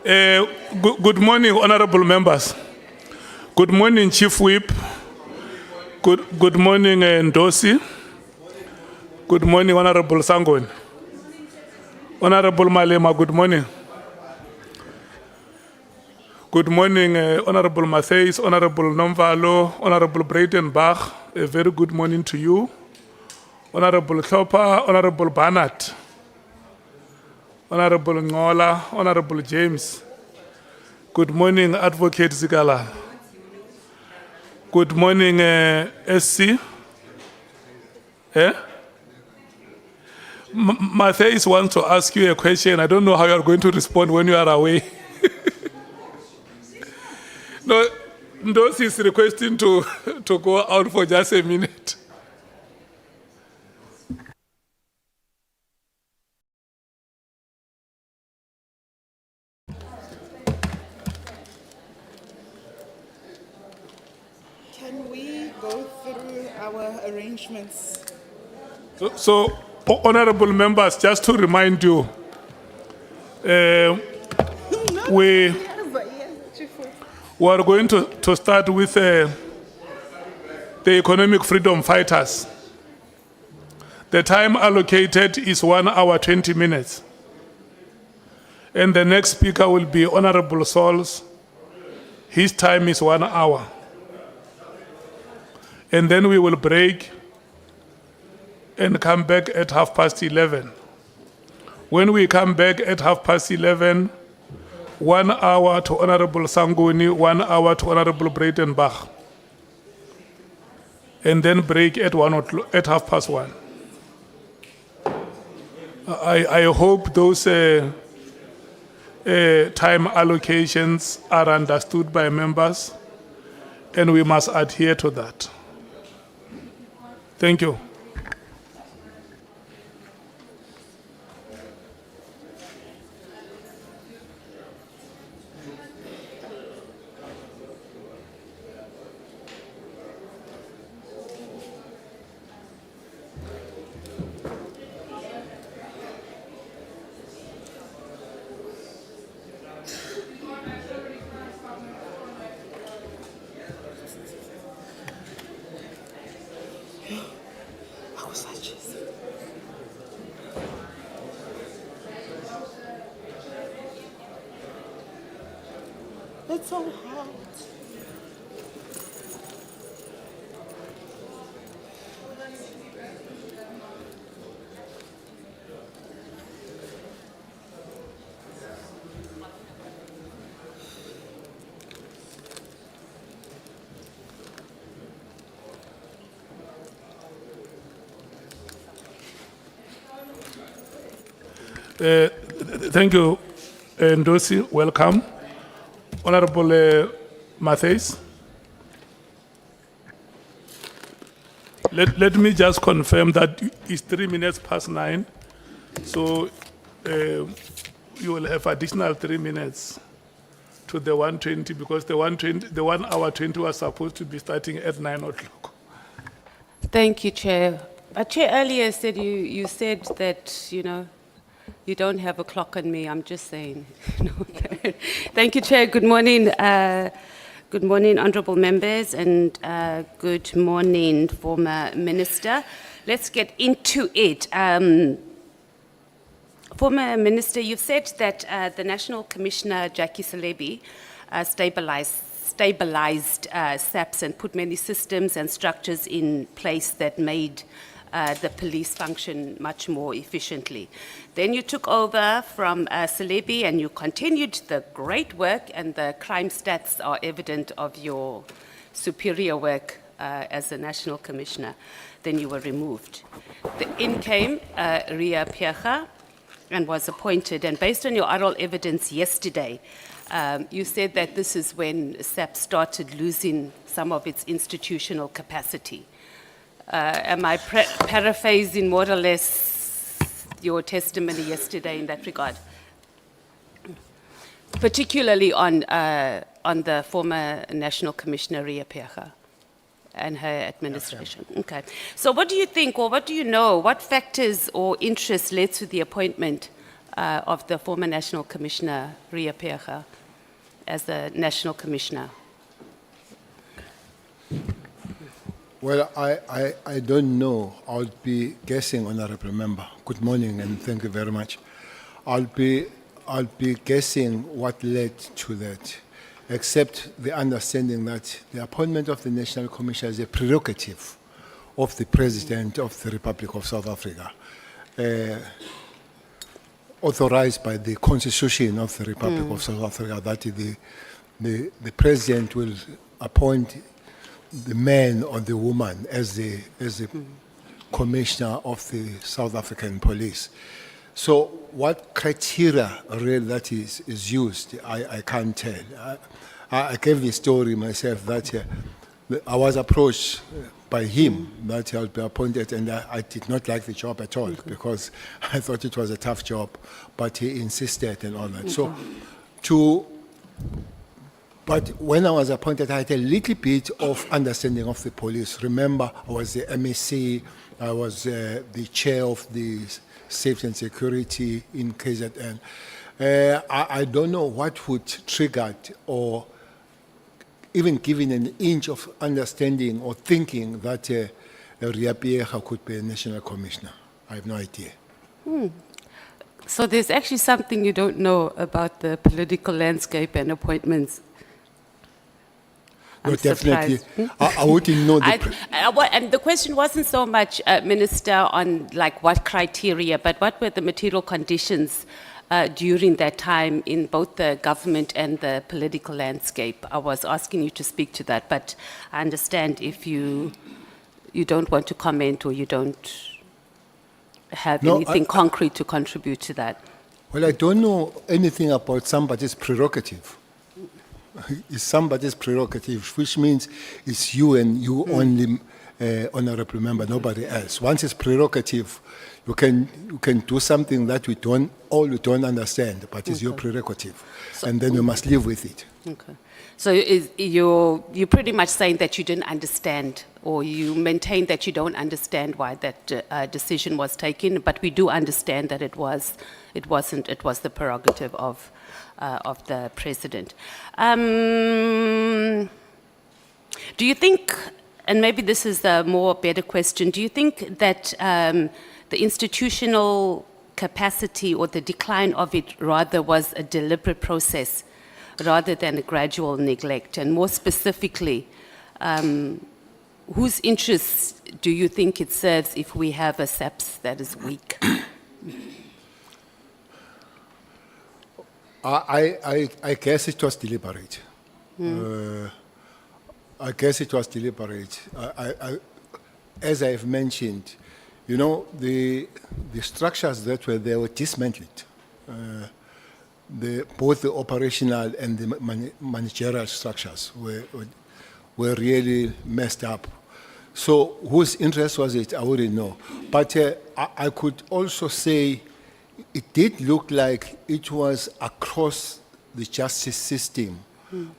Good morning, honorable members. Good morning, Chief Whip. Good morning, Ndosi. Good morning, Honorable Sangon. Honorable Malema, good morning. Good morning, Honorable Mattheys, Honorable Nomvalo, Honorable Breitenbach. A very good morning to you. Honorable Klopa, Honorable Barnett, Honorable Ngola, Honorable James. Good morning, Advocate Zigala. Good morning, SC. Mattheys wants to ask you a question. I don't know how you are going to respond when you are away. No, Ndosi is requesting to go out for just a minute. Can we go through our arrangements? So, honorable members, just to remind you, we are going to start with the economic freedom fighters. The time allocated is 1 hour 20 minutes. And the next speaker will be Honorable Sauls. His time is 1 hour. And then we will break and come back at 11:30. When we come back at 11:30, 1 hour to Honorable Sangoni, 1 hour to Honorable Breitenbach. And then break at 1:30. I hope those time allocations are understood by members, and we must adhere to that. Thank you. It's so hot. Thank you, Ndosi. Welcome. Honorable Mattheys. Let me just confirm that it's 3 minutes past 9. So you will have additional 3 minutes to the 1:20 because the 1 hour 20 was supposed to be starting at 9 o'clock. Thank you, Chair. Chair, earlier said you said that, you don't have a clock on me. I'm just saying. Thank you, Chair. Good morning. Good morning, honourable members, and good morning, former Minister. Let's get into it. Former Minister, you've said that the National Commissioner, Jackie Cele, stabilized SAPS and put many systems and structures in place that made the police function much more efficiently. Then you took over from Cele and you continued the great work, and the crime stats are evident of your superior work as a National Commissioner. Then you were removed. In came Ria Piecha and was appointed, and based on your oral evidence yesterday, you said that this is when SAP started losing some of its institutional capacity. Am I paraphrasing more or less your testimony yesterday in that regard? Particularly on the former National Commissioner, Ria Piecha, and her administration. Yes, okay. So what do you think, or what do you know, what factors or interests led to the appointment of the former National Commissioner, Ria Pecha, as the National Commissioner? Well, I don't know. I'll be guessing, Honorable Member. Good morning and thank you very much. I'll be guessing what led to that, except the understanding that the appointment of the National Commissioner is a prerogative of the President of the Republic of South Africa, authorized by the Constitution of the Republic of South Africa, that the President will appoint the man or the woman as the Commissioner of the South African Police. So what criteria really that is used, I can't tell. I gave the story myself that I was approached by him that I would be appointed, and I did not like the job at all because I thought it was a tough job, but he insisted and all that. So but when I was appointed, I had a little bit of understanding of the police. Remember, I was the MSc, I was the chair of the Safety and Security in KZN. I don't know what would trigger it, or even given an inch of understanding or thinking that Ria Pecha could be a national commissioner. I have no idea. So there's actually something you don't know about the political landscape and appointments. No, I'm definitely. surprised. I wouldn't know And the question wasn't so much, Minister, on like what criteria, but what were the material conditions during that time in both the government and the political landscape? I was asking you to speak to that, but I understand if you don't want to comment or you don't have anything concrete to contribute to that. Well, I don't know anything about somebody's prerogative. It's somebody's prerogative, which means it's you and you only, Honorable Member, nobody else. Once it's prerogative, you can do something that we don't understand, but it's your prerogative, and then you must live with it. Okay. So you're pretty much saying that you didn't understand, or you maintain that you don't understand why that decision was taken, but we do understand that it was the prerogative of the president. Do you think, and maybe this is a more better question, do you think that the institutional capacity or the decline of it rather was a deliberate process rather than a gradual neglect? And more specifically, whose interests do you think it serves if we have a SAPS that is weak? I guess it was deliberate. I guess it was deliberate. As I've mentioned, you know, the structures that were there were dismantled. Both the operational and the managerial structures were really messed up. So whose interest was it? I wouldn't know. But I could also say it did look like it was across the justice system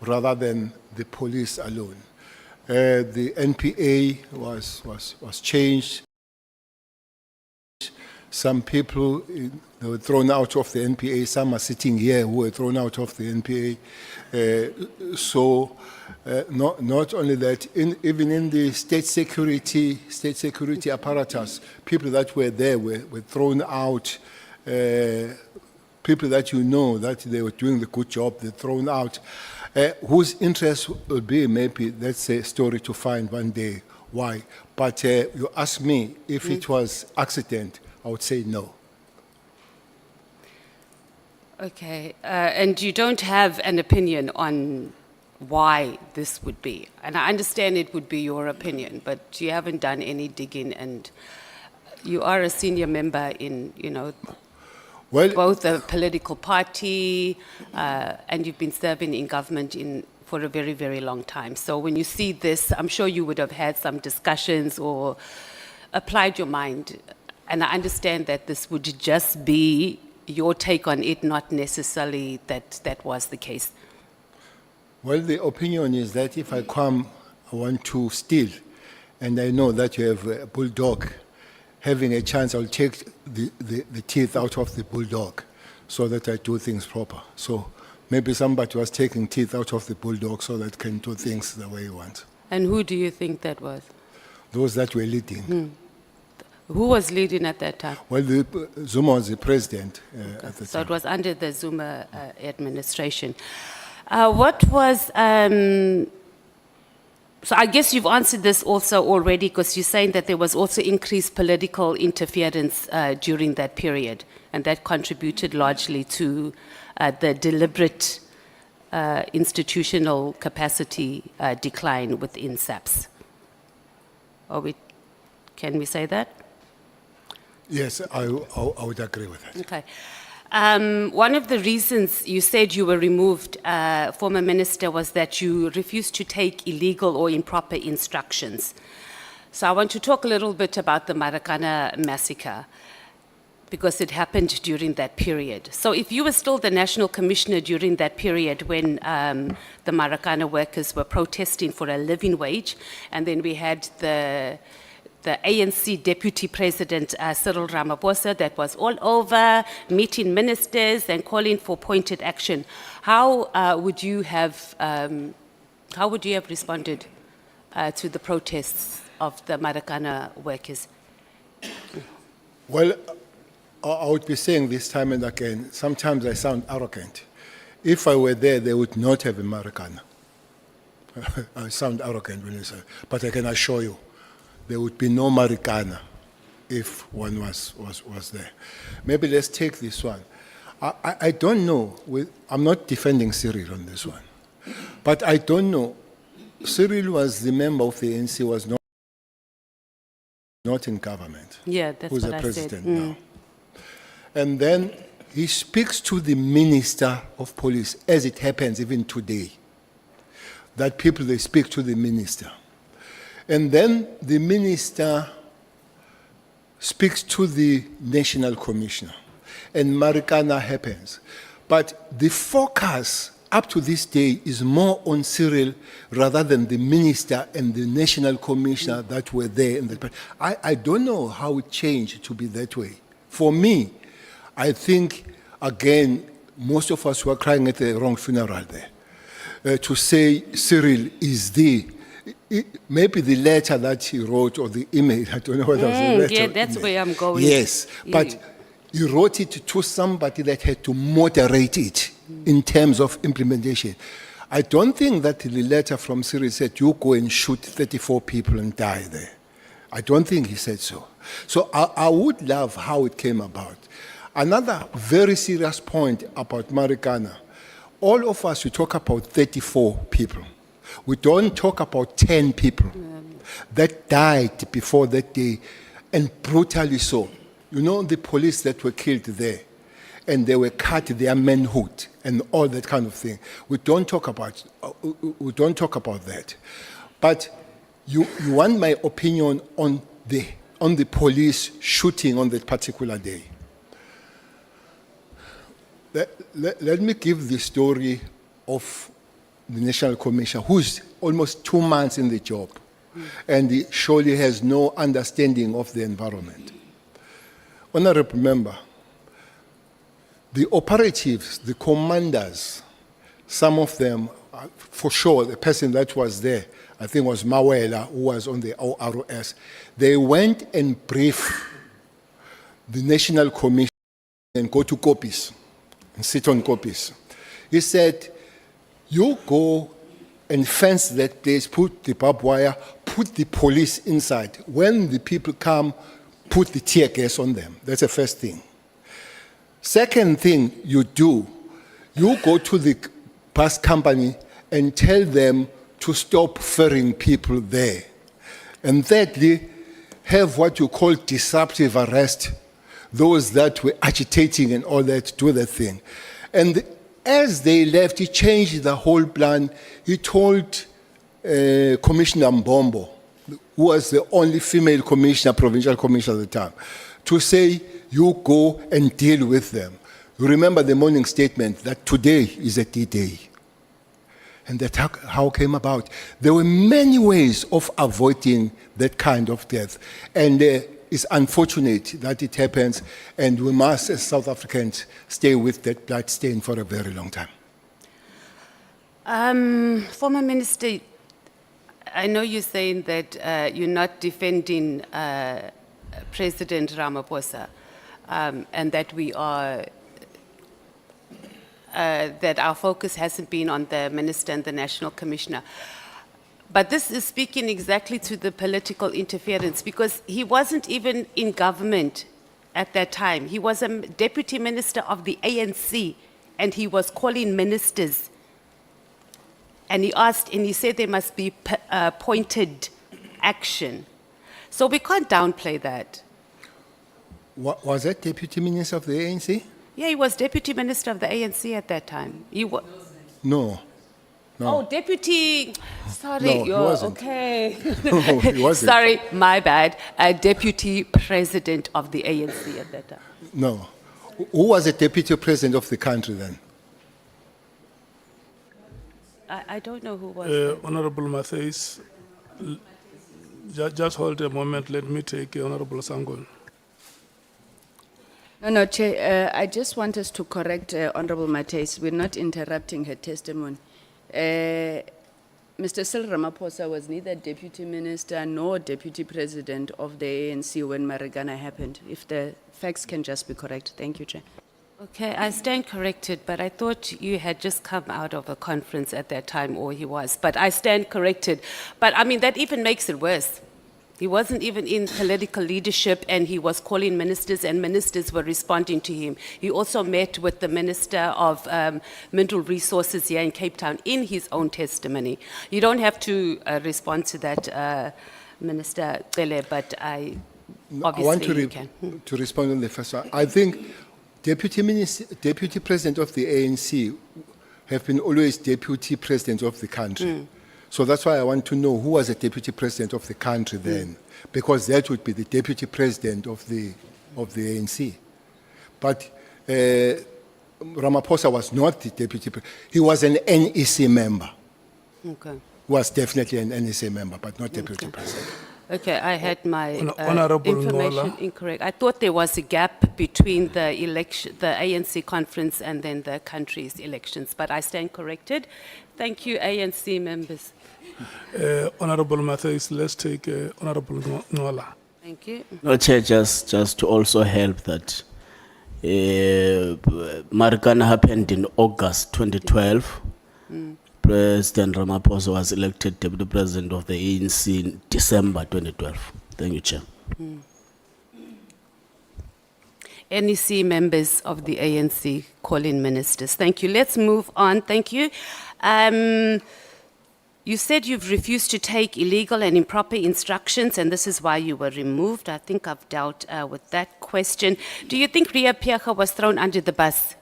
rather than the police alone. The NPA was changed. Some people they were thrown out of the NPA. Some are sitting here who were thrown out of the NPA. Not only that, even in the state security apparatus, people that were there were thrown out. People that you know that they were doing the good job, they're thrown out. Whose interest will be, maybe that's a story to find one day why. But you ask me if it was accident, I would say no. Okay, and you don't have an opinion on why this would be. And I understand it would be your opinion, but you haven't done any digging, and you are a senior member in, you know, both a political party, and you've been serving in government for a very, very long time. So when you see this, I'm sure you would have had some discussions or applied your mind. And I understand that this would just be your take on it, not necessarily that was the case. Well, the opinion is that if I come, I want to steal, and I know that you have a bulldog, having a chance, I'll take the teeth out of the bulldog. so that I do things proper. So maybe somebody was taking teeth out of the bulldog so that can do things the way he wants. And who do you think that was? Those that were leading. Who was leading at that time? Well, Zuma was the president at the So time. it was under the Zuma administration. What was, so I guess you've answered this also already, because you're saying that there was also increased political interference during that period, and that contributed largely to the deliberate institutional capacity decline within SAPS. Can we say that? Yes, I would agree with that. Okay. One of the reasons you said you were removed, former minister, was that you refused to take illegal or improper instructions. So I want to talk a little bit about the Marikana massacre, because it happened during that period. So if you were still the national commissioner during that period when the Marikana workers were protesting for a living wage, and then we had the ANC deputy president, Cyril Ramaphosa, that was all over, meeting ministers and calling for pointed action. How would you have responded to the protests of the Marikana workers? Well, I would be saying this time and again, sometimes I sound arrogant. If I were there, they would not have a Marikana. I sound arrogant when I say, but I can assure you, there would be no Marikana if one was there. Maybe let's take this one. I don't know, I'm not defending Cyril on this one, but I don't know. Cyril was the member of the ANC, was not in government. Yeah, that's who's what the I president said. now. And then he speaks to the minister of police, as it happens even today, that people, they speak to the minister. And then the minister speaks to the national commissioner, and Marikana happens. But the focus up to this day is more on Cyril rather than the minister and the national commissioner that were there. I don't know how it changed to be that way. For me, I think, again, most of us were crying at the wrong funeral there. To say Cyril is maybe the letter that he wrote or the email, I don't know whether it was a letter. Yeah, that's where I'm going. Yes, but he wrote it to somebody that had to moderate it in terms of implementation. I don't think that the letter from Cyril said, you go and shoot 34 people and die there. I don't think he said so. So I would love how it came about. Another very serious point about Marikana, all of us, we talk about 34 people. We don't talk about 10 people that died before that day, and brutally so. You know, the police that were killed there, and they were cut their manhood and all that kind of thing. We don't talk about that. But you want my opinion on the police shooting on that particular day. Let me give the story of the National Commissioner, who's almost 2 months in the job, and he surely has no understanding of the environment. Honorable Member, the operatives, the commanders, some of them, for sure, the person that was there, I think was Mawela, who was on the ORS, they went and briefed the National Commission and go to copies and sit on copies. He said, you go and fence that place, put the barbed wire, put the police inside. When the people come, put the tear gas on them. That's the first thing. Second thing you do, you go to the bus company and tell them to stop ferrying people there. And thirdly, have what you call disruptive arrest, those that were agitating and all that, do that thing. And as they left, he changed the whole plan. He told Commissioner Mbombo, who was the only female commissioner, provincial commissioner at the time, to say, you go and deal with them. You remember the morning statement that today is a D-Day. And that's how it came about. There were many ways of avoiding that kind of death. And it's unfortunate that it happens, and we must, as South Africans, stay with that blood stain for a very long time. Former Minister, I know you're saying that you're not defending President Ramaphosa, and that we are, that our focus hasn't been on the minister and the national commissioner. But this is speaking exactly to the political interference, because he wasn't even in government at that time. He was a deputy minister of the ANC, and he was calling ministers. And he asked, and he said there must be pointed action. So we can't downplay that. Was that deputy minister of the ANC? Yeah, he was deputy minister of the ANC at that time. No. Oh, deputy, sorry, No, he wasn't. okay. No, he wasn't. Sorry, my bad. Deputy president of the ANC at that time. No. Who was the deputy president of the country then? I don't know who was. Honorable Matthys, just hold a moment. Let me take Honorable Sangon. No, Chair, I just want us to correct Honorable Matthys. We're not interrupting her testimony. Mr. Cele Ramaphosa was neither deputy minister nor deputy president of the ANC when Marikana happened. If the facts can just be correct. Thank you, Chair. Okay, I stand corrected, but I thought you had just come out of a conference at that time, or he was. But I stand corrected. But I mean, that even makes it worse. He wasn't even in political leadership, and he was calling ministers, and ministers were responding to him. He also met with the Minister of Mineral Resources here in Cape Town in his own testimony. You don't have to respond to that, Minister Cele, but I obviously you can. To respond on the first one. I think deputy president of the ANC have been always deputy president of the country. So that's why I want to know who was the deputy president of the country then, because that would be the deputy president of the ANC. But Ramaphosa was not the deputy president. He was an NEC member. Okay. Was definitely an NEC member, but not deputy president. Okay, I had my Honorable information Ngola. incorrect. I thought there was a gap between the election, the ANC conference, and then the country's elections, but I stand corrected. Thank you, ANC members. Honorable Matthys, let's take Honorable Ngola. Thank you. No, Chair, just to also help that Marikana happened in August 2012. President Ramaphosa was elected Deputy President of the ANC in December 2012. Thank you, Chair. NEC members of the ANC calling ministers. Thank you. Let's move on. Thank you. You said you've refused to take illegal and improper instructions, and this is why you were removed. I think I've dealt with that question. Do you think Ria Piaga was thrown under the bus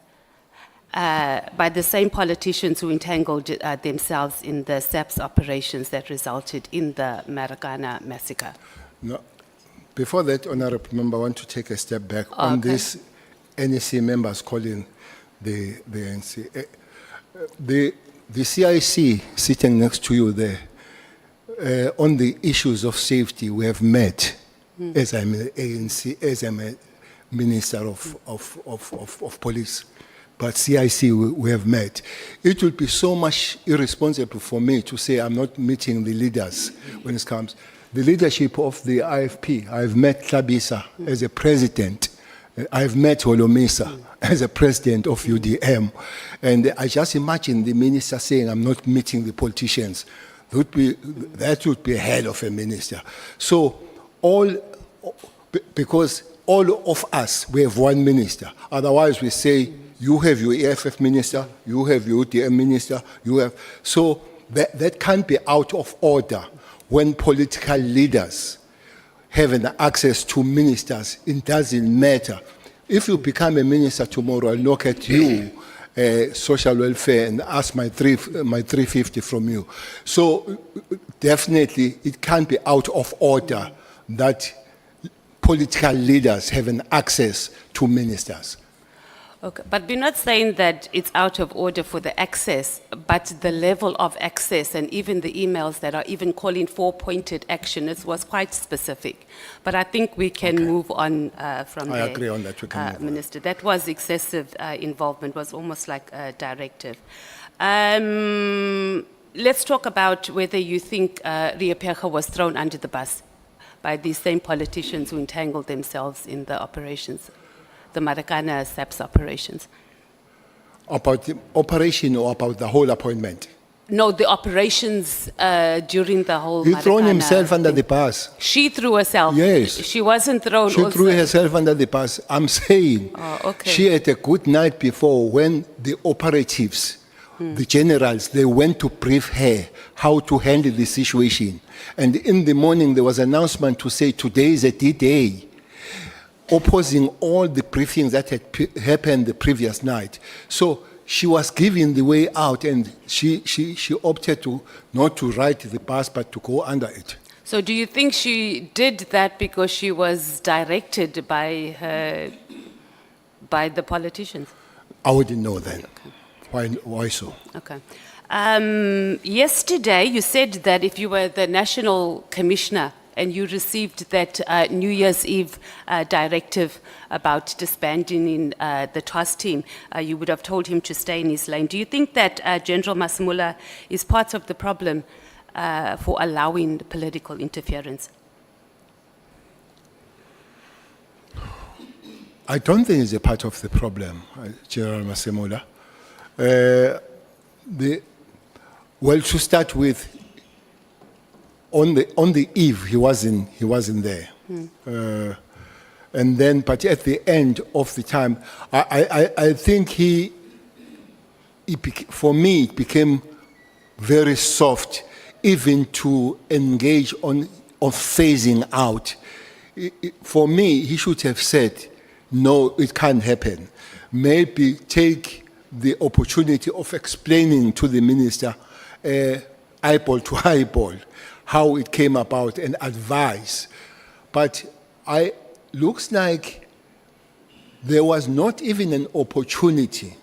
by the same politicians who entangled themselves in the SAPS operations that resulted in the Marikana massacre? No. Before that, Honorable Member, I want to take a step back on this NEC members calling the ANC. The CIC sitting next to you there, on the issues of safety, we have met as I'm an ANC, as I'm a Minister of Police. But CIC, we have met. It would be so much irresponsible for me to say I'm not meeting the leaders when it comes. The leadership of the IFP, I've met Tlabisa as a president. I've met Holomisa as a president of UDM. And I just imagine the minister saying, I'm not meeting the politicians. That would be a hell of a minister. So because all of us, we have one minister. Otherwise we say, you have your EFF minister, you have your UDM minister, you have... So that can't be out of order when political leaders have an access to ministers. It doesn't matter. If you become a minister tomorrow, I'll look at you, social welfare, and ask my 350 from you. So definitely it can't be out of order that political leaders have an access to ministers. Okay, but we're not saying that it's out of order for the access, but the level of access and even the emails that are even calling for pointed action, it was quite specific. But I think we can move on from I there. agree on that, we can move on. Minister, that was excessive involvement, was almost like a directive. Let's talk about whether you think Riepega was thrown under the bus by these same politicians who entangled themselves in the operations, the Marikana SAPS operations. About the operation or about the whole appointment? No, the operations during the whole He thrown Marikana himself under thing. the bus. She threw herself. Yes. She wasn't thrown. She also. threw herself under the bus. I'm saying Oh, okay. she had a good night before when the operatives, the generals, they went to brief her how to handle the situation. And in the morning, there was an announcement to say today is a D-Day, opposing all the briefings that had happened the previous night. So she was given the way out, and she opted to not to ride the bus, but to go under it. So do you think she did that because she was directed by the politicians? I wouldn't know then. Why so? Okay. Yesterday, you said that if you were the national commissioner and you received that New Year's Eve directive about disbanding in the TWAS team, you would have told him to stay in his lane. Do you think that General Masimula is part of the problem for allowing political interference? I don't think it's a part of the problem, General Masimula. Well, to start with, on the eve he wasn't there, and then but at the end of the time, I think for me it became very soft, even to engage on phasing out. For me, he should have said, no, it can't happen. Maybe take the opportunity of explaining to the minister, eyeball to eyeball, how it came about and advise. But looks like there was not even an opportunity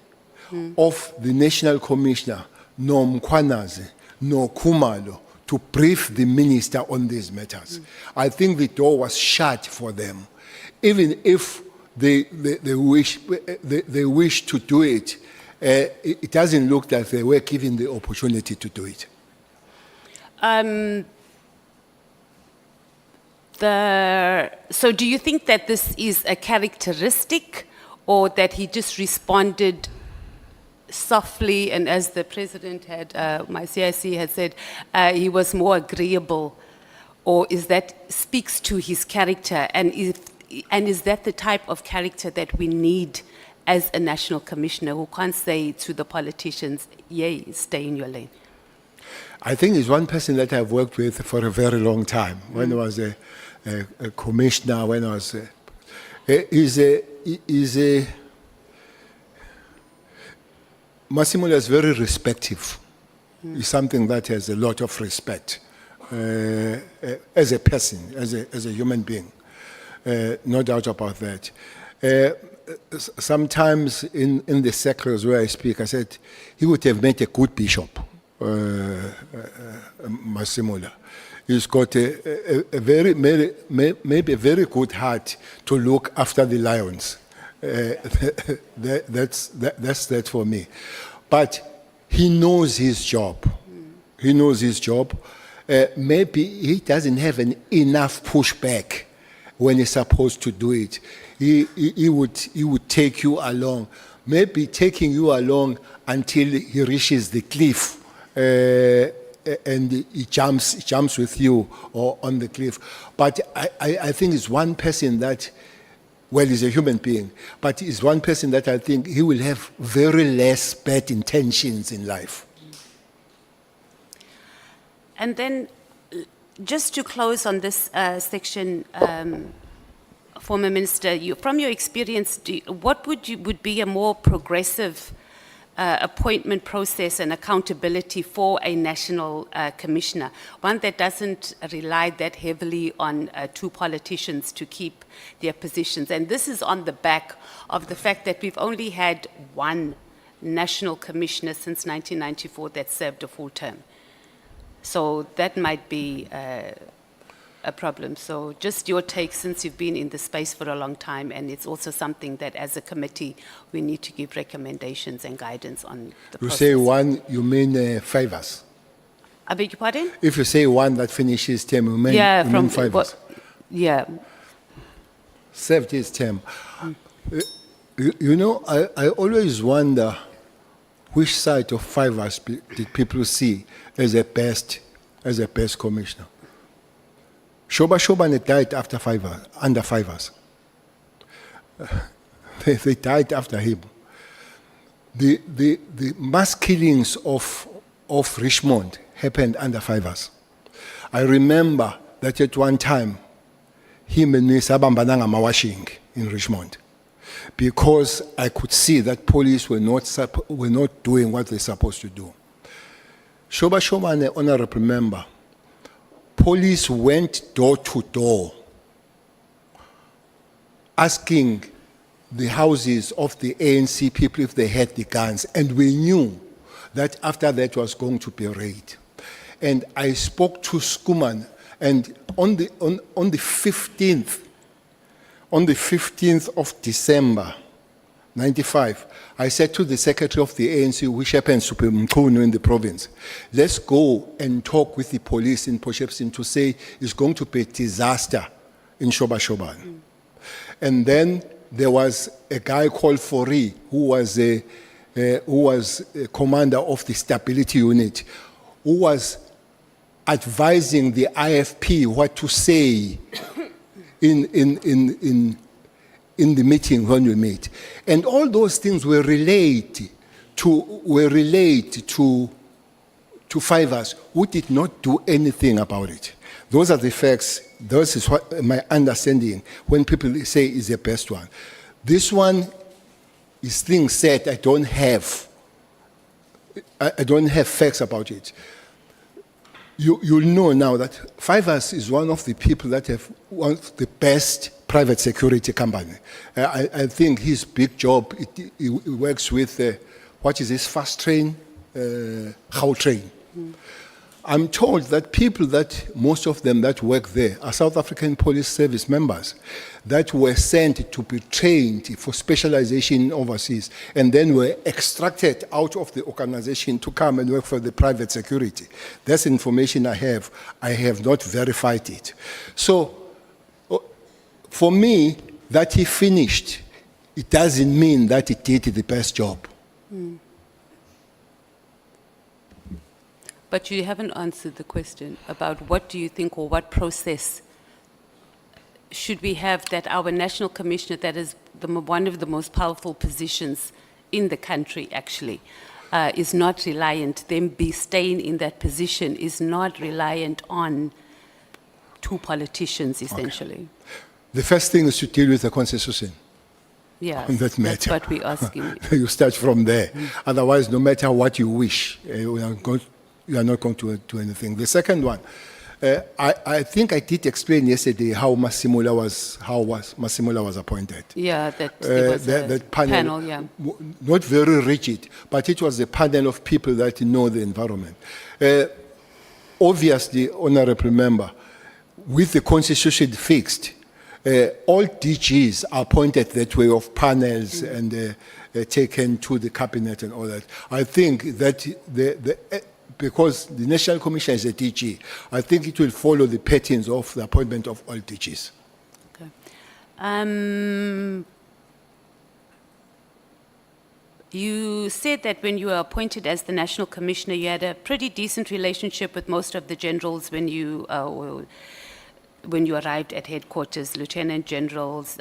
of the National Commissioner, nor Mkhwanazi, nor Khumalo, to brief the minister on these matters. I think the door was shut for them. Even if they wish to do it, it doesn't look like they were given the opportunity to do it. So do you think that this is a characteristic, or that he just responded softly, and as the president had, my CIC had said, he was more agreeable, or is that speaks to his character, and is that the type of character that we need as a national commissioner, who can't say to the politicians, yay, stay in your lane? I think it's one person that I've worked with for a very long time. When I was a commissioner, when I was Masimula is very respectful. He's something that has a lot of respect as a person, as a human being. No doubt about that. Sometimes in the circles where I speak, I said he would have made a good bishop, Masimula. He's got a very, maybe a very good heart to look after the lions. That's that for me. But he knows his job. He knows his job. Maybe he doesn't have enough pushback when he's supposed to do it. He would take you along, maybe taking you along until he reaches the cliff, and he jumps with you or on the cliff. But I think it's one person that, well, he's a human being, but he's one person that I think he will have very less bad intentions in life. And then, just to close on this section, former minister, from your experience, what would be a more progressive appointment process and accountability for a national commissioner, one that doesn't rely that heavily on two politicians to keep their positions. And this is on the back of the fact that we've only had one national commissioner since 1994 that served a full term. So that might be a problem. So just your take, since you've been in the space for a long time, and it's also something that as a committee we need to give recommendations and guidance on the You process. say one, you mean favors. I beg your pardon? If you say one that finishes term, you mean, you mean favors. Yeah. Served his term. You know, I always wonder which side of fivers did people see as a best commissioner. Shobane died after under fivers. They died after him. The mass killings of Richmond happened under fivers. I remember that at one time, him and me sabambananga mawashing in Richmond, because I could see that police were not doing what they're supposed to do. Shobane, honorable member, police went door to door asking the houses of the ANC people if they had the guns, and we knew that after that was going to be a raid. And I spoke to Skuman, and on the 15th of December 95, I said to the secretary of the ANC, which happens to be Mkhwanazi in the province, let's go and talk with the police in Potchefstroom to say it's going to be a disaster in Shobane. And then there was a guy called Fori, who was a commander of the stability unit, who was advising the IFP what to say in the meeting when we meet. And all those things were relayed to fivers who did not do anything about it. Those are the facts. This is what my understanding when people say is the best one. This one is things said I don't have facts about it. You'll know now that Fivers is one of the people that have one of the best private security company. I think his big job, he works with, what is this, fast train, Gautrain. I'm told that people most of them that work there are South African Police Service members that were sent to be trained for specialization overseas and then were extracted out of the organization to come and work for the private security. That's information I have. I have not verified it. So, for me, that he finished, it doesn't mean that he did the best job. But you haven't answered the question about what do you think or what process should we have that our national commissioner, that is one of the most powerful positions in the country actually, is not reliant, them be staying in that position is not reliant on two politicians essentially. Okay. The first thing is to deal with the constitution. Yeah, On that matter. that's what we're asking. You start from there. Otherwise, no matter what you wish, you are not going to do anything. The second one, I think I did explain yesterday how Masimula was appointed. Yeah, that there was that a panel, yeah. Not very rigid, but it was a panel of people that know the environment. Obviously, honorable member, with the constitution fixed, all DGs are appointed that way of panels and taken to the cabinet and all that. I think that because the National Commission is a DG, I think it will follow the patterns of the appointment of all DGs. Okay. You said that when you were appointed as the National Commissioner, you had a pretty decent relationship with most of the generals when you arrived at headquarters, lieutenant generals,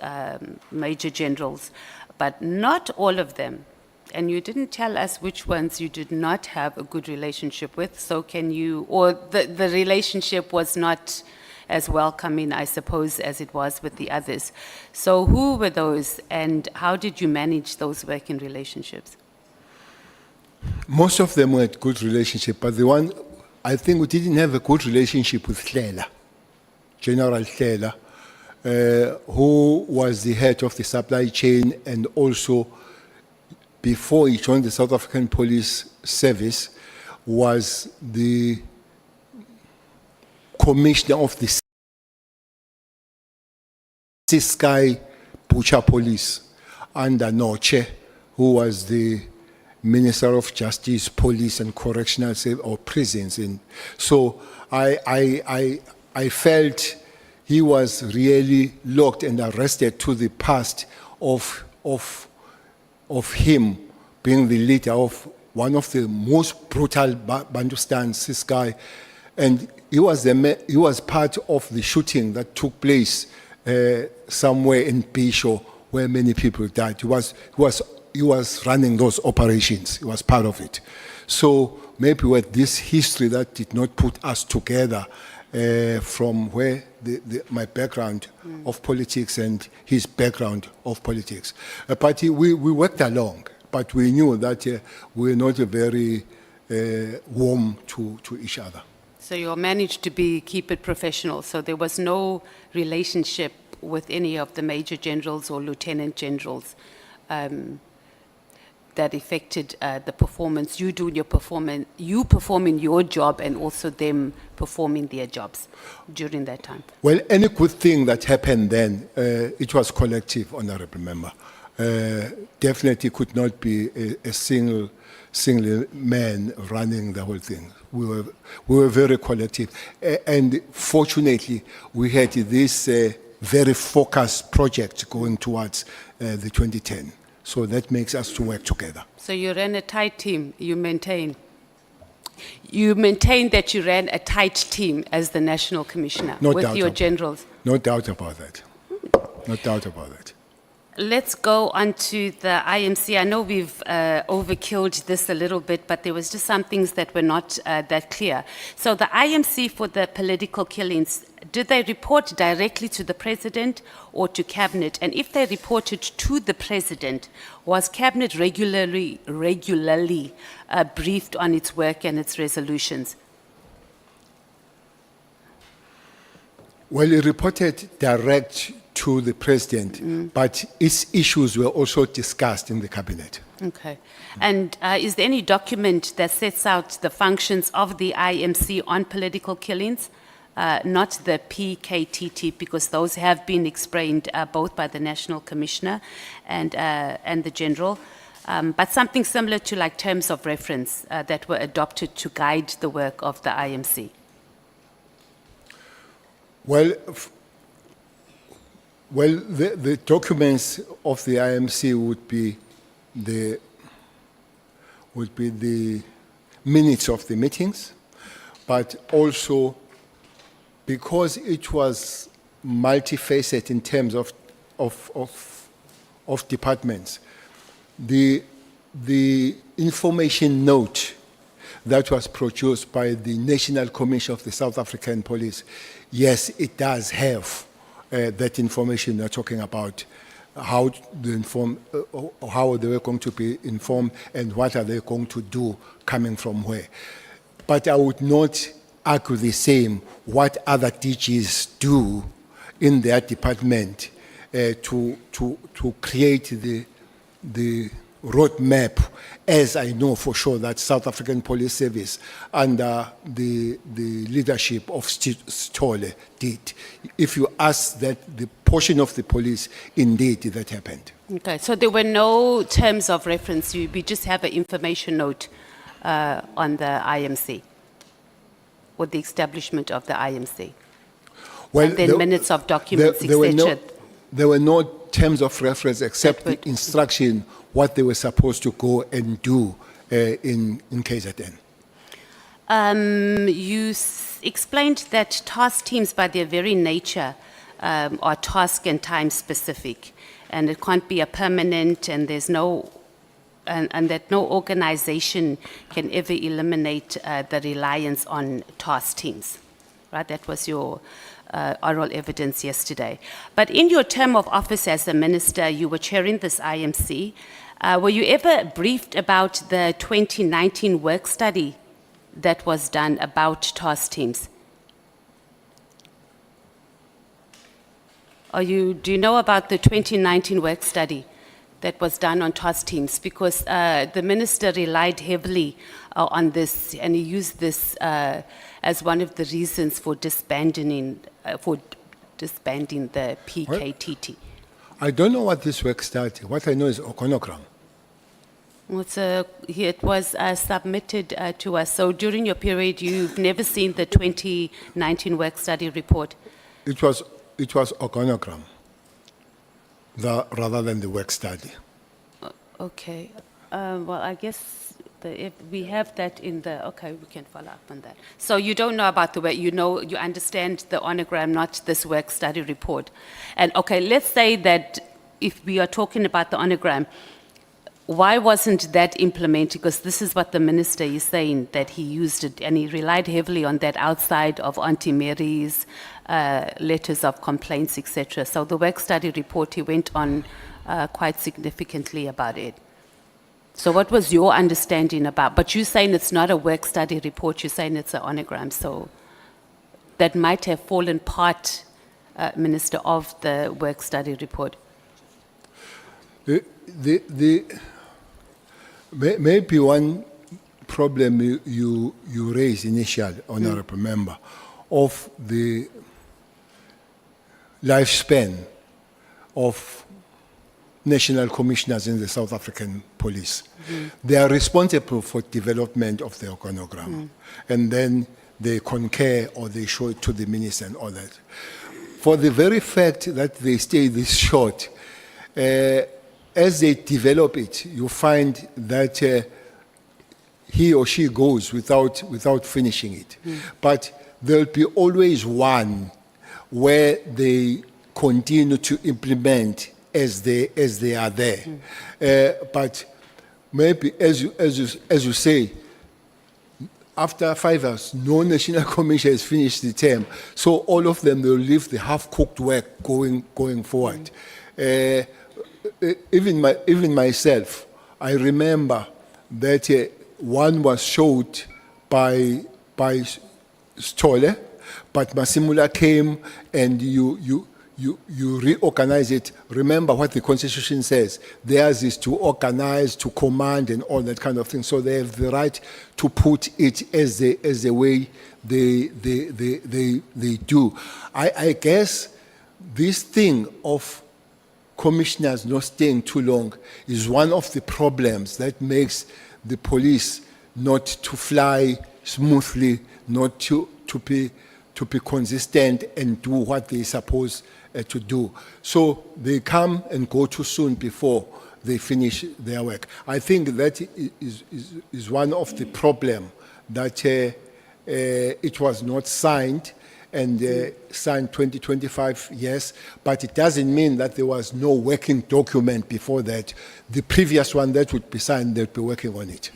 major generals, but not all of them. And you didn't tell us which ones you did not have a good relationship with. So can you, or the relationship was not as welcoming, I suppose, as it was with the others. So who were those and how did you manage those working relationships? Most of them had good relationship, but the one, I think we didn't have a good relationship with Cele, General Cele, who was the head of the supply chain, and also before he joined the South African Police Service was the commissioner of the Sky Butcher Police under Noche, who was the Minister of Justice, Police and Correctional or Prisons. So I felt he was really locked and arrested to the past of him being the leader of one of the most brutal Bantustans, this guy. And he was part of the shooting that took place somewhere in Pisho, where many people died. He was running those operations. He was part of it. So maybe with this history that did not put us together from where my background of politics and his background of politics. But we worked along, but we knew that we were not very warm to each other. So you all managed to keep it professional, so there was no relationship with any of the major generals or lieutenant generals that affected the performance, you performing your job and also them performing their jobs during that time? Well, any good thing that happened then, it was collective, honorable member. Definitely could not be a single man running the whole thing. We were very collective. And fortunately, we had this very focused project going towards the 2010. So that makes us to work together. So you ran a tight team, you maintain that you ran a tight team as the National Commissioner No with doubt your about- generals. No doubt about that. No doubt about that. Let's go on to the IMC. I know we've overkilled this a little bit, but there was just some things that were not that clear. So the IMC for the political killings, did they report directly to the president or to cabinet? And if they reported to the president, was cabinet regularly briefed on its work and its resolutions? Well, he reported direct to the president, but its issues were also discussed in the cabinet. Okay. And is there any document that sets out the functions of the IMC on political killings? Not the PKTT, because those have been explained both by the National Commissioner and the General, but something similar to like terms of reference that were adopted to guide the work of the IMC. Well, the documents of the IMC would be the minutes of the meetings, but also because it was multifaceted in terms of departments, the information note that was produced by the National Commission of the South African Police, yes, it does have that information you're talking about, how they were going to be informed and what are they going to do coming from where. But I would not argue the same what other DGs do in their department to create the roadmap, as I know for sure that South African Police Service under the leadership of Cele did. If you ask that, the portion of the police, indeed that happened. Okay, so there were no terms of reference, we just have an information note on the IMC, or the establishment of the IMC. Well, And then minutes of documents, etc. There were no terms of reference except That the instruction what they were supposed to go and do in KZN. You explained that task teams by their very nature are task and time specific, and it can't be a permanent, and there's no, and that no organization can ever eliminate the reliance on task teams, right? That was your oral evidence yesterday. But in your term of office as a minister, you were chairing this IMC. Were you ever briefed about the 2019 work study that was done about task teams? Do you know about the 2019 work study that was done on task teams? Because the minister relied heavily on this, and he used this as one of the reasons for disbanding the PKTT. I don't know what this work started. What I know is organogram. It was submitted to us. So during your period, you've never seen the 2019 work study report? It was organogram, rather than the work study. Okay. Well, I guess if we have that in the, okay, we can follow up on that. So you don't know about the work, you understand the onogram, not this work study report. And okay, let's say that if we are talking about the onogram, why wasn't that implemented? Because this is what the minister is saying, that he used it and he relied heavily on that outside of Auntie Mary's letters of complaints, etc. So the work study report, he went on quite significantly about it. So what was your understanding about? But you're saying it's not a work study report, you're saying it's an onogram. So that might have fallen part, Minister, of the work study report. Maybe one problem you raised initially, Honorable Member, of the lifespan of national commissioners in the South African police. They are responsible for development of the organogram. And then they concur or they show it to the minister and all that. For the very fact that they stay this short, as they develop it, you find that he or she goes without finishing it. But there'll be always one where they continue to implement as they are there. But maybe, as you say, after 5 years, no national commission has finished the term. So all of them, they'll leave the half-cooked work going forward. Even myself, I remember that one was showed by Cele, but Masimula came and you reorganize it. Remember what the Constitution says. Theirs is to organize, to command, and all that kind of thing. So they have the right to put it as the way they do. I guess this thing of commissioners not staying too long is one of the problems that makes the police not to fly smoothly, not to be consistent and do what they're supposed to do. So they come and go too soon before they finish their work. I think that is one of the problems that it was not signed, and signed 2025, yes, but it doesn't mean that there was no working document before that. The previous one that would be signed, they'd be working on it.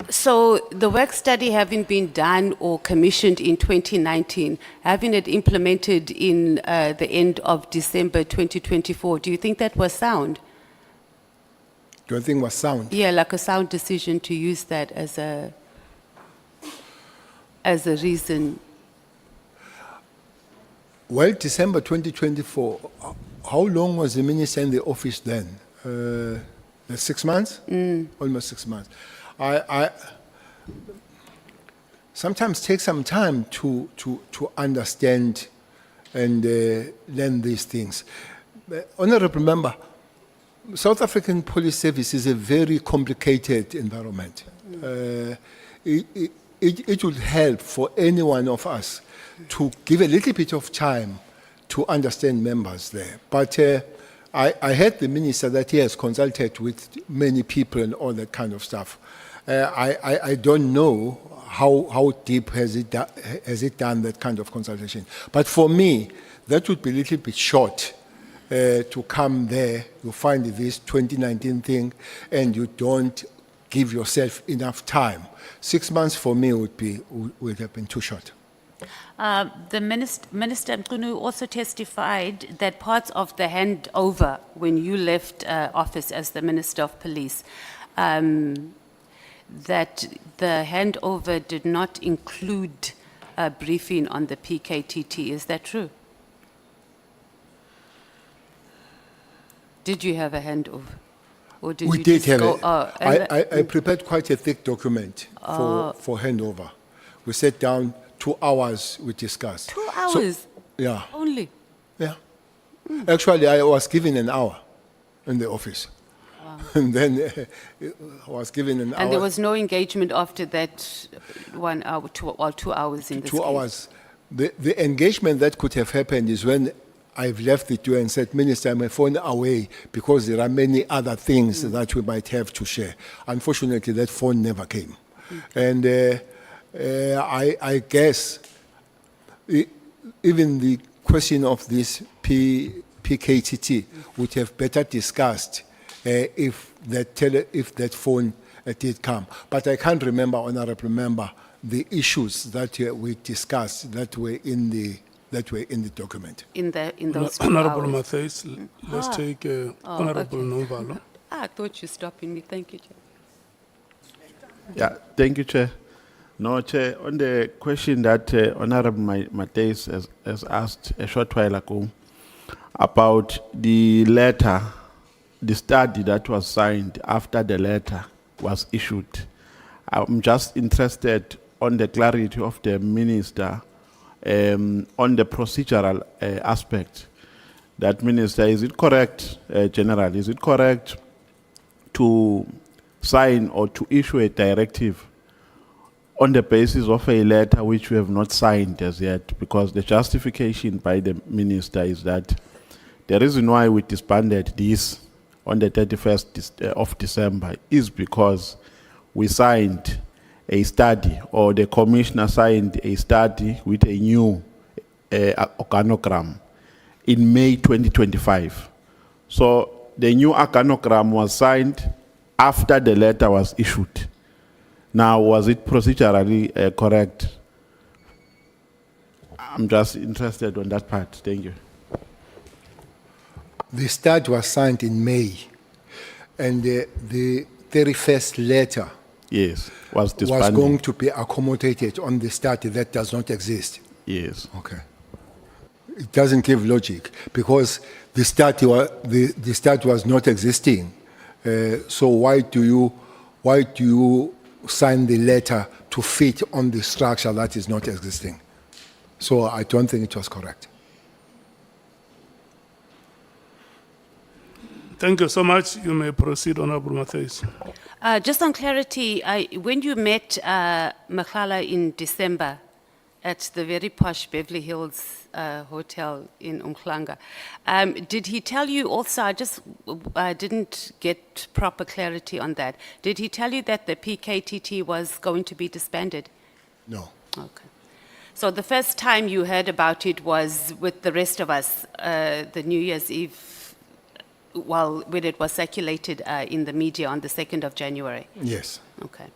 So the work study having been done or commissioned in 2019, having it implemented in the end of December 2024, do you think that was sound? Do you think it was sound? Yeah, like a sound decision to use that as a reason. Well, December 2024, how long was the minister in the office then? 6 months? Almost 6 months. I sometimes take some time to understand and learn these things. Honorable Member, South African Police Service is a very complicated environment. It would help for any one of us to give a little bit of time to understand members there. But I heard the minister that he has consulted with many people and all that kind of stuff. I don't know how deep has it done that kind of consultation. But for me, that would be a little bit short to come there, you find this 2019 thing, and you don't give yourself enough time. 6 months for me would have been too short. The Minister Mkhwanazi also testified that parts of the handover when you left office as the Minister of Police, that the handover did not include a briefing on the PKTT. Is that true? Did you have a handover? Or did We you did just have go, it. and I prepared quite a thick document for handover. We sat down 2 hours, we discussed. 2 hours Yeah, only? yeah. Actually, I was given an hour in the office. And then I was given an hour. And there was no engagement after that 1 hour, 2 hours in this 2 case? hours. The engagement that could have happened is when I've left the door and said, Minister, my phone away because there are many other things that we might have to share. Unfortunately, that phone never came. And I guess even the question of this PKTT would have better discussed if that phone did come. But I can't remember, Honorable Member, the issues that we discussed that were in the document. In those 2 Honorable hours? Matthys, let's take Honorable Novalo. I thought you were stopping me. Thank you, Chair. Yeah, thank you, Chair. No, Chair, on the question that Honorable Matthys has asked a short while ago about the letter, the study that was signed after the letter was issued. I'm just interested on the clarity of the Minister on the procedural aspect. That, Minister, is it correct, General, is it correct to sign or to issue a directive on the basis of a letter which we have not signed as yet? Because the justification by the Minister is that the reason why we disbanded this on the 31st of December is because we signed a study, or the Commissioner signed a study with a new organogram in May 2025. So the new organogram was signed after the letter was issued. Now, was it procedurally correct? I'm just interested on that part. Thank you. The study was signed in May, and the 31st letter Yes, was was disbanded. going to be accommodated on the study that does not exist. Yes. Okay. It doesn't give logic because the study was not existing. So why do you sign the letter to fit on the structure that is not existing? So I don't think it was correct. Thank you so much. You may proceed, Honorable Matthys. Just on clarity, when you met Mkhwanazi in December at the very posh Beverly Hills hotel in Umhlanga, did he tell you also, I just didn't get proper clarity on that, did he tell you that the PKTT was going to be disbanded? No. Okay. So the first time you heard about it was with the rest of us, the New Year's Eve, when it was circulated in the media on the 2nd of January? Yes. Okay.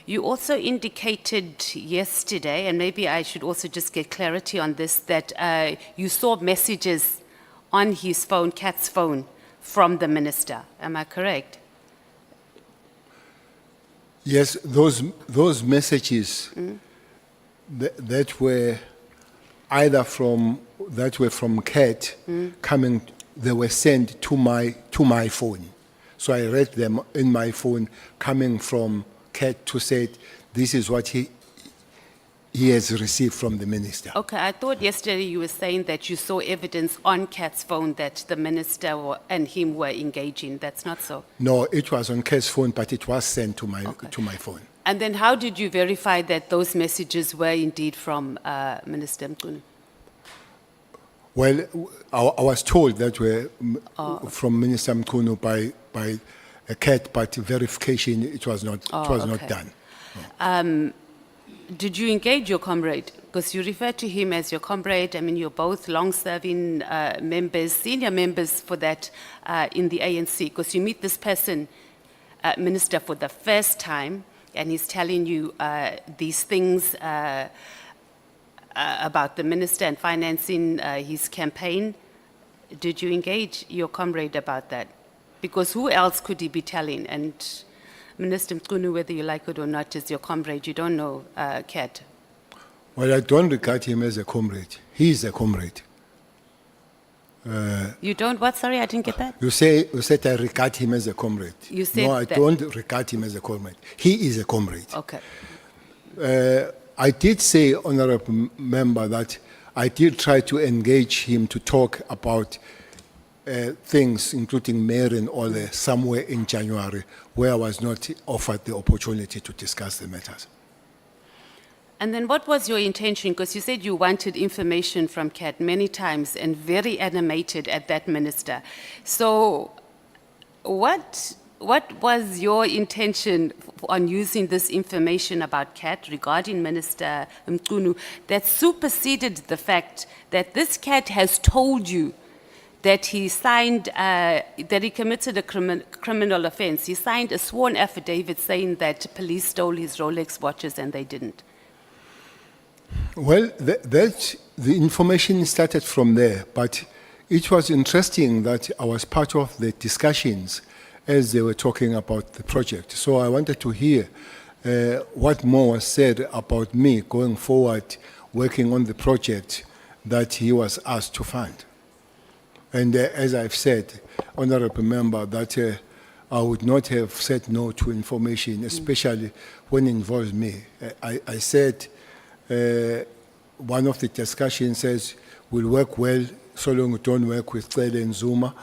You also indicated yesterday, and maybe I should also just get clarity on this, that you saw messages on his phone, Kat's phone, from the minister. Am I correct? Yes, those messages that were either from Kat coming, they were sent to my phone. So I read them in my phone coming from Kat to say this is what he has received from the minister. Okay, I thought yesterday you were saying that you saw evidence on Kat's phone that the minister and him were engaging. That's not so. No, it was on Kat's phone, but it was sent to my phone. And then how did you verify that those messages were indeed from Minister Mkhwanazi? Well, I was told that were from Minister Mkhwanazi by a Kat, but verification it was not okay. done. Did you engage your comrade? Because you refer to him as your comrade. I mean, you're both long-serving members, senior members for that in the ANC. Because you meet this person, Minister, for the first time, and he's telling you these things about the minister and financing his campaign, did you engage your comrade about that? Because who else could he be telling? And Minister Mkhwanazi, whether you like it or not, is your comrade. You don't know Kat. Well, I don't regard him as a comrade. He is a comrade. You don't what? Sorry, I didn't get that. You said I regard him as a comrade. You said no, I that- don't regard him as a comrade. He is a comrade. Okay. I did say, honorable member, that I did try to engage him to talk about things, including mayor and all that, somewhere in January, where I was not offered the opportunity to discuss the matters. And then what was your intention? Because you said you wanted information from Kat many times and very animated at that minister. So what was your intention on using this information about Kat regarding Minister Mkhwanazi that superseded the fact that this Kat has told you that he signed, that he committed a criminal offense? He signed a sworn affidavit saying that police stole his Rolex watches and they didn't. Well, the information started from there, but it was interesting that I was part of the discussions as they were talking about the project. So I wanted to hear what more was said about me going forward, working on the project that he was asked to fund. And as I've said, honorable member, that I would not have said no to information, especially when it involves me. I said, one of the discussions says, we'll work well so long we don't work with Cele and Zuma,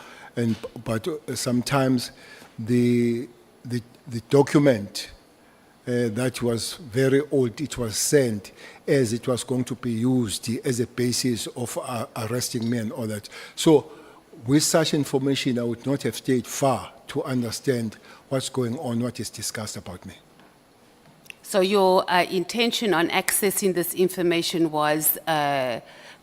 but sometimes the document that was very old, it was sent as it was going to be used as a basis of arresting me and all that. So with such information, I would not have stayed far to understand what's going on, what is discussed about me. So your intention on accessing this information was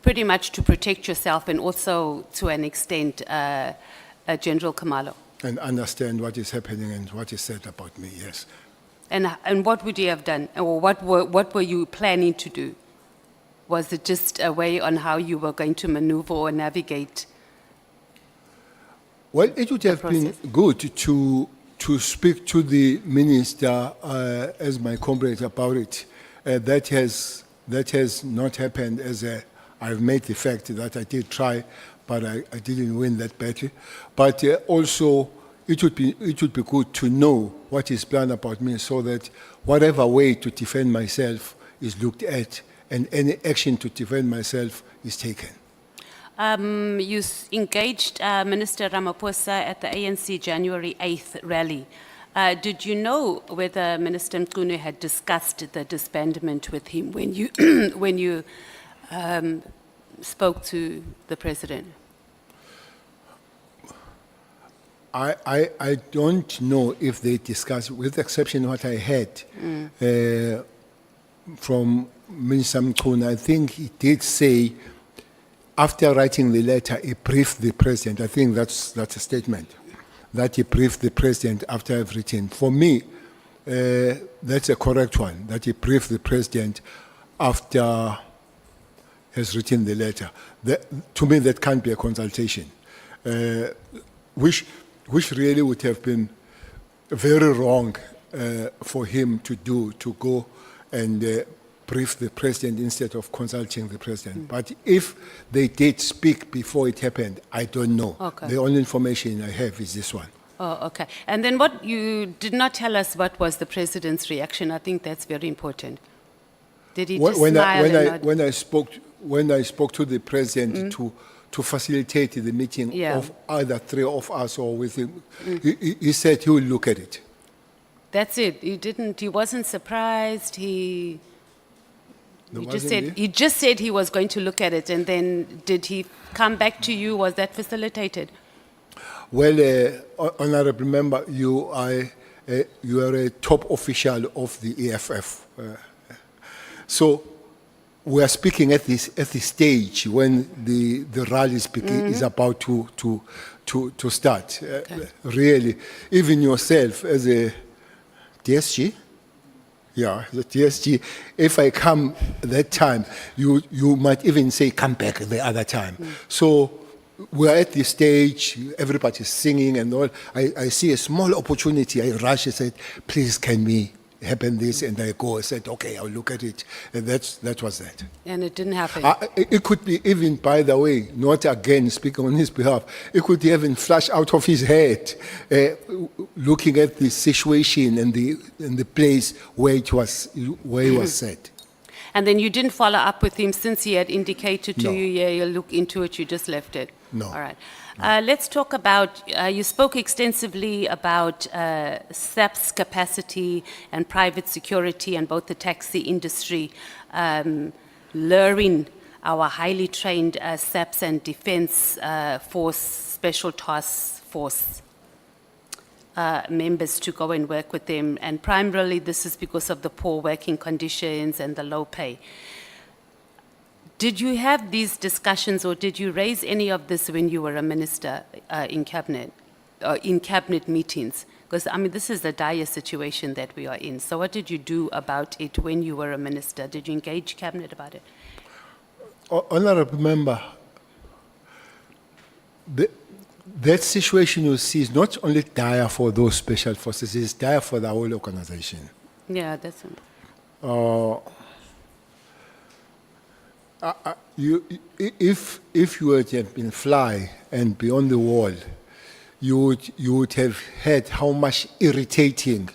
pretty much to protect yourself and also, to an extent, General Khumalo. And understand what is happening and what is said about me, yes. And what would you have done, or what were you planning to do? Was it just a way on how you were going to maneuver or navigate? Well, it would have been good to speak to the minister as my comrade about it. That has not happened. I've made the fact that I did try, but I didn't win that battle. But also, it would be good to know what is planned about me, so that whatever way to defend myself is looked at, and any action to defend myself is taken. You engaged Minister Ramaphosa at the ANC January 8th rally. Did you know whether Minister Mkhwanazi had discussed the disbandment with him when you when you spoke to the president? I don't know if they discussed, with the exception of what I had from Minister Mkhwanazi. I think he did say, after writing the letter, he briefed the president. I think that's a statement, that he briefed the president after I've written. For me, that's a correct one, that he briefed the president after has written the letter. To me, that can't be a consultation, which really would have been very wrong for him to do, to go and brief the president instead of consulting the president. But if they did speak before it happened, I don't know. Okay. The only information I have is this one. Oh, okay. And then what, you did not tell us what was the president's reaction. I think that's very important. Did he just smile and nod? When I spoke to the president to facilitate the meeting Yeah. of either three of us or with him, he said he will look at it. That's it. He wasn't surprised. He just said he was going to look at it, and then did he come back to you? Was that facilitated? Well, honorable member, you are a top official of the EFF. So we are speaking at this stage when the rally is about to start. Really, even yourself as a DSG, Yeah, the TSG. If I come that time, you might even say, come back the other time. So we're at the stage, everybody's singing and all. I see a small opportunity. I rush and said, please, can we happen this? And I go, I said, okay, I'll look at it. And that was that. And it didn't happen. It could be even, by the way, not again speaking on his behalf, it could even flash out of his head, looking at the situation and the place where he was set. And then you didn't follow up with him since he had indicated to No. you, yeah, you'll look into it, you just left it? No. All right. Let's talk about, you spoke extensively about SAP's capacity and private security and both the taxi industry luring our highly trained SAPs and Defense Force, Special Task Force members to go and work with them. And primarily this is because of the poor working conditions and the low pay. Did you have these discussions or did you raise any of this when you were a minister in cabinet meetings? Because, I mean, this is the dire situation that we are in. So what did you do about it when you were a minister? Did you engage cabinet about it? Honorable Member, that situation you see is not only dire for those special forces, it's dire for the whole organization. Yeah, that's... If you had been fly and beyond the wall, you would have heard how much irritating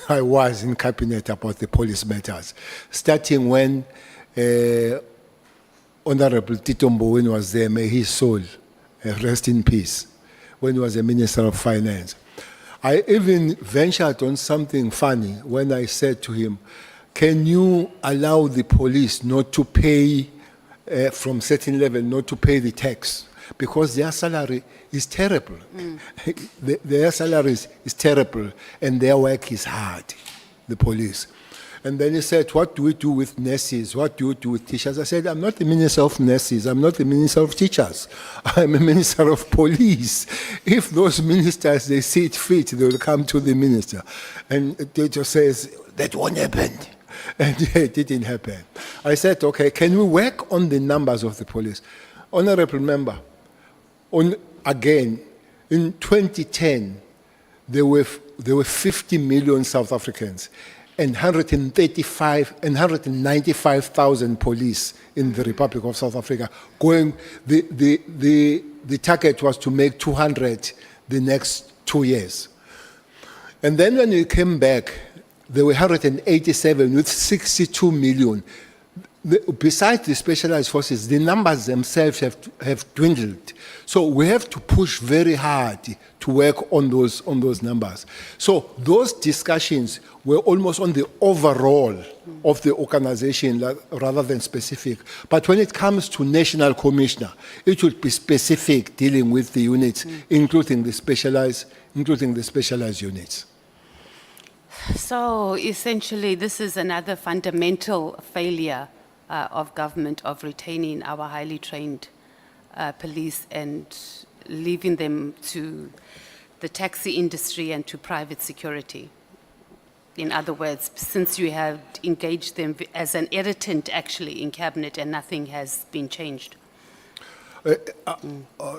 I was in cabinet about the police matters, starting when Honorable Tito Mboweni was there, may his soul rest in peace, when he was a Minister of Finance. I even ventured on something funny when I said to him, can you allow the police not to pay, from certain level, not to pay the tax? Because their salary is terrible. Their salary is terrible, and their work is hard, the police. And then he said, what do we do with nurses? What do we do with teachers? I said, I'm not the minister of nurses. I'm not the minister of teachers. I'm a minister of police. If those ministers, they see it fit, they will come to the minister. And Tito says, that won't happen. And it didn't happen. I said, okay, can we work on the numbers of the police? Honorable Member, again, in 2010, there were 50 million South Africans and 195,000 police in the Republic of South Africa. The target was to make 200 the next 2 years. And then when we came back, there were 187 with 62 million. Besides the specialized forces, the numbers themselves have dwindled. So we have to push very hard to work on those numbers. So those discussions were almost on the overall of the organization rather than specific. But when it comes to national commissioner, it would be specific, dealing with the units, including the specialized units. So essentially, this is another fundamental failure of government of retaining our highly trained police and leaving them to the taxi industry and to private security. In other words, since you have engaged them as an irritant actually in cabinet and nothing has been changed.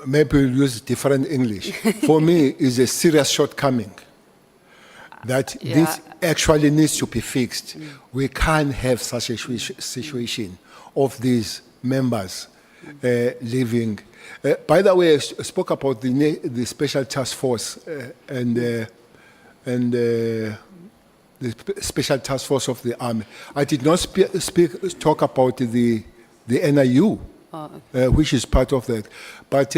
Maybe we'll use different English. For me, it's a serious shortcoming that this actually needs to be fixed. We can't have such a situation of these members living. By the way, I spoke about the special task force and the special task force of the army. I did not talk about the NIU, which is part of that. But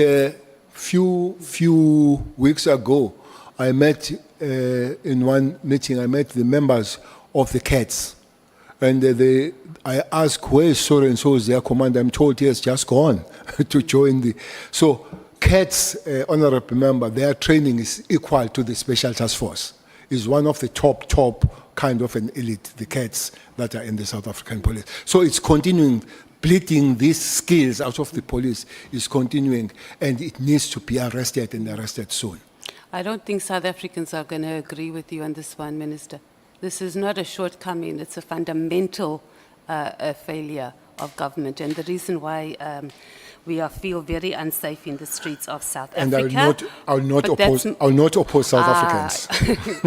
few weeks ago, I met in one meeting. I met the members of the CATS, and I asked, where is so and so is their commander? I'm told he has just gone to join the. So CATS, honorable member, their training is equal to the special task force. Is one of the top kind of an elite, the CATS that are in the South African police. So it's continuing. Bleeding these skills out of the police is continuing, and it needs to be arrested and arrested soon. I don't think South Africans are going to agree with you on this one, Minister. This is not a shortcoming, it's a fundamental failure of government, and the reason why feel very unsafe in the streets of South And Africa. I'll not But that's oppose South Africans.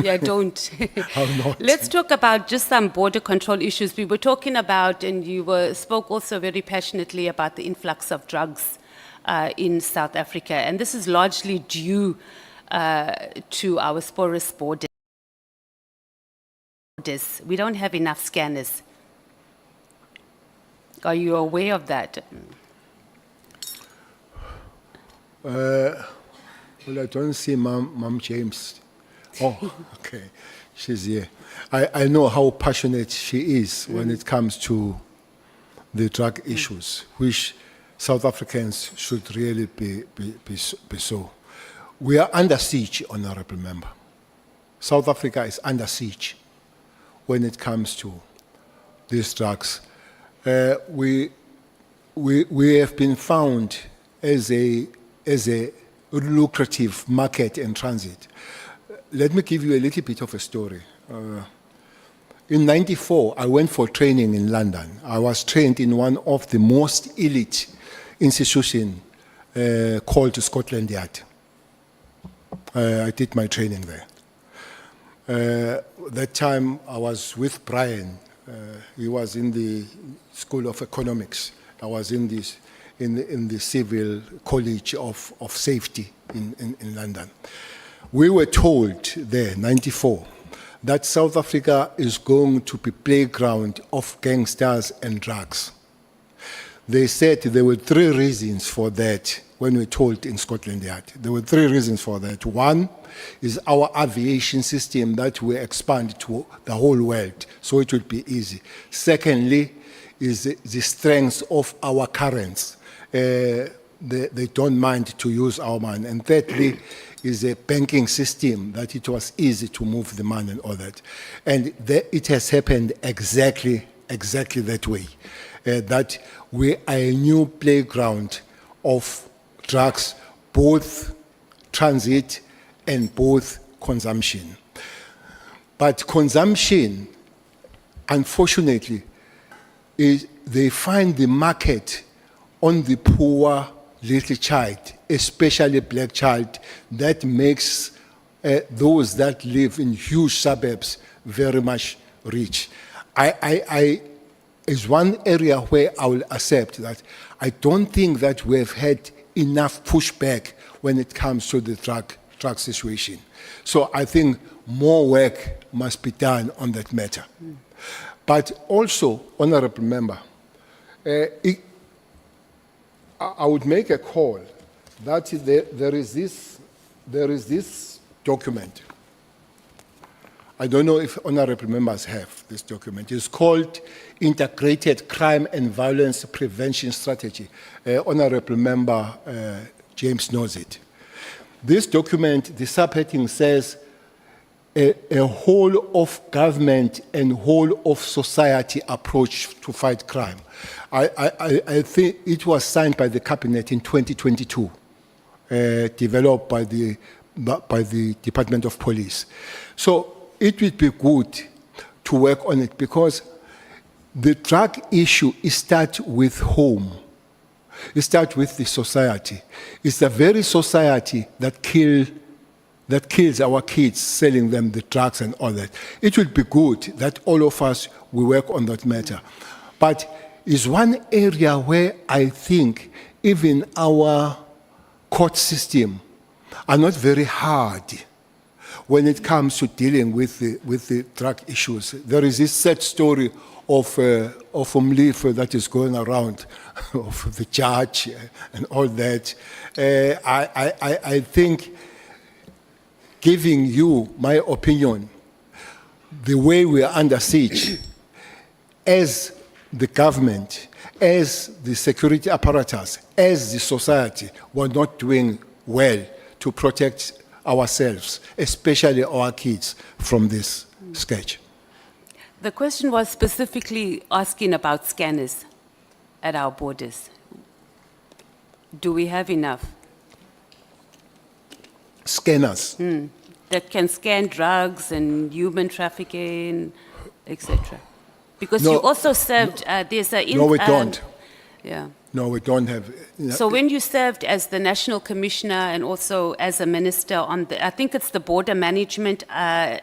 Yeah, don't. I'll not. Let's talk about just some border control issues. We were talking about, and you spoke also very passionately about the influx of drugs in South Africa, and this is largely due to our porous borders. We don't have enough scanners. Are you aware of that? Well, I don't see Mom James. Oh, okay. She's here. I know how passionate she is when it comes to the drug issues, which South Africans should really be so. We are under siege, Honorable Member. South Africa is under siege when it comes to these drugs. We have been found as a lucrative market and transit. Let me give you a little bit of a story. In '94, I went for training in London. I was trained in one of the most elite institutions called Scotland Yard. I did my training there. That time I was with Brian. He was in the School of Economics. I was in the Civil College of Safety in London. We were told there, '94, that South Africa is going to be playground of gangsters and drugs. They said there were 3 reasons for that when we were told in Scotland Yard. There were 3 reasons for that. One is our aviation system that will expand to the whole world, so it will be easy. Secondly, is the strength of our currents. They don't mind to use our money. And thirdly, is a banking system that it was easy to move the money and all that. And it has happened exactly that way. That we are a new playground of drugs, both transit and both consumption. But consumption, unfortunately, they find the market on the poor little child, especially black child, that makes those that live in huge suburbs very much rich. Is one area where I will accept that I don't think that we have had enough pushback when it comes to the drug situation. So I think more work must be done on that matter. But also, Honorable Member, I would make a call that there is this document. I don't know if honorable members have this document. It's called Integrated Crime and Violence Prevention Strategy. Honorable Member James knows it. This document, the subheading says, a whole of government and whole of society approach to fight crime. I think it was signed by the cabinet in 2022, developed by the Department of Police. So it would be good to work on it because the drug issue starts with home. It starts with the society. It's the very society that kills our kids, selling them the drugs and all that. It would be good that all of us will work on that matter. But it's one area where I think even our court system are not very hard when it comes to dealing with the drug issues. There is this sad story of Mlife that is going around, of the judge and all that. I think, giving you my opinion, the way we are under siege, as the government, as the security apparatus, as the society, we're not doing well to protect ourselves, especially our kids, from this scourge. The question was specifically asking about scanners at our borders. Do we have enough? Scanners. that can scan drugs and human trafficking, etc.? Because No, you also served, there's a... No, we don't. Yeah. No, we don't have. So when you served as the National Commissioner and also as a minister on the, I think it's the Border Management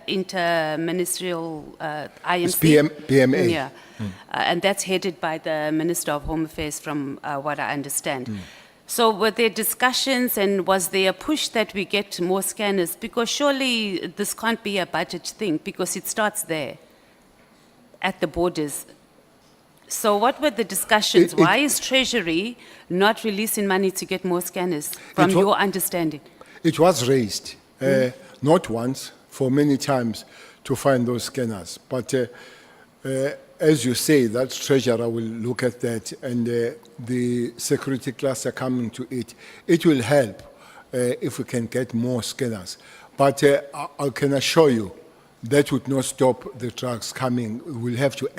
Inter-Ministerial IMC? It's PMA. Yeah. And that's headed by the Minister of Home Affairs from what I understand. So were there discussions and was there a push that we get more scanners? Because surely this can't be a budget thing because it starts there at the borders. So what were the discussions? Why is Treasury not releasing money to get more scanners, from It wa- your understanding? It was raised, not once, for many times, to find those scanners. But as you say, that treasurer will look at that, and the security cluster coming to it. It will help if we can get more scanners. But I can assure you, that would not stop the drugs coming. We'll have to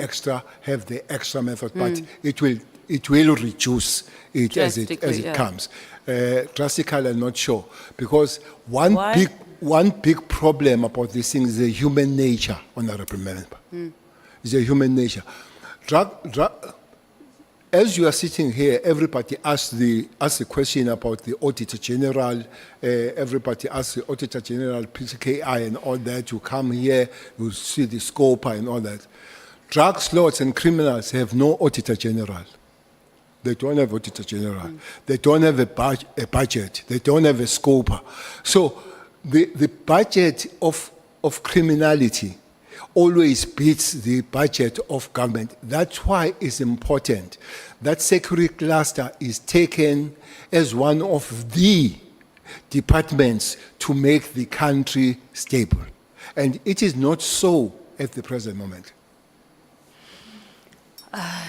have the extra method, but it will reduce it as it Drastically, yeah. comes. Drastically, I'm not sure, because one Why? big problem about this thing is the human nature, Honorable Member. It's a human nature. As you are sitting here, everybody asks the question about the Auditor General. Everybody asks the Auditor General, PCKI and all that. You come here, you see the scope and all that. Drug lords and criminals have no Auditor General. They don't have Auditor General. They don't have a budget. They don't have a scope. So the budget of criminality always beats the budget of government. That's why it's important that security cluster is taken as one of the departments to make the country stable. And it is not so at the present moment.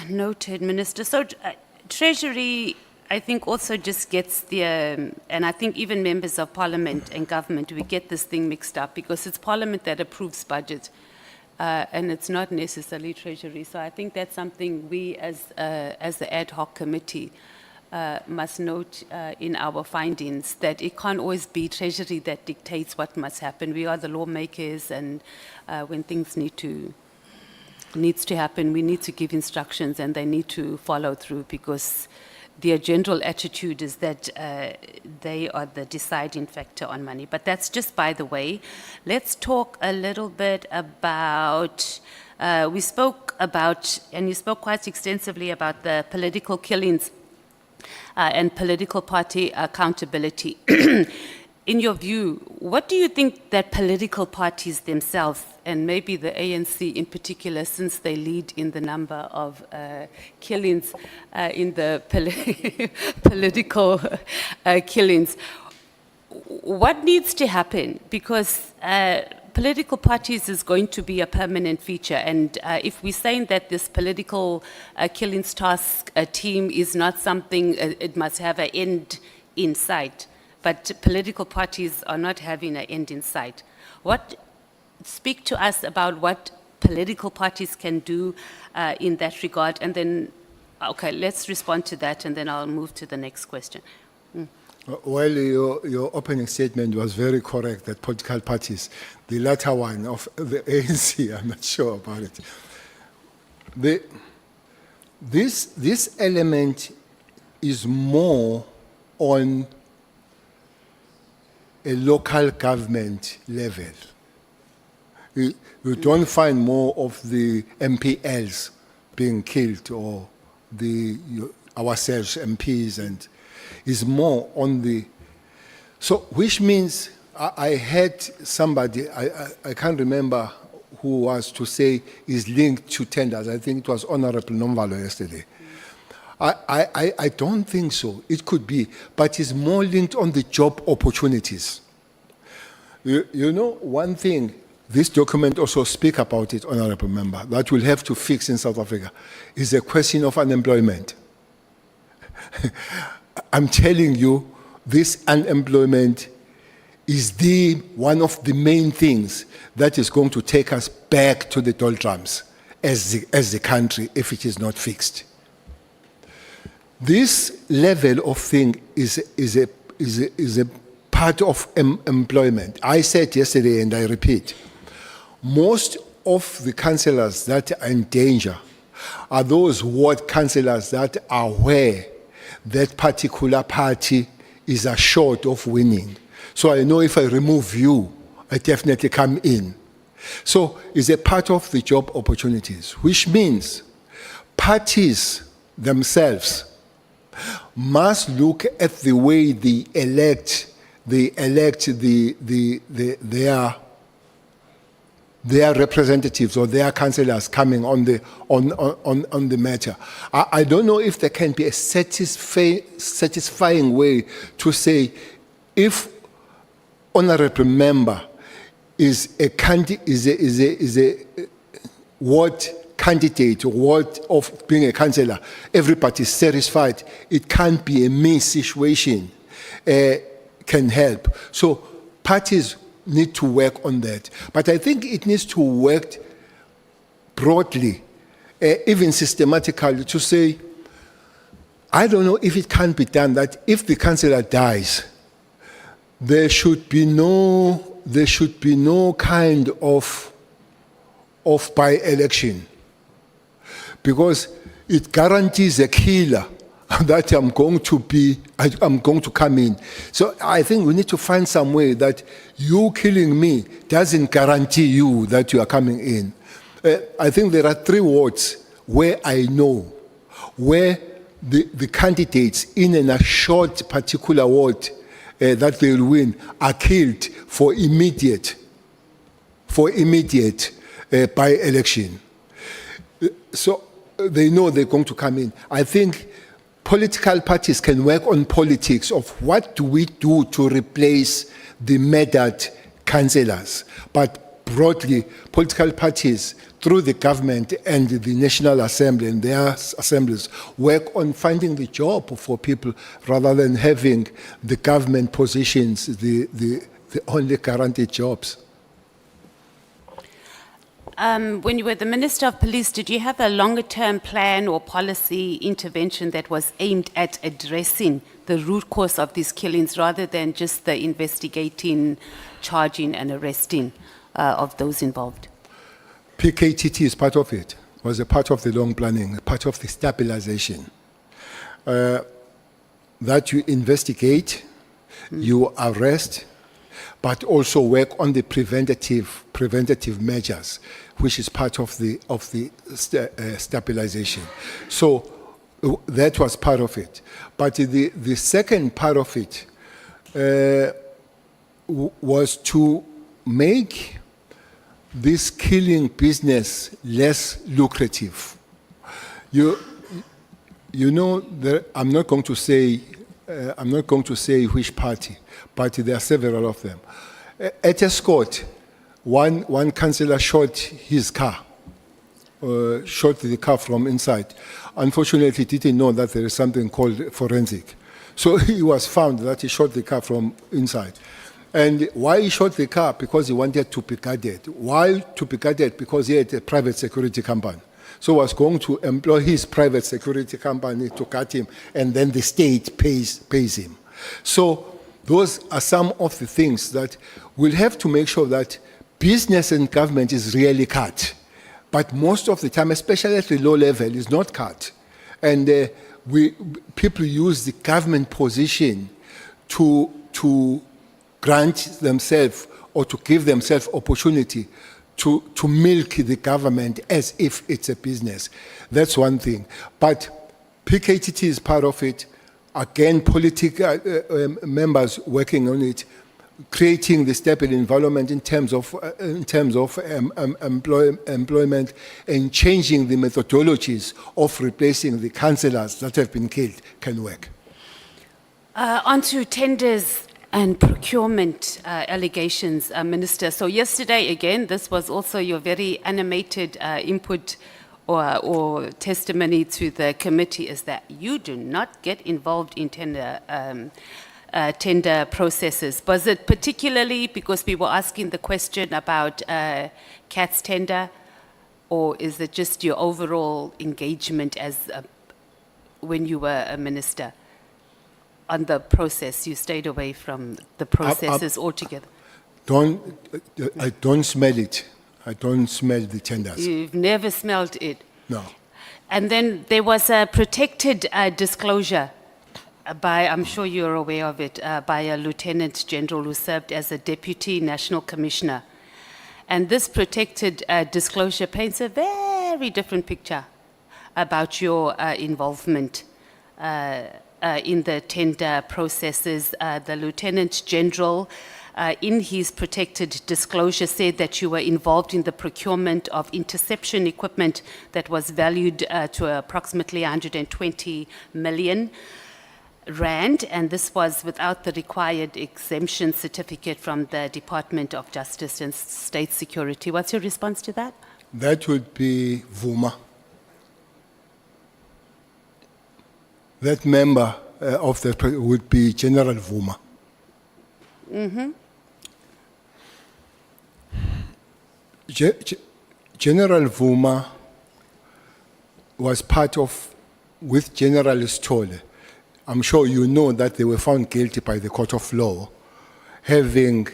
Noted, Minister. So Treasury, I think, also just gets the, and I think even members of Parliament and government, we get this thing mixed up because it's Parliament that approves budget. And it's not necessarily Treasury. So I think that's something we as the ad hoc committee must note in our findings, that it can't always be Treasury that dictates what must happen. We are the lawmakers, and when things needs to happen, we need to give instructions and they need to follow through, because their general attitude is that they are the deciding factor on money. But that's just by the way. Let's talk a little bit about, we spoke about, and you spoke quite extensively about the political killings and political party accountability. In your view, what do you think that political parties themselves, and maybe the ANC in particular, since they lead in the number of killings in the political killings, what needs to happen? Because political parties is going to be a permanent feature, and if we're saying that this political killings task team is not something, it must have an end in sight. But political parties are not having an end in sight. Speak to us about what political parties can do in that regard, and then, okay, let's respond to that, and then I'll move to the next question. Well, your opening statement was very correct, that political parties, the latter one of the ANC, I'm not sure about it. This element is more on a local government level. You don't find more of the MPLs being killed, or ourselves, MPs, and is more on the, so which means I had somebody, I can't remember who was to say is linked to tenders. I think it was Honorable Nomvalo yesterday. I don't think so. It could be, but it's more linked on the job opportunities. You know, one thing, this document also speaks about it, Honorable Member, that we'll have to fix in South Africa, is the question of unemployment. I'm telling you, this unemployment is one of the main things that is going to take us back to the doldrums as the country if it is not fixed. This level of thing is a part of employment. I said yesterday, and I repeat, most of the councillors that are in danger are those ward councillors that are aware that particular party is assured of winning. So I know if I remove you, I definitely come in. So it's a part of the job opportunities, which means parties themselves must look at the way they elect their representatives or their councillors coming on the matter. I don't know if there can be a satisfying way to say if honourable member is a ward candidate or ward of being a councillor, everybody is satisfied. It can't be a me situation. Can help. So parties need to work on that. But I think it needs to work broadly, even systematically, to say, I don't know if it can be done that if the councillor dies, there should be no kind of by-election, because it guarantees a killer that I'm going to come in. So I think we need to find some way that you killing me doesn't guarantee you that you are coming in. I think there are 3 wards where I know where the candidates in a short particular ward that they will win are killed for immediate by-election. So they know they're going to come in. I think political parties can work on politics of what do we do to replace the murdered councillors. But broadly, political parties through the government and the National Assembly and their assemblies work on finding the job for people rather than having the government positions the only guaranteed jobs. When you were the Minister of Police, did you have a longer-term plan or policy intervention that was aimed at addressing the root cause of these killings rather than just the investigating, charging and arresting of those involved? PKTT is part of it, was a part of the long planning, part of the stabilization. That you investigate, you arrest, but also work on the preventative measures, which is part of the stabilization. So that was part of it. But the second part of it was to make this killing business less lucrative. You know, I'm not going to say which party, but there are several of them. At Escort, one councillor shot his car, shot the car from inside. Unfortunately, he didn't know that there is something called forensic. So he was found that he shot the car from inside. And why he shot the car? Because he wanted to be guarded. Why to be guarded? Because he had a private security company. So was going to employ his private security company to guard him, and then the state pays him. So those are some of the things that we'll have to make sure that business and government is really cut. But most of the time, especially at the low level, is not cut. And people use the government position to grant themselves or to give themselves opportunity to milk the government as if it's a business. That's one thing. But PKTT is part of it. Again, political members working on it, creating the stable environment in terms of employment, and changing the methodologies of replacing the councillors that have been killed can work. On to tenders and procurement allegations, Minister. So yesterday, again, this was also your very animated input or testimony to the committee, is that you do not get involved in tender processes. Was it particularly because we were asking the question about CAT's tender, or is it just your overall engagement as when you were a minister? on the process. You stayed away from the processes altogether. I don't smell it. I don't smell the tenders. You've never smelled it. No. And then there was a protected disclosure by, I'm sure you're aware of it, by a Lieutenant General who served as a Deputy National Commissioner. And this protected disclosure paints a very different picture about your involvement in the tender processes. The Lieutenant General, in his protected disclosure, said that you were involved in the procurement of interception equipment that was valued to approximately 120 million rand, and this was without the required exemption certificate from the Department of Justice and State Security. What's your response to that? That would be Vuma. That member of the would be General Vuma. General Vuma was part of, with General Cele. I'm sure you know that they were found guilty by the court of law, having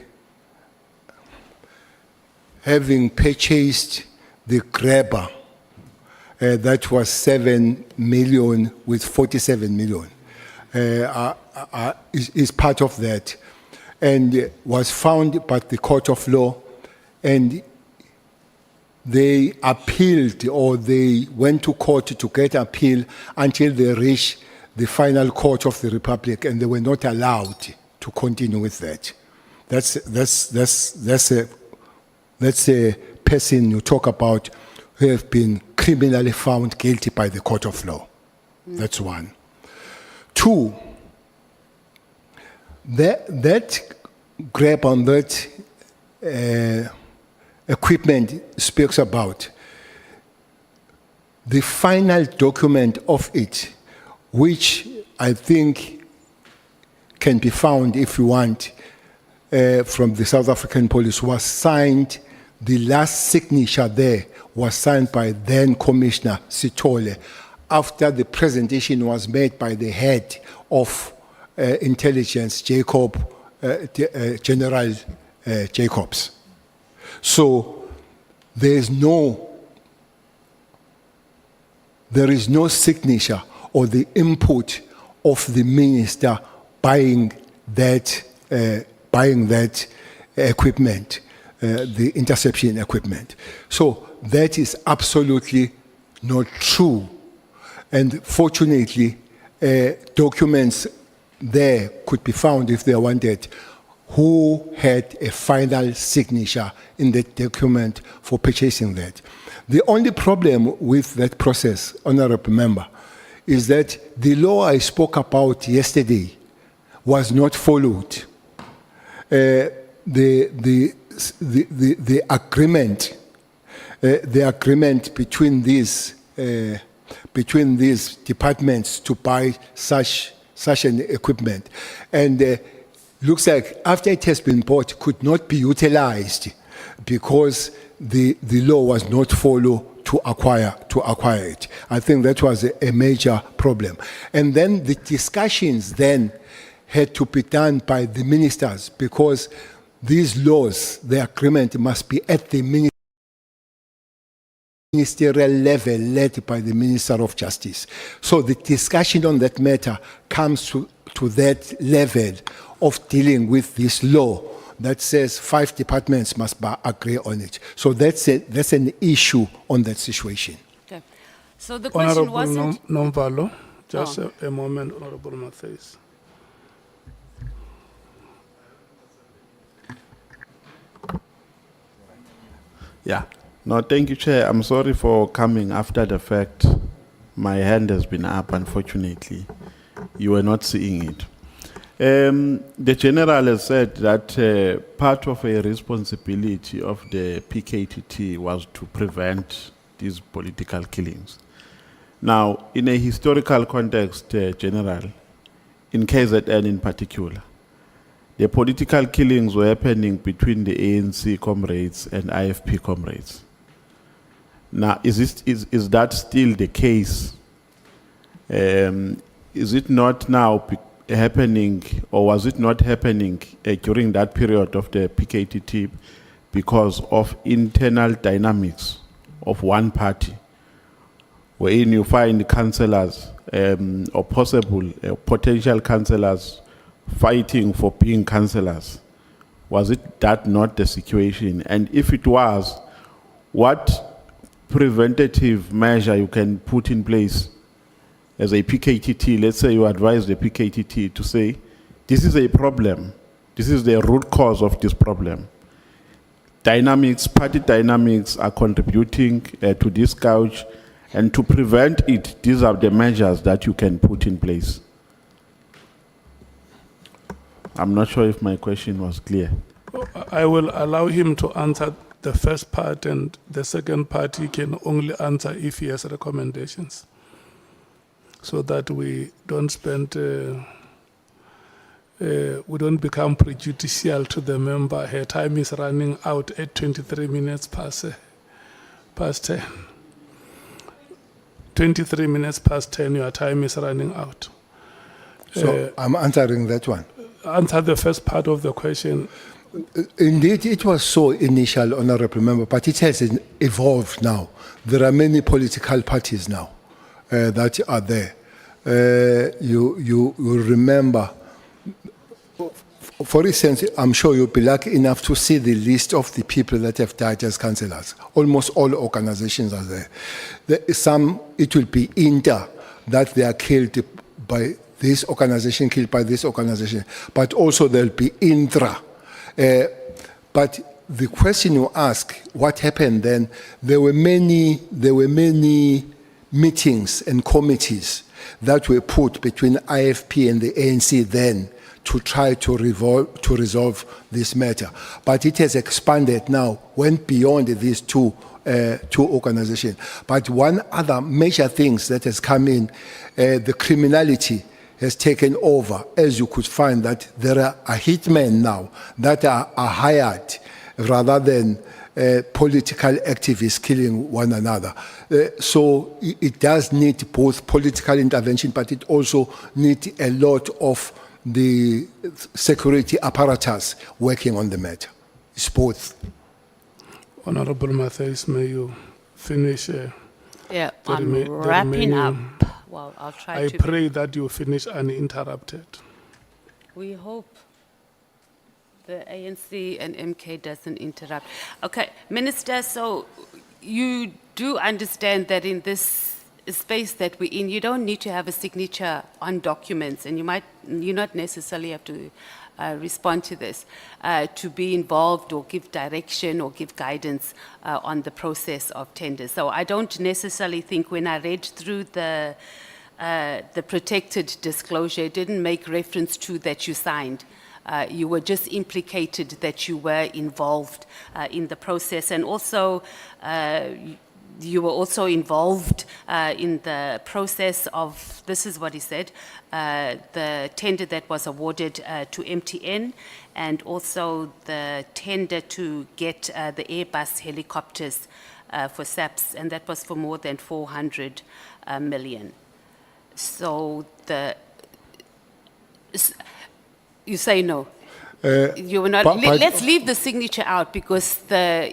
purchased the grabber that was 7 million with 47 million. Is part of that, and was found by the court of law, and they appealed, or they went to court to get appeal until they reached the final court of the Republic, and they were not allowed to continue with that. That's a person you talk about who have been criminally found guilty by the court of law. That's one. Two, that grab on that equipment speaks about the final document of it, which I think can be found, if you want, from the South African police, was signed. The last signature there was signed by then Commissioner Cele, after the presentation was made by the head of intelligence, General Jacobs. So there is no signature or the input of the minister buying that equipment, the interception equipment. So that is absolutely not true. And fortunately, documents there could be found, if they wanted, who had a final signature in the document for purchasing that. The only problem with that process, Honorable Member, is that the law I spoke about yesterday was not followed. The agreement between these departments to buy such an equipment, and looks like after it has been bought, could not be utilized because the law was not followed to acquire it. I think that was a major problem. And then the discussions then had to be done by the ministers, because these laws, the agreement must be at the ministerial level, led by the Minister of Justice. So the discussion on that matter comes to that level of dealing with this law that says 5 departments must agree on it. So that's an issue on that situation. Okay. So the question Honorable wasn't... Nomvalo, just a moment, Honorable Matthys. Yeah. No, thank you, Chair. I'm sorry for coming after the fact. My hand has been up, unfortunately. You were not seeing it. The General has said that part of a responsibility of the PKTT was to prevent these political killings. Now, in a historical context, General, in KZN in particular, the political killings were happening between the ANC comrades and IFP comrades. Now, is that still the case? Is it not now happening, or was it not happening during that period of the PKTT because of internal dynamics of one party, wherein you find councillors or possible potential councillors fighting for being councillors? Was it that not the situation? And if it was, what preventative measure you can put in place as a PKTT? Let's say you advise the PKTT to say, this is a problem. This is the root cause of this problem. Dynamics, party dynamics are contributing to this gouge, and to prevent it, these are the measures that you can put in place. I'm not sure if my question was clear. I will allow him to answer the first part, and the second part he can only answer if he has recommendations, so that we don't spend, we don't become prejudicial to the member. Her time is running out at 23 minutes past 10. 23 minutes past 10, your time is running out. So I'm answering that one. Answer the first part of the question. Indeed, it was so initial, honorable member, but it has evolved now. There are many political parties now that are there. You remember, for instance, I'm sure you'll be lucky enough to see the list of the people that have died as councillors. Almost all organizations are there. Some, it will be inter, that they are killed by this organization, killed by this organization, but also there'll be intra. But the question you ask, what happened then? There were many meetings and committees that were put between IFP and the ANC then to try to resolve this matter. But it has expanded now, went beyond these two organizations. But one other major things that has come in, the criminality has taken over, as you could find that there are hitmen now that are hired rather than political activists killing one another. So it does need both political intervention, but it also needs a lot of the security apparatus working on the matter. It's both. Honorable Matthias, may you finish? Yeah, The I'm rema- the wrapping up. remaining- Well, I'll try I to. pray that you finish uninterrupted. We hope the ANC and MK doesn't interrupt. Okay, Minister, so you do understand that in this space that we're in, you don't need to have a signature on documents, and you not necessarily have to respond to this, to be involved or give direction or give guidance on the process of tenders. So I don't necessarily think when I read through the protected disclosure, it didn't make reference to that you signed. You were just implicated that you were involved in the process, and also you were also involved in the process of, this is what he said, the tender that was awarded to MTN, and also the tender to get the Airbus helicopters for SAPS, and that was for more than 400 million. So you say no? You were not. Let's leave the signature out, because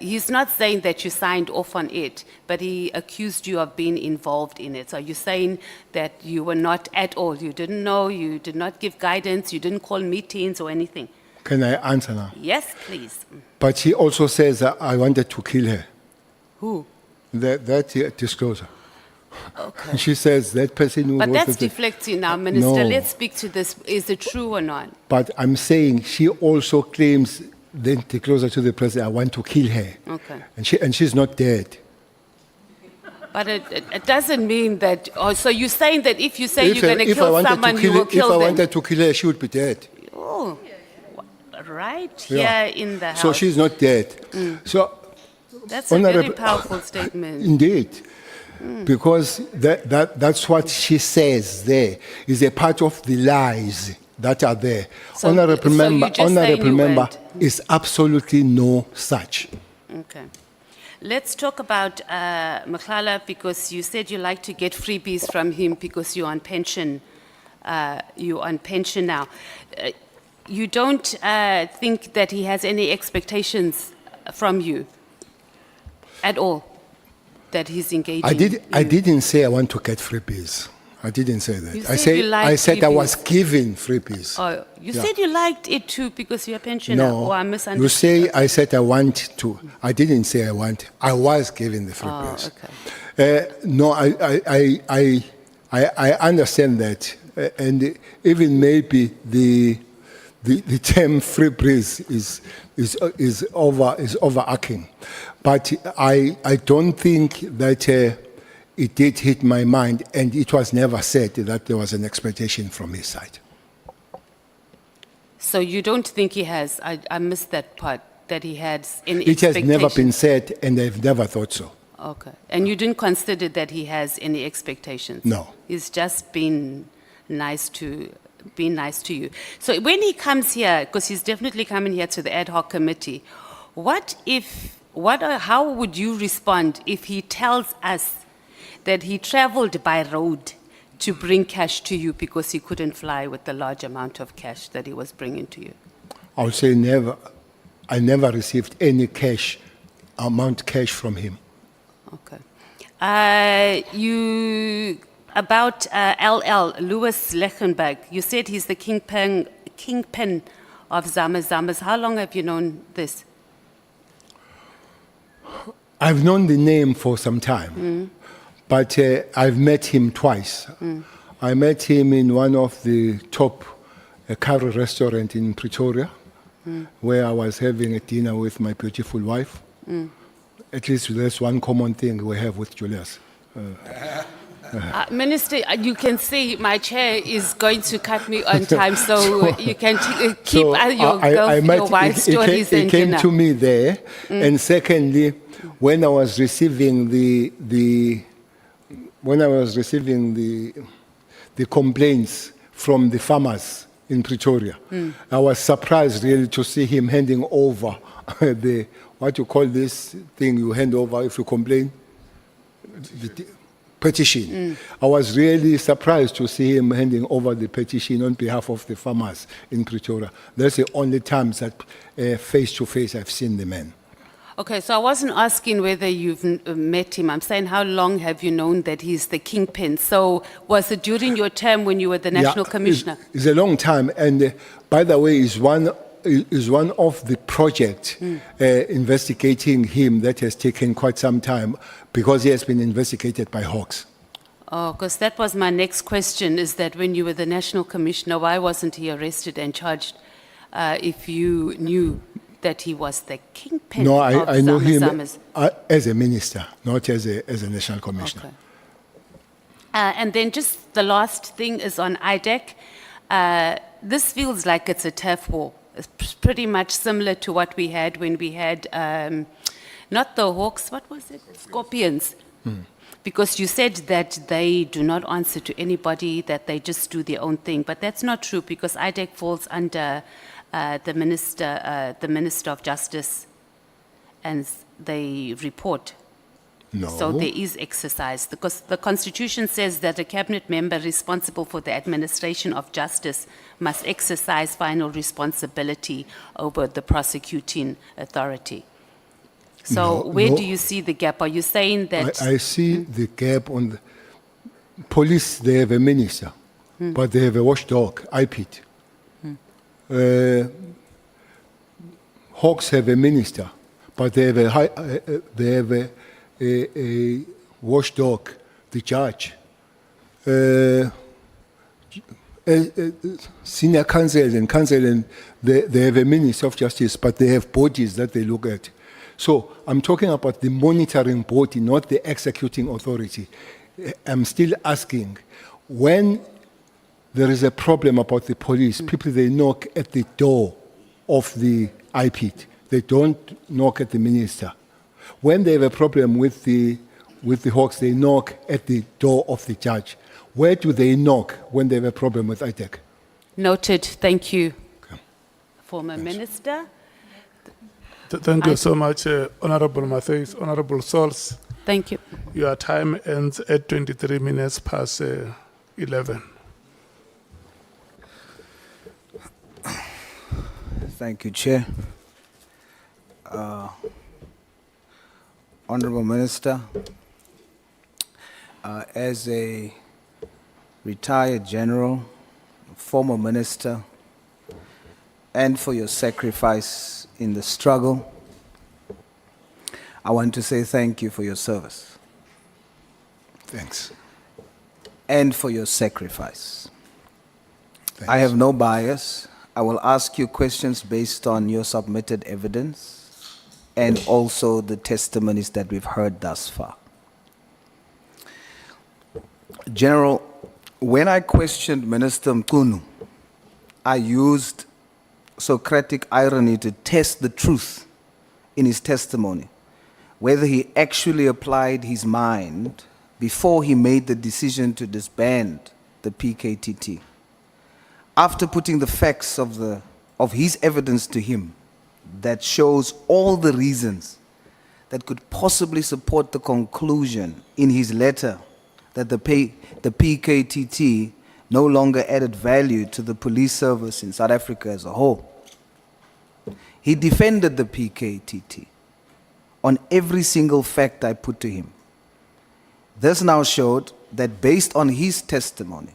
he's not saying that you signed off on it, but he accused you of being involved in it. So you're saying that you were not at all. You didn't know. You did not give guidance. You didn't call meetings or anything. Can I answer now? Yes, please. But he also says that I wanted to kill her. Who? That disclosure. Okay. She says that person who But wrote that's the thing- deflecting now, Minister. No. Let's speak to this. Is it true or not? But I'm saying she also claims then closer to the president, I want to kill her. Okay. And she's not dead. But it doesn't mean that. Oh, so you're saying that if you say you're going to if I kill wanted someone, to you kill will her, kill if I them? wanted to kill her, she would be dead. Oh, right Yeah. here in the house. So she's not dead. So That's a very Honorable- powerful statement. indeed, because that's what she says there is a part of the lies that are there. So- Honorable so you're member, just saying honorable you member, weren't. is absolutely no such. Okay. Let's talk about Mkhwanazi, because you said you like to get freebies from him because you're on pension you're on pension now. You don't think that he has any expectations from you at all, that he's engaging? I didn't say I want to get freebies. I didn't say that. You I said you liked I said I was freebies. given freebies. Oh, you Yeah. said you liked it too because you're a pensioner. No, Or I you misunderstood. say I said I want to. I didn't say I want. I was given the freebies. okay. No, I understand that, and even maybe the term free breeze is overarching, but I don't think that it did hit my mind, and it was never said that there was an expectation from his side. So you don't think he has, I missed that part, that he had any It has never been expectations? said, and I've never thought so. Okay. And you didn't consider that he has any expectations? No. He's just been nice to you. So when he comes here, because he's definitely coming here to the ad hoc committee, how would you respond if he tells us that he traveled by road to bring cash to you because he couldn't fly with the large amount of cash that he was bringing to you? I would say never. I never received any cash from him. Okay. About LL, Louis Lechenberg, you said he's the kingpin of Zamas. How long have you known this? I've known the name for some time, but I've met him twice. I met him in one of the top curry restaurant in Pretoria, where I was having a dinner with my beautiful wife. At least that's one common thing we have with Julius. Minister, you can see my chair is going to cut me on time, so you can keep your wild stories It and came dinner. to me there, and secondly, when I was receiving the complaints from the farmers in Pretoria, I was surprised really to see him handing over the what you call this thing you hand over if you complain, the petition. I was really surprised to see him handing over the petition on behalf of the farmers in Pretoria. That's the only times that face to face I've seen the man. Okay, so I wasn't asking whether you've met him. I'm saying how long have you known that he's the kingpin? So was it during your term when you were the national commissioner? It's a long time, and by the way, is one of the projects investigating him that has taken quite some time because he has been investigated by Hawks. Oh, because that was my next question, is that when you were the national commissioner, why wasn't he arrested and charged if you knew that he was the kingpin No, of I know him Zamas? as a minister, not as a national commissioner. Okay. And then just the last thing is on IDEC. This feels like it's a turf war. It's pretty much similar to what we had when we had, not the Hawks, what was it? Scorpions. Because you said that they do not answer to anybody, that they just do their own thing. But that's not true, because IDEC falls under the Minister of Justice, and they report. No. So there is exercise, because the Constitution says that a cabinet member responsible for the administration of justice must exercise final responsibility over the prosecuting authority. So where do you see the gap? Are you saying that? I see the gap on the police. They have a minister, but they have a watchdog, IPIT. Hawks have a minister, but they have a watchdog, the judge. Senior counsel and they have a minister of justice, but they have bodies that they look at. So I'm talking about the monitoring body, not the executing authority. I'm still asking, when there is a problem about the police, people, they knock at the door of the IPIT. They don't knock at the minister. When they have a problem with the Hawks, they knock at the door of the judge. Where do they knock when they have a problem with IDEC? Noted. Thank you, Okay. former minister. Thank you so much, Honorable Matthews, Honorable Sols. Thank you. Your time ends at 23 minutes past 11. Thank you, Chair. Honorable Minister, as a retired general, former minister, and for your sacrifice in the struggle, I want to say thank you for your service Thanks. and for your sacrifice. Thanks. I have no bias. I will ask you questions based on your submitted evidence and also the testimonies that we've heard thus far. General, when I questioned Minister Mkhunu, I used Socratic irony to test the truth in his testimony, whether he actually applied his mind before he made the decision to disband the PKTT. After putting the facts of his evidence to him that shows all the reasons that could possibly support the conclusion in his letter that the PKTT no longer added value to the police service in South Africa as a whole. He defended the PKTT on every single fact I put to him. This now showed that based on his testimony,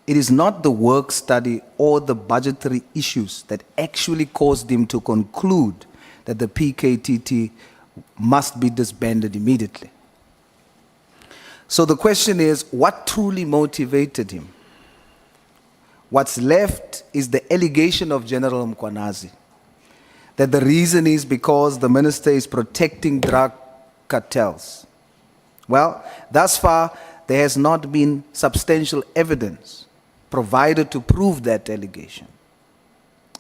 it is not the work study or the budgetary issues that actually caused him to conclude that the PKTT must be disbanded immediately. So the question is, what truly motivated him? What's left is the allegation of General Mkhwanazi, that the reason is because the minister is protecting drug cartels. Well, thus far, there has not been substantial evidence provided to prove that allegation,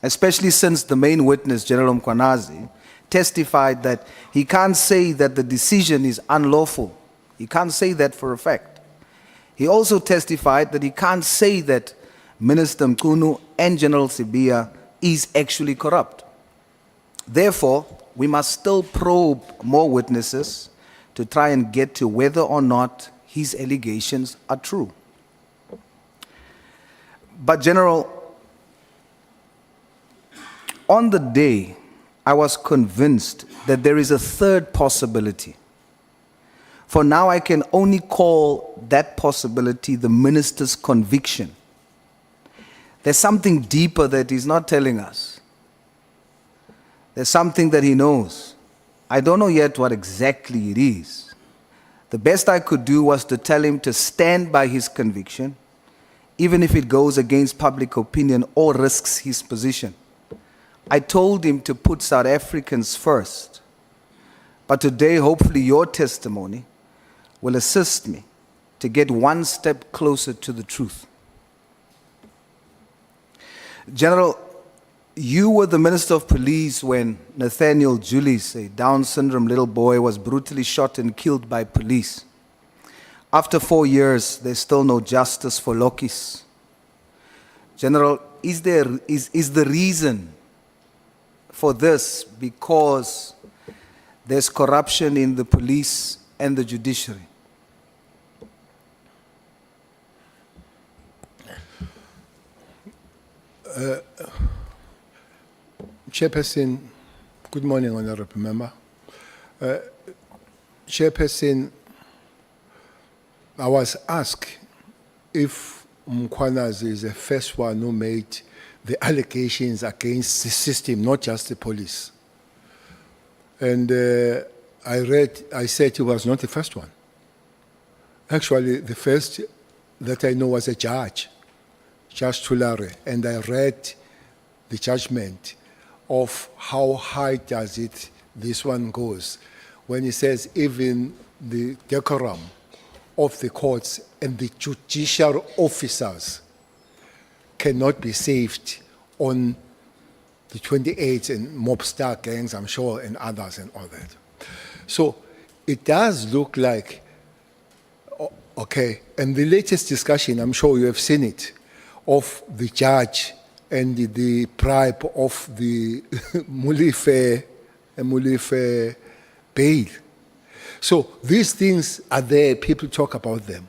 especially since the main witness, General Mkhwanazi, testified that he can't say that the decision is unlawful. He can't say that for a fact. He also testified that he can't say that Minister Mkhunu and General Sibiya is actually corrupt. Therefore, we must still probe more witnesses to try and get to whether or not his allegations are true. But General, on the day, I was convinced that there is a third possibility. For now, I can only call that possibility the minister's conviction. There's something deeper that he's not telling us. There's something that he knows. I don't know yet what exactly it is. The best I could do was to tell him to stand by his conviction, even if it goes against public opinion or risks his position. I told him to put South Africans first. But today, hopefully, your testimony will assist me to get one step closer to the truth. General, you were the Minister of Police when Nathaniel Julius, a Down syndrome little boy, was brutally shot and killed by police. After 4 years, there's still no justice for Lokis. General, is the reason for this because there's corruption in the police and the judiciary? Chairperson, good morning, Honorable Member. Chairperson, I was asked if Mkhwanazi is the first one who made the allegations against the system, not just the police. And I said he was not the first one. Actually, the first that I know was a judge, Judge Tulare, and I read the judgment of how high does it this one goes when he says even the decorum of the courts and the judicial officers cannot be saved on the 28 and mobster gangs, I'm sure, and others and all that. So it does look like, okay, and the latest discussion, I'm sure you have seen it, of the judge and the bribe of the Mulife bail. So these things are there, people talk about them.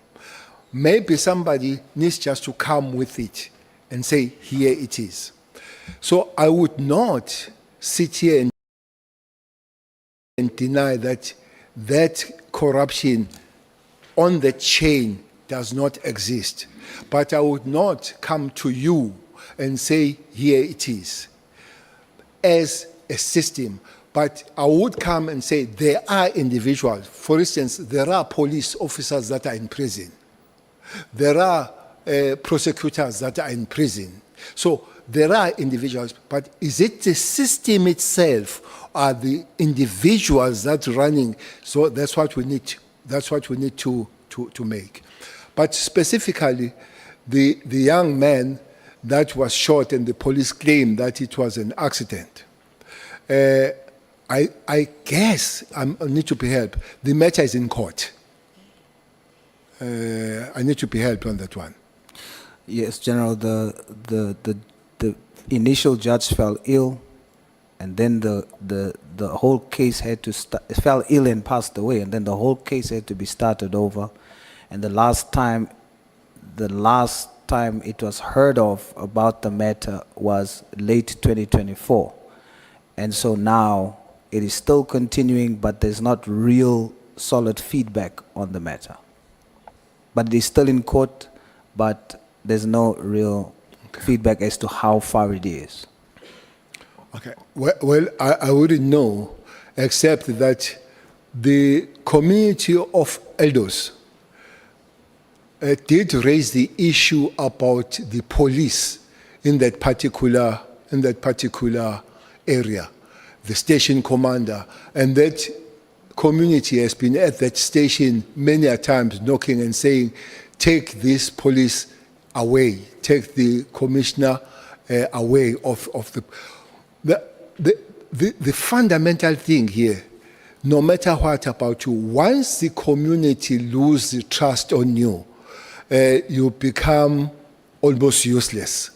Maybe somebody needs just to come with it and say, here it is. So I would not sit here and deny that that corruption on the chain does not exist. But I would not come to you and say, here it is, as a system. But I would come and say there are individuals. For instance, there are police officers that are in prison. There are prosecutors that are in prison. So there are individuals, but is it the system itself, or the individuals that are running? So that's what we need. That's what we need to make. But specifically, the young man that was shot and the police claimed that it was an accident. I guess I need to be helped. The matter is in court. I need to be helped on that one. Yes, General, the initial judge fell ill, and then the whole case had to fell ill and passed away, and then the whole case had to be started over. And the last time it was heard of about the matter was late 2024. And so now it is still continuing, but there's not real solid feedback on the matter. But it is still in court, but there's no real feedback as to how far it is. Okay. Well, I wouldn't know, except that the community of elders did raise the issue about the police in that particular area, the station commander, and that community has been at that station many a times knocking and saying, take this police away, take the commissioner away of the fundamental thing here, no matter what about you, once the community loses trust on you, you become almost useless.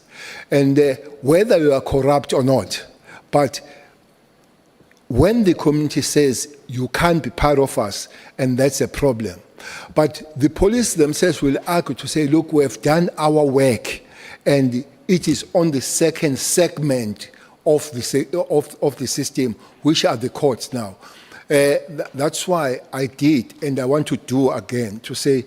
And whether you are corrupt or not, but when the community says you can't be part of us, and that's a problem. But the police themselves will argue to say, look, we have done our work, and it is on the second segment of the system, which are the courts now. That's why I did, and I want to do again, to say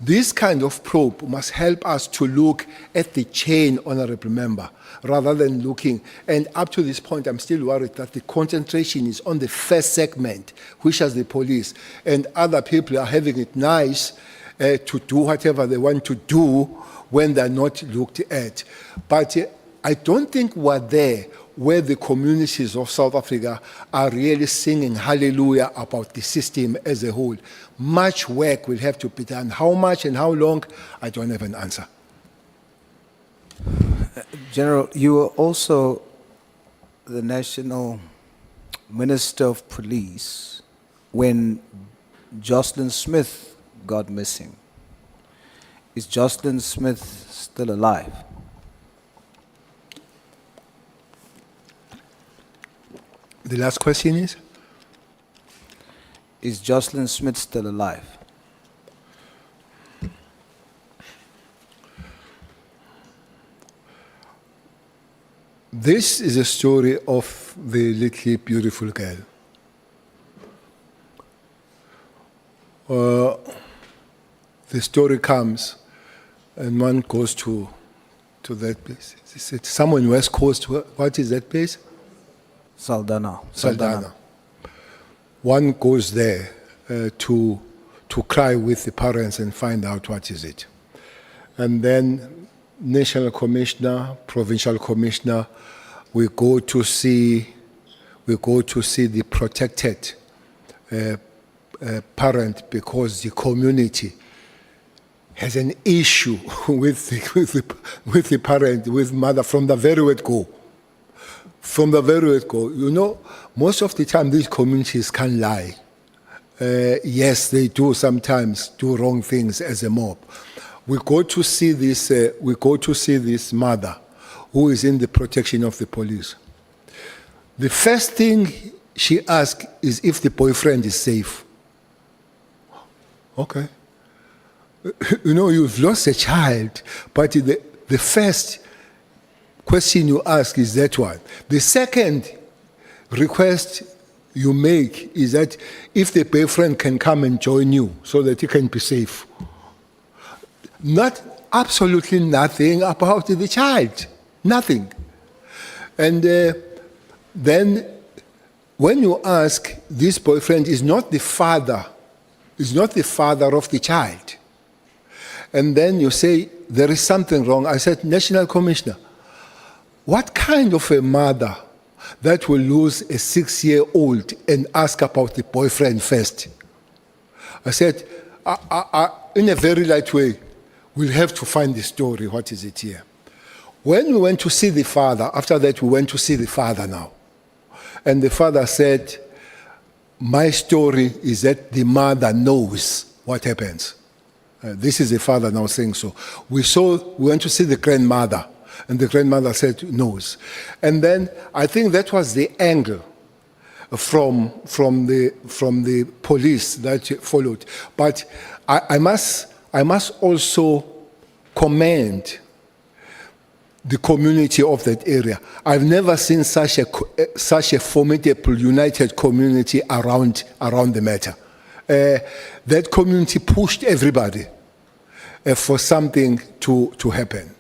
this kind of probe must help us to look at the chain, honorable member, rather than looking. And up to this point, I'm still worried that the concentration is on the first segment, which is the police, and other people are having it nice to do whatever they want to do when they're not looked at. But I don't think we're there where the communities of South Africa are really singing hallelujah about the system as a whole. Much work will have to be done. How much and how long, I don't have an answer. General, you were also the National Minister of Police when Jocelyn Smith got missing. Is Jocelyn Smith still alive? The last question Is Jocelyn Smith still alive? This is a story of the little beautiful girl. The story comes, and one goes to that place. It's somewhere in West Coast. What is that place? Saldanha. One goes there to cry with the parents and find out what is it. And then national commissioner, provincial commissioner, we go to see the protected parent, because the community has an issue with the parent, with mother from the very word go. From the very word go. You know, most of the time these communities can't lie. Yes, they do sometimes do wrong things as a mob. We go to see this. We go to see this mother, who is in the protection of the police. The first thing she asks is if the boyfriend is safe. Okay. You know, you've lost a child, but the first question you ask is that one. The second request you make is that if the boyfriend can come and join you so that you can be safe. Not absolutely nothing about the child, nothing. And then when you ask, this boyfriend is not the father of the child. And then you say, there is something wrong. I said, National Commissioner, what kind of a mother that will lose a 6-year-old and ask about the boyfriend first? I said, in a very light way, we'll have to find the story. What is it here? When we went to see the father, after that we went to see the father now. And the father said, my story is that the mother knows what happens. This is the father now saying so. We went to see the grandmother, and the grandmother said knows. And then I think that was the angle from the police that followed. But I must also commend the community of that area. I've never seen such a formidable, united community around the matter. That community pushed everybody for something to happen.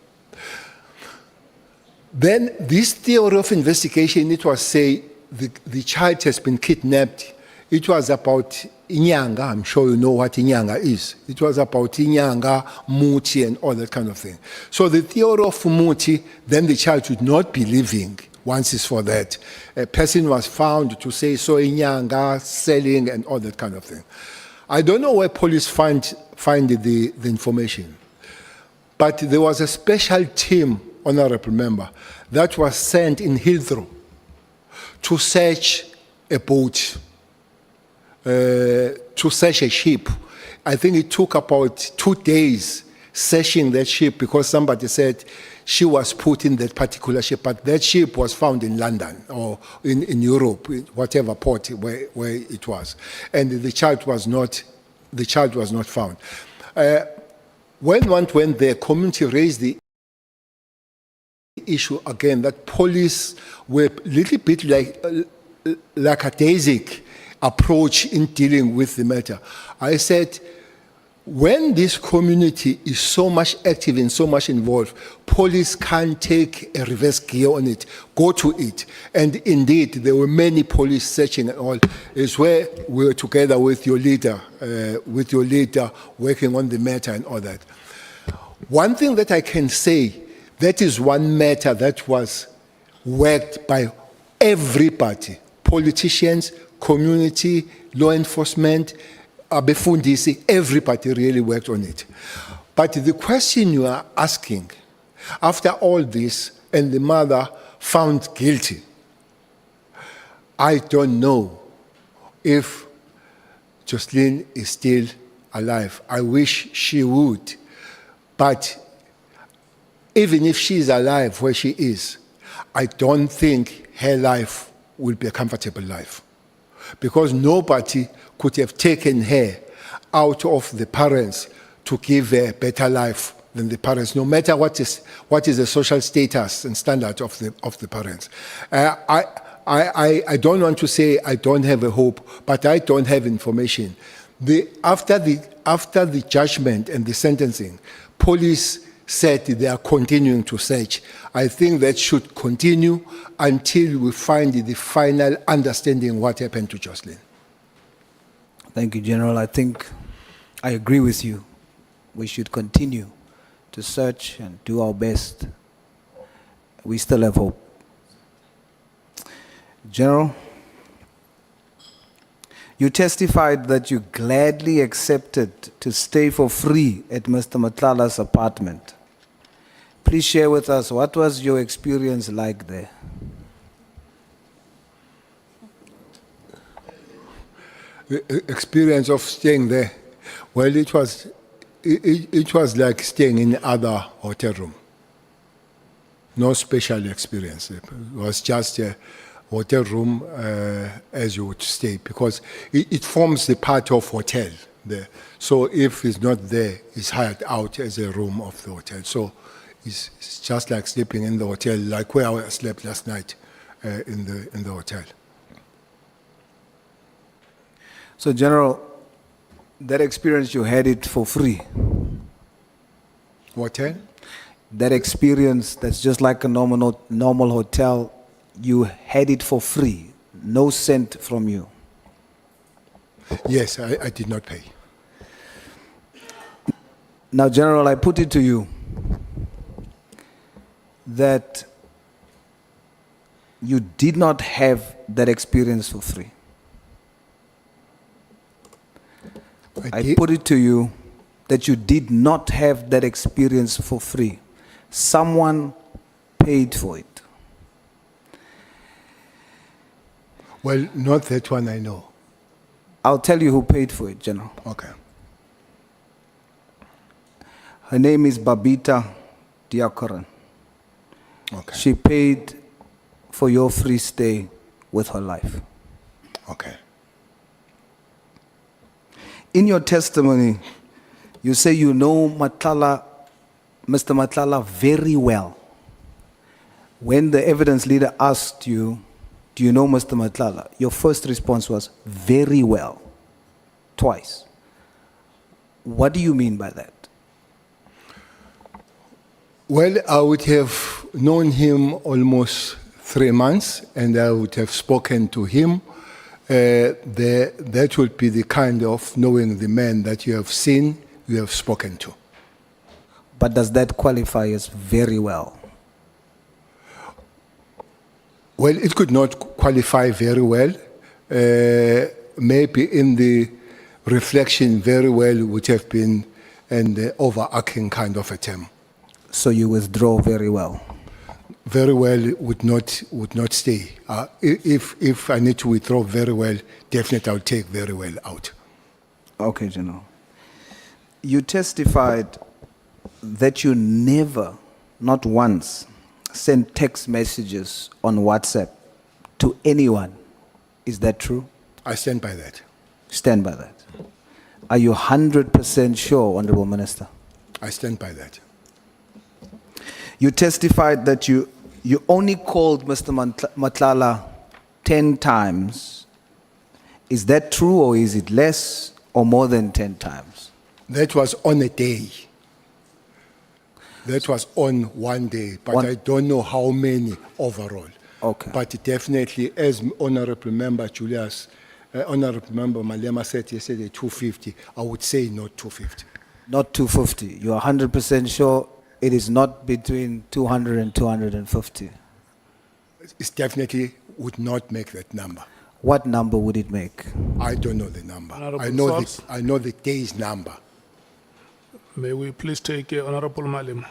Then this theory of investigation, it was say the child has been kidnapped. It was about Inyanga. I'm sure you know what Inyanga is. It was about Inyanga, Muti, and all that kind of thing. So the theory of Muti, then the child should not be living once it's for that. A person was found to say so Inyanga, selling, and all that kind of thing. I don't know where police find the information. But there was a special team, honorable member, that was sent in Heathrow to search a boat, to search a ship. I think it took about 2 days searching that ship because somebody said she was put in that particular ship, but that ship was found in London or in Europe, whatever port where it was. And the child was not found. When one went there, community raised the issue again that police were a little bit like lackadaisic approach in dealing with the matter. I said, when this community is so much active and so much involved, police can't take a reverse gear on it, go to it. And indeed, there were many police searching and all. It's where we were together with your leader, working on the matter and all that. One thing that I can say, that is one matter that was worked by everybody, politicians, community, law enforcement, abefundisi, everybody really worked on it. But the question you are asking, after all this, and the mother found guilty, I don't know if Jocelyn is still alive. I wish she would. But even if she is alive where she is, I don't think her life will be a comfortable life. Because nobody could have taken her out of the parents to give her a better life than the parents, no matter what is the social status and standard of the parents. I don't want to say I don't have a hope, but I don't have information. After the judgment and the sentencing, police said they are continuing to search. I think that should continue until we find the final understanding what happened to Jocelyn. Thank you, General. I think I agree with you. We should continue to search and do our best. We still have hope. General, you testified that you gladly accepted to stay for free at Mr. Matlala's apartment. Please share with us, what was your experience like there? The experience of staying there, well, it was like staying in other hotel room. No special experience. It was just a hotel room as you would stay, because it forms the part of hotel there. So if it's not there, it's hired out as a room of the hotel. So It's just like sleeping in the hotel, like where I slept last night in the hotel. So, General, that experience, you had it for free. Hotel? That experience, that's just like a normal hotel, you had it for free, no cent from you. Yes, I did not pay. Now, General, I put it to you that you did not have that experience for free. I put it to you that you did not have that experience for free. Someone paid for it. Well, not that one I know. I'll tell you who paid for it, General. Okay. Her name is Babita Diakoran. Okay. She paid for your free stay with her life. Okay. In your testimony, you say you know Mr. Matlala very well. When the evidence leader asked you, do you know Mr. Matlala? Your first response was, very well. Twice. What do you mean by that? Well, I would have known him almost 3 months, and I would have spoken to him. That would be the kind of knowing the man that you have seen, you have spoken to. But does that qualify as very well? Well, it could not qualify very well. Maybe in the reflection, very well would have been an overarching kind of a term. So you withdraw very well. Very well would not stay. If I need to withdraw very well, definitely I'll take very well out. Okay, General. You testified that you never, not once, sent text messages on WhatsApp to anyone. Is that true? I stand by that. Stand by that. Are you 100% sure, Honorable Minister? I stand by that. You testified that you only called Mr. Matlala 10 times. Is that true, or is it less or more than 10 times? That was on a day. That was on one day, but I don't know how many overall. Okay. But definitely, as Honorable Member Julius, Honorable Member Malema said yesterday, 250, I would say not 250. Not 250. You are 100% sure it is not between 200 and 250? It definitely would not make that number. What number would it make? I don't know the number. Honorable I know the day's number. May we please take Honorable Malim?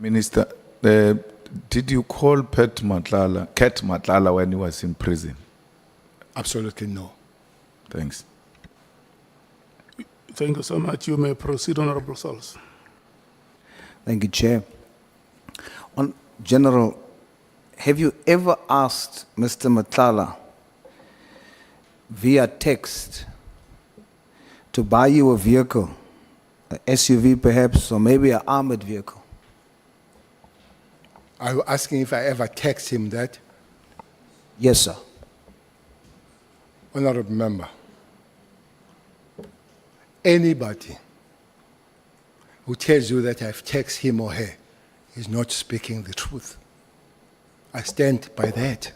Minister, did you call Kat Matlala when he was in prison? Absolutely no. Thanks. Thank you so much. You may proceed, Honorable Sols. Thank you, Chair. General, have you ever asked Mr. Matlala via text to buy you a vehicle, an SUV perhaps, or maybe an armored vehicle? Are you asking if I ever text him that? Yes, sir. Honorable Member, anybody who tells you that I've texted him or her is not speaking the truth. I stand by that.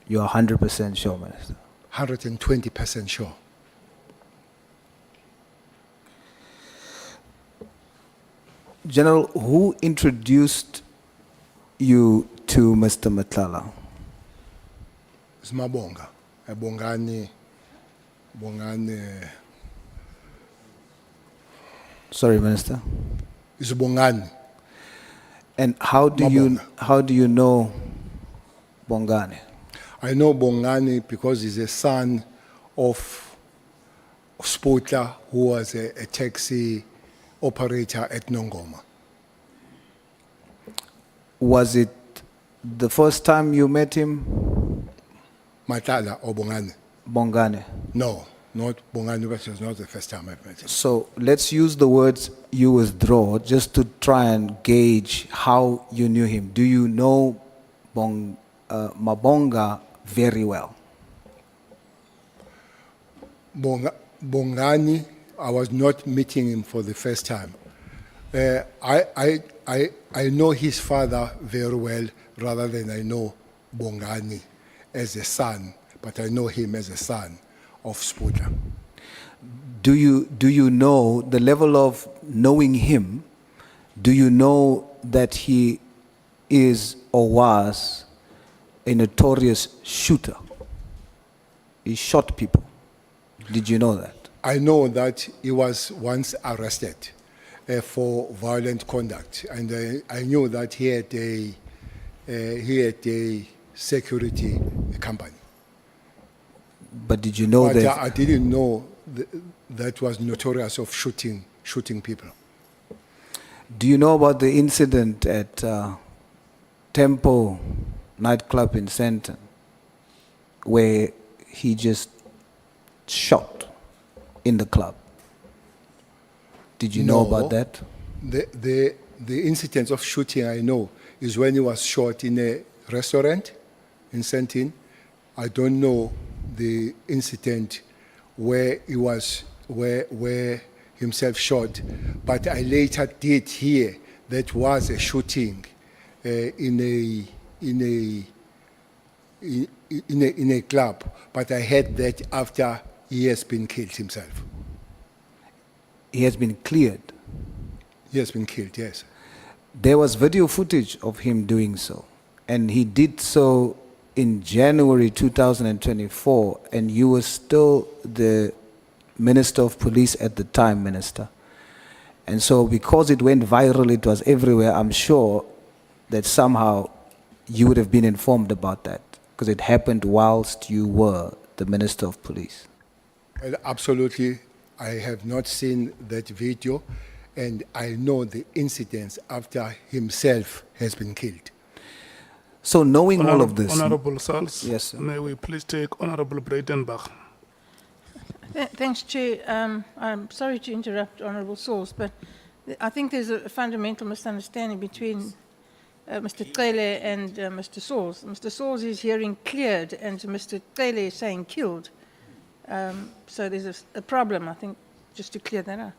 You are 100% sure, Minister? 120% sure. General, who introduced you to Mr. Matlala? It's Mabonga. Bongani. Sorry, Minister. It's Bongani. And how do you know Bongani? I know Bongani because he's a son of Spotla, who was a taxi operator at Nongoma. Was it the first time you met him? Matala or Bongani? Bongani. No, not Bongani, but it was not the first time I've met him. So let's use the words you withdraw just to try and gauge how you knew him. Do you know Mabonga very well? Bongani, I was not meeting him for the first time. I know his father very well rather than I know Bongani as a son, but I know him as a son of Spudla. Do you know the level of knowing him? Do you know that he is or was a notorious shooter? He shot people. Did you know that? I know that he was once arrested for violent conduct, and I knew that he had a security company. But did you know But that? I didn't know that was notorious of shooting people. Do you know about the incident at Temple nightclub in Sandton, where he just shot in the club? Did you know No. about that? The incident of shooting I know is when he was shot in a restaurant in Sandton. I don't know the incident where he was where himself shot, but I later did hear that was a shooting in a club, but I heard that after he has been killed himself. He has been cleared. He has been killed, yes. There was video footage of him doing so, and he did so in January 2024, and you were still the Minister of Police at the time, Minister. And so because it went viral, it was everywhere, I'm sure that somehow you would have been informed about that, because it happened whilst you were the Minister of Police. Well, absolutely, I have not seen that video, and I know the incidents after himself has been killed. So knowing all of this, Honorable Sals. Yes, sir. May we please take Honorable Breitenbach. Thanks, Chair. I'm sorry to interrupt Honourable Sauls, but I think there's a fundamental misunderstanding between Mr. Cele and Mr. Sauls. Mr. Sauls is hearing cleared, and Mr. Cele is saying killed. So there's a problem, I think, just to clear that up.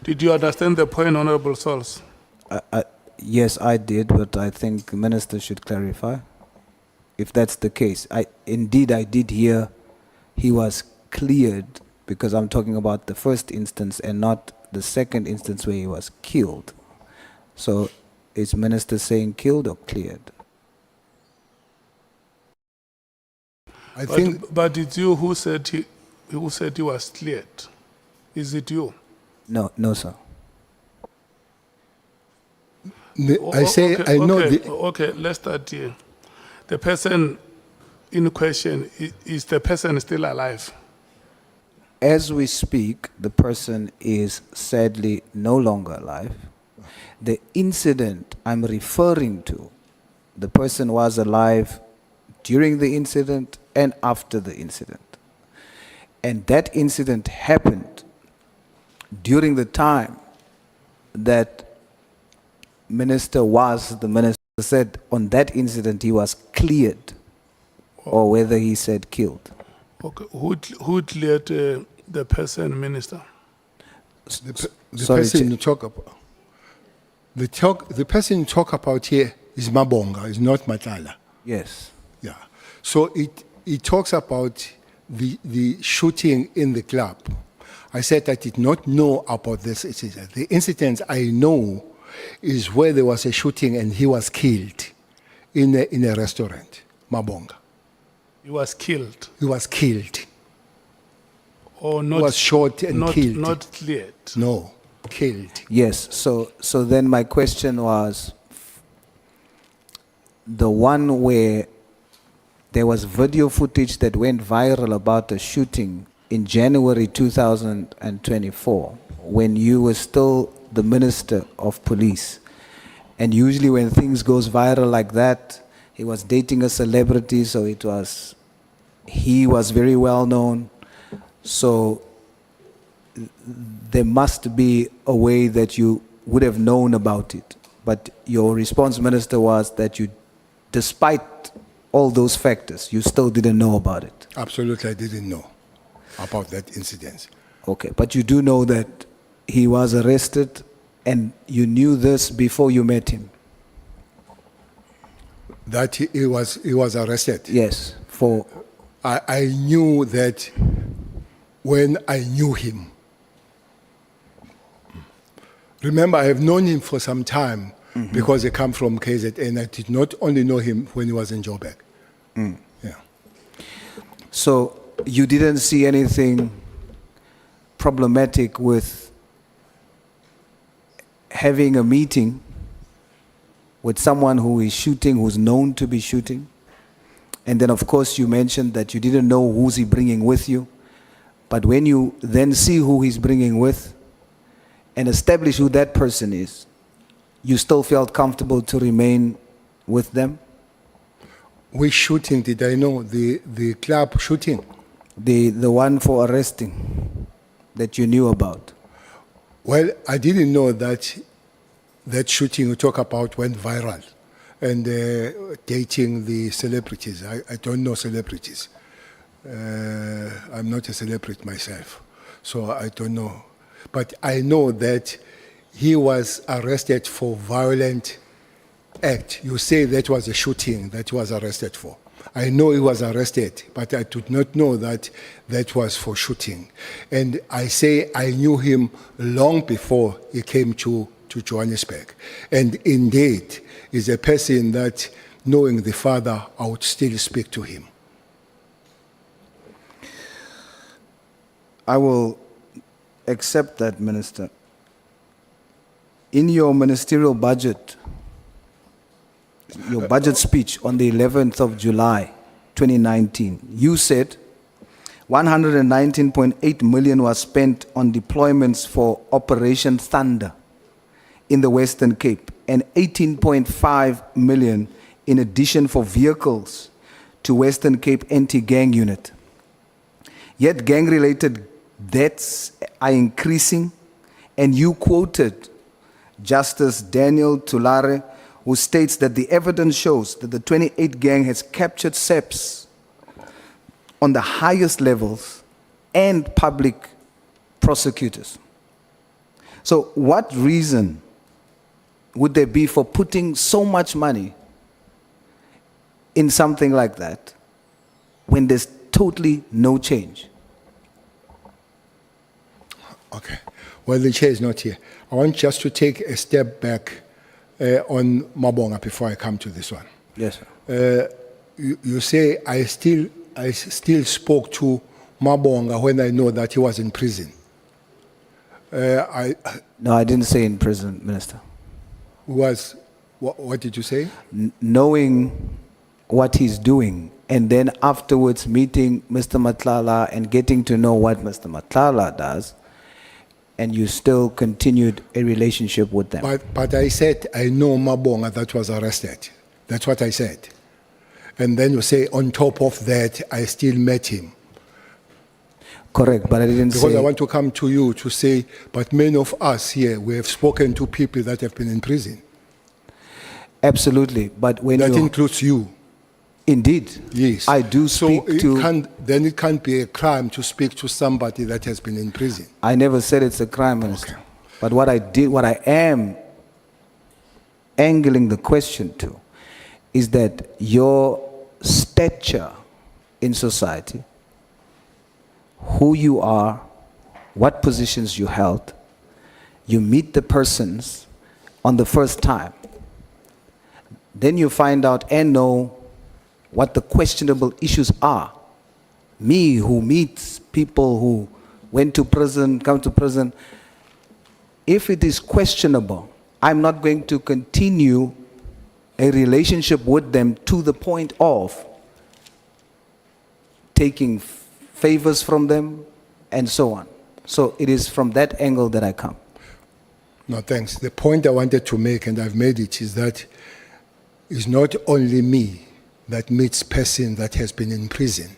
Did you understand the point, Honorable Sals? yes, I did, but I think the Minister should clarify if that's the case. Indeed, I did hear he was cleared, because I'm talking about the first instance and not the second instance where he was killed. So is Minister saying killed or cleared? I think But it's you who said he was cleared. Is it you? No, no, sir. I say I know okay, the. okay, let's start here. The person in question, is the person still alive? As we speak, the person is sadly no longer alive. The incident I'm referring to, the person was alive during the incident and after the incident. And that incident happened during the time that Minister was, the Minister said on that incident he was cleared, or whether he said killed. Okay, who cleared the person, Minister? The Sorry, person Chair. you talk about. The person you talk about here is Mabonga, is not Matala. Yes. Yeah. So it talks about the shooting in the club. I said I did not know about this incident. The incident I know is where there was a shooting and he was killed in a restaurant, Mabonga. He was killed He was killed. or He not? was shot and killed. Not cleared. No, killed. Yes, so then my question was, the one where there was video footage that went viral about a shooting in January 2024, when you were still the Minister of Police. And usually when things goes viral like that, He was dating a celebrity, so he was very well known. So there must be a way that you would have known about it. But your response, Minister, was that you, despite all those factors, you still didn't know about it. Absolutely, I didn't know about that incident. Okay, but you do know that he was arrested and you knew this before you met him? That he was arrested. Yes, for... I knew that when I knew him. Remember, I have known him for some time because he come from KZN. I did not only know him when he was in Joburg. Yeah. So you didn't see anything problematic with having a meeting with someone who is shooting, who's known to be shooting? And then, of course, you mentioned that you didn't know who's he bringing with you. But when you then see who he's bringing with and establish who that person is, you still felt comfortable to remain with them? Which shooting did I know? The club shooting? The one for arresting that you knew about? Well, I didn't know that that shooting you talk about went viral and dating the celebrities. I don't know celebrities. I'm not a celebrity myself, so I don't know. But I know that he was arrested for violent act. You say that was a shooting that he was arrested for. I know he was arrested, but I did not know that that was for shooting. And I say I knew him long before he came to Johannesburg. And indeed, is a person that, knowing the father, I would still speak to him. I will accept that, Minister. In your ministerial budget, your budget speech on the 11th of July, 2019, you said 119.8 million was spent on deployments for Operation Thunder in the Western Cape and 18.5 million in addition for vehicles to Western Cape anti-gang unit. Yet gang-related deaths are increasing, and you quoted Justice Daniel Tulare, who states that the evidence shows that the 28 gang has captured SEPs on the highest levels and public prosecutors. So what reason would there be for putting so much money in something like that when there's totally no change? Okay. Well, the chair is not here. I want just to take a step back on Mabonga before I come to this one. Yes, sir. You say I still spoke to Mabonga when I know that he was in prison. No, I didn't say in prison, Minister. What did you say? Knowing what he's doing, and then afterwards meeting Mr. Matlala and getting to know what Mr. Matlala does, and you still continued a relationship with them. But I said, I know Mabonga that was arrested. That's what I said. And then you say, on top of that, I still met him. Correct, but I didn't say... Because I want to come to you to say, but many of us here, we have spoken to people that have been in prison. Absolutely, but when that you... includes you. Indeed. Yes. I do speak then it can't be a crime to speak to somebody that has been in prison. I never said it's a crime, Minister. Okay. But what I am angling the question to is that your stature in society, who you are, what positions you held, you meet the persons on the first time. Then you find out and know what the questionable issues are. Me, who meets people who went to prison, come to prison, if it is questionable, I'm not going to continue a relationship with them to the point of taking favors from them and so on. So it is from that angle that I come. No, thanks. The point I wanted to make, and I've made it, is that it's not only me that meets person that has been in prison.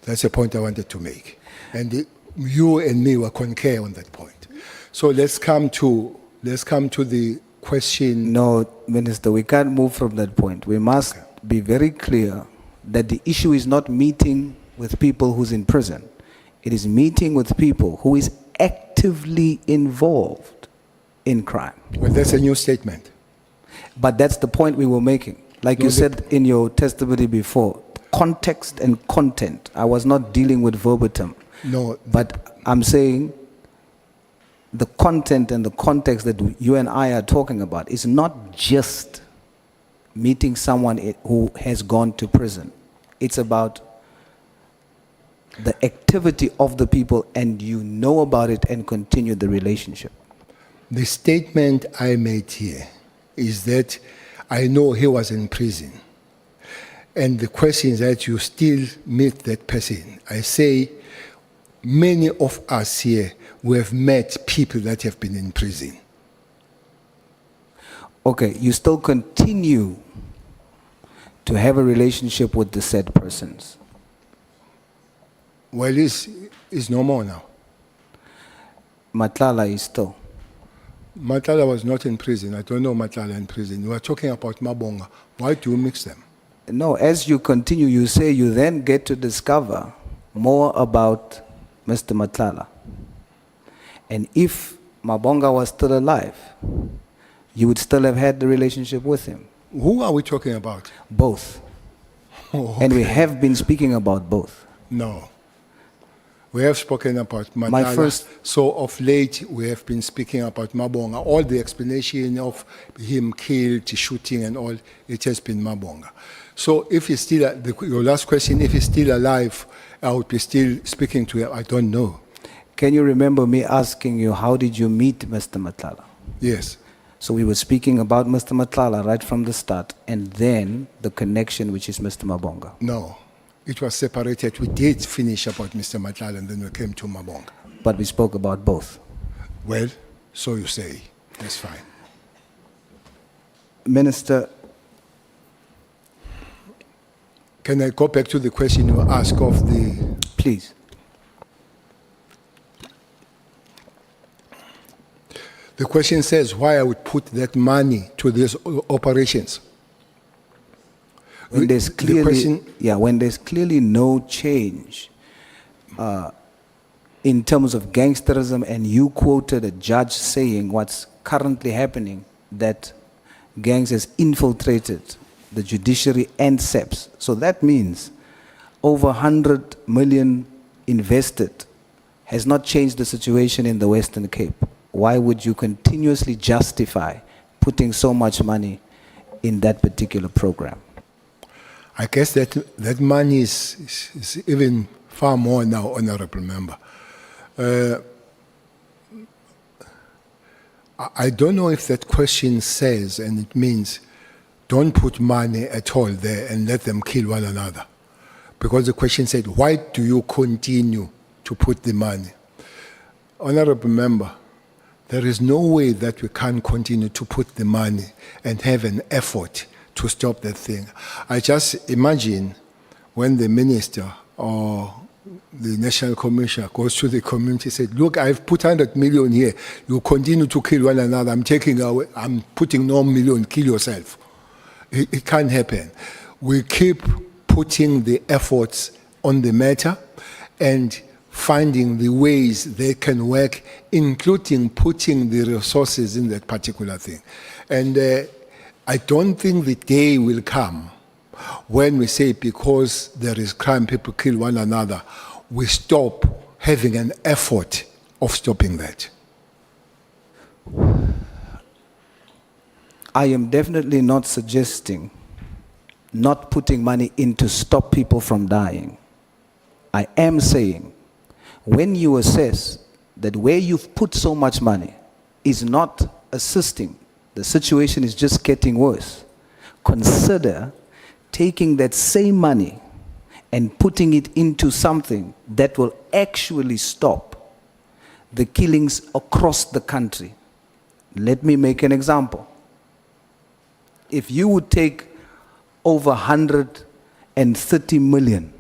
That's a point I wanted to make. And you and me were concur on that point. So let's come to the question. No, Minister, we can't move from that point. We must be very clear that the issue is not meeting with people who's in prison. It is meeting with people who is actively involved in crime. Well, that's a new statement. But that's the point we were making. Like No, you the- said in your testimony before, context and content. I was not dealing with verbatim. No, But I'm saying the content and the context that you and I are talking about is not just meeting someone who has gone to prison. It's about the activity of the people, and you know about it and continue the relationship. the statement I made here is that I know he was in prison. And the question is that you still meet that person. I say many of us here, we have met people that have been in prison. Okay, you still continue to have a relationship with the said persons. Well, it's no more now. Matlala is still. Matala was not in prison. I don't know Matala in prison. You are talking about Mabonga. Why do you mix them? No, as you continue, you say you then get to discover more about Mr. Matlala. And if Mabonga was still alive, you would still have had the relationship with him. Who are we talking about? Both. Oh, And we have been speaking about both. No. We have spoken about Matala. My first- So of late, we have been speaking about Mabonga. All the explanation of him killed, shooting and all, it has been Mabonga. So if he's still, your last question, if he's still alive, I would be still speaking to him. I don't know. Can you remember me asking you, how did you meet Mr. Matlala? Yes. So we were speaking about Mr. Matlala right from the start, and then the connection, which is Mr. Mabonga. No. It was separated. We did finish about Mr. Matala and then we came to Mabonga. But we spoke about both. Well, so you say. That's fine. Minister, Can I go back to the question you asked of the... please. The question says why I would put that money to these operations. When there's The clearly, question- when there's clearly no change in terms of gangsterism, and you quoted a judge saying what's currently happening, that gangs has infiltrated the judiciary and SEPs. So that means over 100 million invested has not changed the situation in the Western Cape. Why would you continuously justify putting so much money in that particular program? I guess that money is even far more now, Honorable Member. I don't know if that question says, and it means, don't put money at all there and let them kill one another. Because the question said, why do you continue to put the money? Honorable Member, there is no way that we can continue to put the money and have an effort to stop that thing. I just imagine when the minister or the national commissioner goes to the community and said, look, I've put 100 million here. You continue to kill one another. I'm putting no million, kill yourself. It can't happen. We keep putting the efforts on the matter and finding the ways they can work, including putting the resources in that particular thing. And I don't think the day will come when we say because there is crime, people kill one another, we stop having an effort of stopping that. I am definitely not suggesting not putting money in to stop people from dying. I am saying when you assess that where you've put so much money is not assisting, the situation is just getting worse, consider taking that same money and putting it into something that will actually stop the killings across the country. Let me make an example. If you would take over 130 million.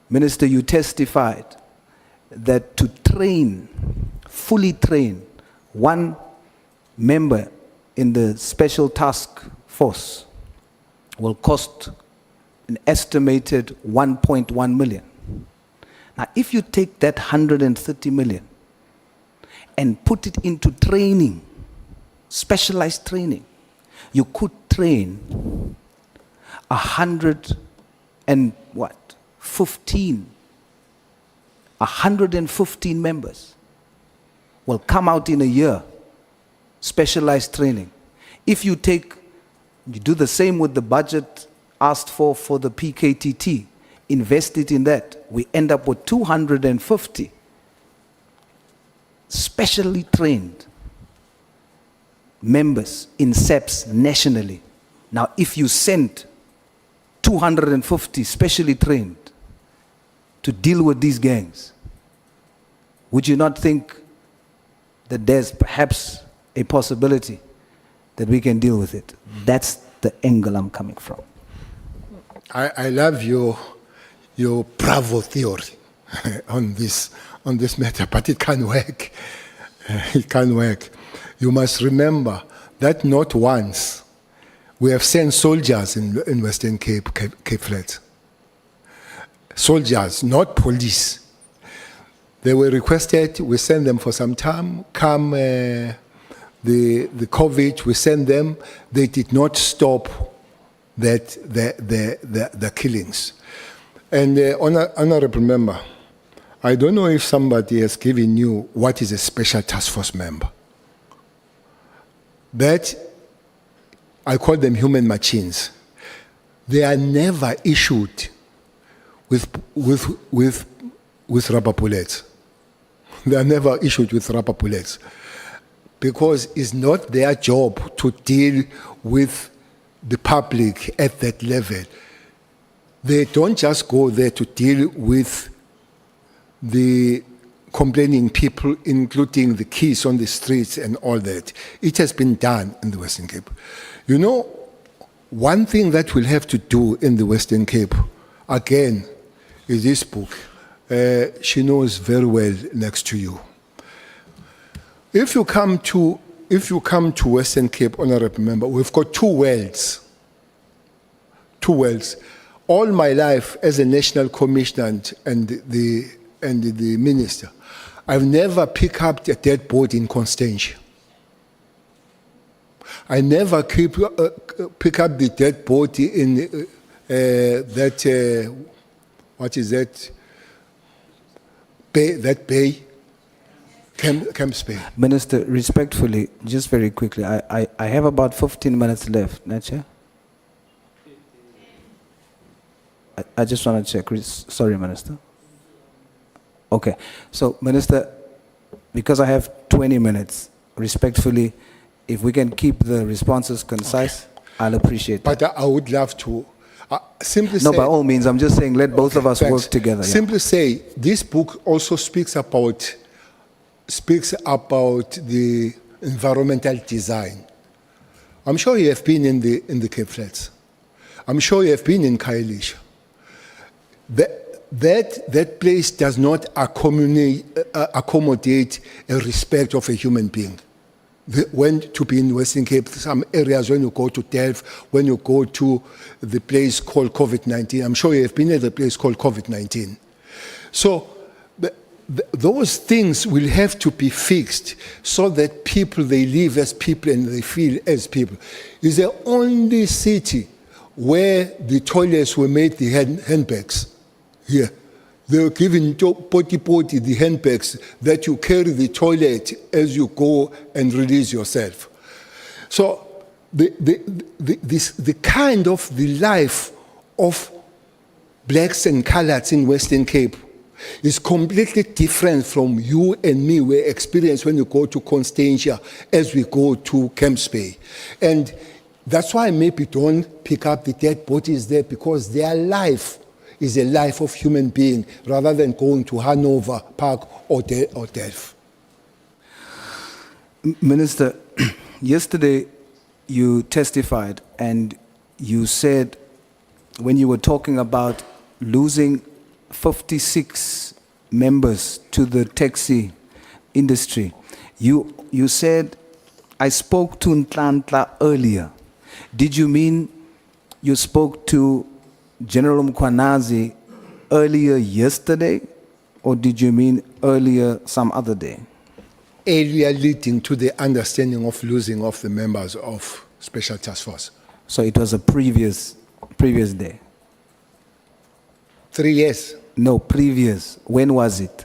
Minister, you testified that to train, fully train, one member in the special task force will cost an estimated 1.1 million. Now, if you take that 130 million and put it into training, specialized training, you could train 115 members will come out in a year, specialized training. If you do the same with the budget asked for the PKTT, invest it in that, we end up with 250 specially trained members in SEPs nationally. Now, if you send 250 specially trained to deal with these gangs, would you not think that there's perhaps a possibility that we can deal with it? That's the angle I'm coming from. I love your bravo theory on this matter, but it can't work. It can't work. You must remember that not once we have sent soldiers in Western Cape Flats. Soldiers, not police. They were requested, we sent them for some time. Come the COVID, we sent them. They did not stop the killings. And honorable member, I don't know if somebody has given you what is a special task force member. That, I call them human machines. They are never issued with rubber bullets. They are never issued with rubber bullets because it's not their job to deal with the public at that level. They don't just go there to deal with the complaining people, including the kids on the streets and all that. It has been done in the Western Cape. You know, one thing that we'll have to do in the Western Cape, again, is this book. She knows very well next to you. If you come to Western Cape, honorable member, we've got two wells. Two wells. All my life as a national commissioner and the minister, I've never picked up a dead body in Constantia. I never pick up the dead body in what is that? Bay? Camps Bay. Minister, respectfully, just very quickly, I have about 15 minutes left, Nacha. I just want to check. Sorry, Minister. Okay. So, Minister, because I have 20 minutes, respectfully, if we can keep the responses concise, okay, I'll appreciate that. But I would love to simply say... No, by all means, I'm just saying let both of us work together. Simply say, this book also speaks about the environmental design. I'm sure you have been in the Cape Flats. I'm sure you have been in Khayelitsha. That place does not accommodate a respect of a human being. When to be in Western Cape, some areas when you go to Delft, when you go to the place called COVID-19, I'm sure you have been at the place called COVID-19. So those things will have to be fixed so that people, they live as people and they feel as people. It's the only city where the toilets were made the handbags. Here. They were given potty the handbags that you carry the toilet as you go and release yourself. So the kind of the life of blacks and coloureds in Western Cape is completely different from you and me, we experience when you go to Constantia as we go to Camps Bay. And that's why maybe don't pick up the dead bodies there, because their life is a life of human being rather than going to Hanover Park or Delft. Minister, yesterday you testified and you said, when you were talking about losing 56 members to the taxi industry, you said, I spoke to Ntlantla earlier. Did you mean you spoke to General Mkhwanazi earlier yesterday, or did you mean earlier some other day? Earlier leading to the understanding of losing of the members of Special Task Force. So it was a previous day? 3 years. No, previous. When was it?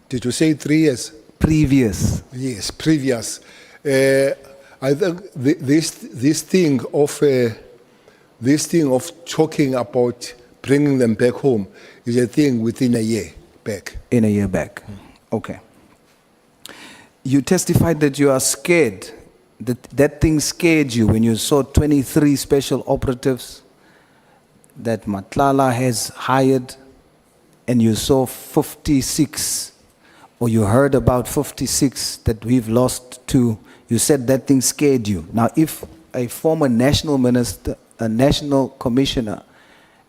Did you say 3 years? Previous. Yes, previous. I think this thing of talking about bringing them back home is a thing within a year back. In a year back. Okay. You testified that you are scared, that thing scared you when you saw 23 special operatives that Matlala has hired, and you saw 56, or you heard about 56 that we've lost to. You said that thing scared you. Now, if a former national minister, a national commissioner,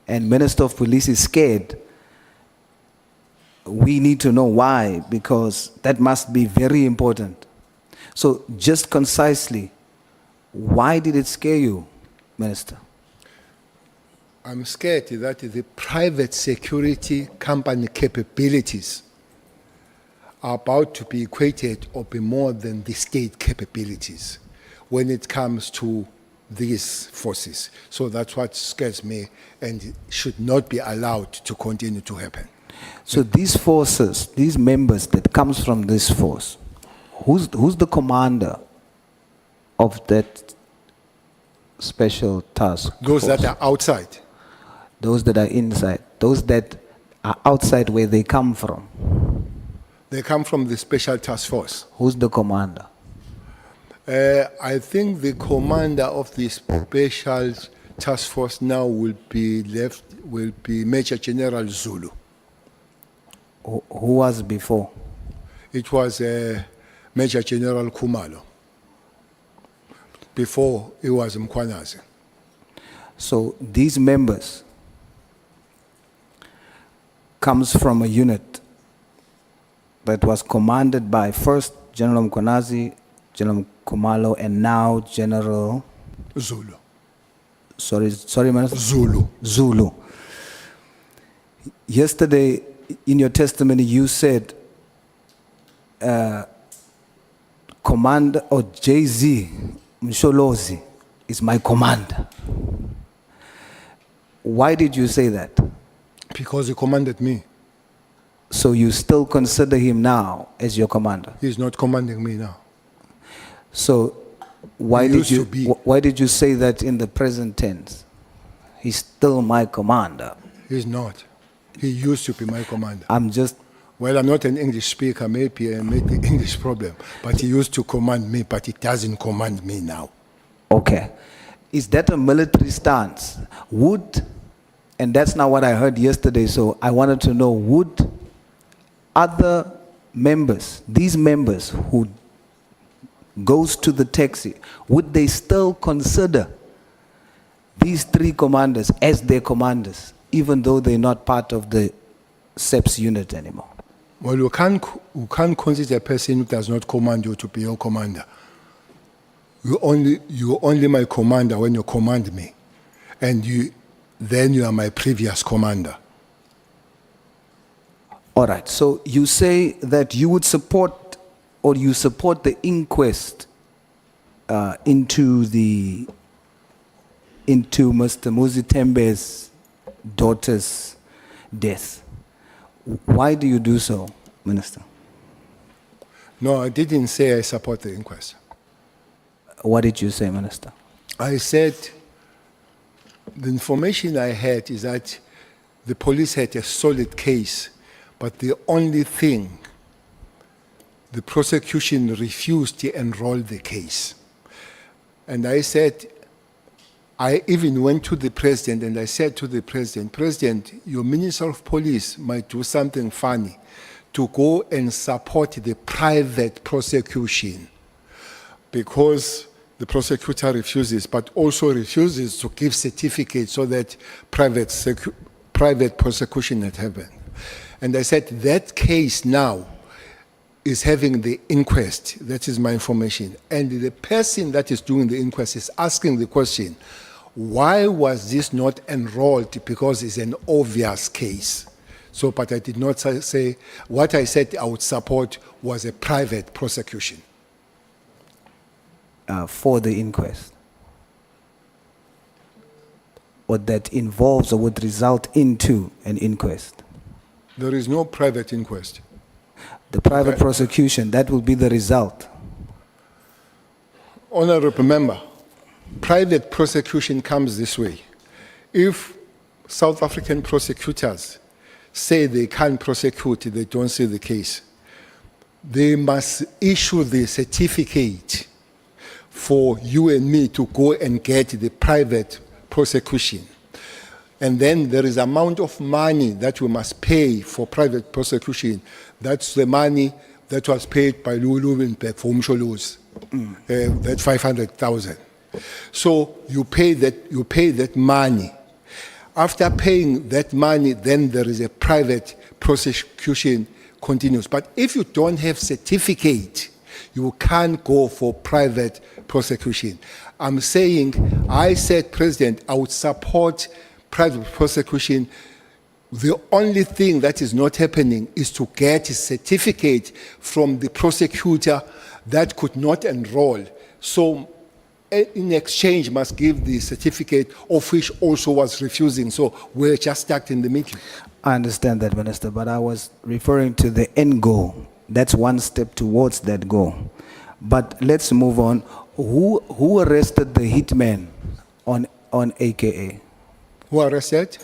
and minister of police is scared, we need to know why, because that must be very important. So just concisely, why did it scare you, Minister? I'm scared that the private security company capabilities are about to be equated or be more than the state capabilities when it comes to these forces. So that's what scares me, and it should not be allowed to continue to happen. So these forces, these members that comes from this force, who's the commander of that special task Those force? that are outside. Those that are inside. Those that are outside, where they come from. They come from the special task force. Who's the commander? I think the commander of the special task force now will be Major General Zulu. Who was before? It was Major General Khumalo. Before, it was Mkhwanazi. So these members comes from a unit that was commanded by first General Mkhwanazi, General Khumalo, and now General Zulu. Sorry, Minister? Zulu. Zulu. Yesterday, in your testimony, you said Commander or JZ Msholozi is my commander. Why did you say that? Because he commanded me. So you still consider him now as your commander? He's not commanding me now. So why He did used you to be. why did you say that in the present tense? He's still my commander. He's not. He used to be my commander. I'm just Well, I'm not an English speaker, maybe I made the English problem. But he used to command me, but he doesn't command me now. okay. Is that a military stance? And that's not what I heard yesterday, so I wanted to know, would other members, these members who goes to the taxi, would they still consider these three commanders as their commanders, even though they're not part of the SEPS unit anymore? Well, you can't consider a person who does not command you to be your commander. You're only my commander when you command me. And then you are my previous commander. All right, so you say that you would support, or you support the inquest into Mr. Muzitembe's daughter's death. Why do you do so, Minister? No, I didn't say I support the inquest. What did you say, Minister? I said the information I had is that the police had a solid case, but the only thing, the prosecution refused to enroll the case. And I said, I even went to the president and I said to the president, President, your Minister of Police might do something funny to go and support the private prosecution, because the prosecutor refuses, but also refuses to give certificates so that private prosecution had happened. And I said, that case now is having the inquest. That is my information. And the person that is doing the inquest is asking the question, why was this not enrolled? Because it's an obvious case. So, but I did not say, what I said I would support was a private prosecution. For the inquest, or that involves or would result into an inquest. There is no private inquest. The private prosecution, that will be the result. Honorable member, private prosecution comes this way. If South African prosecutors say they can't prosecute, they don't see the case, they must issue the certificate for you and me to go and get the private prosecution. And then there is amount of money that we must pay for private prosecution. That's the money that was paid by Luluwenberg for Umsholo's, that 500,000. So you pay that money. After paying that money, then there is a private prosecution continues. But if you don't have certificate, you can't go for private prosecution. I'm saying, I said, President, I would support private prosecution. The only thing that is not happening is to get a certificate from the prosecutor that could not enroll. So in exchange must give the certificate, of which also was refusing. So we're just stuck in the middle. I understand that, Minister, but I was referring to the end goal. That's one step towards that goal. But let's move on. Who arrested the hitman on AKA? Who arrested?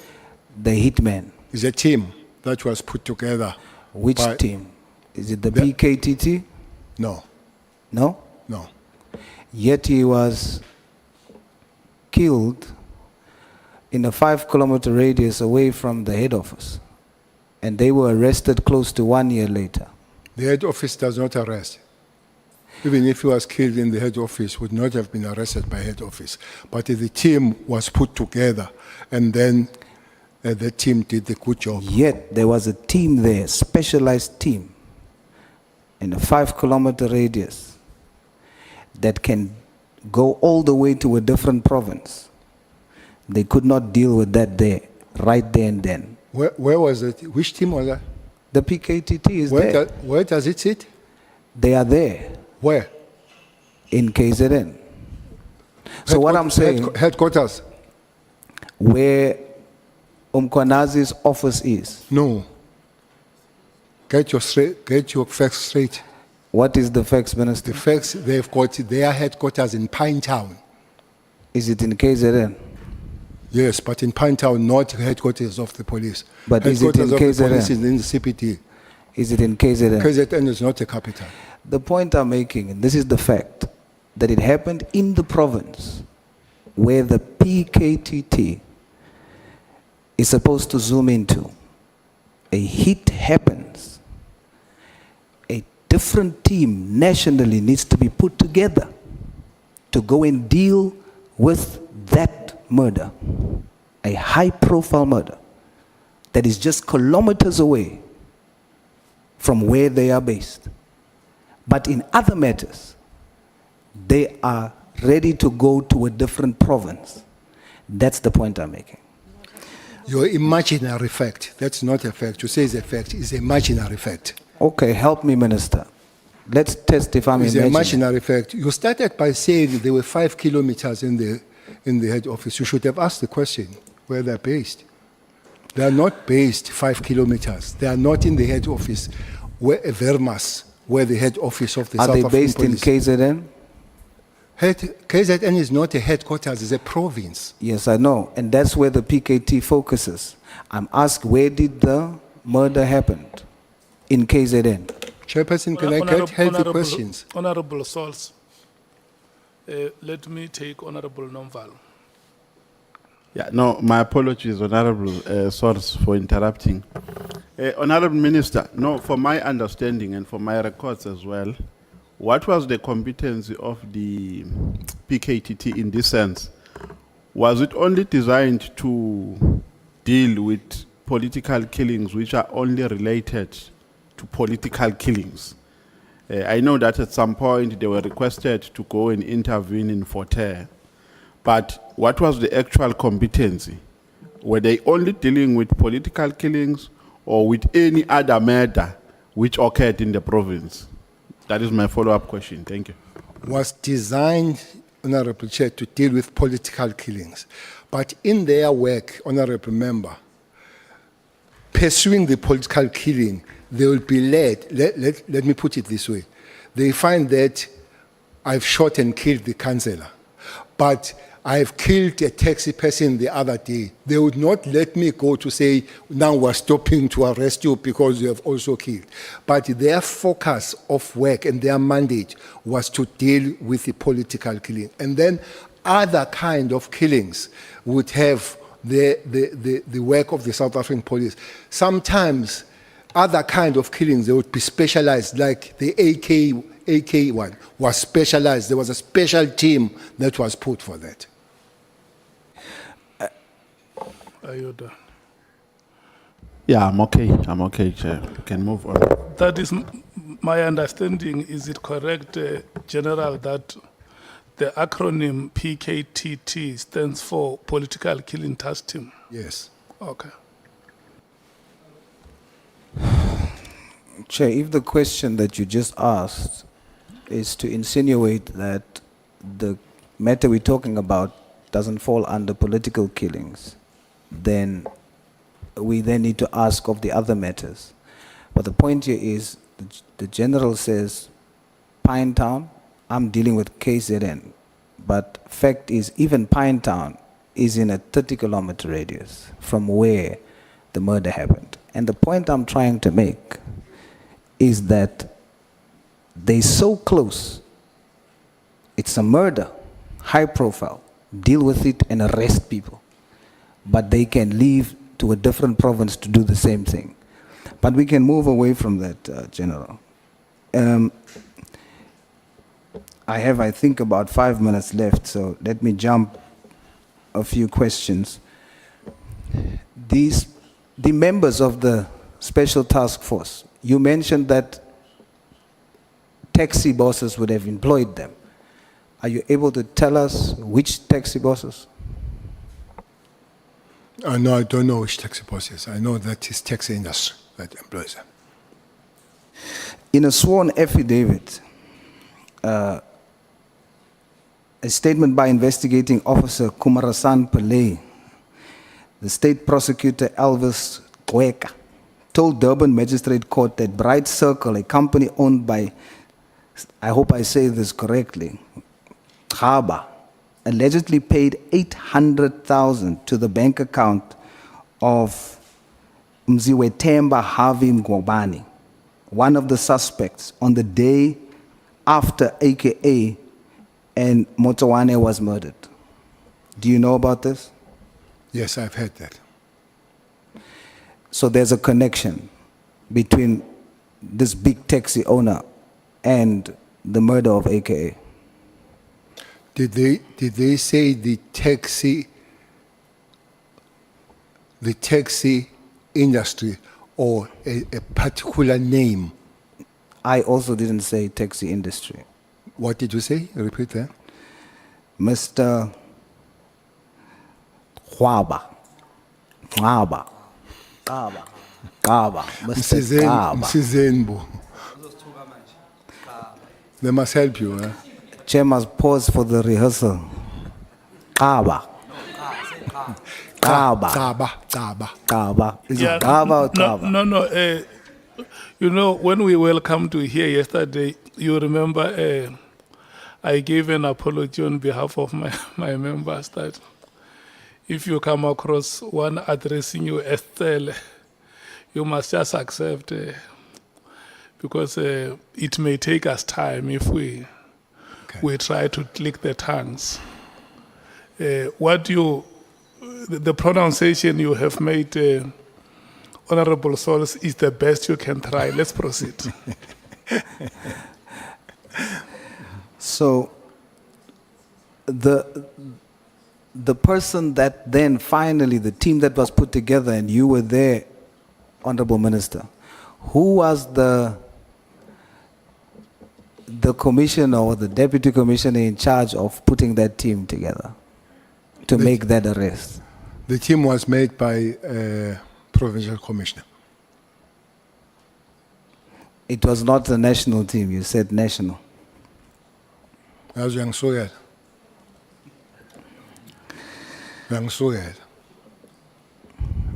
The hitman. It's a team that was put together. Which by- team? Is it the PKTT? No, No? no. Yet he was killed in a 5-kilometer radius away from the head office. And they were arrested close to 1 year later. The head office does not arrest. Even if he was killed in the head office, would not have been arrested by head office. But the team was put together, and then the team did the good job. Yet there was a team there, specialized team, in a 5-kilometer radius that can go all the way to a different province. They could not deal with that there, right there and then. Where was it? Which team was that? The PKTT is there. Where does it sit? They are there Where? in KZN. So what I'm saying, Headquarters? where Mkhwanazi's office is, No. Get your facts straight. what is the facts, Minister? The facts, they've got their headquarters in Pinetown. Is it in KZN? Yes, but in Pinetown, not headquarters of the police. But is it in Headquarters of the police KZN? is in the CPT. Is it in KZN? KZN is not a capital. The point I'm making, and this is the fact, that it happened in the province where the PKTT is supposed to zoom into. A hit happens. A different team nationally needs to be put together to go and deal with that murder, a high-profile murder that is just kilometers away from where they are based. But in other matters, they are ready to go to a different province. That's the point I'm making. Your imaginary fact, that's not a fact. You say it's a fact, it's an imaginary fact. Okay, help me, Minister. Let's test if I'm It's an imagining. imaginary fact. You started by saying there were 5 kilometers in the head office. You should have asked the question where they're based. They are not based 5 kilometers. They are not in the head office, where Vermas, where the head office of the Are South they African based in police. KZN? KZN is not a headquarters, it's a province. Yes, I know. And that's where the PKT focuses. I'm asked, where did the murder happen? In KZN. Chairperson, can I get healthy questions? Honorable Sols, let me take Honorable Nomval. Yeah, no, my apologies, Honorable Source, for interrupting. Honorable Minister, no, for my understanding and for my records as well, what was the competency of the PKTT in this sense? Was it only designed to deal with political killings which are only related to political killings? I know that at some point they were requested to go and intervene in Forterre, but what was the actual competency? Were they only dealing with political killings or with any other murder which occurred in the province? That is my follow-up question. Thank you. Was designed, Honorable Chair, to deal with political killings. But in their work, Honorable Member, pursuing the political killing, they will be led, let me put it this way, they find that I've shot and killed the councillor, but I've killed a taxi person the other day. They would not let me go to say, now we're stopping to arrest you because you have also killed. But their focus of work and their mandate was to deal with the political killing. And then other kind of killings would have the work of the South African police. Sometimes other kind of killings, they would be specialized, like the AK one was specialized. There was a special team that was put for that. Are you done? Yeah, I'm okay, Chair. We can move on. That is my understanding. Is it correct, General, that the acronym PKTT stands for Political Killing Task Team? Yes. Okay. Chair, if the question that you just asked is to insinuate that the matter we're talking about doesn't fall under political killings, then we then need to ask of the other matters. But the point here is, the General says, Pinetown, I'm dealing with KZN. But fact is, even Pinetown is in a 30-kilometer radius from where the murder happened. And the point I'm trying to make is that they're so close. It's a murder, high profile, deal with it and arrest people. But they can leave to a different province to do the same thing. But we can move away from that, General. I have, I think, about 5 minutes left, so let me jump a few questions. The members of the Special Task Force, you mentioned that taxi bosses would have employed them. Are you able to tell us which taxi bosses? No, I don't know which taxi bosses. I know that it's taxi industry that employs them. In a sworn affidavit, a statement by investigating officer Kumarasan Pillay, the state prosecutor Elvis Gweka, told Durban Magistrate Court that Bright Circle, a company owned by, I hope I say this correctly, Khaba, allegedly paid 800,000 to the bank account of Mziwetemba Harvey Mkhwanazi, one of the suspects, on the day after AKA and Motsoane was murdered. Do you know about this? Yes, I've heard that. So there's a connection between this big taxi owner and the murder of AKA. Did they say the taxi industry or a particular name? I also didn't say taxi industry. What did you say? Repeat that. Mr. Mr. Msizenbo. They must help you. Chair must pause for the rehearsal. Kaba. Is it Kaba or Kaba? No. You know, when we welcomed you here yesterday, you remember I gave an apology on behalf of my members that if you come across one addressing you as Cele, you must just accept because it may take us time if we try to click the tongues. The pronunciation you have made, Honorable Souls, is the best you can try. Let's proceed. So the person that then finally, the team that was put together, and you were there, Honorable Minister, who was the commissioner or the deputy commissioner in charge of putting that team together to make that arrest? The team was made by provincial commissioner. It was not the national team, you said national. As young soil. Young soil.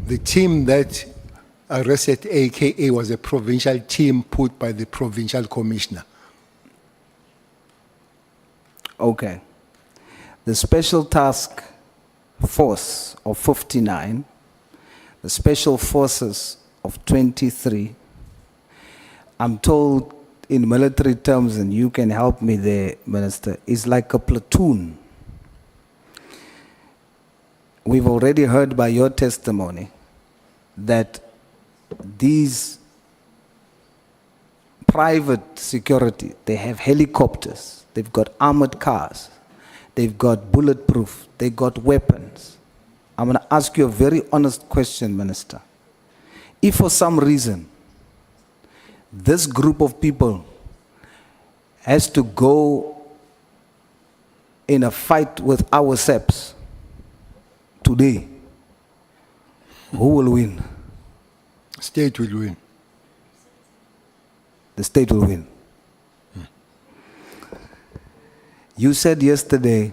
The team that arrested AKA was a provincial team put by the provincial commissioner. Okay. The Special Task Force of 59, the Special Forces of 23, I'm told in military terms, and you can help me there, Minister, is like a platoon. We've already heard by your testimony that these private security, they have helicopters, they've got armored cars, they've got bulletproof, they got weapons. I'm going to ask you a very honest question, Minister. If for some reason this group of people has to go in a fight with our SEPs today, who will win? State will win. The state will win. You said yesterday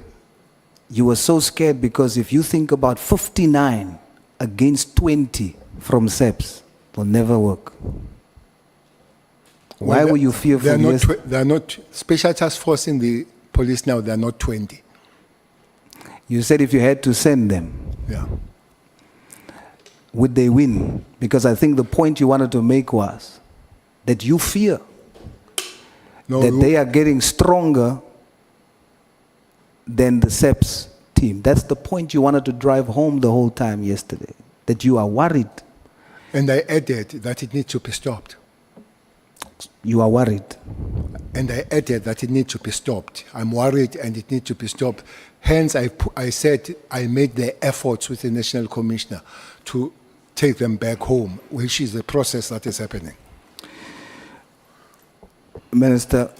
you were so scared because if you think about 59 against 20 from SEPs, it will never work. Why were you fearful? They are not special task force in the police now. They are not 20. You said if you had to send them, Yeah. would they win? Because I think the point you wanted to make was that you fear No, that they are getting stronger than the SEPs team. That's the point you wanted to drive home the whole time yesterday, that you are worried. and I added that it needs to be stopped. You are worried. And I added that it needs to be stopped. I'm worried and it needs to be stopped. Hence, I said I made the efforts with the National Commissioner to take them back home, which is the process that is happening. Minister,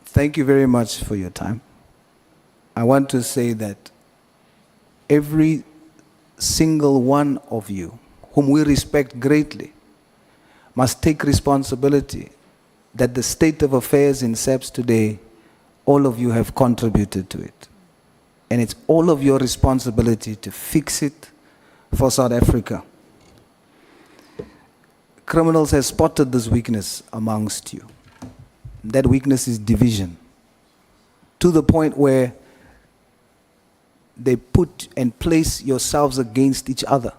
thank you very much for your time. I want to say that every single one of you, whom we respect greatly, must take responsibility that the state of affairs in SEPS today, all of you have contributed to it. And it's all of your responsibility to fix it for South Africa. Criminals have spotted this weakness amongst you. That weakness is division, to the point where they put and place yourselves against each other.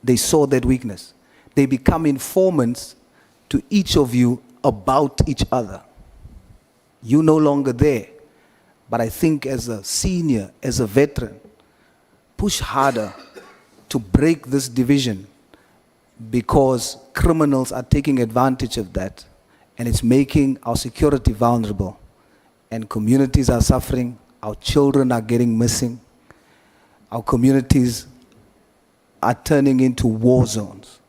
They saw that weakness. They become informants to each of you about each other. You're no longer there, but I think as a senior, as a veteran, push harder to break this division, because criminals are taking advantage of that, and it's making our security vulnerable, and communities are suffering, our children are getting missing, our communities are turning into war zones.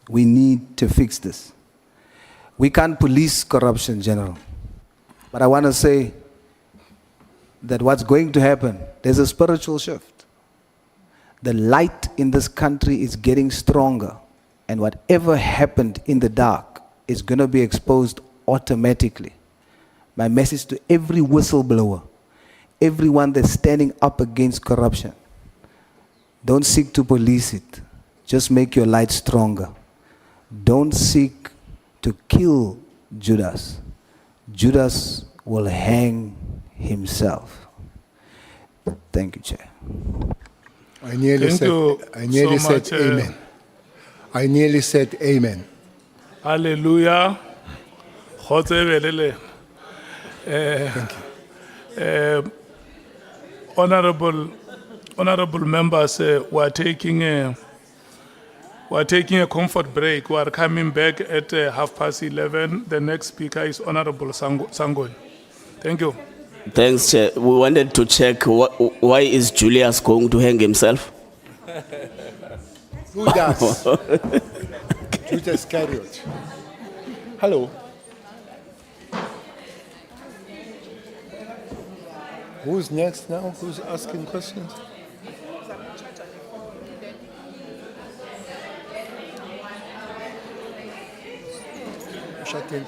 We need to fix this. We can't police corruption, General. But I want to say that what's going to happen, there's a spiritual shift. The light in this country is getting stronger, and whatever happened in the dark is going to be exposed automatically. My message to every whistleblower, everyone that's standing up against corruption, don't seek to police it. Just make your light stronger. Don't seek to kill Judas. Judas will hang himself. Thank you, Chair. I nearly Thank said, you I nearly so said much, amen. I nearly said amen. Hallelujah. Kgotsebelele. Honorable members, we are taking We're taking a comfort break. We are coming back at 11:30. The next speaker is Honorable Sangoy. Thank you. Thanks, Chair. We wanted to check why is Julius going to hang himself? Who does? Judas Iscariot. Hello. Who's next now? Who's asking questions? Shut in.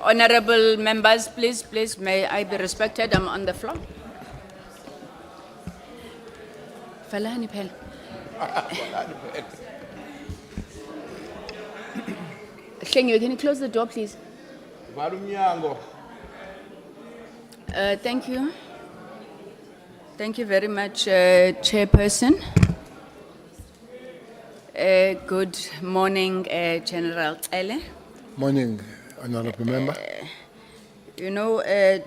Honorable members, please, may I be respected? I'm on the floor. Falani phela. Hlengiwe, can you close the door, please? Thank you. Thank you very much, Chairperson. Good morning, General Cele. Morning, Honorable Member. You know,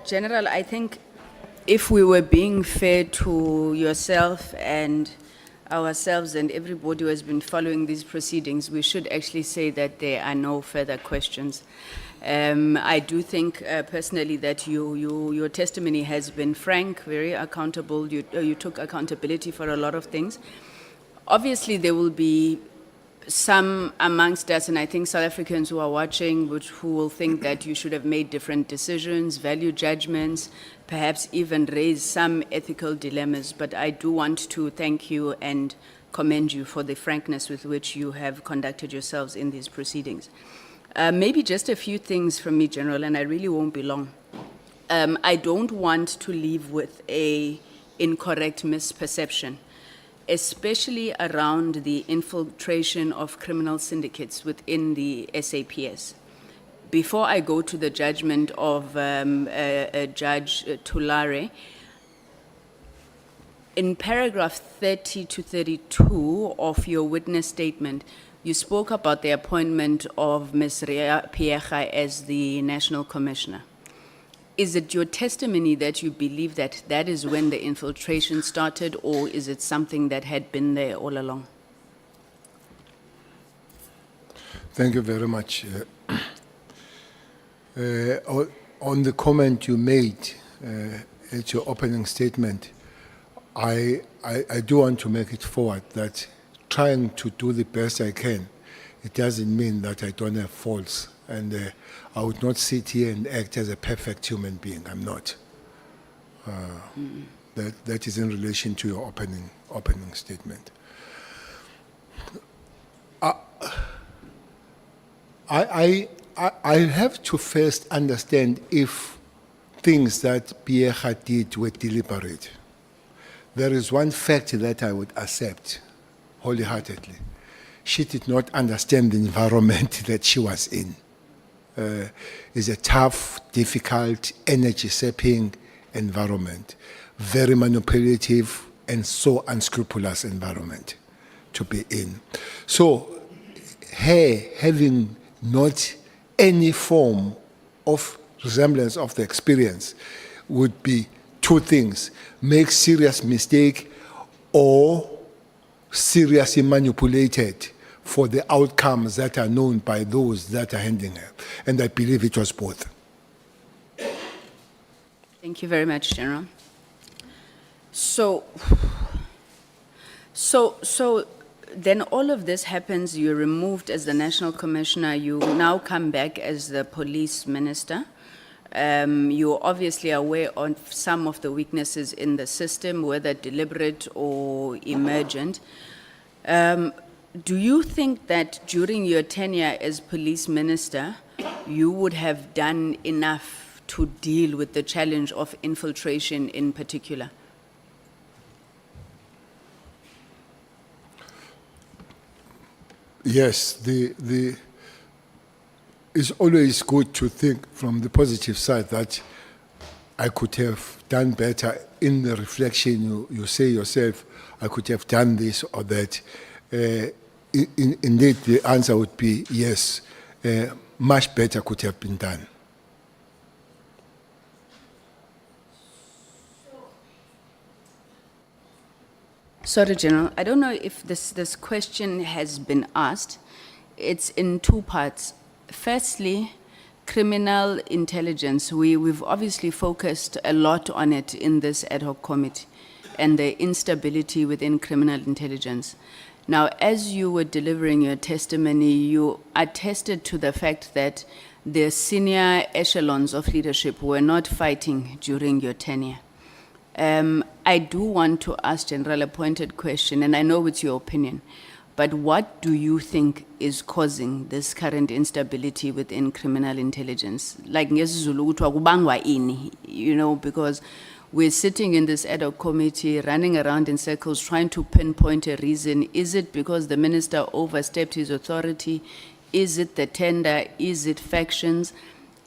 General, I think if we were being fair to yourself and ourselves and everybody who has been following these proceedings, we should actually say that there are no further questions. I do think personally that your testimony has been frank, very accountable. You took accountability for a lot of things. Obviously, there will be some amongst us, and I think South Africans who are watching, who will think that you should have made different decisions, value judgments, perhaps even raise some ethical dilemmas. But I do want to thank you and commend you for the frankness with which you have conducted yourselves in these proceedings. Maybe just a few things from me, General, and I really won't be long. I don't want to leave with an incorrect misperception, especially around the infiltration of criminal syndicates within the SAPS. Before I go to the judgment of Judge Tulare, in paragraph 30 to 32 of your witness statement, you spoke about the appointment of Ms. Rea Piega as the National Commissioner. Is it your testimony that you believe that that is when the infiltration started, or is it something that had been there all along? Thank you very much. On the comment you made at your opening statement, I do want to make it forward that trying to do the best I can, it doesn't mean that I don't have faults. And I would not sit here and act as a perfect human being. I'm not. That is in relation to your opening statement. I have to first understand if things that Piega did were deliberate. There is one fact that I would accept wholeheartedly. She did not understand the environment that she was in. Is a tough, difficult, energy-sapping environment, very manipulative and so unscrupulous environment to be in. So her having not any form of resemblance of the experience would be two things: make serious mistake or seriously manipulated for the outcomes that are known by those that are handling her. And I believe it was both. Thank you very much, General. So then all of this happens, you're removed as the National Commissioner, you now come back as the Police Minister. You're obviously aware of some of the weaknesses in the system, whether deliberate or emergent. Do you think that during your tenure as Police Minister, you would have done enough to deal with the challenge of infiltration in particular? Yes, it's always good to think from the positive side that I could have done better. In the reflection, you say yourself, I could have done this or that. Indeed, the answer would be yes, much better could have been done. Sorry, General, I don't know if this question has been asked. It's in two parts. Firstly, criminal intelligence. We've obviously focused a lot on it in this ad hoc committee and the instability within criminal intelligence. Now, as you were delivering your testimony, you attested to the fact that the senior echelons of leadership were not fighting during your tenure. I do want to ask General a pointed question, and I know it's your opinion. But what do you think is causing this current instability within criminal intelligence? Like, ngesiZulu kuthiwa kubangwa ini, you know, because we're sitting in this ad hoc committee, running around in circles, trying to pinpoint a reason. Is it because the minister overstepped his authority? Is it the tender? Is it factions?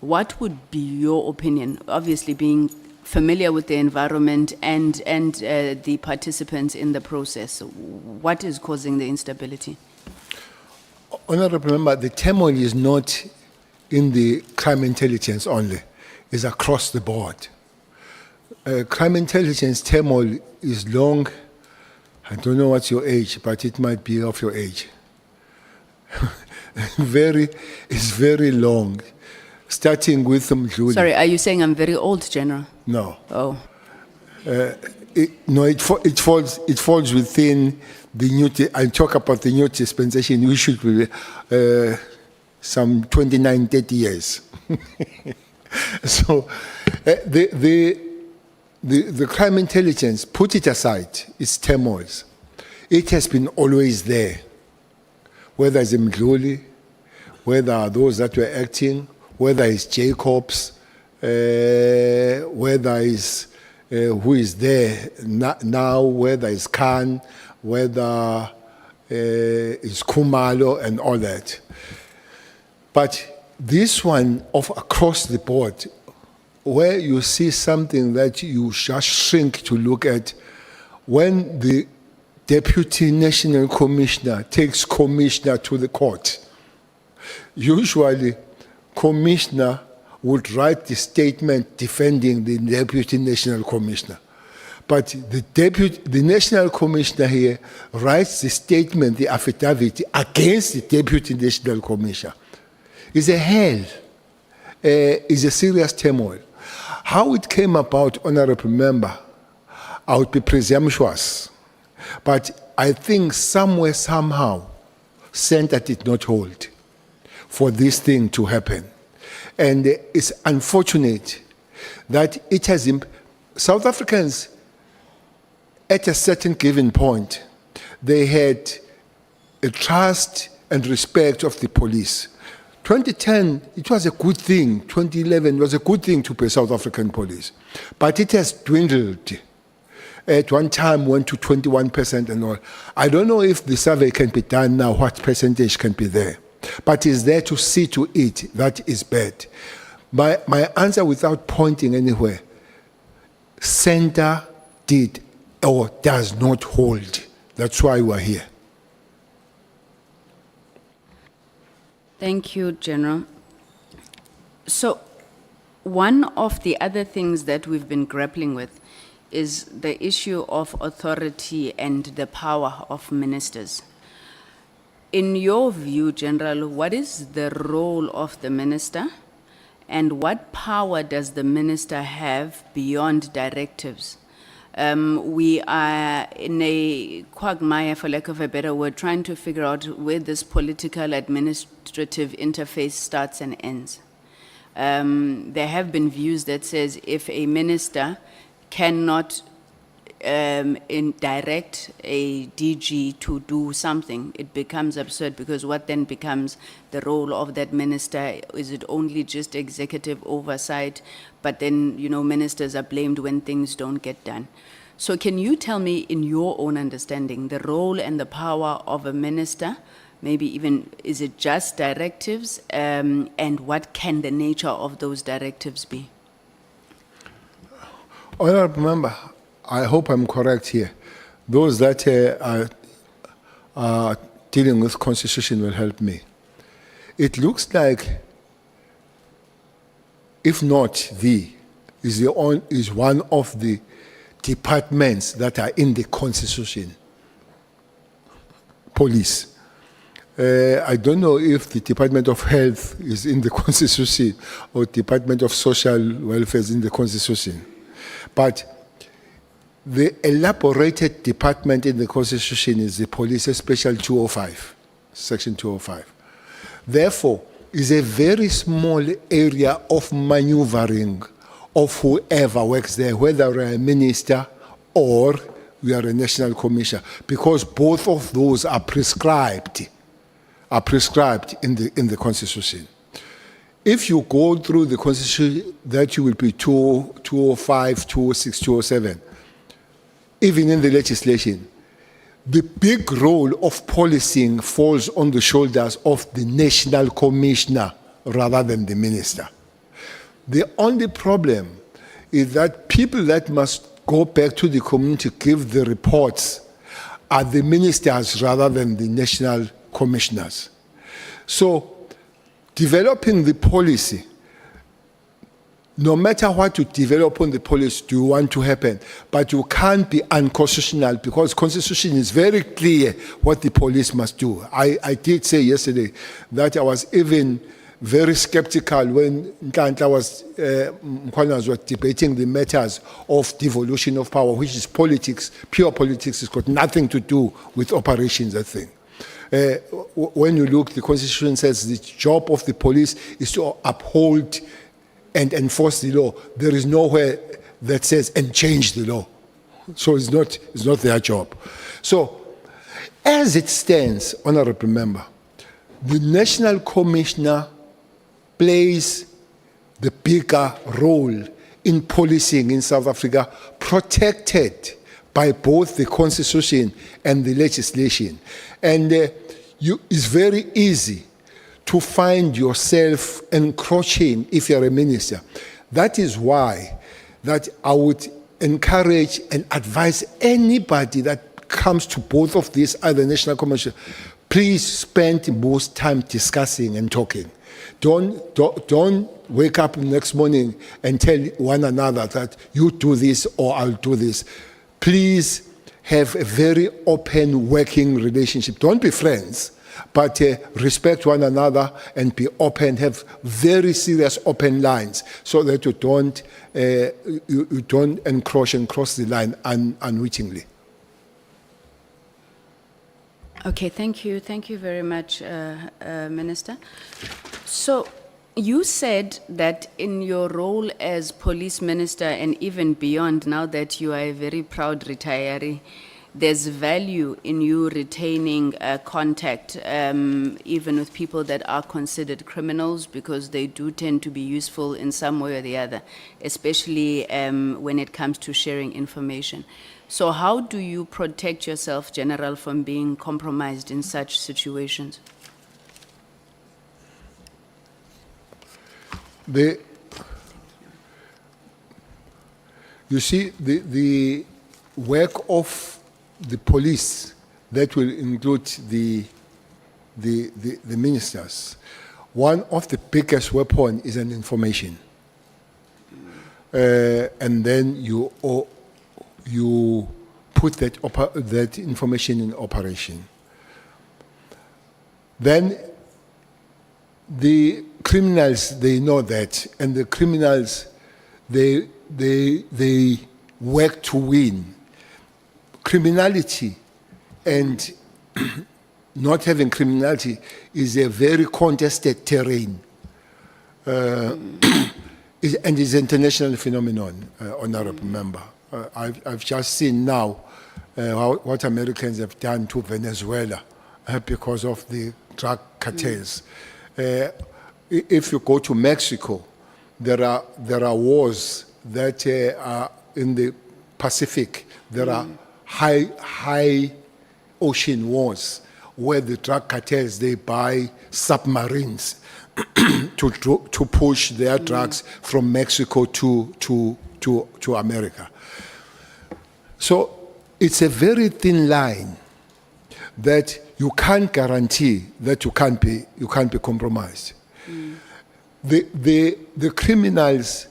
What would be your opinion? Obviously, being familiar with the environment and the participants in the process, what is causing the instability? Honorable Member, the turmoil is not in the crime intelligence only, it's across the board. Crime intelligence turmoil is long. I don't know what's your age, but it might be of your age. It's very long. Starting with Mkhwanazi. Sorry, are you saying I'm very old, General? No. Oh. It falls within the new. I talk about the new dispensation. We should be some 29, 30 years. So the crime intelligence, put it aside, its turmoils. It has been always there. Whether it's Mkhwanazi, whether those that were acting, whether it's Jacobs, whether it's who is there now, whether it's Khan, whether it's Kumalo and all that. But this one of across the board, where you see something that you just shrink to look at, when the Deputy National Commissioner takes commissioner to the court, usually commissioner would write the statement defending the Deputy National Commissioner. But the National Commissioner here writes the statement, the affidavit, against the Deputy National Commissioner. It's a hell. It's a serious turmoil. How it came about, Honorable Member, I would be presumptuous. But I think somewhere, somehow, center did not hold for this thing to happen. And it's unfortunate that it has, South Africans, at a certain given point, they had a trust and respect of the police. 2010, it was a good thing. 2011 was a good thing to pay South African police. But it has dwindled. At one time, went to 21% and all. I don't know if the survey can be done now, what percentage can be there. But it's there to see to it. That is bad. My answer, without pointing anywhere, center did or does not hold. That's why we're here. Thank you, General. So, one of the other things that we've been grappling with is the issue of authority and the power of ministers. In your view, General, what is the role of the minister, and what power does the minister have beyond directives? We are in a quagmire, for lack of a better word, trying to figure out where this political administrative interface starts and ends. There have been views that says if a minister cannot direct a DG to do something, it becomes absurd, because what then becomes the role of that minister? Is it only just executive oversight? But then, you know, ministers are blamed when things don't get done. So can you tell me, in your own understanding, the role and the power of a minister? Maybe even, is it just directives? And what can the nature of those directives be? Honorable Member, I hope I'm correct here. Those that are dealing with constitution will help me. It looks like, if not is one of the departments that are in the constitution. Police. I don't know if the Department of Health is in the constitution or Department of Social Welfare is in the constitution. But the elaborated department in the Constitution is the Police Special 205, Section 205. Therefore, is a very small area of maneuvering of whoever works there, whether a minister or we are a national commissioner, because both of those are prescribed in the Constitution. If you go through the Constitution, that you will be 205, 206, 207, even in the legislation, the big role of policing falls on the shoulders of the national commissioner rather than the minister. The only problem is that people that must go back to the community to give the reports are the ministers rather than the national commissioners. So, developing the policy, no matter what you develop on the policy, do you want to happen, but you can't be unconstitutional, because Constitution is very clear what the police must do. I did say yesterday that I was even very skeptical when Mkhwanazi was debating the matters of devolution of power, which is politics, pure politics. It's got nothing to do with operations, I think. When you look, the Constitution says the job of the police is to uphold and enforce the law. There is nowhere that says and change the law. So it's not their job. So as it stands, honorable member, the National Commissioner plays the bigger role in policing in South Africa, protected by both the Constitution and the legislation. And it's very easy to find yourself encroaching if you're a minister. That is why that I would encourage and advise anybody that comes to both of these other national commissions, please spend most time discussing and talking. Don't wake up the next morning and tell one another that you do this or I'll do this. Please have a very open working relationship. Don't be friends, but respect one another and be open. Have very serious open lines so that you don't encroach and cross the line unwittingly. Okay, thank you. Thank you very much, Minister. So you said that in your role as police minister and even beyond, now that you are a very proud retiree, there's value in you retaining contact even with people that are considered criminals, because they do tend to be useful in some way or the other, especially when it comes to sharing information. So how do you protect yourself, General, from being compromised in such situations? You see, the work of the police, that will include the ministers. One of the biggest weapons is an information. And then you put that information in operation. Then the criminals, they know that, and the criminals, they work to win. Criminality and not having criminality is a very contested terrain. And it's an international phenomenon, honorable member. I've just seen now what Americans have done to Venezuela because of the drug cartels. If you go to Mexico, there are wars that are in the Pacific. There are high ocean wars where the drug cartels, they buy submarines to push their drugs from Mexico to America. So it's a very thin line that you can't guarantee that you can't be compromised. The criminals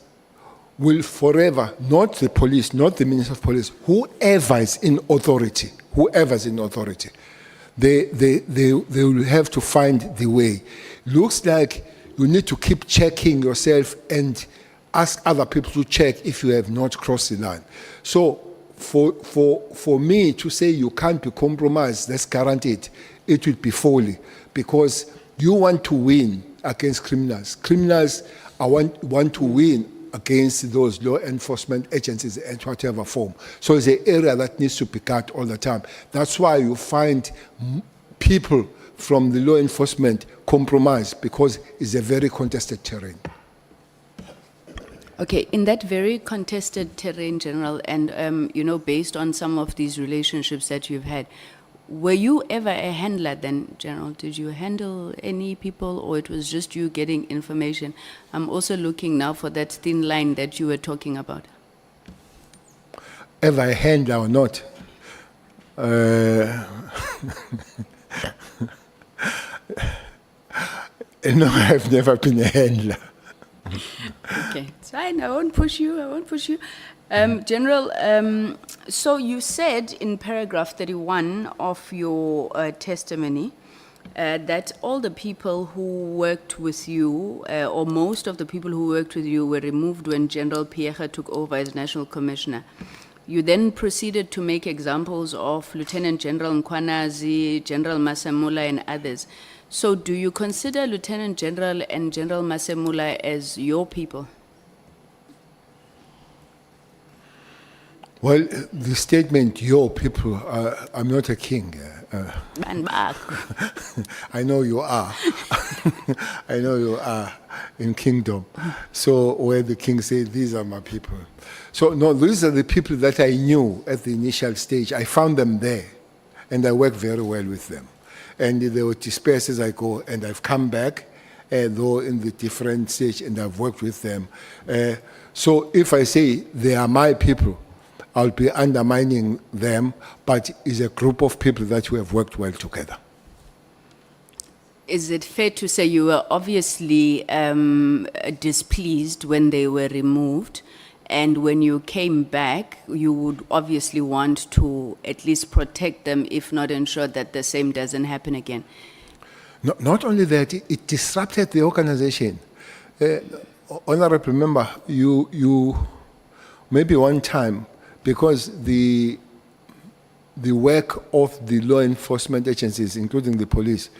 will forever, not the police, not the Minister of Police, whoever is in authority, they will have to find the way. Looks like you need to keep checking yourself and ask other people to check if you have not crossed the line. So for me to say you can't be compromised, that's guaranteed, it will be folly, because you want to win against criminals. Criminals want to win against those law enforcement agencies at whatever form. So it's an area that needs to be cut all the time. That's why you find people from the law enforcement compromise, because it's a very contested terrain. Okay, in that very contested terrain, General, and based on some of these relationships that you've had, were you ever a handler then, General? Did you handle any people, or it was just you getting information? I'm also looking now for that thin line that you were talking about. Ever a handler or not? No, I've never been a handler. Okay, it's fine. I won't push you. General, so you said in paragraph 31 of your testimony that all the people who worked with you, or most of the people who worked with you, were removed when General Pierre took over as National Commissioner. You then proceeded to make examples of Lieutenant General Mkhwanazi, General Masemula, and others. So do you consider Lieutenant General and General Masemula as your people? Well, the statement, your people, I'm not a king. I know you are. I know you are in kingdom. So where the king said, these are my people. So no, these are the people that I knew at the initial stage. I found them there, and I worked very well with them. And they were dispersed as I go, and I've come back, though in the different stage, and I've worked with them. So if I say they are my people, I'll be undermining them, but it's a group of people that we have worked well together. Is it fair to say you were obviously displeased when they were removed, and when you came back, you would obviously want to at least protect them, if not ensure that the same doesn't happen again? Not only that, it disrupted the organization. Honorable member, you maybe one time, because the work of the law enforcement agencies, including the police,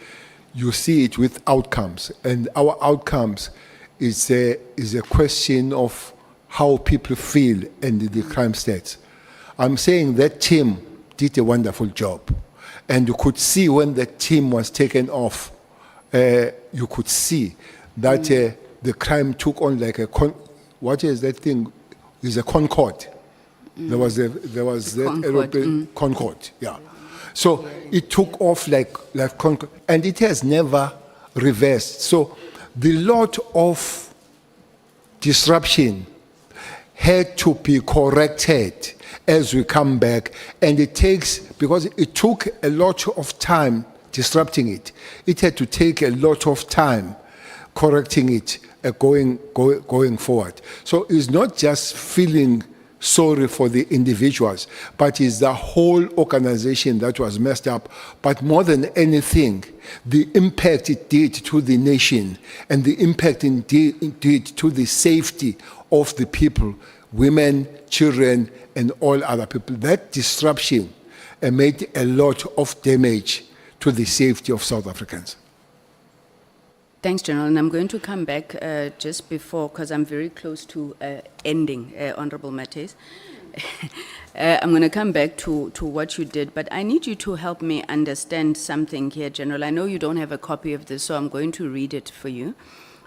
you see it with outcomes, and our outcomes is a question of how people feel in the crime stats. I'm saying that team did a wonderful job, and you could see when the team was taken off, you could see that the crime took on like a what is that thing? Is a Concorde. There was that Concorde, aeroplane Concorde, yeah. So it took off like Concorde, and it has never reversed. So the lot of disruption had to be corrected as we come back, and because it took a lot of time disrupting it. It had to take a lot of time correcting it, going forward. So it's not just feeling sorry for the individuals, but it's the whole organization that was messed up. But more than anything, the impact it did to the nation, and the impact it did to the safety of the people, women, children, and all other people. That disruption made a lot of damage to the safety of South Africans. Thanks, General. And I'm going to come back just before, because I'm very close to ending, Honorable Mates. I'm going to come back to what you did, but I need you to help me understand something here, General. I know you don't have a copy of this, so I'm going to read it for you.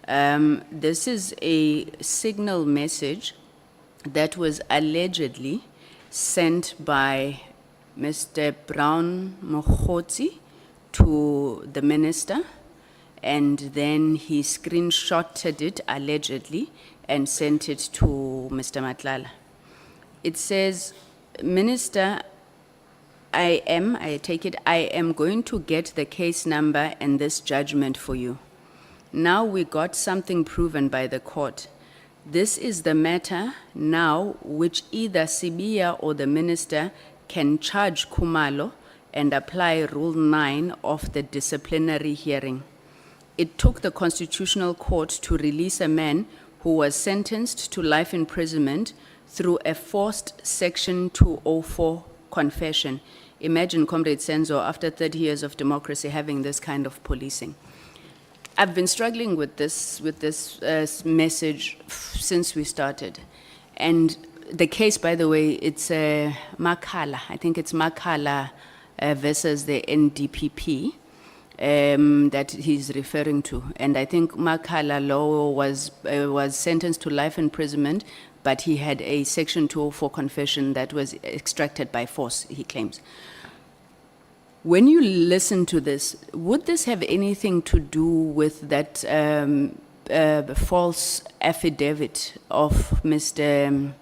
This is a signal message that was allegedly sent by Mr. Brown Mkhwanazi to the minister, and then he screenshotted it allegedly and sent it to Mr. Matlala. It says, Minister, I am going to get the case number and this judgment for you. Now we got something proven by the court. This is the matter now which either Sibiya or the minister can charge Khumalo and apply Rule 9 of the disciplinary hearing. It took the Constitutional Court to release a man who was sentenced to life imprisonment through a forced Section 204 confession. Imagine, Comrade Senzo, after 30 years of democracy, having this kind of policing. I've been struggling with this message since we started. And the case, by the way, it's Makhala. I think it's Makhala versus the NDPP that he's referring to. And I think Makhala law was sentenced to life imprisonment, but he had a Section 204 confession that was extracted by force, he claims. When you listen to this, would this have anything to do with that false affidavit of Mr.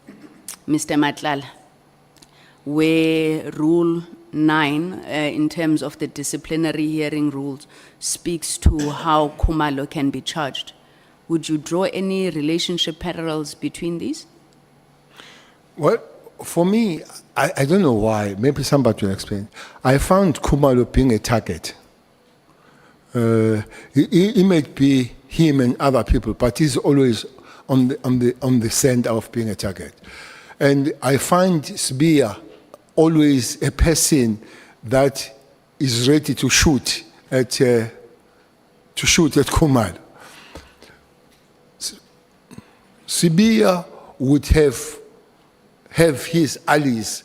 Matlala, where Rule 9, in terms of the disciplinary hearing rules, speaks to how Khumalo can be charged? Would you draw any relationship parallels between these? Well, for me, I don't know why. Maybe somebody will explain. I found Khumalo being a target. He might be him and other people, but he's always on the center of being a target. And I find Sibia always a person that is ready to shoot at Khumalo. Sibia would have his allies.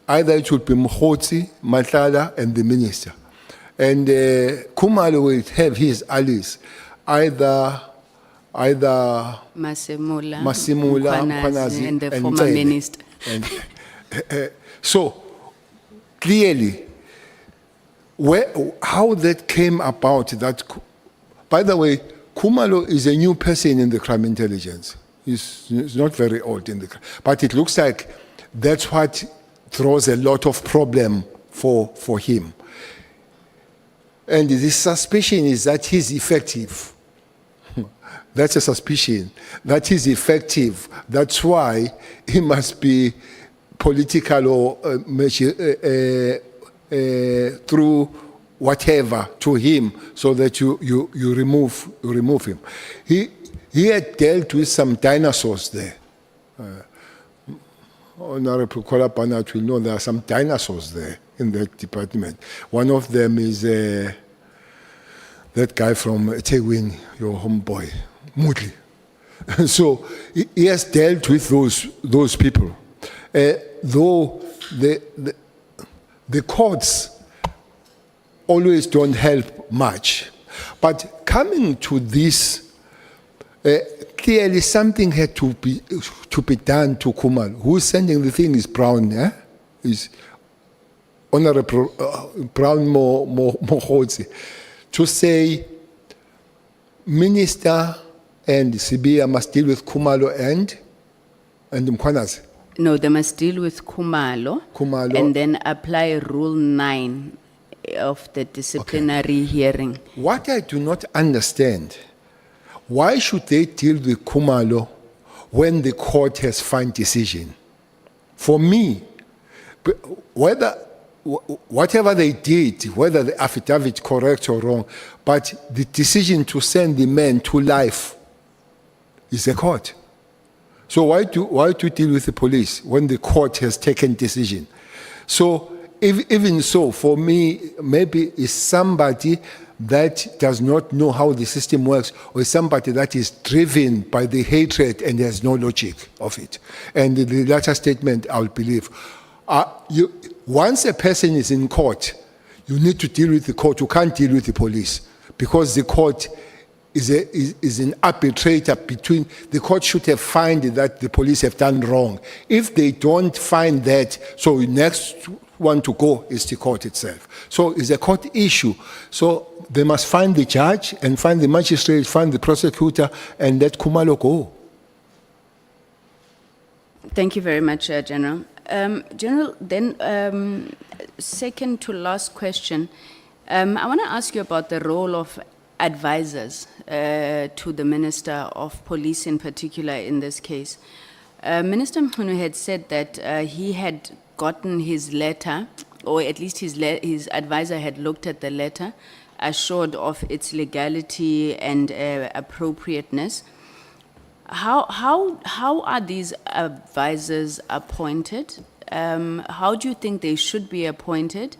Either it would be Mkhwanazi, Matlala, and the minister. And Khumalo will have his allies. Either Masemula, Mkhwanazi, and the former Cele. minister. So, clearly, how that came about, by the way, Khumalo is a new person in the crime intelligence. He's not very old in the crime. But it looks like that's what throws a lot of problem for him. And the suspicion is that he's effective. That's a suspicion, that he's effective. That's why he must be political or through whatever to him, so that you remove him. He had dealt with some dinosaurs there. Honorable Kolapanat will know there are some dinosaurs there in that department. One of them is that guy from Tegwin, your homeboy, Mutli. So he has dealt with those people. Though the courts always don't help much. But coming to this, clearly something had to be done to Khumalo. Who's sending the thing is Brown, is Honorable Brown Mkhwanazi, to say Minister and Sibia must deal with Khumalo and Mkhwanazi. No, they must deal with Khumalo, and then apply Rule 9 of the disciplinary hearing. What I do not understand, why should they deal with Khumalo when the court has final decision? For me, whatever they did, whether the affidavit correct or wrong, but the decision to send the man to life is the court. So why to deal with the police when the court has taken decision? So even so, for me, maybe it's somebody that does not know how the system works, or somebody that is driven by the hatred and has no logic of it. And the latter statement, I'll believe. Once a person is in court, you need to deal with the court. You can't deal with the police, because the court is an arbitrator between. The court should have found that the police have done wrong. If they don't find that, so next one to go is the court itself. So it's a court issue. So they must find the judge and find the magistrate, find the prosecutor, and let Khumalo go. Thank you very much, General. General, then second to last question, I want to ask you about the role of advisors to the Minister of Police in particular in this case. Minister Mkhwanazi had said that he had gotten his letter, or at least his advisor had looked at the letter, assured of its legality and appropriateness. How are these advisors appointed? How do you think they should be appointed?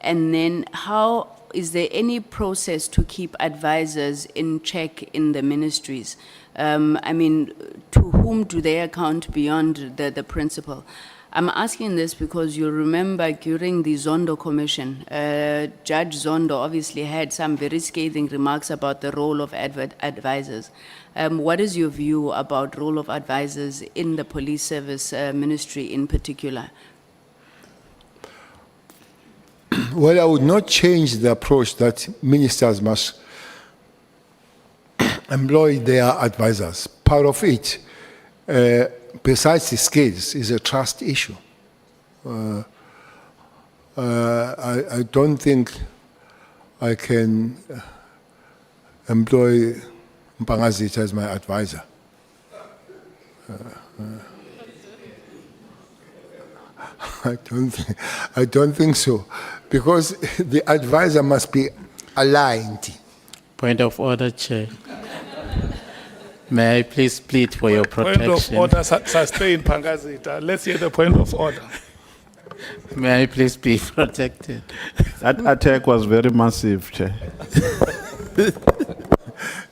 And then how is there any process to keep advisors in check in the ministries? I mean, to whom do they account beyond the principal? I'm asking this because you remember during the Zondo Commission, Judge Zondo obviously had some very scathing remarks about the role of advisors. What is your view about role of advisors in the police service ministry in particular? Well, I would not change the approach that ministers must employ their advisors. Part of it, besides the skills, is a trust issue. I don't think I can employ Mkhwanazi as my advisor. I don't think so, because the advisor must be aligned. Point of order, Chair. May I please plead for your protection? Point of order, sustain Mkhwanazi. Let's hear the point of order. May I please be protected? That attack was very massive, Chair.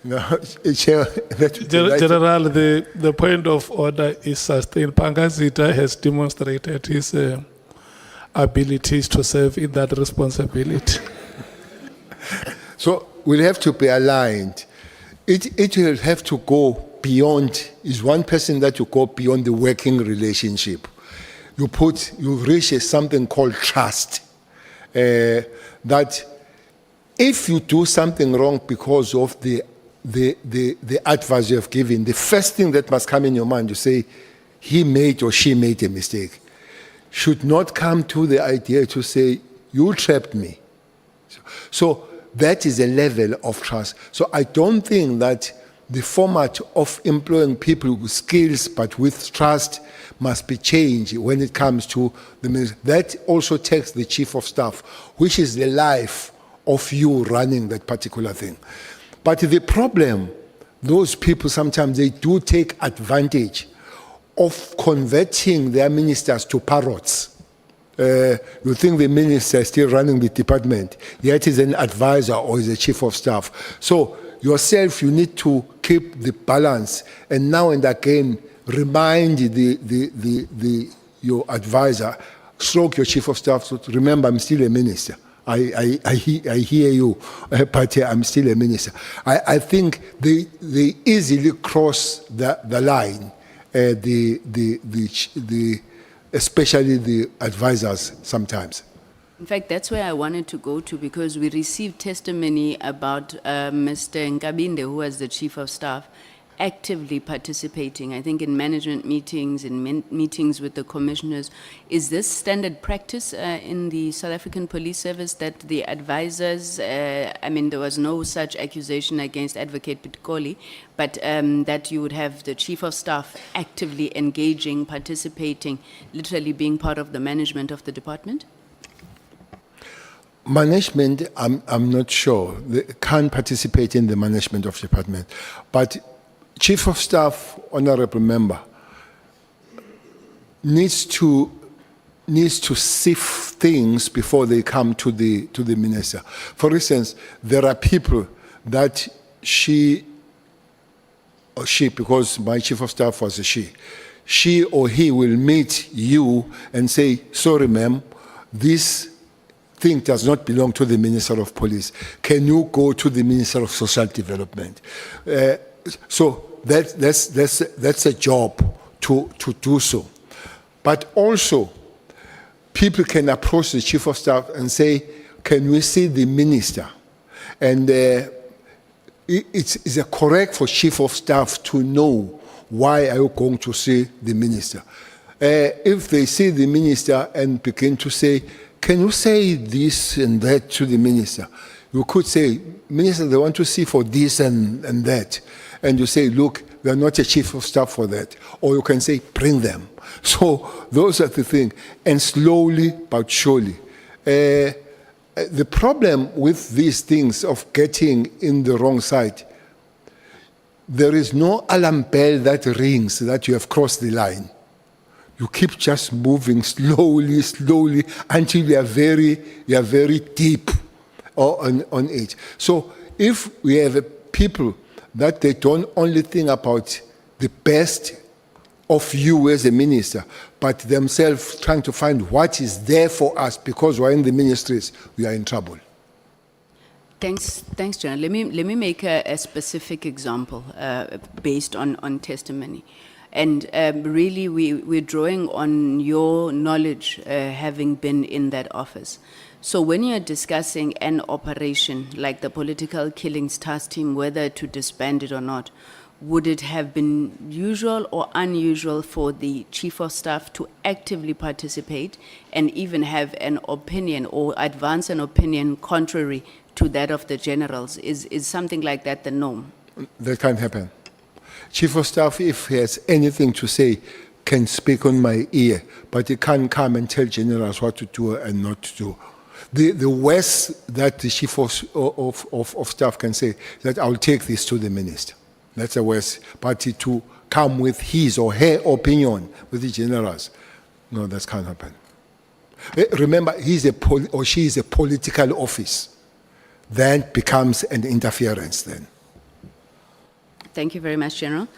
No, Chair, General, the point of order is sustained. Mkhwanazi has demonstrated his abilities to serve in that responsibility. So we'll have to be aligned. It will have to go beyond, is one person that you go beyond the working relationship. You reach something called trust. That if you do something wrong because of the advice you have given, the first thing that must come in your mind, you say, he made or she made a mistake. Should not come to the idea to say, you trapped me. So that is a level of trust. So I don't think that the format of employing people with skills but with trust must be changed when it comes to the minister. That also takes the chief of staff, which is the life of you running that particular thing. But the problem, those people sometimes they do take advantage of converting their ministers to parrots. You think the minister is still running the department, yet is an advisor or is a chief of staff. So yourself, you need to keep the balance, and now and again remind your advisor, stroke your chief of staff, to remember I'm still a minister. I hear you, but I'm still a minister. I think they easily cross the line, especially the advisors sometimes. In fact, that's where I wanted to go to, because we received testimony about Mr. Nkabinde, who was the chief of staff, actively participating, I think, in management meetings, in meetings with the commissioners. Is this standard practice in the South African Police Service that the advisors, I mean, there was no such accusation against Advocate Pitkoli, but that you would have the chief of staff actively engaging, participating, literally being part of the management of the department? Management, I'm not sure. They can't participate in the management of the department. But Chief of Staff, honorable member, needs to sift things before they come to the minister. For instance, there are people that she, because my Chief of Staff was a she or he will meet you and say, sorry ma'am, this thing does not belong to the Minister of Police. Can you go to the Minister of Social Development? So that's a job to do so. But also, people can approach the Chief of Staff and say, can we see the Minister? And it's correct for Chief of Staff to know why are you going to see the Minister. If they see the Minister and begin to say, can you say this and that to the Minister? You could say, Minister, they want to see for this and that. And you say, look, we are not a chief of staff for that. Or you can say, bring them. So those are the things. And slowly but surely. The problem with these things of getting in the wrong side, there is no alarm bell that rings that you have crossed the line. You keep just moving slowly until you are very deep or on it. So if we have a people that they don't only think about the best of you as a minister, but themselves trying to find what is there for us because we're in the ministries, we are in trouble. Thanks, General. Let me make a specific example based on testimony. And really, we're drawing on your knowledge, having been in that office. So when you're discussing an operation like the political killings task team, whether to disband it or not, would it have been usual or unusual for the chief of staff to actively participate and even have an opinion or advance an opinion contrary to that of the generals? Is something like that the norm? That can't happen. Chief of staff, if he has anything to say, can speak on my ear, but he can't come and tell generals what to do and not to do. The worst that the chief of staff can say that I'll take this to the minister. That's the worst. But to come with his or her opinion with the generals, no, that can't happen. Remember, or she is a political office. That becomes an interference then. Thank you very much, General.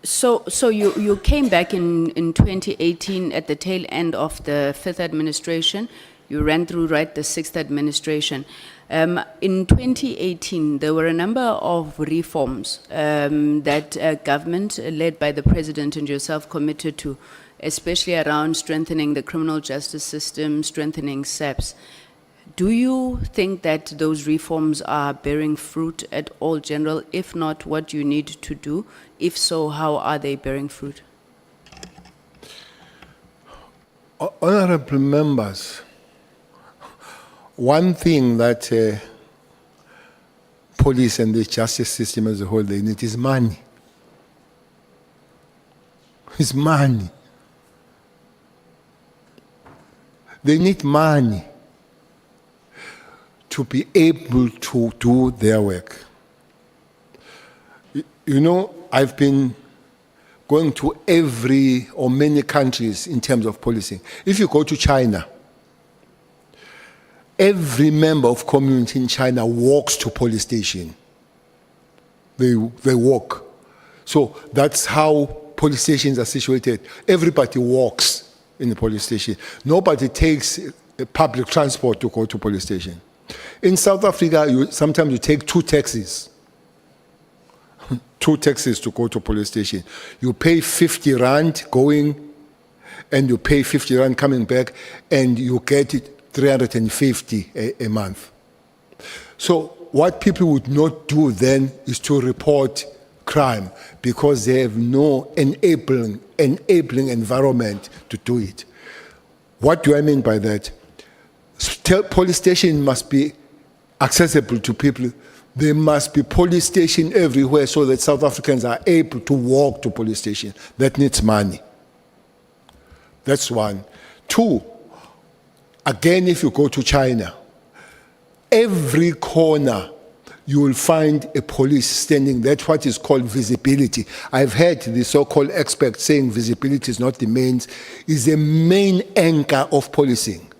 So you came back in 2018 at the tail end of the 5th administration. You ran through, right, the 6th administration. In 2018, there were a number of reforms that government, led by the President and yourself, committed to, especially around strengthening the criminal justice system, strengthening SAPS. Do you think that those reforms are bearing fruit at all, General? If not, what do you need to do? If so, how are they bearing fruit? Honorable members, one thing that police and the justice system as a whole, they need is money. It's money. They need money to be able to do their work. You know, I've been going to every or many countries in terms of policing. If you go to China, every member of community in China walks to police station. They walk. So that's how police stations are situated. Everybody walks in the police station. Nobody takes public transport to go to police station. In South Africa, sometimes you take 2 taxis. 2 taxis to go to police station. You pay 50 rand going, and you pay 50 rand coming back, and you get it 350 a month. So what people would not do then is to report crime because they have no enabling environment to do it. What do I mean by that? Police station must be accessible to people. There must be police station everywhere so that South Africans are able to walk to police station. That needs money. That's one. 2, again, if you go to China, every corner you will find a police standing. That's what is called visibility. I've heard the so-called experts saying visibility is not the main, is the main anchor of policing.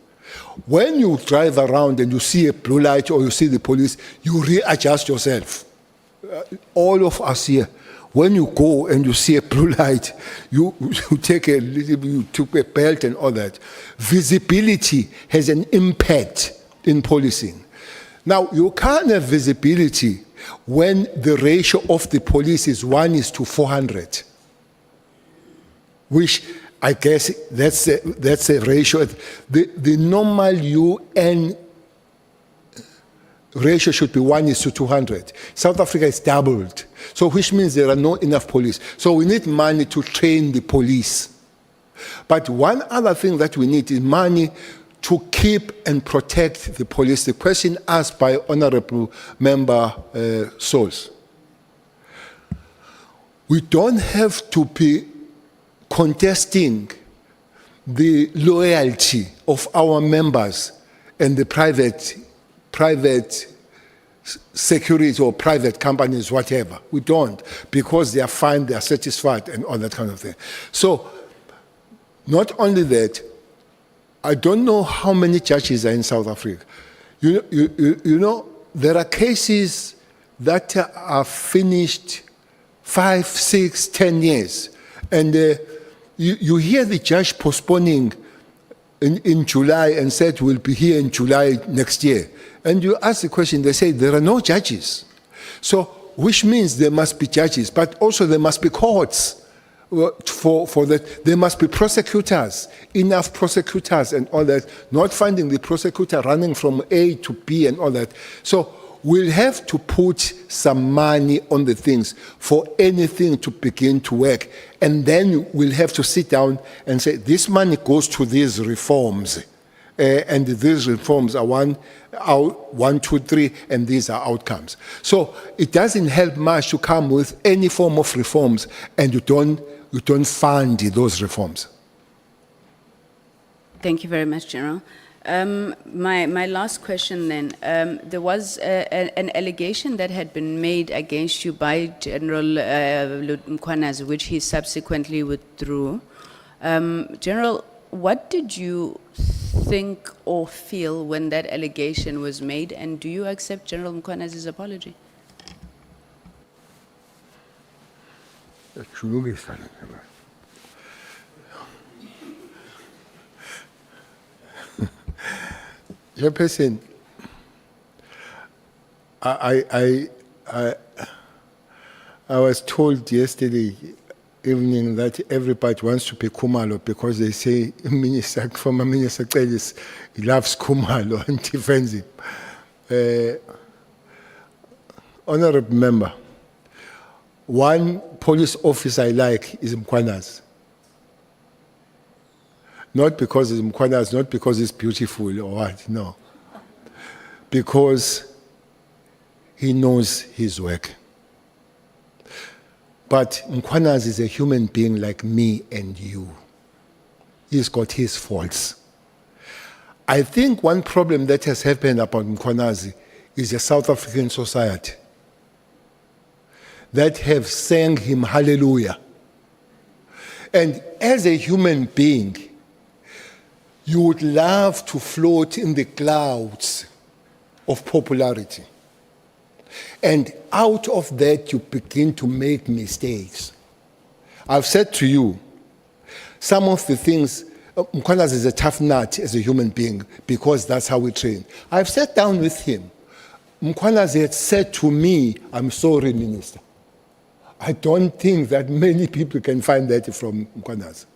When you drive around and you see a blue light or you see the police, you readjust yourself. All of us here, when you go and you see a blue light, you take you took a belt and all that. Visibility has an impact in policing. Now, you can't have visibility when the ratio of the police is 1:400, which I guess that's a ratio. The normal UN ratio should be 1:200. South Africa is doubled. So which means there are not enough police. So we need money to train the police. But one other thing that we need is money to keep and protect the police. The question asked by Honorable Member Souls. We don't have to be contesting the loyalty of our members and the private security or private companies, whatever. We don't, because they are fine, they are satisfied, and all that kind of thing. So, not only that, I don't know how many judges are in South Africa. You know, there are cases that are finished 5, 6, 10 years. And you hear the judge postponing in July and said we'll be here in July next year. And you ask the question, they say there are no judges. So, which means there must be judges, but also there must be courts for that. There must be prosecutors, enough prosecutors and all that, not finding the prosecutor running from A to B and all that. So we'll have to put some money on the things for anything to begin to work. And then we'll have to sit down and say, this money goes to these reforms. And these reforms are 1, 2, 3, and these are outcomes. So it doesn't help much to come with any form of reforms and you don't fund those reforms. Thank you very much, General. My last question then, there was an allegation that had been made against you by General Mkhwanazi, which he subsequently withdrew. General, what did you think or feel when that allegation was made, and do you accept General Mkhwanazi's apology? Chairperson, I was told yesterday evening that everybody wants to be Kumalo because they say former Minister Cele loves Kumalo and defends him. Honorable member, one police officer I like is Mkhwanazi. Not because he's Mkhwanazi, not because he's beautiful or what, no. Because he knows his work. But Mkhwanazi is a human being like me and you. He's got his faults. I think one problem that has happened about Mkhwanazi is the South African society that have sang him hallelujah. And as a human being, you would love to float in the clouds of popularity. And out of that, you begin to make mistakes. I've said to you, some of the things, Mkhwanazi is a tough nut as a human being because that's how we train. I've sat down with him. Mkhwanazi had said to me, I'm sorry, Minister. I don't think that many people can find that from Mkhwanazi.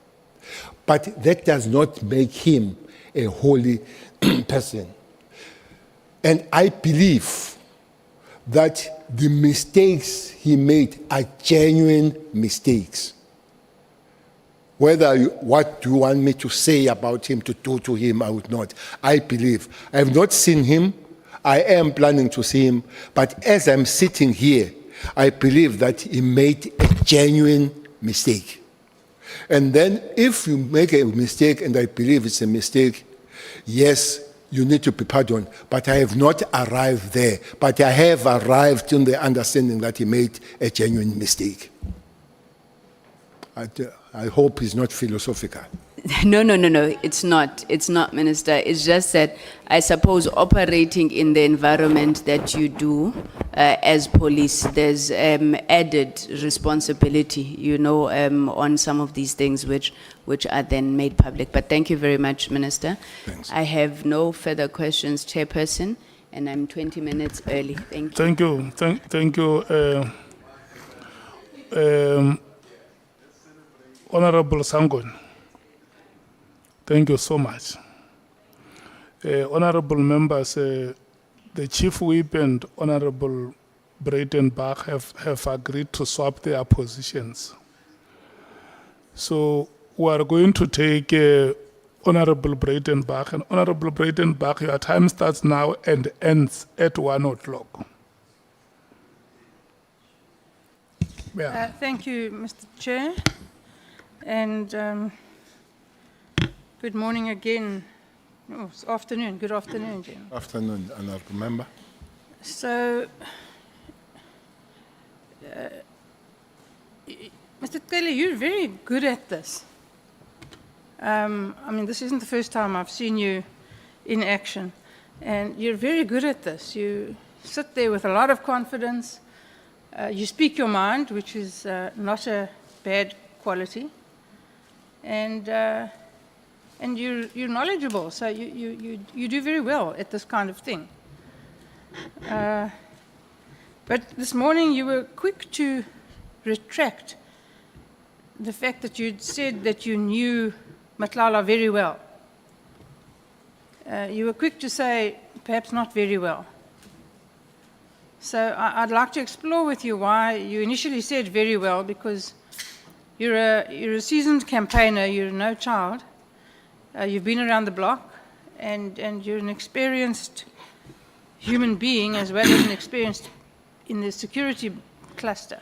But that does not make him a holy person. And I believe that the mistakes he made are genuine mistakes. What do you want me to say about him, to do to him, I would not. I believe. I have not seen him. I am planning to see him. But as I'm sitting here, I believe that he made a genuine mistake. And then if you make a mistake, and I believe it's a mistake, yes, you need to be pardoned. But I have not arrived there. But I have arrived in the understanding that he made a genuine mistake. I hope it's not philosophical. No, it's not. It's not, Minister. It's just that I suppose operating in the environment that you do as police, there's added responsibility, on some of these things which are then made public. But thank you very much, Minister. Thanks. I have no further questions, Chairperson, and I'm 20 minutes early. Thank you. Thank you. Thank you. Honorable Sangon. Thank you so much. Honorable members, the Chief Whip and Honorable Breitenbach have agreed to swap their positions. So we are going to take Honorable Breitenbach. And Honorable Breitenbach, your time starts now and ends at 1 o'clock. Yeah. Thank you, Mr. Chair. And good morning again. Oh, it's afternoon. Good afternoon, Jim. Afternoon, honorable member. So, Mr. Cele, you're very good at this. This isn't the first time I've seen you in action. And you're very good at this. You sit there with a lot of confidence. You speak your mind, which is not a bad quality. And you're knowledgeable, so you do very well at this kind of thing. But this morning you were quick to retract the fact that you'd said that you knew Matlala very well. You were quick to say, perhaps not very well. So I'd like to explore with you why you initially said very well, because you're a seasoned campaigner, you're no child, you've been around the block, and you're an experienced human being as well as an experienced in the security cluster.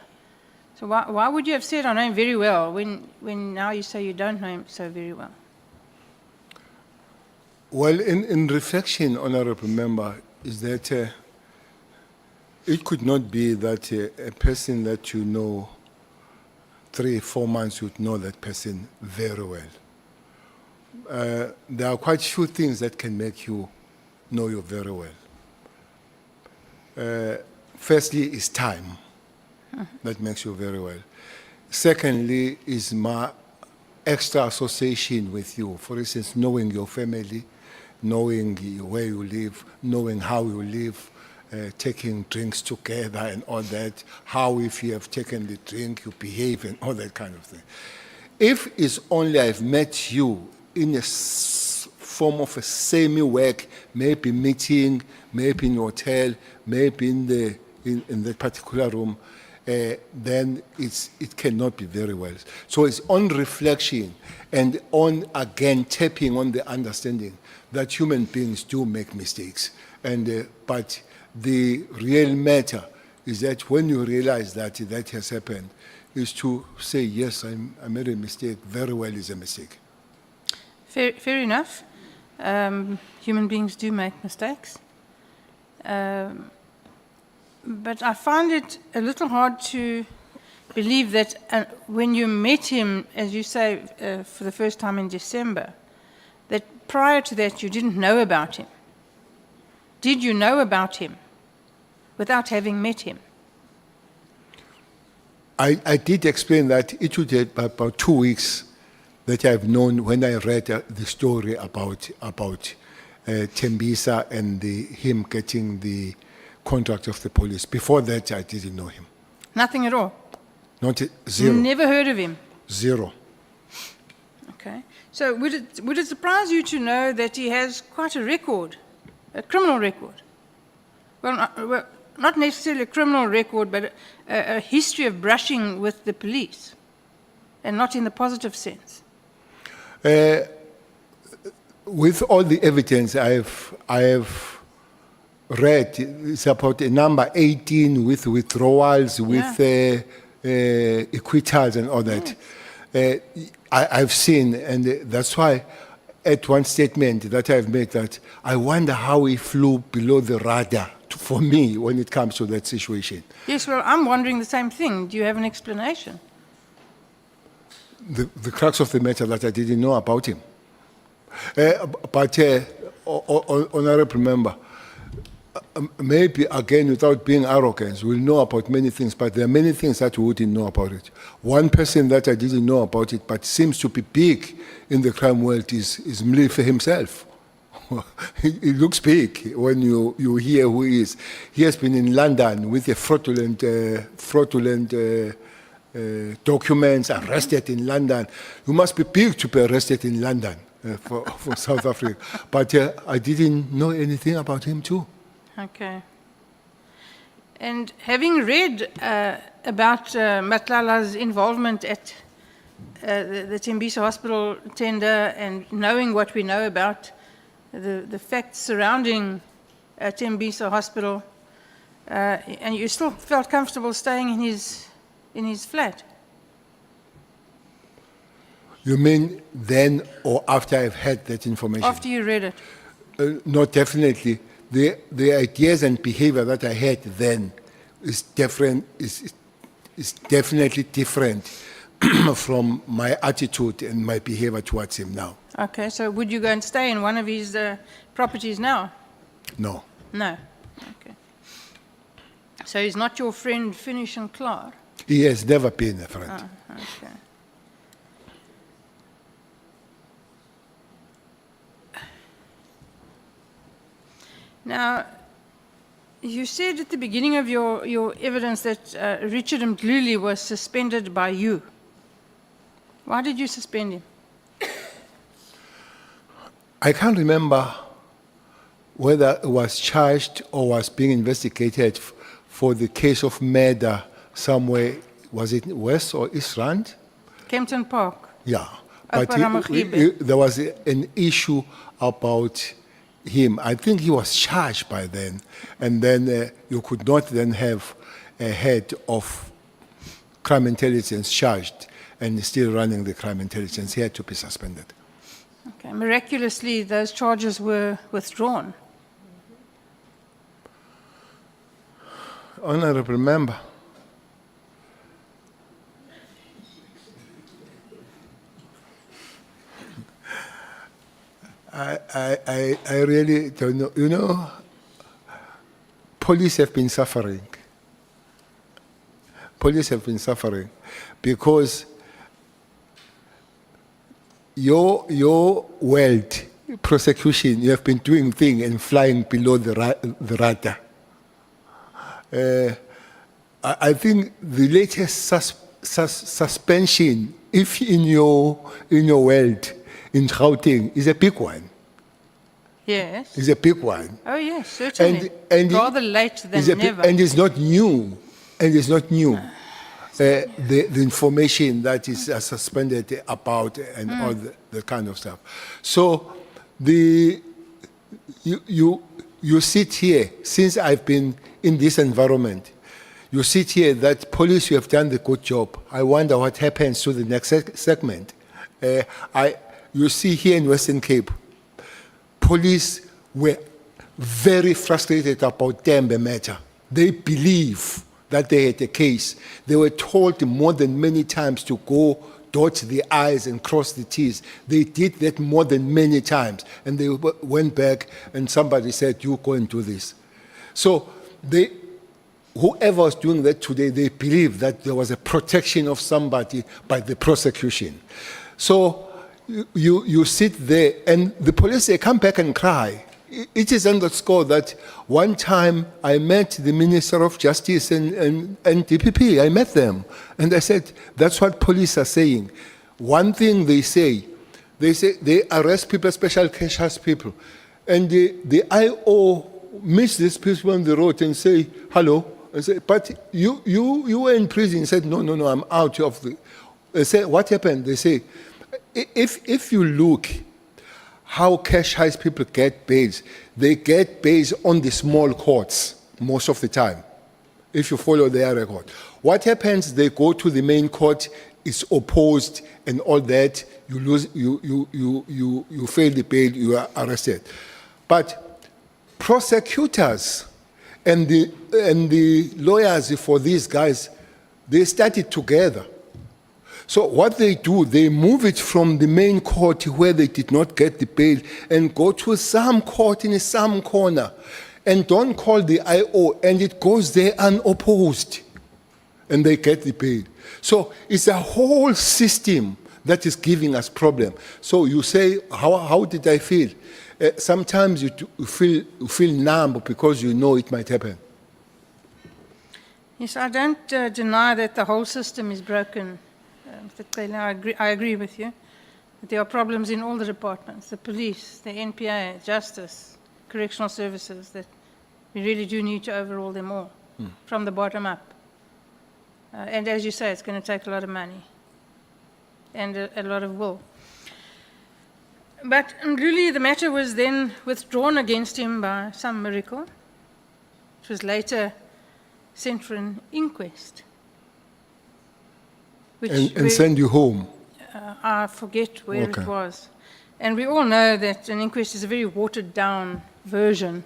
So why would you have said I know him very well when now you say you don't know him so very well? Well, in reflection, Honorable Member, is that it could not be that a person that you know 3-4 months would know that person very well. There are quite few things that can make you know you very well. Firstly, is time that makes you very well. Secondly, is my extra association with you. For instance, knowing your family, knowing where you live, knowing how you live, taking drinks together and all that, how if you have taken the drink, you behave and all that kind of thing. If it's only I've met you in a form of a semi-work, maybe meeting, maybe in a hotel, maybe in that particular room, then it cannot be very well. So it's on reflection and on, again, tapping on the understanding that human beings do make mistakes. But the real matter is that when you realize that that has happened, is to say, yes, I made a mistake, very well is a mistake. Fair enough. Human beings do make mistakes. But I find it a little hard to believe that when you met him, as you say, for the first time in December, that prior to that you didn't know about him. Did you know about him without having met him? I did explain that it would take about 2 weeks that I've known when I read the story about Tembisa and him getting the contract of the police. Before that, I didn't know him. Nothing at all? Not zero. You never heard of him? Zero. Okay. So would it surprise you to know that he has quite a record, a criminal record? Well, not necessarily a criminal record, but a history of brushing with the police, and not in the positive sense. With all the evidence I have read, it's about a number 18 with withdrawals, with acquittals and all that. I've seen, and that's why at one statement that I've made that I wonder how he flew below the radar for me when it comes to that situation. Yes, well, I'm wondering the same thing. Do you have an explanation? The crux of the matter that I didn't know about him. But Honorable Member, maybe again without being arrogant, we'll know about many things, but there are many things that we wouldn't know about it. One person that I didn't know about it, but seems to be big in the crime world is Mlife himself. He looks big when you hear who he is. He has been in London with a fraudulent documents, arrested in London. You must be big to be arrested in London for South Africa. But I didn't know anything about him too. Okay. And having read about Matlala's involvement at the Tembisa Hospital tender, and knowing what we know about the facts surrounding Tembisa Hospital, and you still felt comfortable staying in his flat? You mean then or after I've had that information? After you read it? No, definitely. The ideas and behavior that I had then is different. Is definitely different from my attitude and my behavior towards him now. Okay, so would you go and stay in one of his properties now? No. No. Okay. So he's not your friend, Finish and Klaar? He has never been a friend. Oh, okay. Now, you said at the beginning of your evidence that Richard Mkhwanazi was suspended by you. Why did you suspend him? I can't remember whether it was charged or was being investigated for the case of murder somewhere. Was it West or East Rand? Kempton Park. Yeah. Upper But Ramagibe. there was an issue about him. I think he was charged by then. And then you could not then have a head of crime intelligence charged and still running the crime intelligence. He had to be suspended. Okay. Miraculously, those charges were withdrawn. Honorable Member, I really don't know. You know, police have been suffering. Police have been suffering because your world prosecution, you have been doing things and flying below the radar. I think the latest suspension, if in your world, in Gauteng, is a big one. Yes. Is a big one. Oh, yes, certainly. Rather late than never. And it's not new. And it's not new. The information that is suspended about and all the kind of stuff. So you sit here, since I've been in this environment, you sit here that police, you have done the good job. I wonder what happens to the next segment. You see here in Western Cape, police were very frustrated about Tembe matter. They believe that they had a case. They were told more than many times to go dot the I's and cross the T's. They did that more than many times. And they went back and somebody said, you go and do this. So whoever was doing that today, they believe that there was a protection of somebody by the prosecution. So you sit there and the police, they come back and cry. It is underscored that one time I met the Minister of Justice and DPP. I met them. And I said, that's what police are saying. One thing they say they arrest people, special cash house people. And the IO meets these people on the road and say, hello. I say, but you were in prison. He said, no, I'm out of the... I say, what happened? They say, if you look how cash house people get bails, they get bails on the small courts most of the time, if you follow their record. What happens, they go to the main court, it's opposed and all that, you lose, you fail the bail, you are arrested. But prosecutors and the lawyers for these guys, they started together. So what they do, they move it from the main court where they did not get the bail and go to some court in some corner and don't call the IO, and it goes there unopposed and they get the bail. So it's a whole system that is giving us problem. So you say, how did I feel? Sometimes you feel numb because you know it might happen. Yes, I don't deny that the whole system is broken. Mr. Cele, I agree with you. That there are problems in all the departments, the police, the NPA, justice, correctional services, that we really do need to overhaul them all from the bottom up. And as you say, it's going to take a lot of money and a lot of will. But really the matter was then withdrawn against him by some miracle. It was later sent for an inquest. And send you home? I forget where it was. And we all know that an inquest is a very watered down version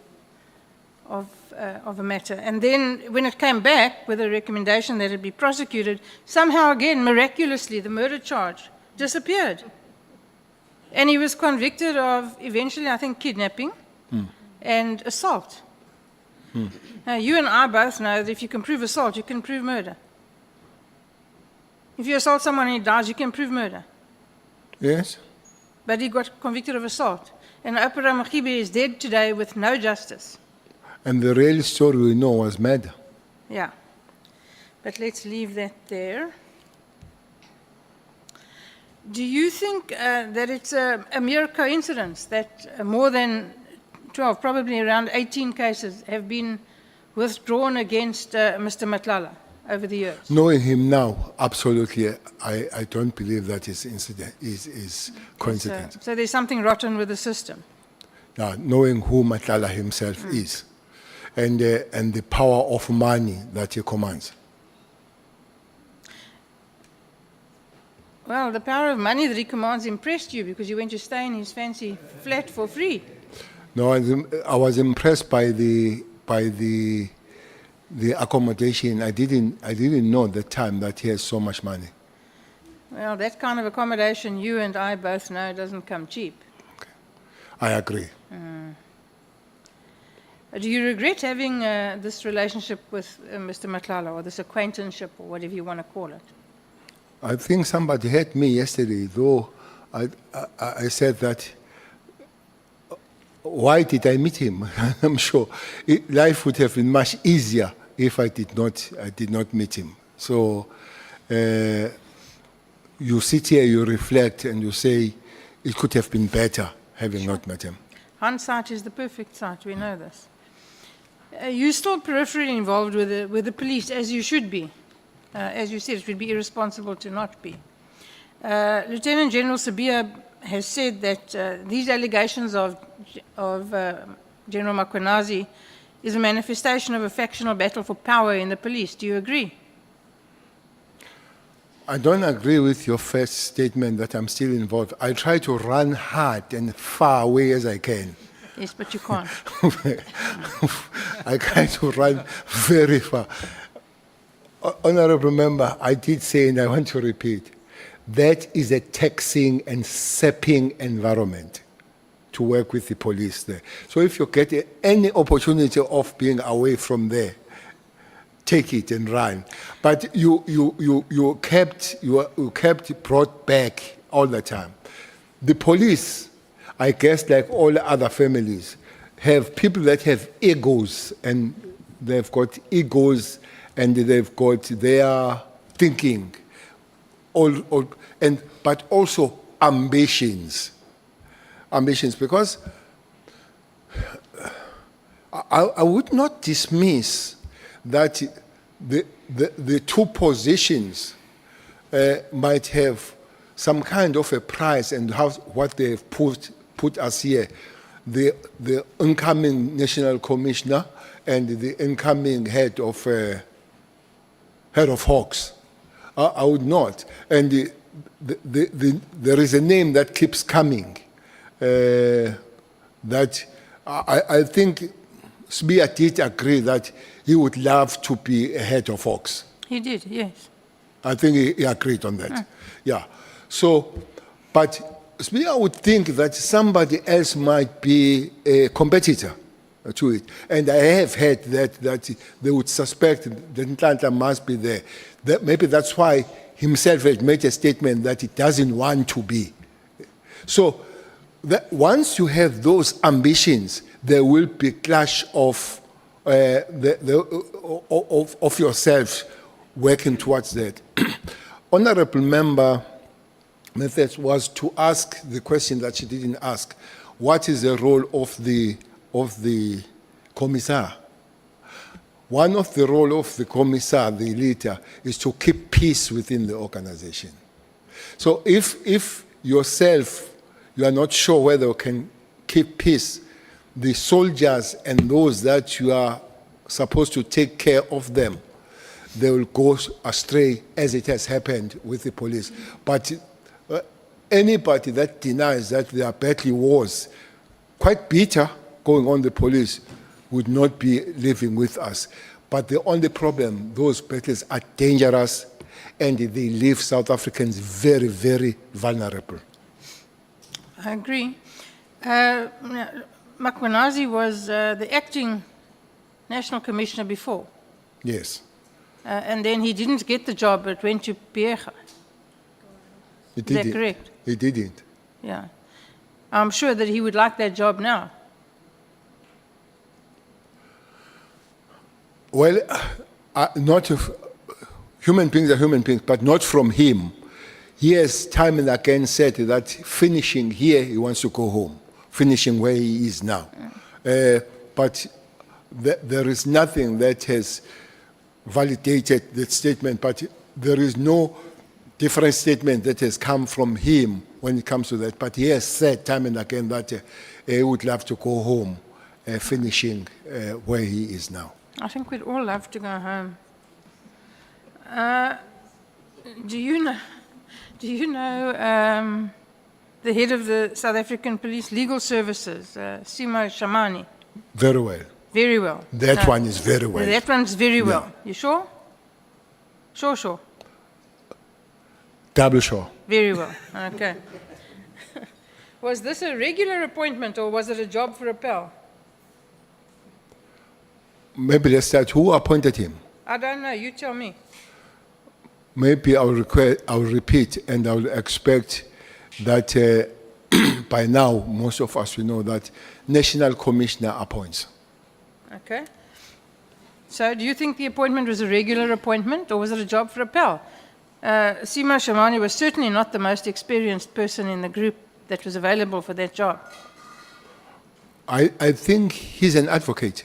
of a matter. And then when it came back with a recommendation that it be prosecuted, somehow again, miraculously, the murder charge disappeared. And he was convicted of eventually, I think, kidnapping and assault. Now, you and I both know that if you can prove assault, you can prove murder. If you assault someone and he dies, you can prove murder. Yes? But he got convicted of assault. And Opera Mkhibe is dead today with no justice. And the real story we know was murder. Yeah. But let's leave that there. Do you think that it's a mere coincidence that more than 12, probably around 18 cases have been withdrawn against Mr. Matlala over the years? Knowing him now, absolutely, I don't believe that is incident is coincidence. So there's something rotten with the system. Now, knowing who Matlala himself is, and the power of money that he commands. Well, the power of money that he commands impressed you because you went to stay in his fancy flat for free. No, I was impressed by the accommodation. I didn't know at the time that he has so much money. Well, that kind of accommodation, you and I both know, doesn't come cheap. I agree. Do you regret having this relationship with Mr. Matlala, or this acquaintanceship, or whatever you want to call it? I think somebody heard me yesterday, though I said that, why did I meet him? I'm sure life would have been much easier if I did not meet him. So you sit here, you reflect, and you say, it could have been better having not met him. Hindsight is the perfect sight, we know this. You're still peripherally involved with the police, as you should be. As you said, it would be irresponsible to not be. Lieutenant General Sabia has said that these allegations of General Mkhwanazi is a manifestation of a factional battle for power in the police. Do you agree? I don't agree with your first statement that I'm still involved. I try to run hard and far away as I can. Yes, but you can't. I try to run very far. Honorable Member, I did say, and I want to repeat, that is a taxing and sapping environment to work with the police there. So if you get any opportunity of being away from there, take it and run. But you kept brought back all the time. The police, I guess, like all other families, have people that have egos, and they've got egos, and they've got their thinking, but also ambitions. Ambitions, because I would not dismiss that the two positions might have some kind of a price, and what they've put us here, the incoming national commissioner and the incoming head of Hawks. I would not. And there is a name that keeps coming that I think Sbia did agree that he would love to be a head of Hawks. He did, yes. I think he agreed on that. Yeah. So, but Sbia would think that somebody else might be a competitor to it. And I have heard that they would suspect that Nhlanhla must be there. Maybe that's why himself has made a statement that he doesn't want to be. So once you have those ambitions, there will be clash of yourself working towards that. Honorable Member Methods was to ask the question that she didn't ask. What is the role of the commissar? One of the role of the commissar, the leader, is to keep peace within the organization. So if yourself, you are not sure whether you can keep peace, the soldiers and those that you are supposed to take care of them, they will go astray, as it has happened with the police. But anybody that denies that there are petty wars, quite bitter, going on the police, would not be living with us. But the only problem, those battles are dangerous, and they leave South Africans very, very vulnerable. I agree. Mkhwanazi was the acting National Commissioner before, Yes. and then he didn't get the job, but went to Bheki. He Is that didn't. correct? He didn't. Yeah. I'm sure that he would like that job now. Well, not if, human beings are human beings, but not from him. He has time and again said that finishing here, he wants to go home, finishing where he is now. But there is nothing that has validated that statement, but there is no different statement that has come from him when it comes to that. But he has said time and again that he would love to go home, finishing where he is now. I think we'd all love to go home. Do you know the head of the South African Police Legal Services, Simo Shamani? Very well. Very well. That one is very well. That one's very well. You sure? Sure. Double sure. Very well. Okay. Was this a regular appointment or was it a job for a pal? Maybe let's start. Who appointed him? I don't know. You tell me. Maybe I'll repeat, and I'll expect that by now, most of us will know that National Commissioner appoints. Okay. So do you think the appointment was a regular appointment or was it a job for a pal? Simo Shamani was certainly not the most experienced person in the group that was available for that job. I think he's an advocate.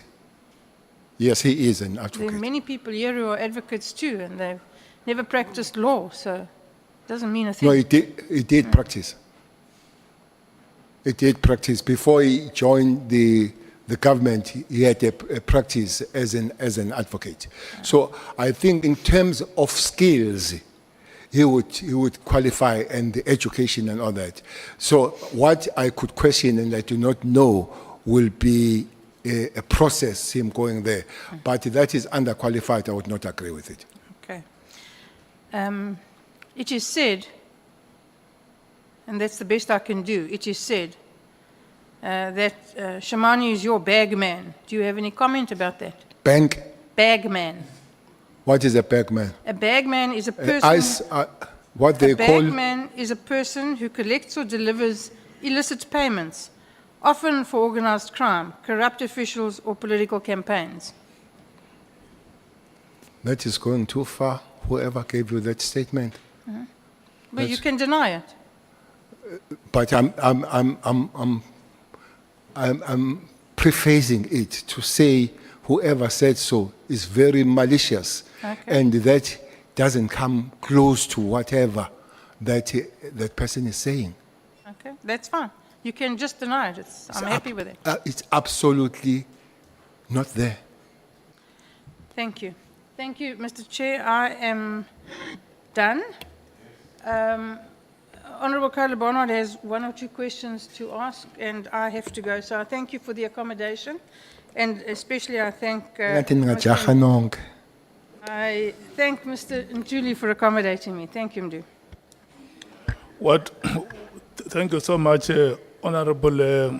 Yes, he is an There advocate. are many people here who are advocates too, and they've never practiced law, so it doesn't mean a thing. No, he did practice. He did practice. Before he joined the government, he had a practice as an advocate. So I think in terms of skills, he would qualify, and the education and all that. So what I could question and I do not know will be a process, him going there. But that is underqualified, I would not agree with it. Okay. It is said, and that's the best I can do, it is said that Shamani is your bag man. Do you have any comment about that? Bank, Bag man. what is a bagman? A bag man is a person. What they A call, bagman is a person who collects or delivers illicit payments, often for organized crime, corrupt officials, or political campaigns. that is going too far, whoever gave you that statement. But you can deny it. But I'm prefacing it to say whoever said so is very malicious, Okay. and that doesn't come close to whatever that person is saying. Okay, that's fine. You can just deny it. I'm happy with it. It's absolutely not there. Thank you. Thank you, Mr. Chair. I am done. Honourable Cele Barnard has one or two questions to ask, and I have to go. So I thank you for the accommodation, and especially I thank I thank Mr. Ntuli for accommodating me. Thank you, Mdu. Thank you so much, Honorable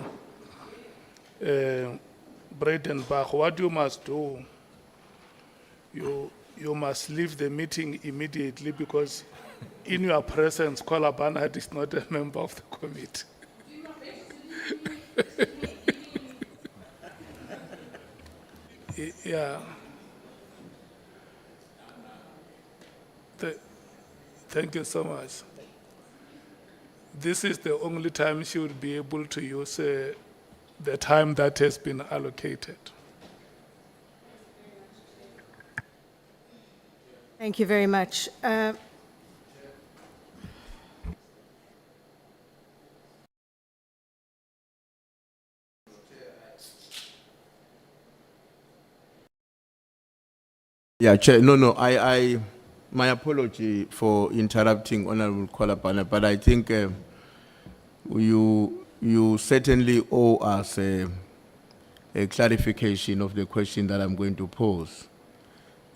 Breitenbach. What you must do, you must leave the meeting immediately, because in your presence, Cele Barnard is not a member of the committee. Yeah. Thank you so much. This is the only time she would be able to use the time that has been allocated. Thank you very much. Yeah, Chair, no, my apology for interrupting Honorable Cele Barnard, but I think you certainly owe us a clarification of the question that I'm going to pose,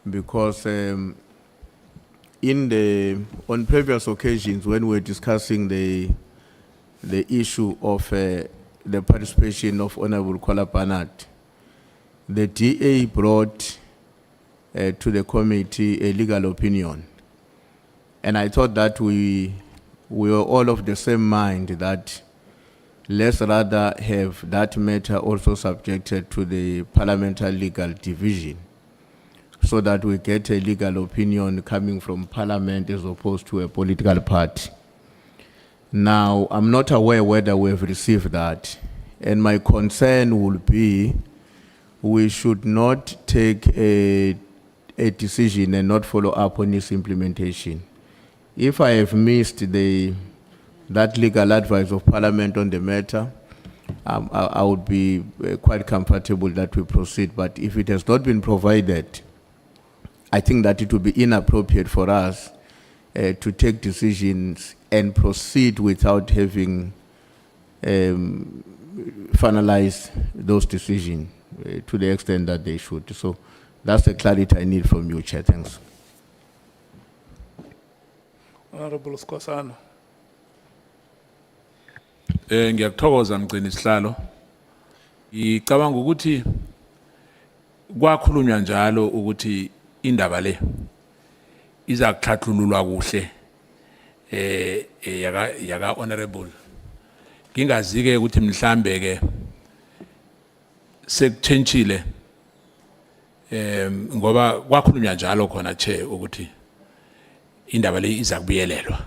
because on previous occasions when we were discussing the issue of the participation of Honorable Kola Barnett, the DA brought to the committee a legal opinion. And I thought that we were all of the same mind that let's rather have that matter also subjected to the Parliamentary Legal Division so that we get a legal opinion coming from Parliament as opposed to a political party. Now, I'm not aware whether we've received that, and my concern will be we should not take a decision and not follow up on its implementation. If I have missed that legal advice of Parliament on the matter, I would be quite comfortable that we proceed. But if it has not been provided, I think that it would be inappropriate for us to take decisions and proceed without having finalized those decisions to the extent that they should. So that's the clarity I need from you, Chair. Thanks. Honorable Skosana. Ngiyakuthokoza mgcini isihlalo. Ngicabanga ukuthi kwakhulunywa njalo ukuthi indaba le iza kuhlathululwa kuhle yaka honorable. Ngingazi ke ukuthi mhlambe ke sekuchentshile ngoba kwakhulunywa njalo khona Chair ukuthi indaba le iza kubuyelelwa.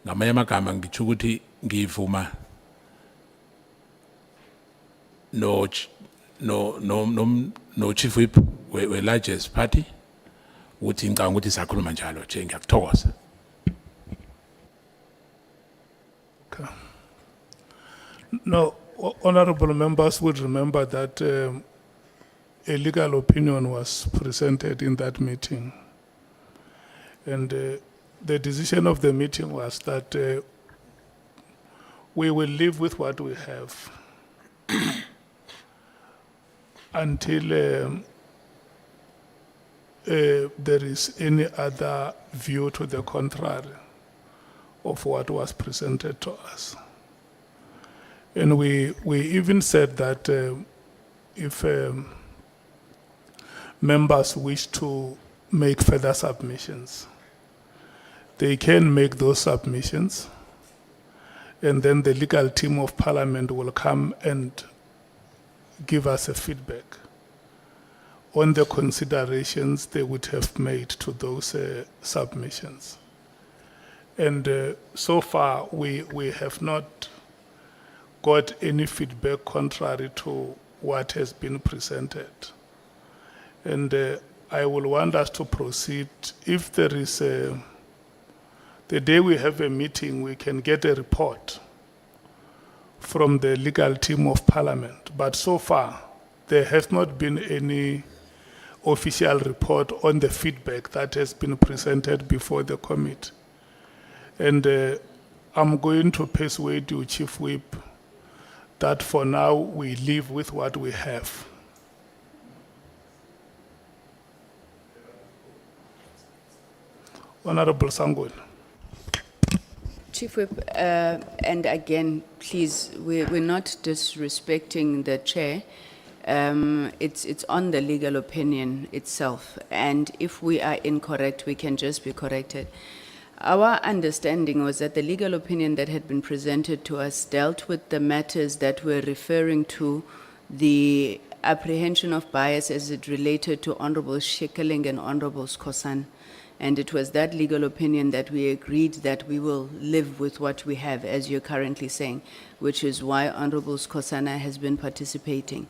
Ngamanye amagama ngithi ukuthi ngivuma no chief whip we largest party ukuthi ngicabanga ukuthi sakhuluma njalo nje ngiyakuthokoza. Okay. No, honorable members would remember that a legal opinion was presented in that meeting, and the decision of the meeting was that we will live with what we have until there is any other view to the contrary of what was presented to us. And we even said that if members wish to make further submissions, they can make those submissions, and then the legal team of Parliament will come and give us a feedback on the considerations they would have made to those submissions. And so far, we have not got any feedback contrary to what has been presented. And I will want us to proceed. If there is the day we have a meeting, we can get a report from the legal team of Parliament. But so far, there has not been any official report on the feedback that has been presented before the committee. And I'm going to persuade you, Chief Whip, that for now we live with what we have. Honorable Sangweni. Chief Whip, and again, please, we're not disrespecting the chair. It's on the legal opinion itself, and if we are incorrect, we can just be corrected. Our understanding was that the legal opinion that had been presented to us dealt with the matters that were referring to the apprehension of bias as it related to Honorable Shikeling and Honorable Skosan. And it was that legal opinion that we agreed that we will live with what we have, as you're currently saying, which is why Honorable Skosana has been participating.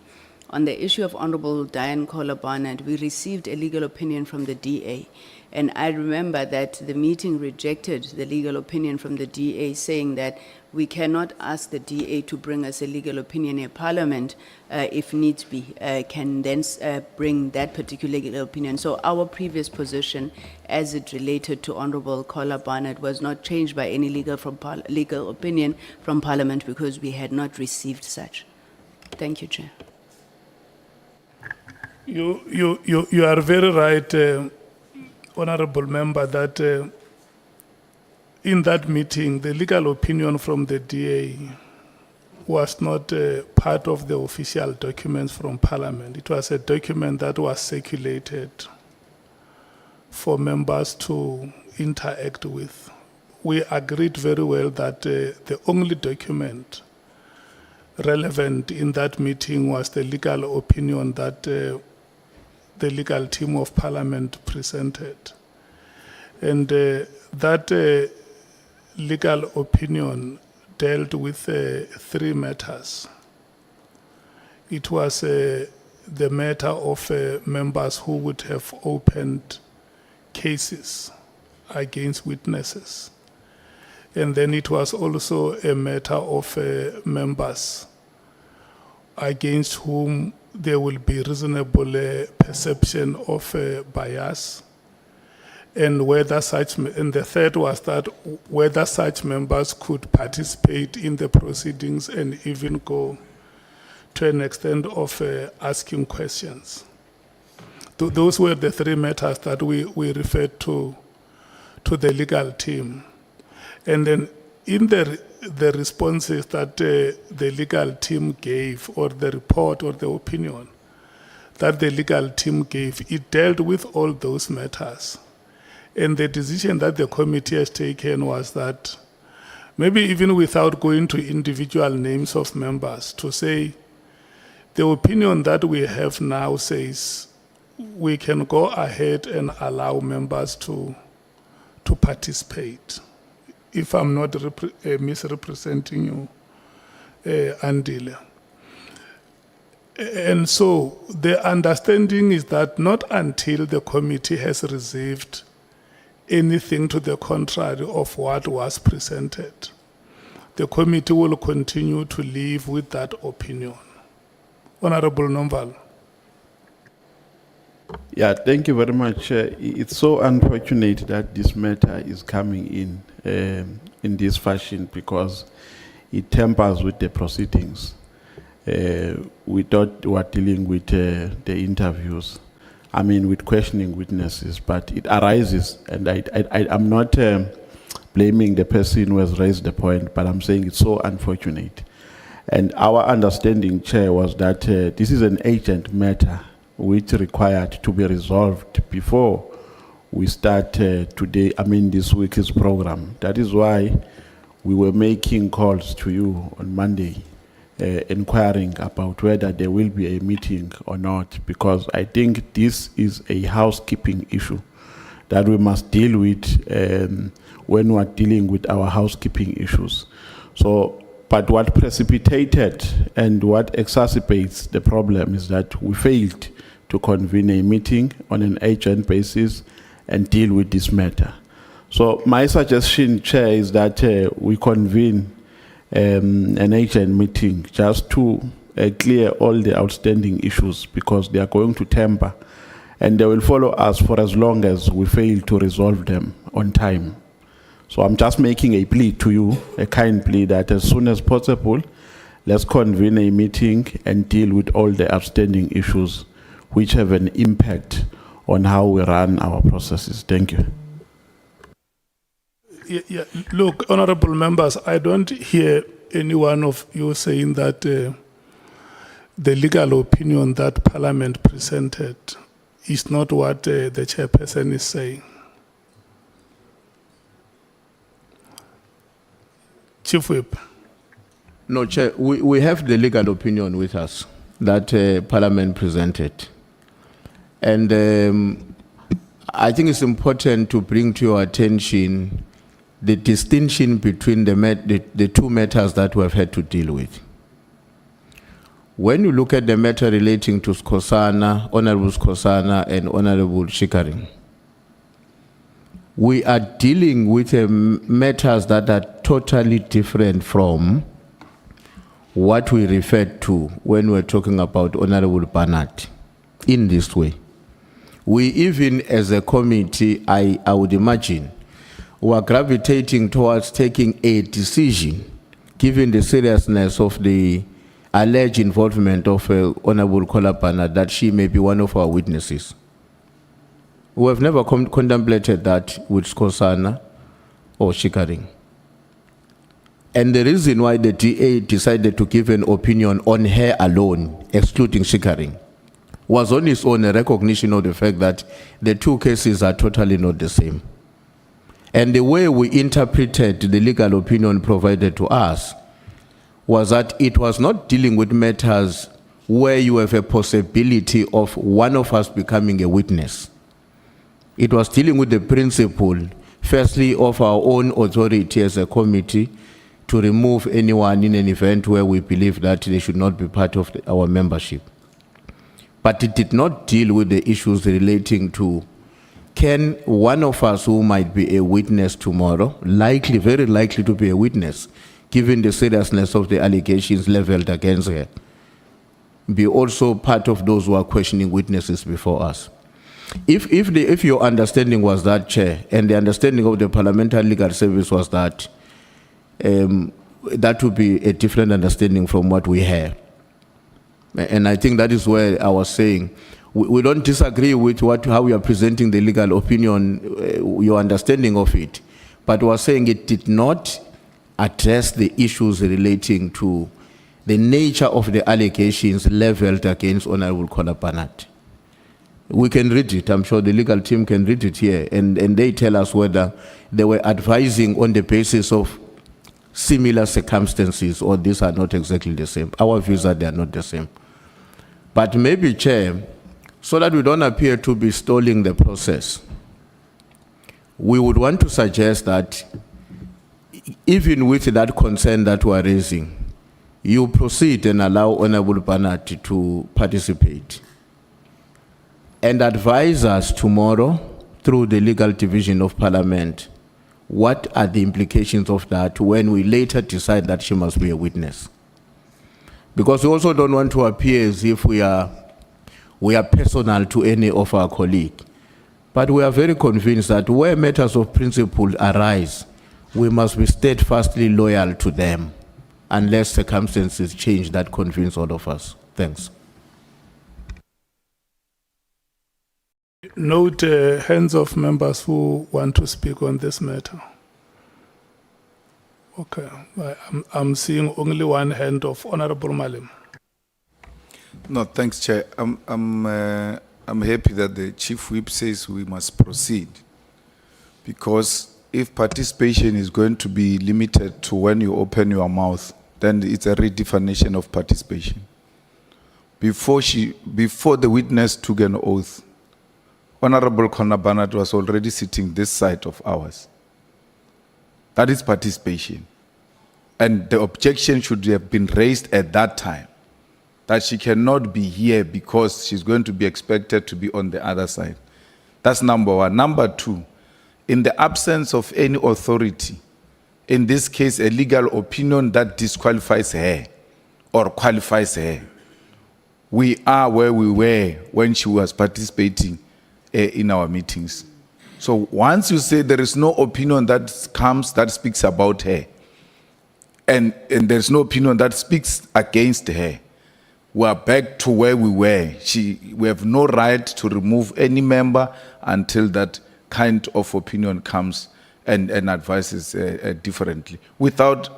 On the issue of Honorable Diane Kola Barnett, we received a legal opinion from the DA. And I remember that the meeting rejected the legal opinion from the DA, saying that we cannot ask the DA to bring us a legal opinion in Parliament if needs be, can then bring that particular legal opinion. So our previous position as it related to Honorable Kola Barnett was not changed by any legal opinion from Parliament because we had not received such. Thank you, Chair. You are very right, Honorable Member, that in that meeting, the legal opinion from the DA was not part of the official documents from Parliament. It was a document that was circulated for members to interact with. We agreed very well that the only document relevant in that meeting was the legal opinion that the legal team of Parliament presented. And that legal opinion dealt with 3 matters. It was the matter of members who would have opened cases against witnesses. And then it was also a matter of members against whom there will be reasonable perception of bias, and whether such, and the third was that whether such members could participate in the proceedings and even go to an extent of asking questions. Those were the 3 matters that we referred to the legal team. And then in the responses that the legal team gave, or the report or the opinion that the legal team gave, it dealt with all those matters. And the decision that the committee has taken was that, maybe even without going to individual names of members, to say the opinion that we have now says we can go ahead and allow members to participate. If I'm not misrepresenting you, Andile. And so the understanding is that not until the committee has received anything to the contrary of what was presented, the committee will continue to live with that opinion. Honorable Nomval. Yeah, thank you very much. It's so unfortunate that this matter is coming in this fashion, because it tampers with the proceedings. We thought we were dealing with the interviews, with questioning witnesses, but it arises, and I'm not blaming the person who has raised the point, but I'm saying it's so unfortunate. And our understanding, Chair, was that this is an urgent matter which required to be resolved before we start this week's program. That is why we were making calls to you on Monday, inquiring about whether there will be a meeting or not, because I think this is a housekeeping issue that we must deal with when we are dealing with our housekeeping issues. So, but what precipitated and what exacerbates the problem is that we failed to convene a meeting on an urgent basis and deal with this matter. So my suggestion, Chair, is that we convene an urgent meeting just to clear all the outstanding issues, because they are going to temper and they will follow us for as long as we fail to resolve them on time. So I'm just making a plea to you, a kind plea, that as soon as possible, let's convene a meeting and deal with all the outstanding issues which have an impact on how we run our processes. Thank you. Yeah. Look, honorable members, I don't hear any one of you saying that the legal opinion that Parliament presented is not what the chairperson is saying. Chief Whip. No, Chair, we have the legal opinion with us that Parliament presented. And I think it's important to bring to your attention the distinction between the 2 matters that we have had to deal with. When you look at the matter relating to Skosana, Honorable Skosana and Honorable Shikaring, we are dealing with matters that are totally different from what we referred to when we're talking about Honorable Barnard in this way. We even, as a committee, I would imagine, were gravitating towards taking a decision, given the seriousness of the alleged involvement of Honorable Kola Barnard, that she may be one of our witnesses. We have never contemplated that with Skosana or Shikaring. And the reason why the DA decided to give an opinion on her alone, excluding Shikering, was on its own a recognition of the fact that the two cases are totally not the same. And the way we interpreted the legal opinion provided to us was that it was not dealing with matters where you have a possibility of one of us becoming a witness. It was dealing with the principle, firstly, of our own authority as a committee to remove anyone in an event where we believe that they should not be part of our membership. But it did not deal with the issues relating to, can one of us who might be a witness tomorrow, likely, very likely to be a witness, given the seriousness of the allegations leveled against her, be also part of those who are questioning witnesses before us? If your understanding was that, Chair, and the understanding of the Parliamentary Legal Service was that, that would be a different understanding from what we have. And I think that is where I was saying, we don't disagree with how you are presenting the legal opinion, your understanding of it, but we are saying it did not address the issues relating to the nature of the allegations leveled against Honorable Mkhwanazi. We can read it. I'm sure the legal team can read it here, and they tell us whether they were advising on the basis of similar circumstances or these are not exactly the same. Our views are they are not the same. But maybe, Chair, so that we don't appear to be stalling the process, we would want to suggest that even with that concern that we are raising, you proceed and allow Honorable Mkhwanazi to participate and advise us tomorrow through the legal division of Parliament what are the implications of that when we later decide that she must be a witness. Because we also don't want to appear as if we are personal to any of our colleagues. But we are very convinced that where matters of principle arise, we must be steadfastly loyal to them unless circumstances change that convince all of us. Thanks. Note hands of members who want to speak on this matter. Okay, I'm seeing only one hand of Honorable Malim. No, thanks, Chair. I'm happy that the Chief Whip says we must proceed, because if participation is going to be limited to when you open your mouth, then it's a redefinition of participation. Before the witness took an oath, Honorable Mkhwanazi was already sitting this side of ours. That is participation. And the objection should have been raised at that time, that she cannot be here because she's going to be expected to be on the other side. That's number one. Number two, in the absence of any authority, in this case, a legal opinion that disqualifies her or qualifies her, we are where we were when she was participating in our meetings. So once you say there is no opinion that comes that speaks about her, and there's no opinion that speaks against her, we are back to where we were. We have no right to remove any member until that kind of opinion comes and advises differently, without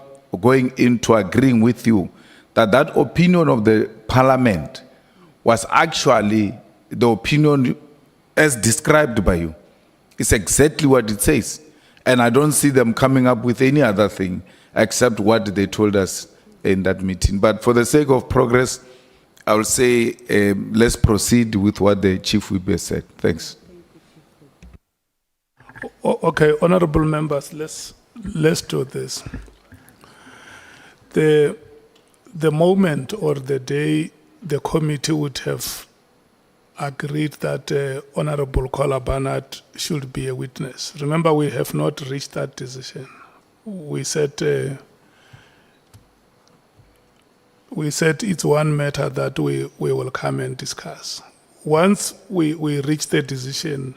going into agreeing with you that that opinion of the Parliament was actually the opinion as described by you. It's exactly what it says. And I don't see them coming up with any other thing except what they told us in that meeting. But for the sake of progress, I will say let's proceed with what the Chief Whip has said. Thanks. Okay, honorable members, let's do this. The moment or the day the committee would have agreed that Honorable Mkhwanazi should be a witness. Remember, we have not reached that decision. We said it's one matter that we will come and discuss. Once we reach the decision,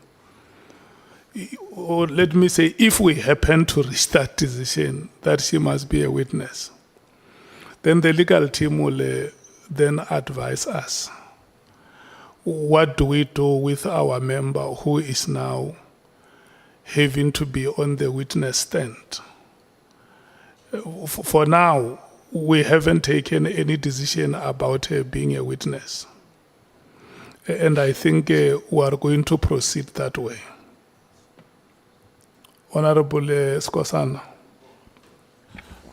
or let me say, if we happen to reach that decision that she must be a witness, then the legal team will then advise us. What do we do with our member who is now having to be on the witness stand? For now, we haven't taken any decision about her being a witness. And I think we are going to proceed that way. Honorable Skosana.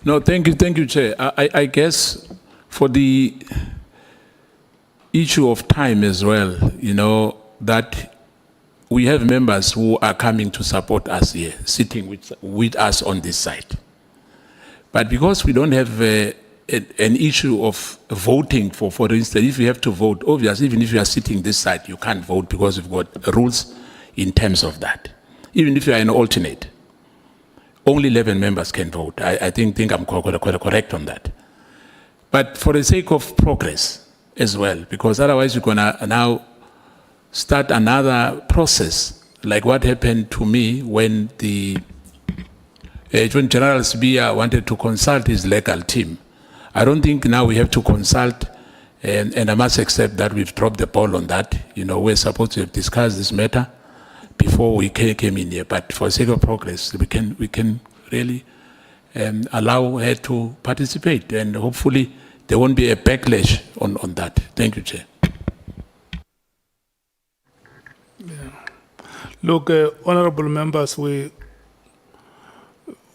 No, thank you, Chair. I guess for the issue of time as well, you know, that we have members who are coming to support us here, sitting with us on this side. But because we don't have an issue of voting for instance, if you have to vote, obviously, even if you are sitting this side, you can't vote because we've got rules in terms of that. Even if you are an alternate, only 11 members can vote. I think I'm quite correct on that. But for the sake of progress as well, because otherwise you're gonna now start another process, like what happened to me when when General Sibia wanted to consult his legal team. I don't think now we have to consult, and I must accept that we've dropped the ball on that. You know, we're supposed to have discussed this matter before we came in here, but for the sake of progress, we can really allow her to participate, and hopefully there won't be a backlash on that. Thank you, Chair. Look, honorable members,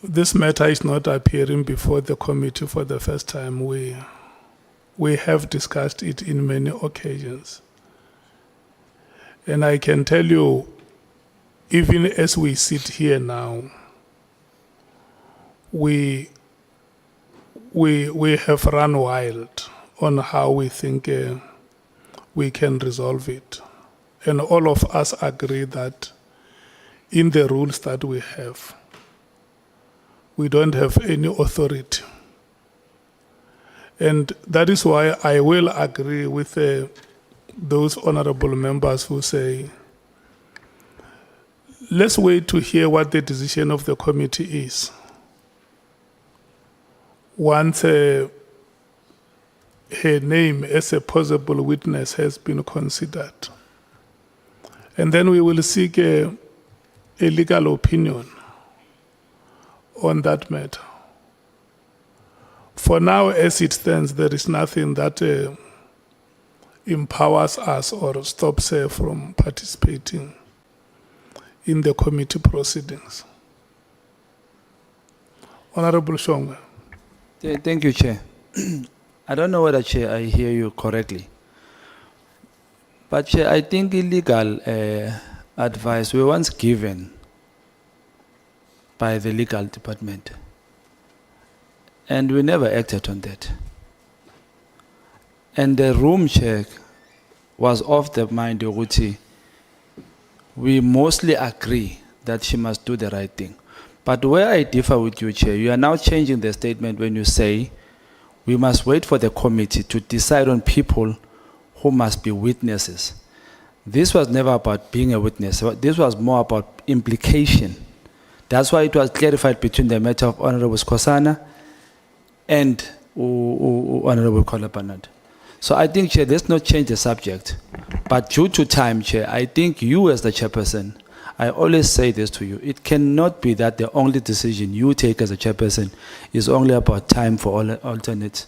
this matter is not appearing before the committee for the first time. We have discussed it in many occasions. And I can tell you, even as we sit here now, we have run wild on how we think we can resolve it. And all of us agree that in the rules that we have, we don't have any authority. And that is why I will agree with those honorable members who say, let's wait to hear what the decision of the committee is. Once her name as a possible witness has been considered. And then we will seek a legal opinion on that matter. For now, as it stands, there is nothing that empowers us or stops her from participating in the committee proceedings. Honorable Shonga. Thank you, Chair. I don't know whether, Chair, I hear you correctly. But, Chair, I think illegal advice were once given by the legal department. And we never acted on that. And the room check was of the mind of Uti. We mostly agree that she must do the right thing. But where I differ with you, Chair, you are now changing the statement when you say we must wait for the committee to decide on people who must be witnesses. This was never about being a witness. This was more about implication. That's why it was clarified between the matter of Honorable Skosana and Honorable Kolapanad. So I think, Chair, let's not change the subject. But due to time, Chair, I think you as the chairperson, I always say this to you, it cannot be that the only decision you take as a chairperson is only about time for all alternates.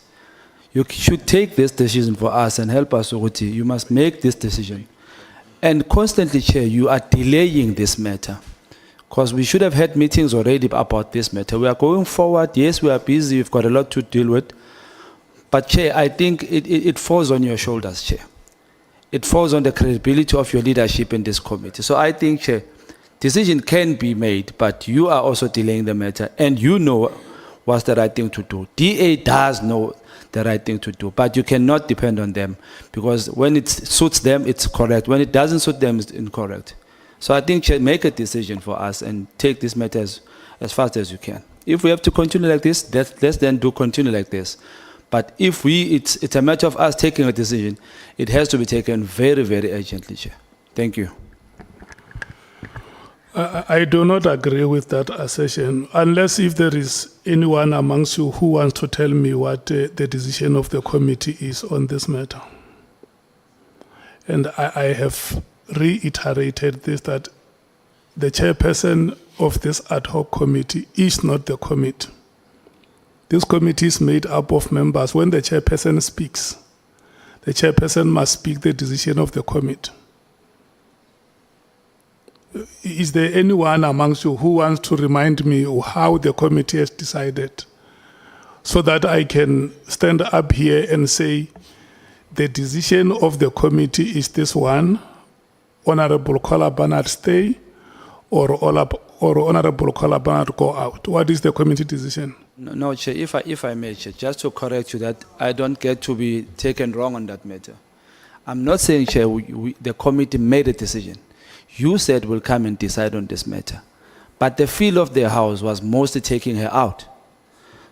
You should take this decision for us and help us, Uguti. You must make this decision. And constantly, Chair, you are delaying this matter. Because we should have had meetings already about this matter. We are going forward. Yes, we are busy. We've got a lot to deal with. But, Chair, I think it falls on your shoulders, Chair. It falls on the credibility of your leadership in this committee. So I think, Chair, decision can be made, but you are also delaying the matter. And you know what's the right thing to do. DA does know the right thing to do, but you cannot depend on them. Because when it suits them, it's correct. When it doesn't suit them, it's incorrect. So I think, Chair, make a decision for us and take this matter as fast as you can. If we have to continue like this, let's then continue like this. But if it's a matter of us taking a decision, it has to be taken very, very urgently, Chair. Thank you. I do not agree with that assertion, unless if there is anyone amongst you who wants to tell me what the decision of the committee is on this matter. And I have reiterated this, that the chairperson of this ad hoc committee is not the committee. This committee is made up of members. When the chairperson speaks, the chairperson must speak the decision of the committee. Is there anyone amongst you who wants to remind me how the committee has decided, so that I can stand up here and say, the decision of the committee is this one: Honorable Kola Barnard stay, or Honorable Kola Barnard go out? What is the committee decision? No, Chair, if I may, Chair, just to correct you that I don't get to be taken wrong on that matter. I'm not saying, Chair, the committee made a decision. You said we'll come and decide on this matter. But the feel of the House was mostly taking her out.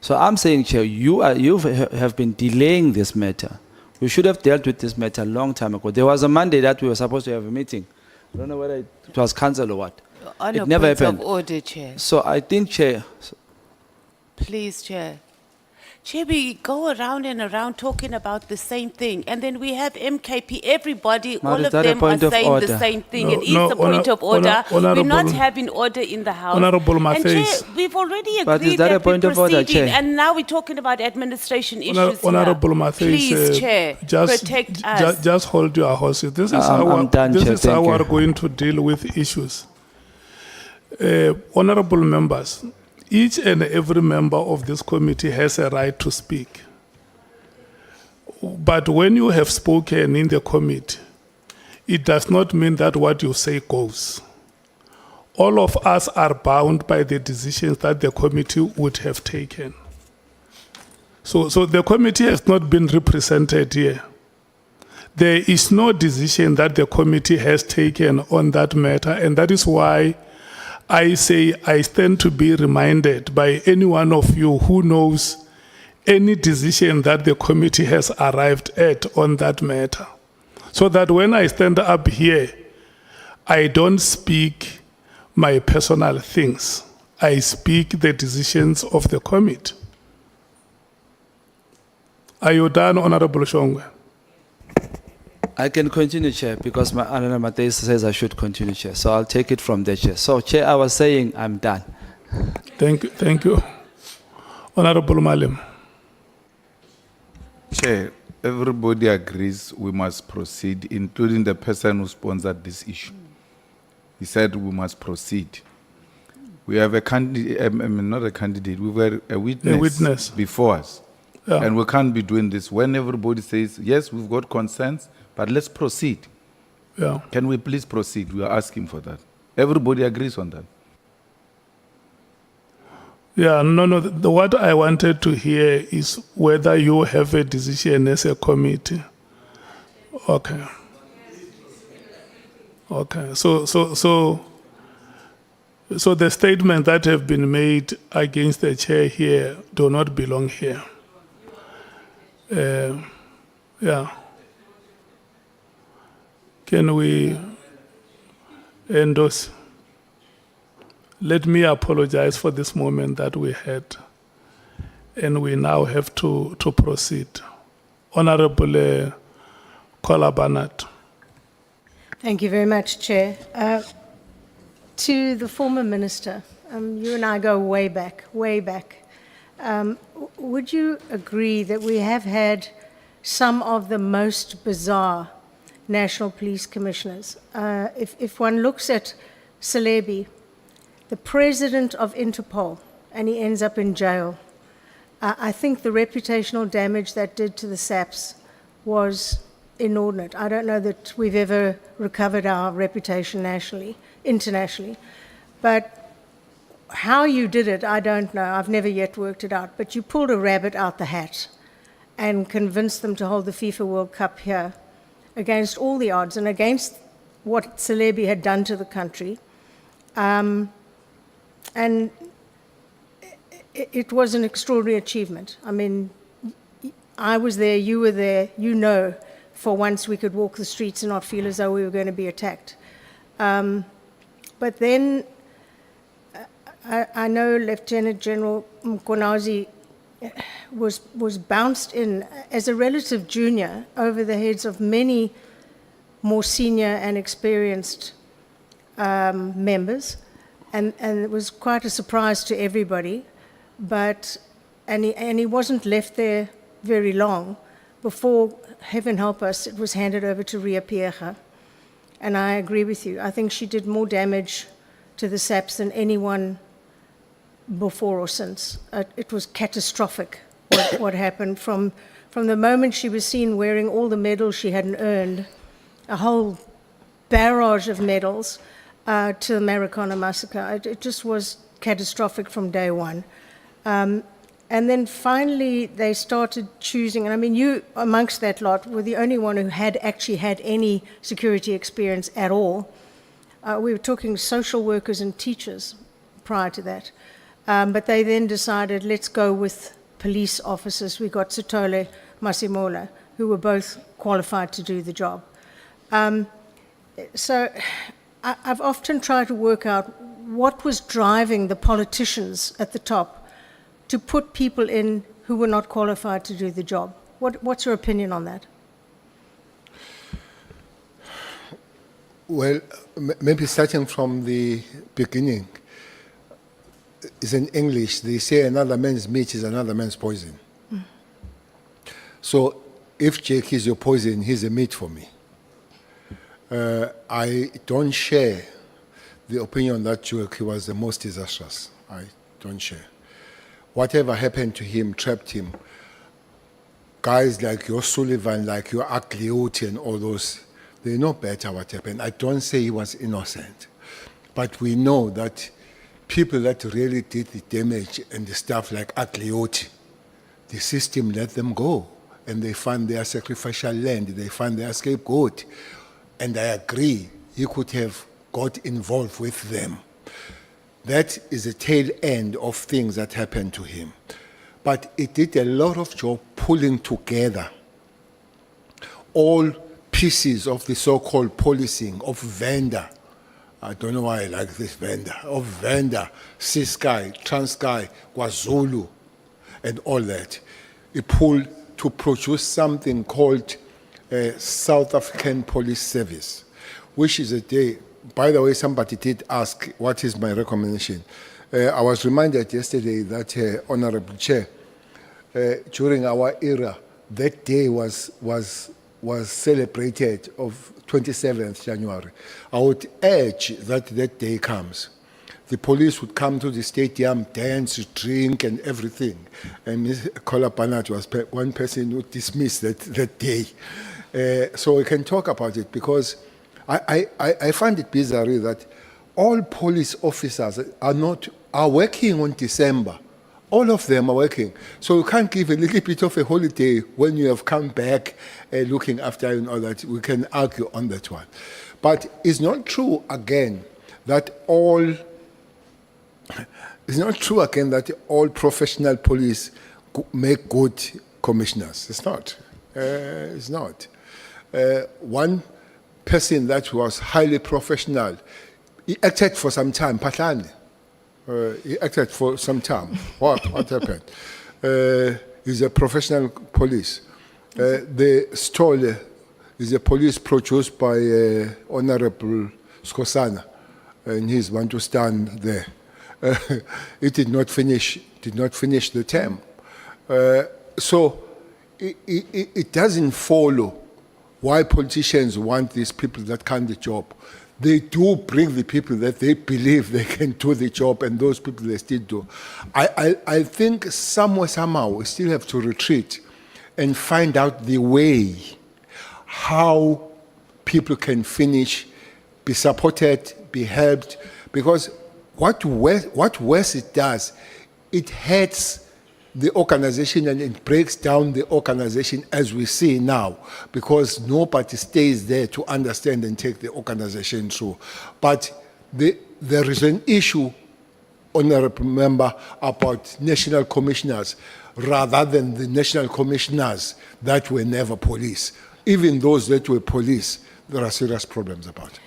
So I'm saying, Chair, you have been delaying this matter. We should have dealt with this matter a long time ago. There was a Monday that we were supposed to have a meeting. I don't know whether it was cancelled or what. On It a never point happened. of order, Chair. So I think, Chair, Please, Chair. Chair, we go around and around talking about the same thing, and then we have MKP, everybody, Ma, all is of that a them are point of saying the order? same thing. No, It is no, a point of order. We're not Honourable- having order in the House. Honourable And Chair, Matthys. we've already But is agreed that a that we're point of order, proceeding, Chair? and now we're talking about administration issues Honourable here. Matthys, Please, Chair, protect us. Just hold your horses. This is I'm done, this Chair. is how Thank we're you. going to deal with issues. Honourable members, each and every member of this committee has a right to speak. But when you have spoken in the committee, it does not mean that what you say goes. All of us are bound by the decisions that the committee would have taken. So the committee has not been represented here. There is no decision that the committee has taken on that matter, and that is why I say I stand to be reminded by any one of you who knows any decision that the committee has arrived at on that matter. So that when I stand up here, I don't speak my personal things. I speak the decisions of the committee. Are you done, Honorable Shongwe? I can continue, Chair, because my Honourable Matthys says I should continue, Chair. So I'll take it from there, Chair. So, Chair, I was saying I'm done. Thank you. Honorable Malim. Chair, everybody agrees we must proceed, including the person who sponsored this issue. He said we must proceed. We have a candidate, not a candidate, we were a witness before us. Yeah. And we can't be doing this. When everybody says, yes, we've got concerns, but let's proceed. Yeah. Can we please proceed? We are asking for that. Everybody agrees on that. Yeah, no. What I wanted to hear is whether you have a decision as a committee. Okay. So the statements that have been made against the chair here do not belong here. Yeah. Can we endorse? Let me apologize for this moment that we had, and we now have to proceed. Honorable Kola Barnard. Thank you very much, Chair. To the former minister, you and I go way back, way back. Would you agree that we have had some of the most bizarre national police commissioners? If one looks at Cele, the president of Interpol, and he ends up in jail. I think the reputational damage that did to the SAPS was inordinate. I don't know that we've ever recovered our reputation internationally. But how you did it, I don't know. I've never yet worked it out. But you pulled a rabbit out the hat and convinced them to hold the FIFA World Cup here against all the odds and against what Cele had done to the country. And it was an extraordinary achievement. I mean, I was there, you were there, you know, for once we could walk the streets and not feel as though we were going to be attacked. But then I know Lieutenant General Mkhwanazi was bounced in as a relative junior over the heads of many more senior and experienced members. And it was quite a surprise to everybody. But and he wasn't left there very long before, heaven help us, it was handed over to Ria Pierga. And I agree with you. I think she did more damage to the SAPS than anyone before or since. It was catastrophic what happened from the moment she was seen wearing all the medals she hadn't earned, a whole barrage of medals, to the Marikana massacre. It just was catastrophic from day one. And then finally they started choosing, and I mean, you amongst that lot were the only one who had actually had any security experience at all. We were talking social workers and teachers prior to that. But they then decided, let's go with police officers. We got Cele, Masimola, who were both qualified to do the job. So I've often tried to work out what was driving the politicians at the top to put people in who were not qualified to do the job. What's your opinion on that? Well, maybe starting from the beginning, is in English, they say another man's meat is another man's poison. So if Jake is your poison, he's a meat for me. I don't share the opinion that Jake was the most disastrous. I don't share. Whatever happened to him, trapped him. Guys like your Sullivan, like your Aglioti and all those, they know better what happened. I don't say he was innocent. But we know that people that really did the damage and the stuff like Aglioti, the system let them go. And they found their sacrificial land, they found their scapegoat. And I agree, he could have got involved with them. That is a tail end of things that happened to him. But it did a lot of job pulling together all pieces of the so-called policing of Venda. I don't know why I like this Venda. Of Venda, Ciskei, Transkei, KwaZulu, and all that. It pulled to produce something called South African Police Service, which is a day. By the way, somebody did ask, what is my recommendation? I was reminded yesterday that, Honorable Chair, during our era, that day was celebrated of 27th January. I would urge that that day comes. The police would come to the stadium, dance, drink, and everything. And Ms. Kola Panat was one person who dismissed that day. So we can talk about it because I find it bizarre that all police officers are working on December. All of them are working. So you can't give a little bit of a holiday when you have come back looking after and all that. We can argue on that one. But it's not true again that all professional police make good commissioners. It's not. It's not. One person that was highly professional, he acted for some time, Patlane. He acted for some time. What happened? He's a professional police. The Stole is a police produced by Honorable Skosana, and he's one to stand there. It did not finish the term. So it doesn't follow why politicians want these people that can the job. They do bring the people that they believe they can do the job, and those people they still do. I think somehow we still have to retreat and find out the way how people can finish, be supported, be helped, because what worse it does, it hurts the organization and it breaks down the organization as we see now, because nobody stays there to understand and take the organization through. But there is an issue, Honorable Member, about national commissioners rather than the national commissioners that were never police. Even those that were police, there are serious problems about it.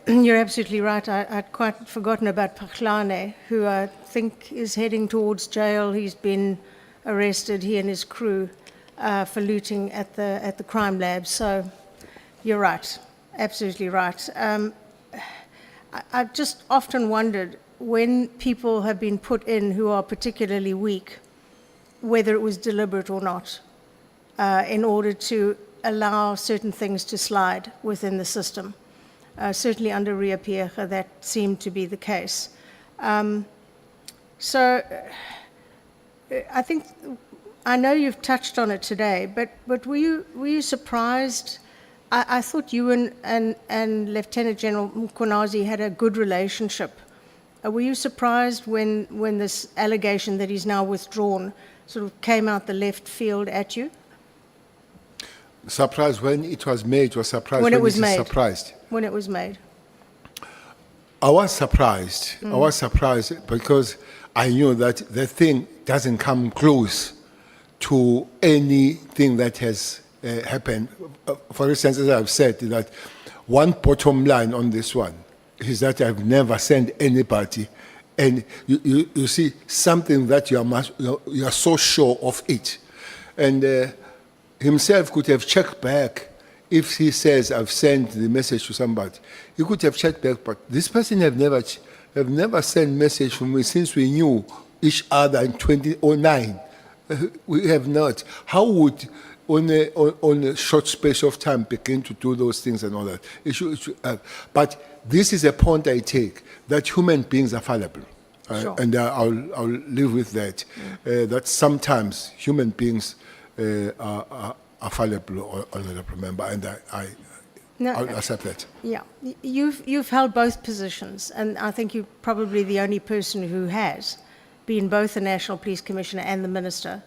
You're absolutely right. I'd quite forgotten about Patlane, who I think is heading towards jail. He's been arrested, he and his crew, for looting at the crime lab. So you're right, absolutely right. I've just often wondered, when people have been put in who are particularly weak, whether it was deliberate or not, in order to allow certain things to slide within the system. Certainly under Ria Piecha, that seemed to be the case. So I think, I know you've touched on it today, but were you surprised? I thought you and Lieutenant General Mkhwanazi had a good relationship. Were you surprised when this allegation that he's now withdrawn sort of came out the left field at you? Surprised when it was made, or surprised When it was is made. surprised? When it was made. I was surprised. I was surprised because I knew that the thing doesn't come close to anything that has happened. For instance, as I've said, that one bottom line on this one is that I've never sent anybody, and you see something that you are so sure of it, and himself could have checked back. If he says I've sent the message to somebody, he could have checked back. But this person have never sent message from me since we knew each other in 2009. We have not. How would on a short space of time begin to do those things and all that? But this is a point I take, that human beings are fallible. Sure. And I'll live with that. That sometimes human beings are fallible, honorable member, and I'll accept that. Yeah, you've held both positions, and I think you're probably the only person who has been both the National Police Commissioner and the Minister.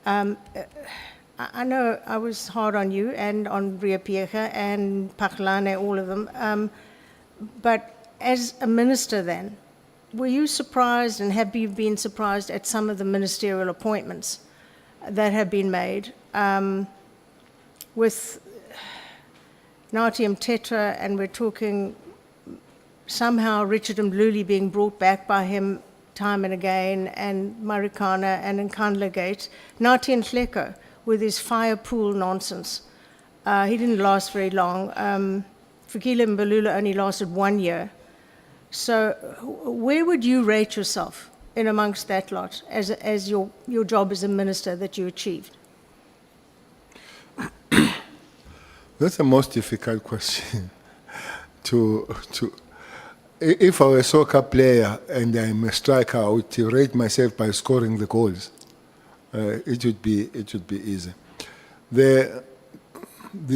I know I was hard on you and on Ria Piecha and Pakhlane, all of them, but as a Minister then, were you surprised, and have you been surprised at some of the ministerial appointments that have been made? With Nathi Mthethwa, and we're talking somehow Richard Mluli being brought back by him time and again, and Marikana and Nkandla Gate. Nathi Nhleko with his fire pool nonsense. He didn't last very long. Fikile Mbalula only lasted 1 year. So where would you rate yourself in amongst that lot as your job as a minister that you achieved? That's the most difficult question. If I were a soccer player and I'm a striker, I would rate myself by scoring the goals. It would be easy. The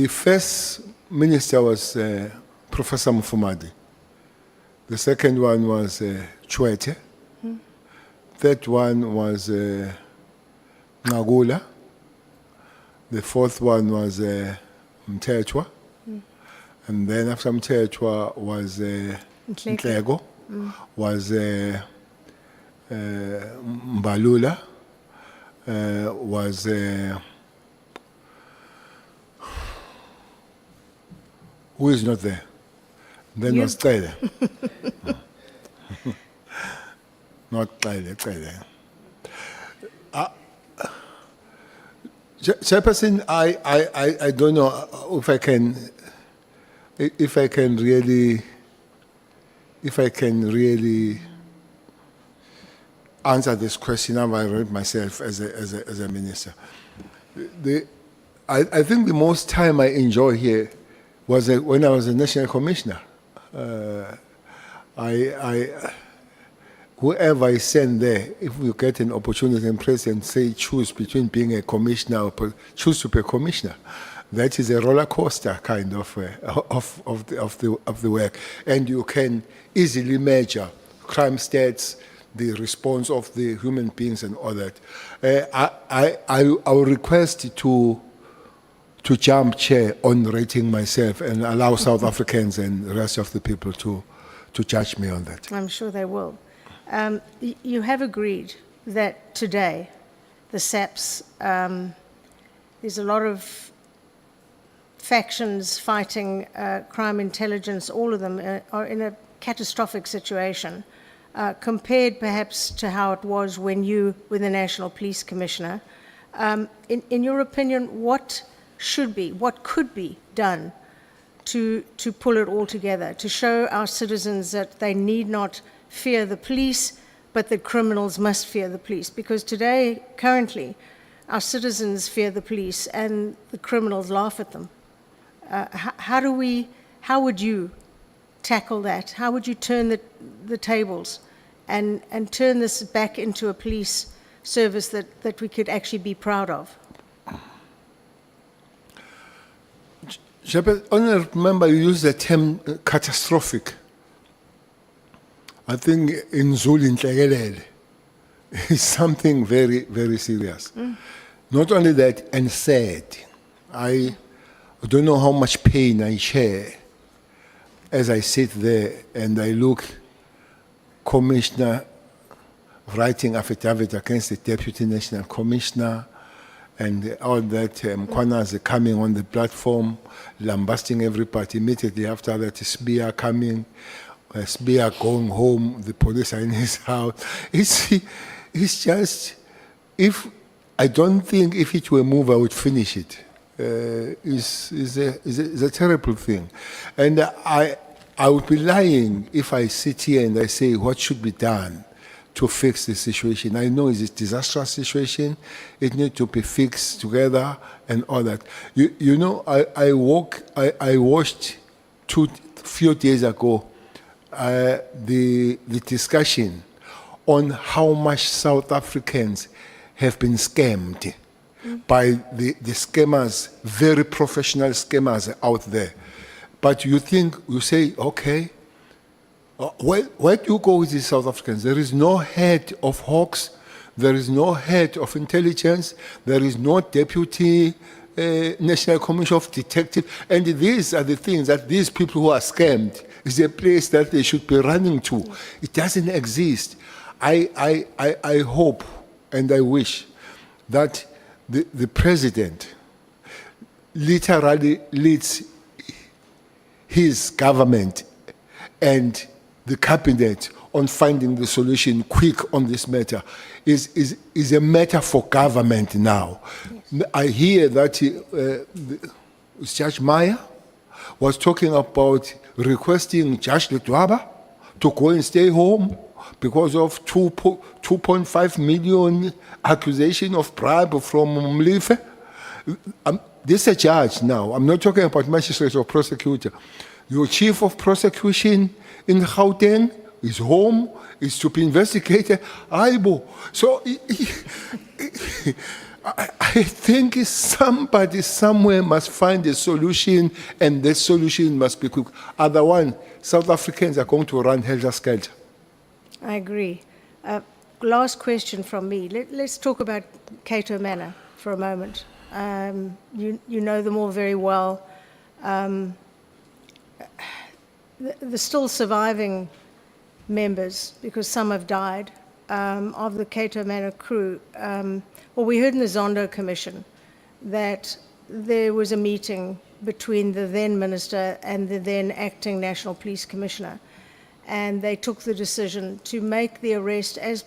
first minister was Professor Mkhwanazi. The second one was Chwete. Third one was Ngagula. The fourth one was Mthethwa. And then after Mthethwa was Nhleko, was Mbalula, was who is not there? Then was Cele. Not Cele. Chairperson, I don't know if I can really answer this question. I've read myself as a minister. I think the most time I enjoy here was when I was a national commissioner. Whoever is sent there, if we get an opportunity and president say choose between being a commissioner or choose to be a commissioner, that is a roller coaster kind of the work, and you can easily measure crime stats, the response of the human beings, and all that. I will request to jump chair on rating myself and allow South Africans and the rest of the people to judge me on that. I'm sure they will. You have agreed that today, the SAPS, there's a lot of factions fighting crime intelligence, all of them are in a catastrophic situation, compared perhaps to how it was when you were the National Police Commissioner. In your opinion, what could be done to pull it all together, to show our citizens that they need not fear the police, but that criminals must fear the police? Because today, currently, our citizens fear the police and the criminals laugh at them. How would you tackle that? How would you turn the tables and turn this back into a police service that we could actually be proud of? Honourable Member, you used the term catastrophic. I think in Zulu, Inhlekelele is something very, very serious. Not only that, and sad. I don't know how much pain I share as I sit there and I look Commissioner writing affidavit against the Deputy National Commissioner and all that, Mkhwanazi coming on the platform, lambasting everybody. Immediately after that, Spear coming, Spear going home, the police are in his house. It's just, if I don't think if it were a move, I would finish it. Is a terrible thing. And I would be lying if I sit here and I say what should be done to fix the situation. I know it's a disastrous situation. It needs to be fixed together and all that. You know, I watched few days ago the discussion on how much South Africans have been scammed by the scammers, very professional scammers out there. But you say, okay, where do you go with these South Africans? There is no head of Hawks, there is no head of intelligence, there is no deputy National Commission of Detectives, and these are the things that these people who are scammed is a place that they should be running to. It doesn't exist. I hope and I wish that the president literally leads his government and the cabinet on finding the solution quick on this matter. Is a matter for government now. Yes. I hear that Judge Maya was talking about requesting Judge Letwaba to go and stay home because of 2.5 million accusation of bribe from Mlife. This is a judge now. I'm not talking about magistrate or prosecutor. Your chief of prosecution in Gauteng is home, is to be investigated. Aibo. So I think somebody somewhere must find a solution, and the solution must be quick. Otherwise, South Africans are going to run helter-skelter. I agree. Last question from me. Let's talk about Cato Manor for a moment. You know them all very well. The still surviving members, because some have died, of the Cato Manor crew. Well, we heard in the Zondo Commission that there was a meeting between the then minister and the then acting National Police Commissioner, and they took the decision to make the arrest as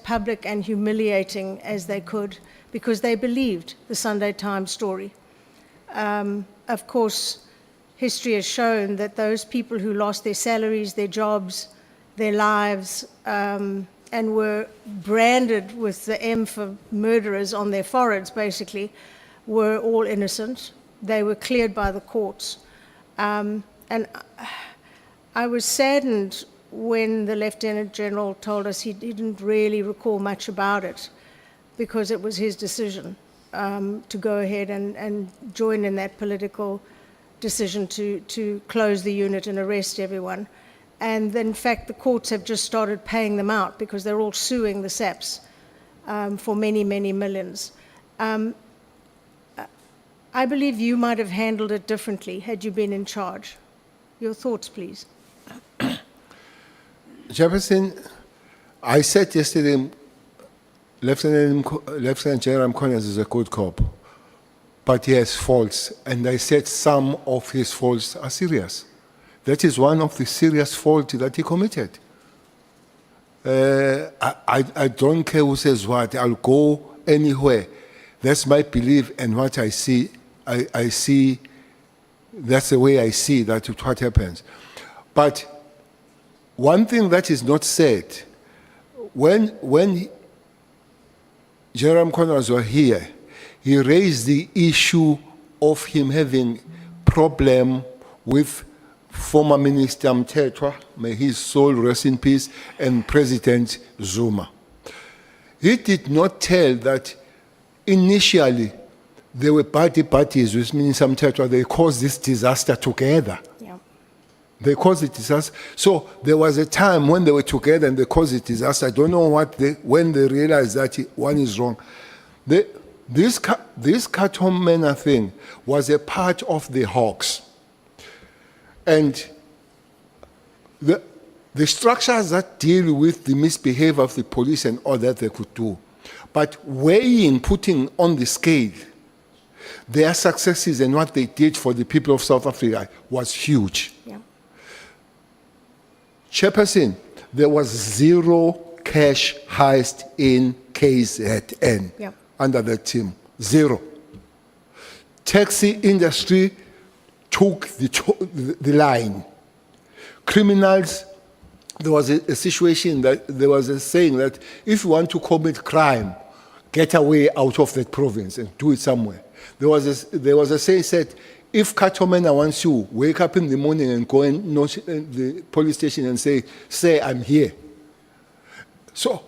public and humiliating as they could, because they believed the Sunday Times story. Of course, history has shown that those people who lost their salaries, their jobs, their lives, and were branded with the M for murderers on their foreheads, basically, were all innocent. They were cleared by the courts. And I was saddened when the Lieutenant General told us he didn't really recall much about it, because it was his decision to go ahead and join in that political decision to close the unit and arrest everyone. And in fact, the courts have just started paying them out because they're all suing the SAPs for many, many millions. I believe you might have handled it differently had you been in charge. Your thoughts, please. Jefferson, I said yesterday, Lieutenant General Mkhwanazi is a good cop, but he has faults, and I said some of his faults are serious. That is one of the serious faults that he committed. I don't care who says what. I'll go anywhere. That's my belief, and what I see, I see, that's the way I see that what happens. But one thing that is not said, when General Mkhwanazi was here, he raised the issue of him having problem with former Minister Mthethwa, may his soul rest in peace, and President Zuma. He did not tell that initially there were parties with Minister Mthethwa, they caused this disaster together. Yeah. They caused the disaster. So there was a time when they were together and they caused the disaster. I don't know when they realized that one is wrong. This Katomena thing was a part of the Hawks. And the structures that deal with the misbehavior of the police and all that they could do. But weighing, putting on the scale, their successes and what they did for the people of South Africa was huge. Yeah. Chairperson, there was zero cash heist in KZN Yeah. under that team. Zero. Taxi industry took the line. Criminals, there was a situation that there was a saying that if you want to commit crime, get away out of that province and do it somewhere. There was a saying said, if Katomena wants you, wake up in the morning and go and knock the police station and say I'm here. So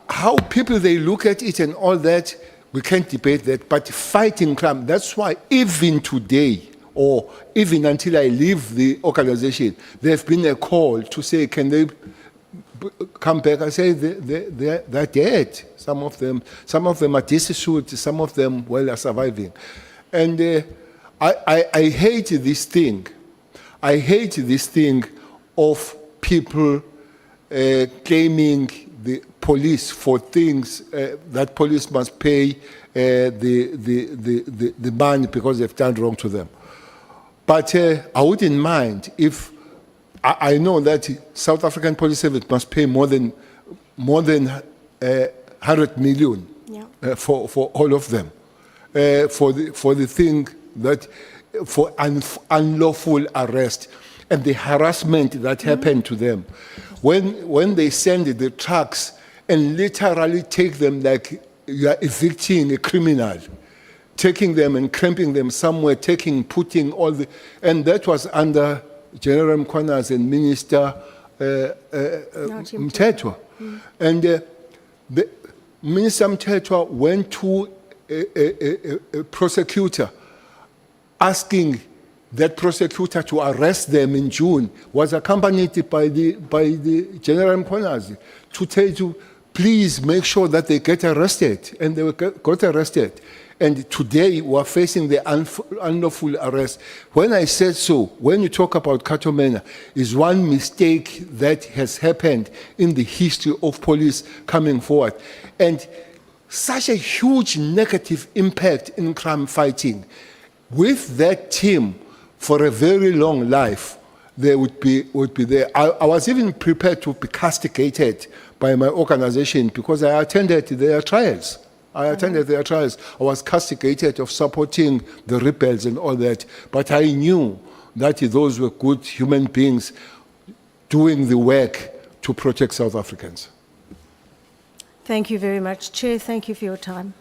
how people they look at it and all that, we can't debate that, but fighting crime, that's why even today, or even until I leave the organization, there's been a call to say, can they come back? I say they're dead. Some of them are destitute, some of them, well, are surviving. And I hate this thing. I hate this thing of people claiming the police for things that police must pay the money because they've done wrong to them. But I wouldn't mind if I know that South African Police Service must pay more than 100 million for all of them for the thing that for unlawful arrest and the harassment that happened to them when they send the trucks and literally take them like you are evicting a criminal. Taking them and cramping them somewhere, putting all the, and that was under General Mkhwanazi and Minister Mthethwa. And Minister Mthethwa went to a prosecutor asking that prosecutor to arrest them in June, was accompanied by the General Mkhwanazi to tell you, please make sure that they get arrested. And they got arrested. And today we are facing the unlawful arrest. When I said so, when you talk about Katomena, is one mistake that has happened in the history of police coming forward. And such a huge negative impact in crime fighting. With that team, for a very long life, they would be there. I was even prepared to be castigated by my organization because I attended their trials. I was castigated of supporting the rebels and all that. But I knew that those were good human beings doing the work to protect South Africans. Thank you very much. Chair, thank you for your time.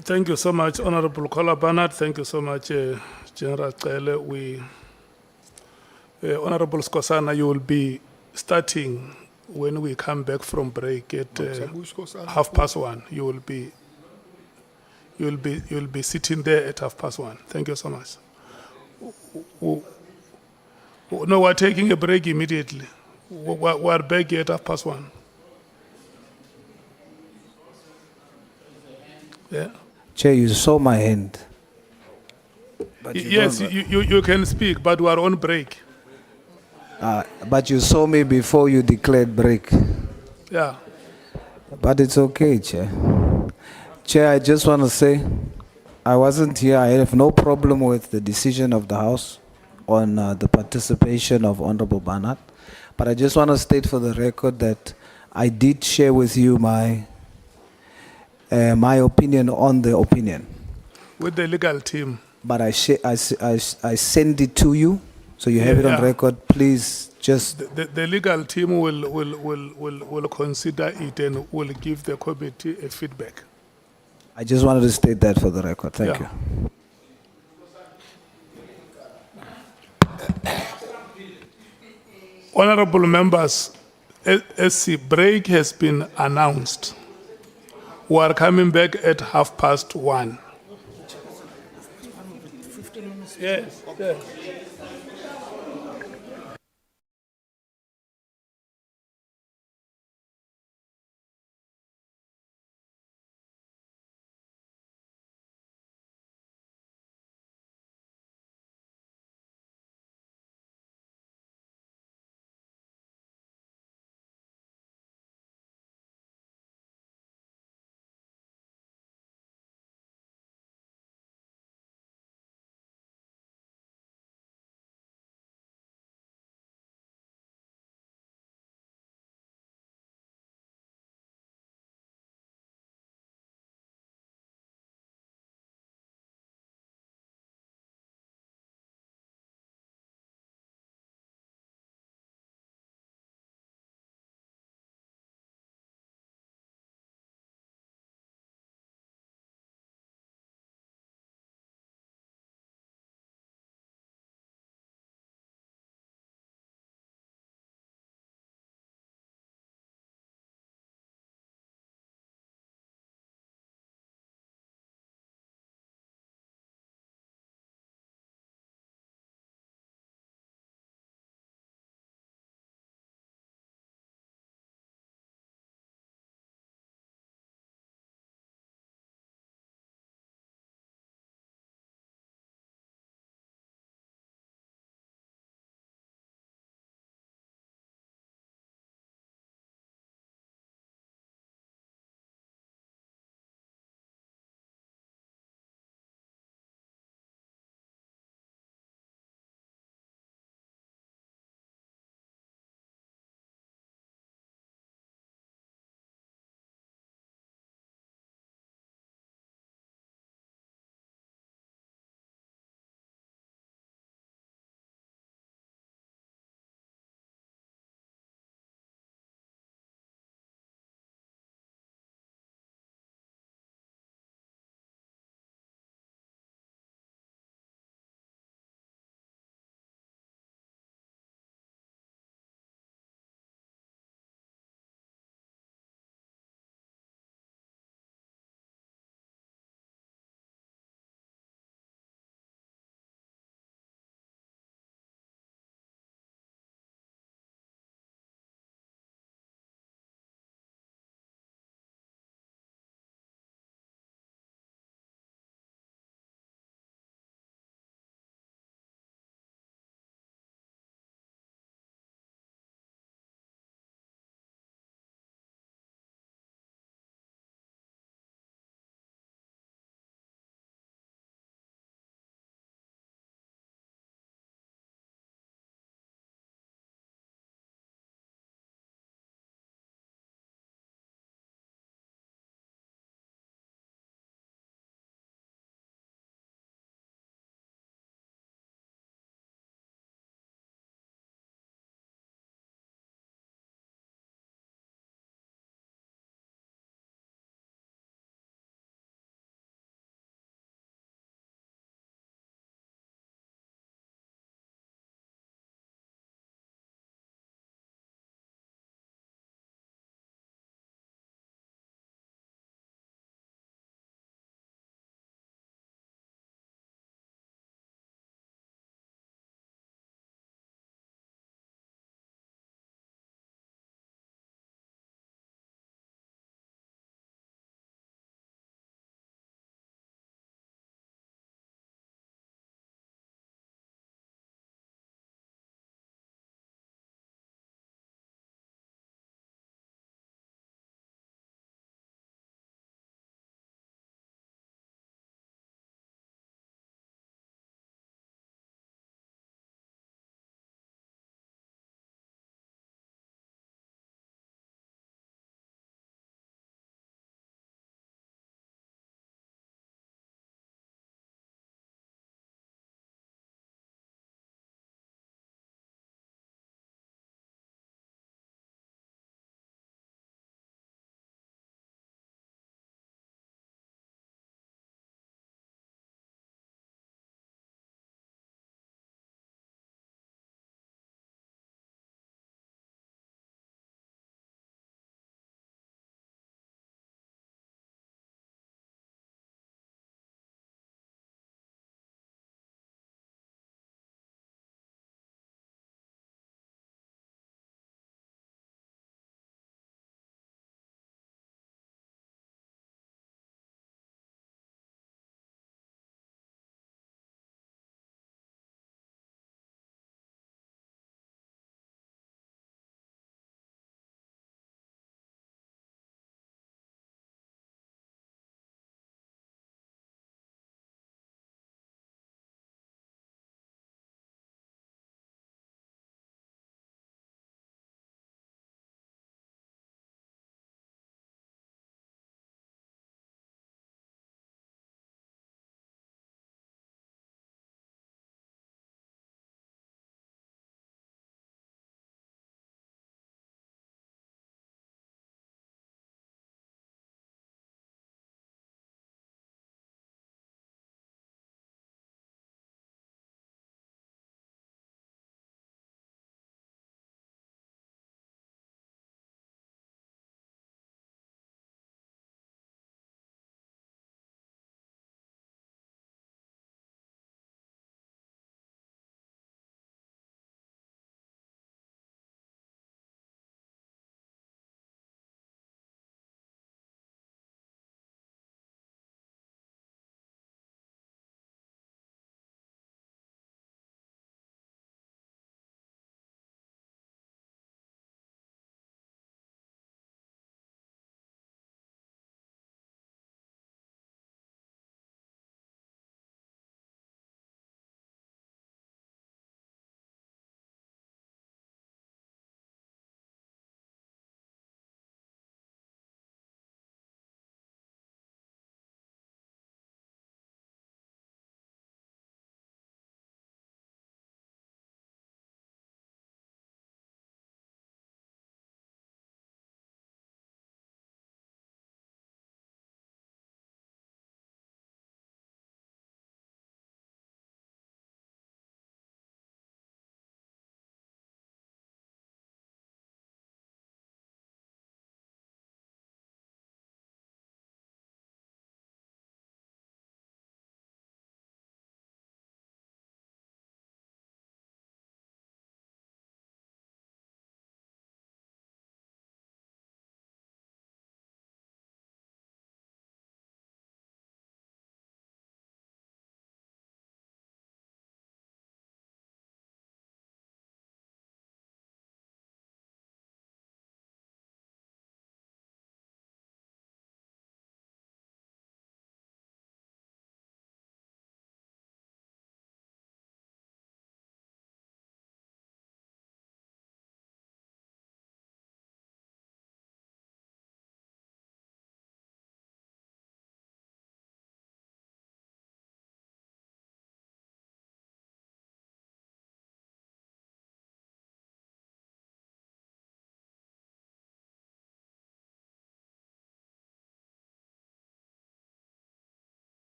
Thank you so much, Honorable Kola Barnard. Thank you so much, General Cele. Honorable Skosana, you will be starting when we come back from break at 1:30. You'll be sitting there at 1:30. Thank you so much. No, we're taking a break immediately. We're back at 1:30. Yeah. Chair, you saw my hand. But Yes, you can speak, but we are on break. But you saw me before you declared break. Yeah. But it's okay, Chair. Chair, I just want to say, I wasn't here. I have no problem with the decision of the House on the participation of Honorable Barnard. But I just want to state for the record that I did share with you my opinion on the opinion. With the legal team. But I send it to you, so you have it on Yeah. record. Please Just, The legal team will consider it and will give the committee a feedback. I just wanted to state that for the record. Thank Yeah. you. Honorable members, SC break has been announced. We are coming back at 1:30. Yes, yes.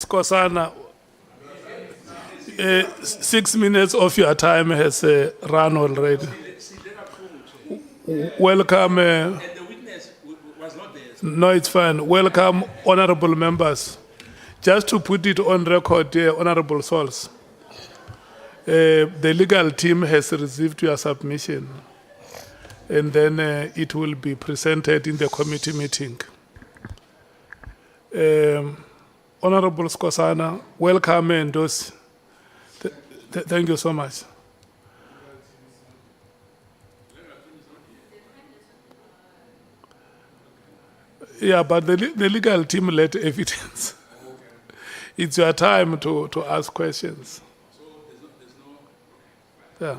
Skosana, 6 minutes of your time has run already. Welcome. No, it's fine. Welcome, honorable members. Just to put it on record here, honorable souls, the legal team has received your submission, and then it will be presented in the committee meeting. Honorable Skosana, welcome and those. Thank you so much. Yeah, but the legal team led evidence. It's your time to ask questions. Yeah.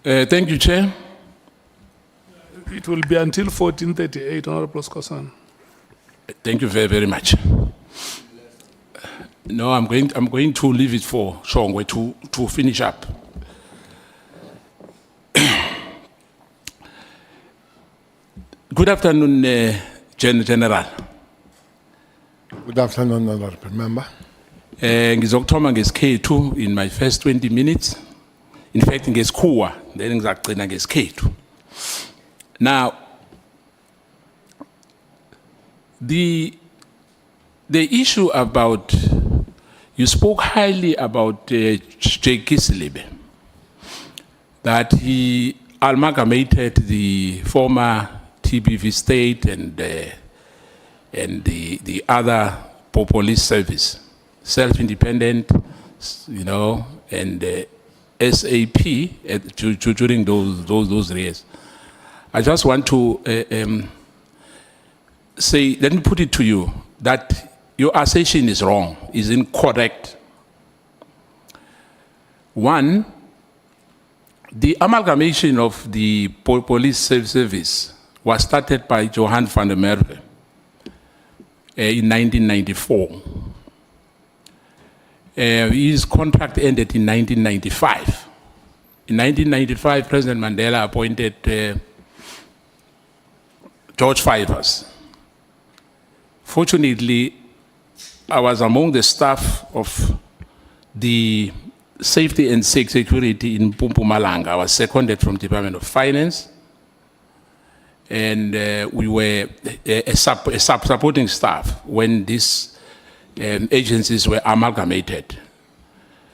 Thank you, Chair. It will be until 14:38, Honorable Skosana. Thank you very, very much. No, I'm going to leave it for Shongwe to finish up. Good afternoon, General. Good afternoon, honorable member. Ngizokuthoma ngesikhethu in my first 20 minutes. In fact, ngesikhuwa, then ngizagcina ngesikhethu. Now, the issue about, you spoke highly about Cele, that he amalgamated the former TBV state and the other police service, self-independent, you know, and SAP during those years. I just want to say, let me put it to you, that your assertion is wrong, is incorrect. One, the amalgamation of the police service was started by Johan van der Merwe in 1994. His contract ended in 1995. In 1995, President Mandela appointed George Fivers. Fortunately, I was among the staff of the safety and security in Mpumalanga. I was seconded from Department of Finance, and we were a supporting staff when these agencies were amalgamated.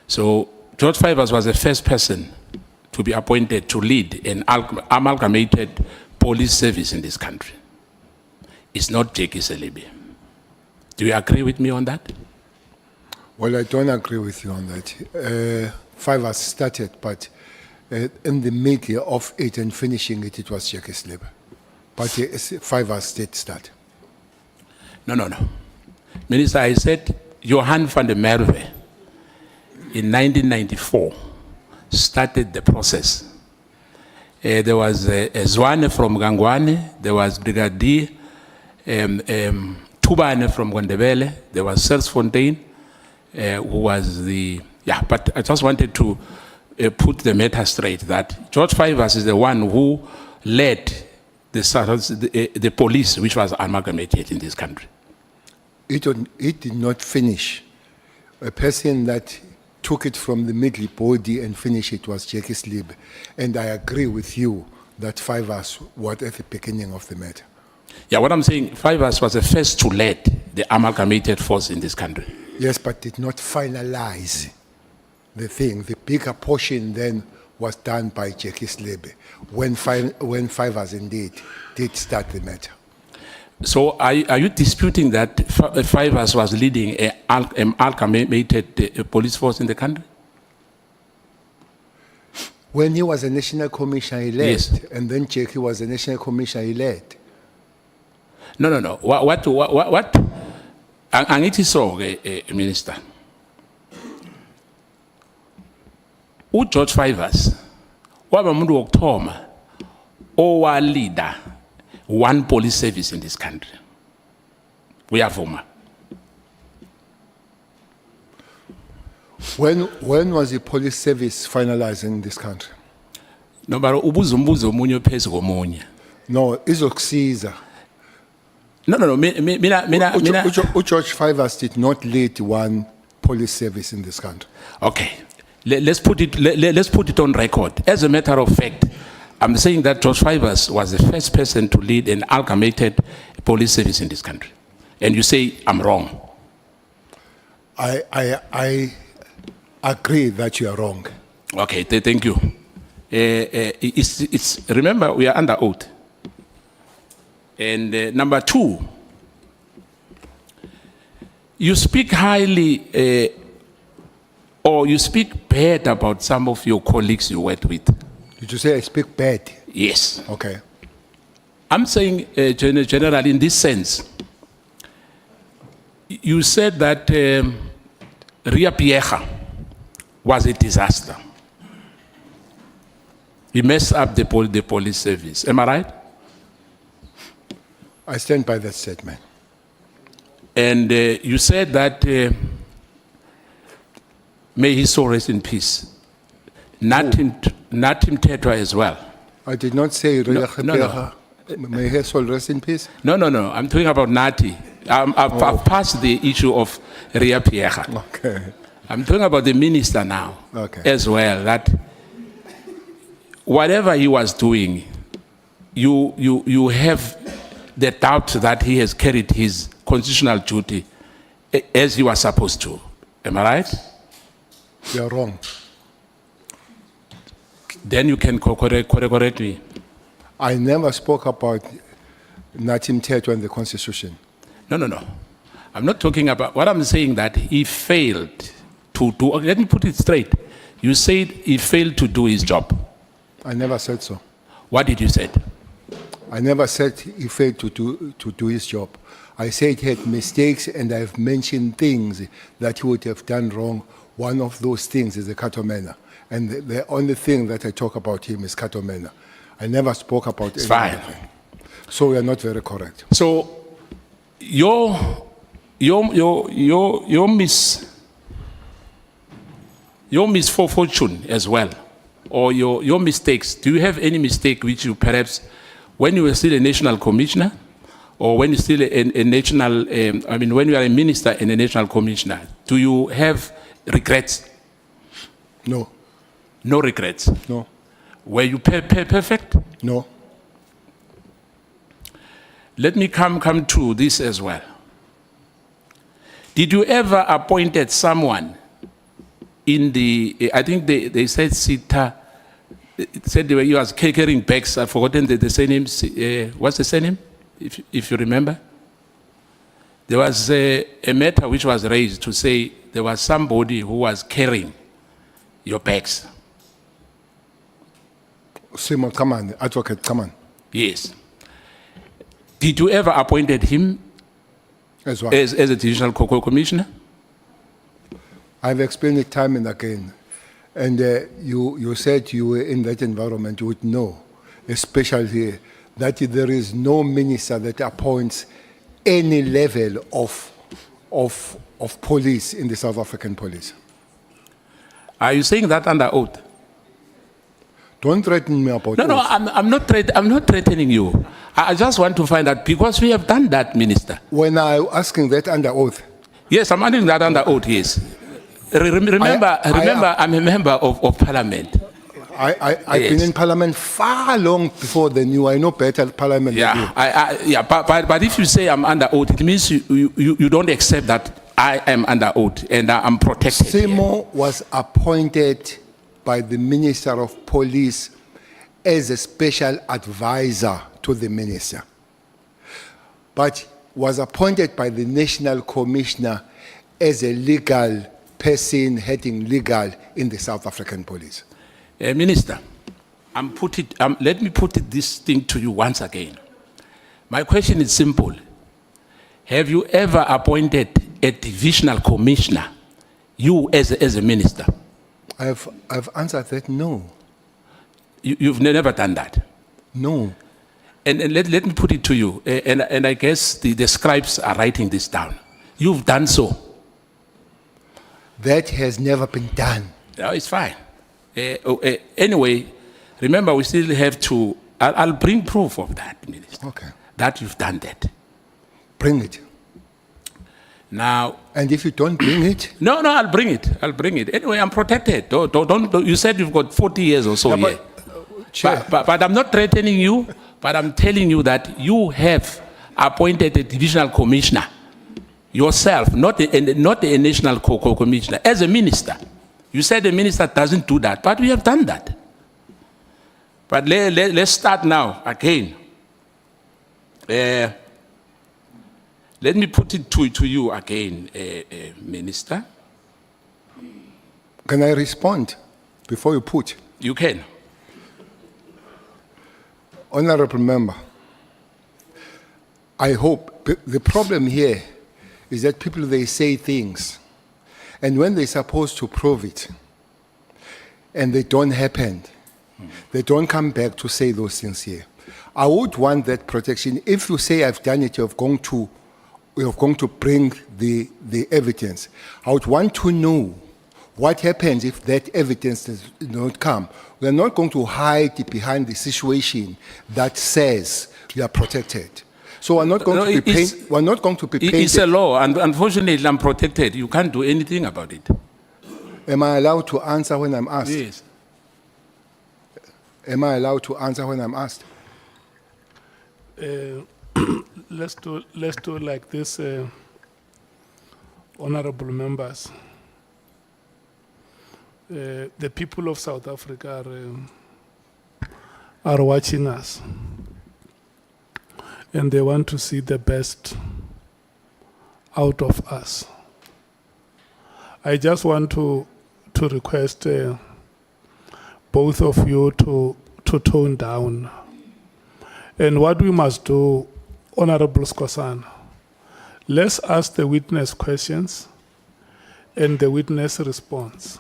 So George Fivers was the first person to be appointed to lead an amalgamated police service in this country. It's not Cele. Do you agree with me on that? Well, I don't agree with you on that. Fivers started, but in the middle of it and finishing it, it was Cele. But Fivers did start. No. Minister, I said Johan van der Merwe in 1994 started the process. There was Zwane from Gangwane, there was Brigadier Tubane from Gondebele, there was Selsfontein, who was the, yeah, but I just wanted to put the matter straight that George Fivers is the one who led the police, which was amalgamated in this country. It did not finish. A person that took it from the middle body and finished it was Cele. And I agree with you that Fivers was at the beginning of the matter. Yeah, what I'm saying, Fivers was the first to lead the amalgamated force in this country. Yes, but did not finalize the thing. The bigger portion then was done by Cele when Fivers indeed did start the matter. So are you disputing that Fivers was leading an amalgamated police force in the country? When he was a national commissioner, he led. Yes. And then Bheki was a national commissioner, he led. No. What? Angithi so, Minister. George Fivers, waba umuntu wokuthoma our leader one police service in this country. We are former. When was the police service finalized in this country? No, but ubuzumbuzo munyo phezu komunye. No, izokusiza. No, mina. George Fivers did not lead one police service in this country. Okay, let's put it on record. As a matter of fact, I'm saying that George Fivers was the first person to lead an amalgamated police service in this country, and you say I'm wrong. I agree that you are wrong. Okay, thank you. Remember, we are under oath. And number two, you speak highly or you speak bad about some of your colleagues you worked with. Did you say I speak bad? Yes. Okay. I'm saying, generally, in this sense, you said that Ria Piecha was a disaster. He messed up the police service. Am I right? I stand by that statement. And you said that, may his soul rest in peace. Natim Tetwa as well. I did not say No. may his soul rest in peace. No. I'm talking about Nati. I've passed the issue of Ria Piecha. Okay. I'm talking about the minister now as well. That whatever he was doing, you have the doubt that he has carried his constitutional duty as he was supposed to. Am I right? You are wrong. Then you can correct me. I never spoke about Natim Tetwa in the Constitution. No. I'm not talking about, what I'm saying that he failed to do, let me put it straight. You said he failed to do his job. I never said so. What did you say? I never said he failed to do his job. I said he had mistakes, and I've mentioned things that he would have done wrong. One of those things is the Katomena. And the only thing that I talk about him is Katomena. I never spoke about It's any fine. other thing. So we are not very correct. So your misfortune as well, or your mistakes. Do you have any mistake which you perhaps, when you were still a national commissioner, or when you're still a national, when you are a minister and a national commissioner, do you have regrets? No. No regrets? No. Were you perfect? No. Let me come to this as well. Did you ever appointed someone in the, I think they said Sita, said he was carrying bags, I've forgotten the surname, what's the surname, if you remember? There was a matter which was raised to say there was somebody who was carrying your bags. Simon, come on, advocate, come on. Yes. Did you ever appointed him As well. as a divisional commissioner? I've explained it time and again. And you said you were in that environment, you would know, especially that there is no minister that appoints any level of police in the South African police. Are you saying that under oath? Don't threaten me about No, oath. I'm not threatening you. I just want to find out, because we have done that, Minister. When I'm asking that under oath. Yes, I'm asking that under oath, yes. Remember, I'm a member of Parliament. I've been in Parliament far long before than you. I know better Parliament than you. But if you say I'm under oath, it means you don't accept that I am under oath and I'm protected. Simo was appointed by the Minister of Police as a special advisor to the minister, but was appointed by the National Commissioner as a legal person heading legal in the South African Police. Minister, let me put this thing to you once again. My question is simple. Have you ever appointed a divisional commissioner, you as a minister? I've answered that no. You've never done that? No. And let me put it to you, and I guess the scribes are writing this down. You've done so. That has never been done. No, it's fine. Anyway, remember, we still have to, I'll bring proof of that, Minister. Okay. That you've done that. Bring it. Now. And if you don't bring it? No, I'll bring it. I'll bring it. Anyway, I'm protected. Don't, you said you've got 40 years or so here. But I'm not threatening you, but I'm telling you that you have appointed a divisional commissioner yourself, not a national commissioner, as a minister. You said the minister doesn't do that, but we have done that. But let's start now again. Let me put it to you again, Minister. Can I respond before you put? You can. Honorable member, I hope the problem here is that people, they say things, and when they're supposed to prove it, and they don't happen, they don't come back to say those things here. I would want that protection. If you say I've done it, you're going to bring the evidence. I would want to know what happens if that evidence does not come. We are not going to hide behind the situation that says we are protected. So we're not going to be painted. We're not going to be painted. It's a law, and unfortunately, I'm protected. You can't do anything about it. Am I allowed to answer when I'm asked? Yes. Am I allowed to answer when I'm asked? Let's do like this, honorable members. The people of South Africa are watching us, and they want to see the best out of us. I just want to request both of you to tone down. And what we must do, Honorable Skosana, let's ask the witness questions and the witness response.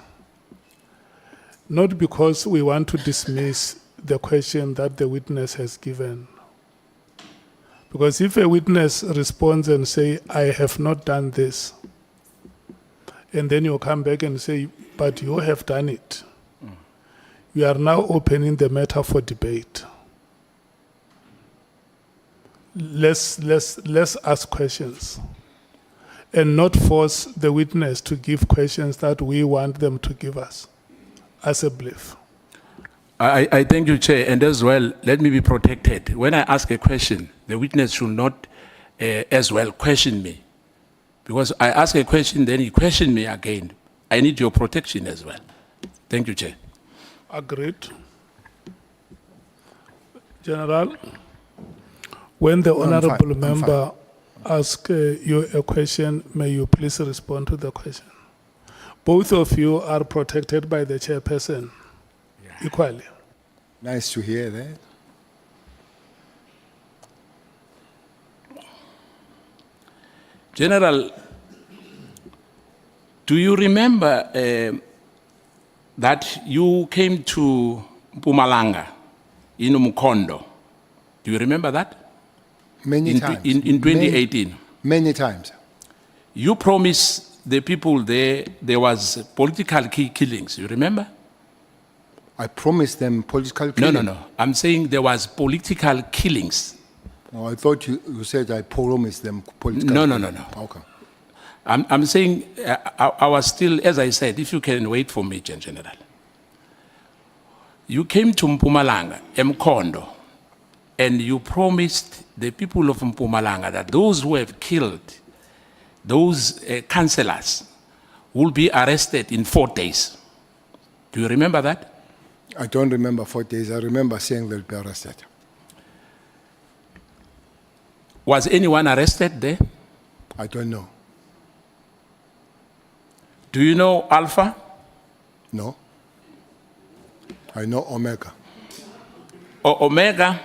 Not because we want to dismiss the question that the witness has given. Because if a witness responds and say, I have not done this, and then you come back and say, but you have done it, you are now opening the matter for debate. Let's ask questions and not force the witness to give questions that we want them to give us as a belief. I thank you, Chair, and as well, let me be protected. When I ask a question, the witness should not as well question me. Because I ask a question, then he questions me again. I need your protection as well. Thank you, Chair. Agreed. General, when the honorable member asks you a question, may you please respond to the question. Both of you are protected by the chairperson equally. Nice to hear that. General, do you remember that you came to Mpumalanga in Mkondo? Do you remember that? Many times. In 2018. Many times. You promised the people there was political killings. You remember? I promised them political killings. No. I'm saying there was political killings. Oh, I thought you said I promised them political No. killings. Okay. I'm saying I was still, as I said, if you can wait for me, General. You came to Mpumalanga, Mkondo, and you promised the people of Mpumalanga that those who have killed those councillors will be arrested in 4 days. Do you remember that? I don't remember 4 days. I remember saying they'll be arrested. Was anyone arrested there? I don't know. Do you know Alpha? No. I know Omega. Omega?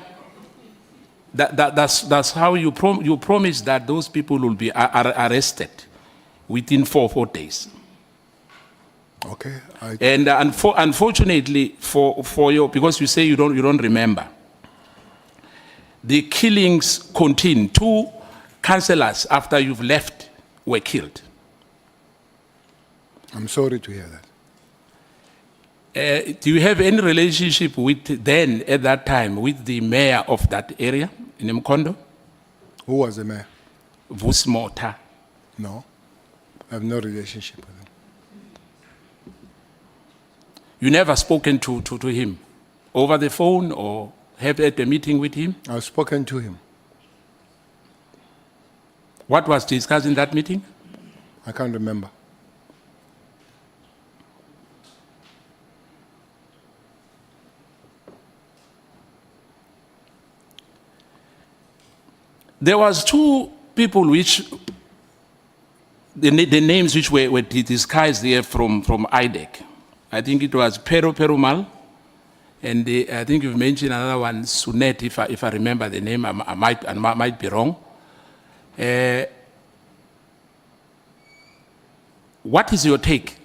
That's how you promised that those people will be arrested within 4 days. Okay. And unfortunately for your, because you say you don't remember, the killings continued. 2 councillors after you've left were killed. I'm sorry to hear that. Do you have any relationship with then, at that time, with the mayor of that area in Mkhondo? Who was the mayor? Vusmota. No, I have no relationship with him. You never spoken to him over the phone or have had a meeting with him? I've spoken to him. What was discussed in that meeting? I can't remember. There was 2 people which, the names which were disguised here from IDEC. I think it was Perumal, and I think you've mentioned another one, Sunet, if I remember the name, I might be wrong. What is your take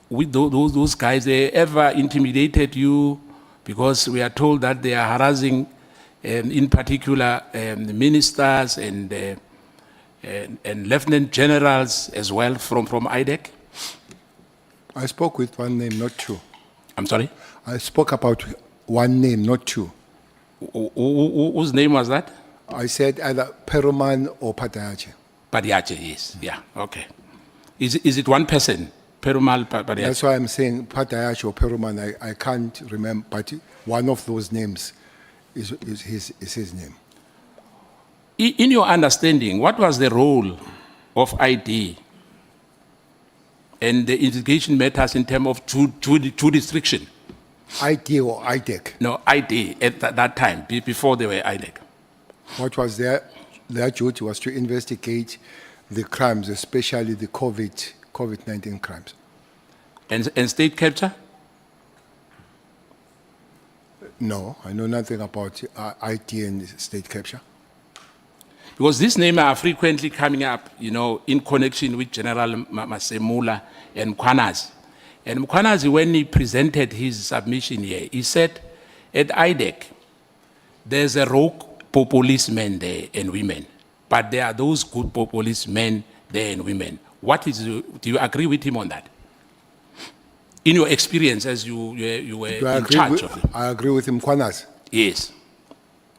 with those guys? They ever intimidated you? Because we are told that they are harassing, in particular, ministers and lieutenant generals as well from IDEC? I spoke with one name, not 2. I'm sorry? I spoke about one name, not 2. Whose name was that? I said either Peruman or Patayache. Padiache, yes. Yeah, okay. Is it one person? Perumal, Padiache? That's why I'm saying Patayache or Peruman. I can't remember, but one of those names is his name. In your understanding, what was the role of ID and the investigation matters in terms of jurisdiction? ID or IDEC? No, ID at that time, before they were IDEC. What was their duty was to investigate the crimes, especially the COVID-19 crimes. And state capture? No, I know nothing about IT and state capture. Because these names are frequently coming up, in connection with General Masemula and Mkhwanazi. And Mkhwanazi, when he presented his submission here, he said, at IDEC, there's a rogue policemen there and women, but there are those good policemen there and women. Do you agree with him on that? In your experience as you were in charge of it? I agree with him, Mkhwanazi. Yes.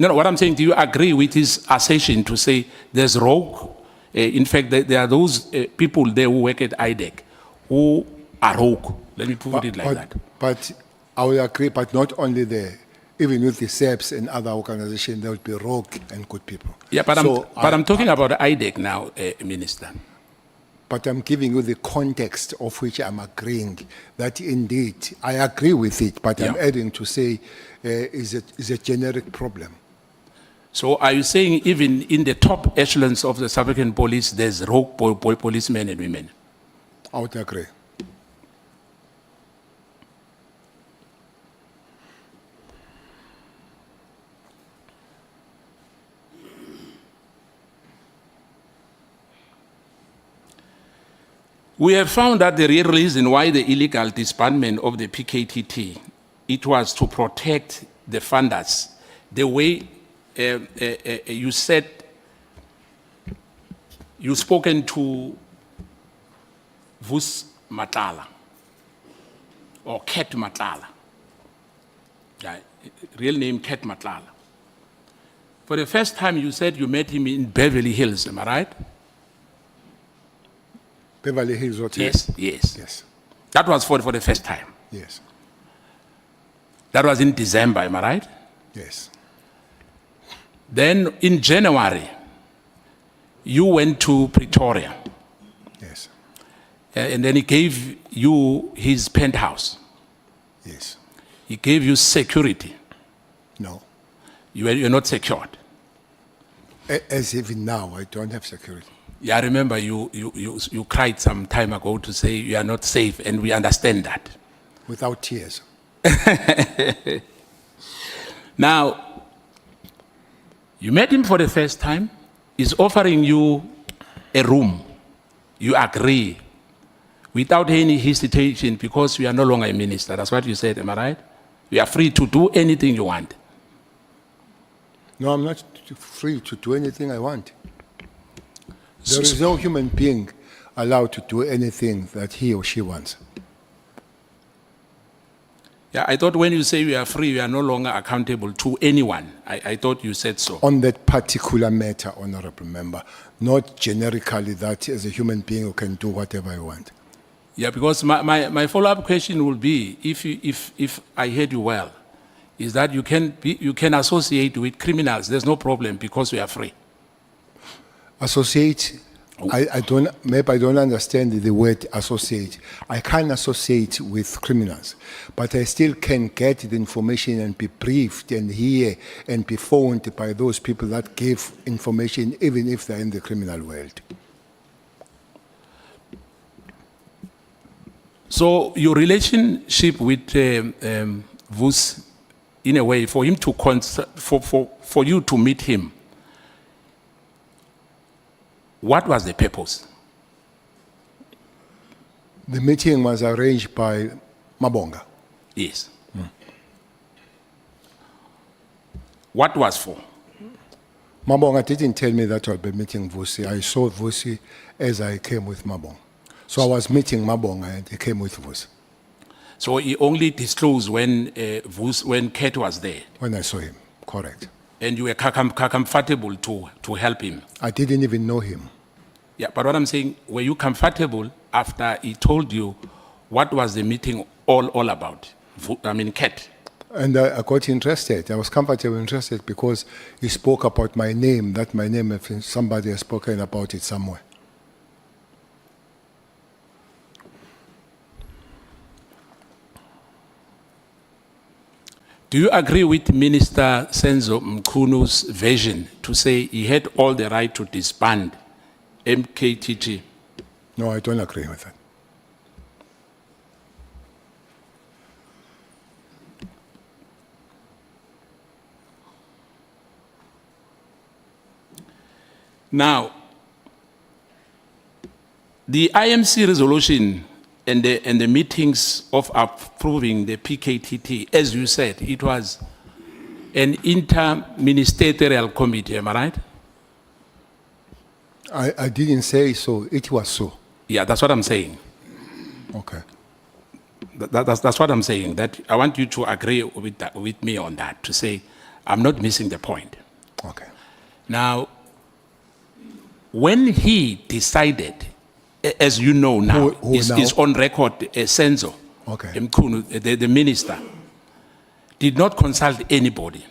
No, what I'm saying, do you agree with his assertion to say there's rogue? In fact, there are those people there who work at IDEC who are rogue. Let me put it like that. But I will agree, but not only there. Even with the SEPs and other organizations, there will be rogue and good people. Yeah, but I'm talking about IDEC now, Minister. But I'm giving you the context of which I'm agreeing that indeed I agree with it, but I'm adding to say is a generic problem. So are you saying even in the top echelons of the South African police, there's rogue policemen and women? I would agree. We have found that the real reason why the illegal disbandment of the PKTT, it was to protect the funders. The way you said, you spoken to Vus Matala, or Ket Matala. Yeah, real name Ket Matala. For the first time you said you met him in Beverly Hills, am I right? Beverly Hills Hotel? Yes. That was for the first time? Yes. That was in December, am I right? Yes. Then in January, you went to Pretoria. Yes. And then he gave you his penthouse. Yes. He gave you security. No. You're not secured. As even now, I don't have security. Yeah, I remember you cried some time ago to say you are not safe, and we understand that. Without tears. Now, you met him for the first time. He's offering you a room. You agree without any hesitation because you are no longer a minister. That's what you said, am I right? You are free to do anything you want. No, I'm not free to do anything I want. There is no human being allowed to do anything that he or she wants. Yeah, I thought when you say we are free, we are no longer accountable to anyone. I thought you said so. On that particular matter, Honorable Member, not generically that as a human being you can do whatever I want. Yeah, because my follow-up question will be, if I heard you well, is that you can associate with criminals. There's no problem because we are free. Associate, maybe I don't understand the word associate. I can't associate with criminals, but I still can get the information and be briefed and hear and be phoned by those people that give information, even if they're in the criminal world. So your relationship with Vus, in a way, for him to for you to meet him, what was the purpose? The meeting was arranged by Mabonga. Yes. What was for? Mabonga didn't tell me that I'll be meeting Vusi. I saw Vusi as I came with Mabonga. So I was meeting Mabonga and he came with Vusi. So he only disclosed when when Kate was there. When I saw him, correct. And you were comfortable to help him. I didn't even know him. Yeah, but what I'm saying, were you comfortable after he told you what was the meeting all about? I mean, Kate. And I got interested. I was comfortable interested because he spoke about my name, that my name, if somebody has spoken about it somewhere. Do you agree with Minister Senzo Mkhwanazi's version to say he had all the right to disband MKTG? No, I don't agree with that. Now, the IMC resolution and the meetings of approving the PKTT, as you said, it was an interministerial committee, am I right? I didn't say so. It was so. Yeah, that's what I'm saying. Okay. That's what I'm saying. That I want you to agree with me on that, to say I'm not missing the point. Okay. Now, when he decided, as you know now, is on record, Senzo, Okay. the minister, did not consult anybody.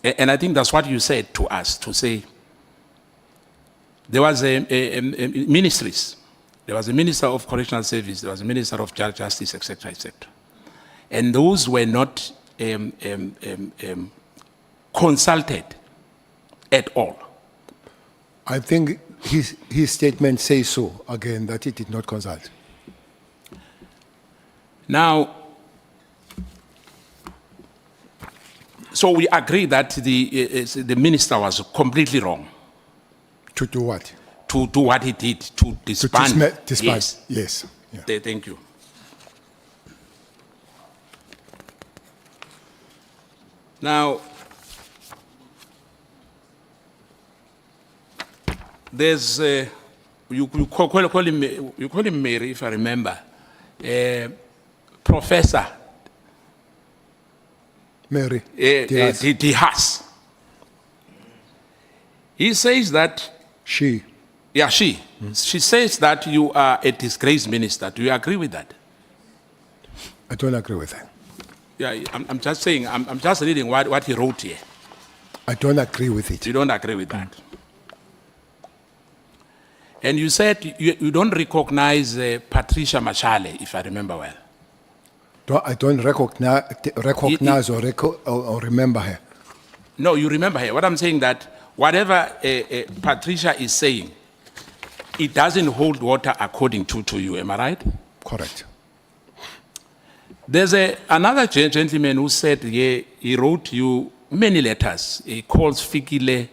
And I think that's what you said to us, to say there was ministries. There was a minister of correctional service, there was a minister of justice, etc., etc. And those were not consulted at all. I think his statement says so, again, that he did not consult. Now, so we agree that the minister was completely wrong. To do what? To do what he did, to disband. Disband. Yes. Yeah. Thank you. Now, there's, you call him Mary, if I remember, Professor Mary. Dihas. He says that... She. Yeah, she. She says that you are a disgraced minister. Do you agree with that? I don't agree with that. Yeah, I'm just saying, I'm just reading what he wrote here. I don't agree with it. You don't agree with that? And you said you don't recognize Patricia Machale, if I remember well. I don't recognize or remember her. No, you remember her. What I'm saying that whatever Patricia is saying, it doesn't hold water according to you. Am I right? Correct. There's another gentleman who said he wrote you many letters. He calls Fikile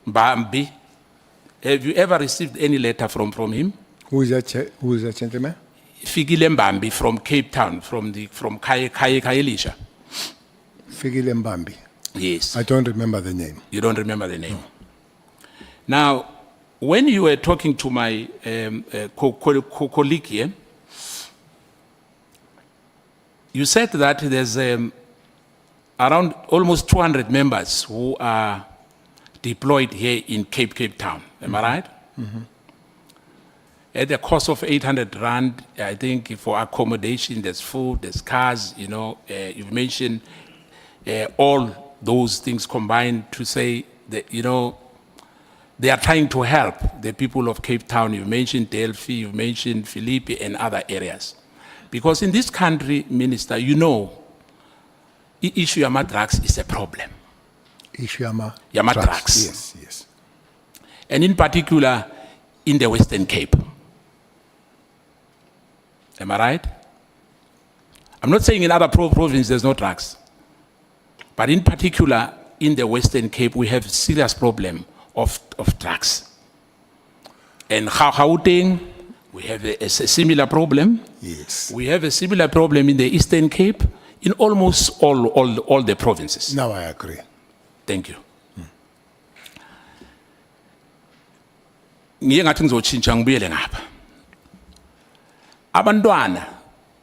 Mbambi. Have you ever received any letter from him? Who is that gentleman? Fikile Mbambi from Cape Town, from Kayelisha. Fikile Mbambi. Yes. I don't remember the name. You don't remember the name. Now, when you were talking to my colleague here, you said that there's around almost 200 members who are deployed here in Cape Town. Am I right? At the cost of 800 rand, I think for accommodation, there's food, there's cars, you know, you've mentioned all those things combined to say that, you know, they are trying to help the people of Cape Town. You mentioned Delphi, you mentioned Philippi and other areas. Because in this country, Minister, you know, the issue of drugs is a problem. Issue Yama drugs. Yes, yes. And in particular, in the Western Cape. Am I right? I'm not saying in other provinces there's no drugs. But in particular, in the Western Cape, we have serious problem of drugs. And Gauteng, we have a similar problem. Yes. We have a similar problem in the Eastern Cape, in almost all the provinces. Now I agree. Thank you. Ngiye ngathi ngizotshintsha ngibuyele ngapha. Abantwana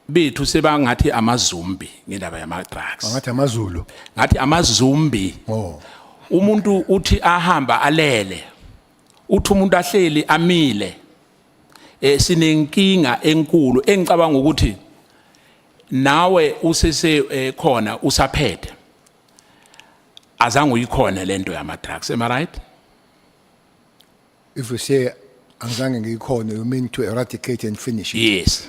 bethu sebangathi amazumbi ngendaba yama drugs. Angathi amaZulu. Ngathi amazumbi. Oh. Umuntu uthi ahamba alele. Uthi umuntu ahleli amile. Sinenkinga enkulu engicabanga ukuthi nawe usese khona usaphethe. Azange uyikhona lento yama drugs. Am I right? If you say angizange ngikhona, you mean to eradicate and finish it? Yes.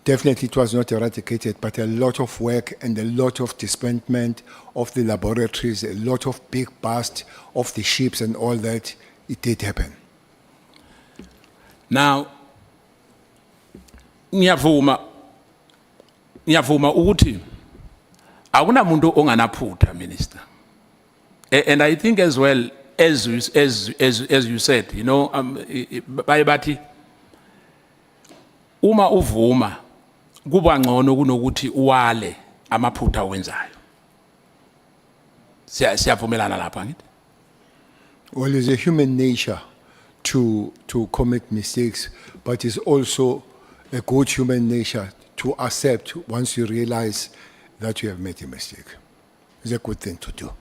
Definitely it was not eradicated, but a lot of work and a lot of disbandment of the laboratories, a lot of big bust of the ships and all that, it did happen. Now, ngiyavuma ukuthi akunamuntu onganaphutha, Minister. And I think as well, as you said, you know, bathi uma uvuma kuba ngcono kunokuthi uwale amaphutha owenzayo. Siyavumelana lapha ngithi? Well, it's a human nature to commit mistakes, but it's also a good human nature to accept once you realize that you have made a mistake. It's a good thing to do.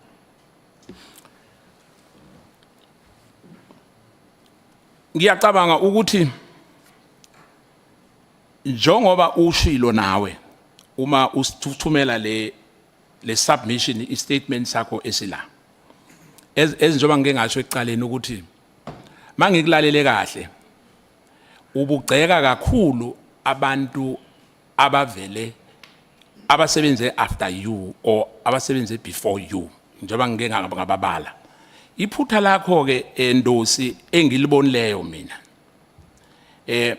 Ngiyacabanga ukuthi njengoba ushilo nawe uma usithumela le submission statement sakho esila ezinjoba ngeke ngasho ekuqaleni ukuthi mangikulalele kahle ubugceka kakhulu abantu abavele abasebenze after you or abasebenze before you njengoba ngeke ngababala iphutha lakho ke endosi engilibonileyo mina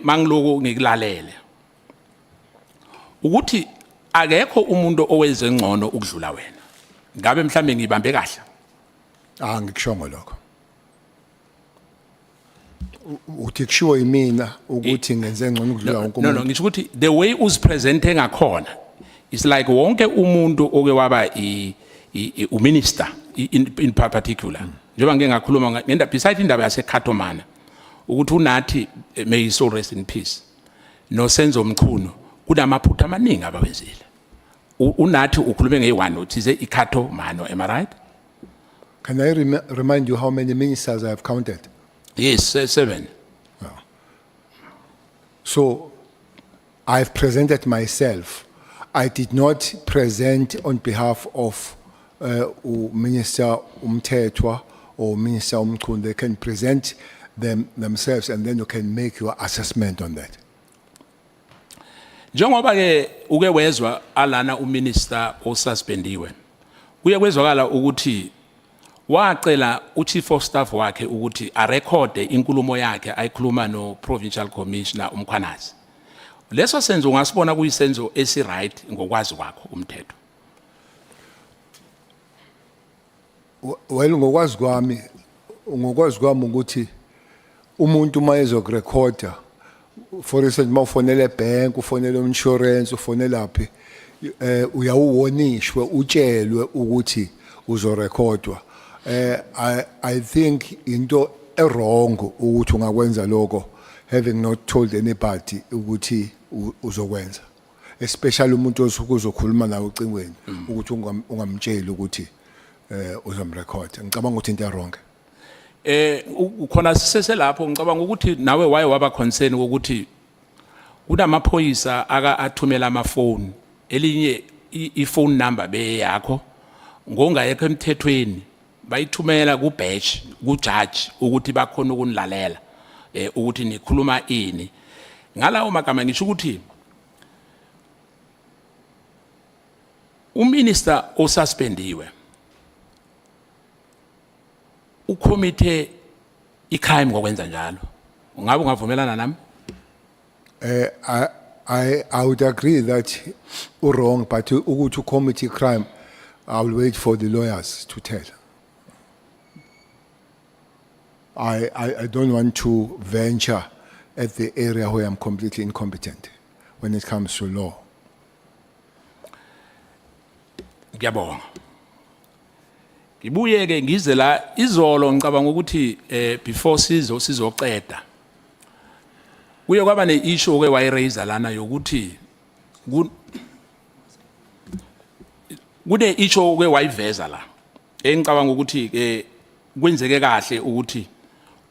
mangiloko ngikulalele ukuthi akekho umuntu owenze ngcono ukudlula wena ngabe mhlambe ngibambe kahle Ngikushongo lokho. Uthi kushiwo yimina ukuthi ngenze ngcono ukudlula wonke umuntu. No, ngisho ukuthi the way uzipresente ngakhona is like wonke umuntu oke waba uminister in particular. Njengoba ngeke ngakhuluma ngenda beside indaba yaseKhatomana ukuthi unathi may his soul rest in peace. No Senzo Mkhunu kunamaphutha amaningi abawenzile. Unathi ukhulume nge1 uthize iKhatomana, am I right? Can I remind you how many ministers I have counted? Yes, 7. So I've presented myself. I did not present on behalf of Minister Umthethwa or Minister Umkhulu. They can present themselves and then you can make your assessment on that. Njengoba ke uke wezwa alana uminister osuspendiwe. Kuye kwezwakala ukuthi wacela uchief of staff wakhe ukuthi a record inkulumo yakhe ayikhuluma no provincial commissioner Mkhwanazi. Leso senzo ungasibona kuyisenzo esi right ngokwazi kwakho umthetho. Well, ngokwazi kwami ukuthi umuntu mayezo recorder, for instance, mawufonela bank, ufonela insurance, ufonela phi, uyawonishwe utshelwe ukuthi uzorekhodwa. I think into wrong ukuthi ungakwenza lokho having not told anybody ukuthi uzokwenza, especially umuntu osuke uzokhuluma nawe ucingweni ukuthi ungamtsheli ukuthi uzomrecord. Ngicabanga ukuthi into wrong. Khona siseselapho ngicabanga ukuthi nawe waye waba concern ukuthi kunamaphoyisa athumela amafoni elinye iphone number beyakho ngongayekho emthethweni bayithumela ku batch ku judge ukuthi bakhona ukunilalela ukuthi nikhuluma ini ngalawo magama ngisho ukuthi uminister osuspendiwe ukomite icrime ngokwenza njalo ungabe ungavumelana nami? I would agree that you're wrong, but to commit a crime, I will wait for the lawyers to tell. I don't want to venture at the area where I'm completely incompetent when it comes to law. Ngiyabonga. Ngibuye ke ngize la izolo ngicabanga ukuthi before sizoqeda kuye kwaba ne-issue ke wayiraise lana yokuthi kune issue ke wayiveza la engicabanga ukuthi ke kwenzeke kahle ukuthi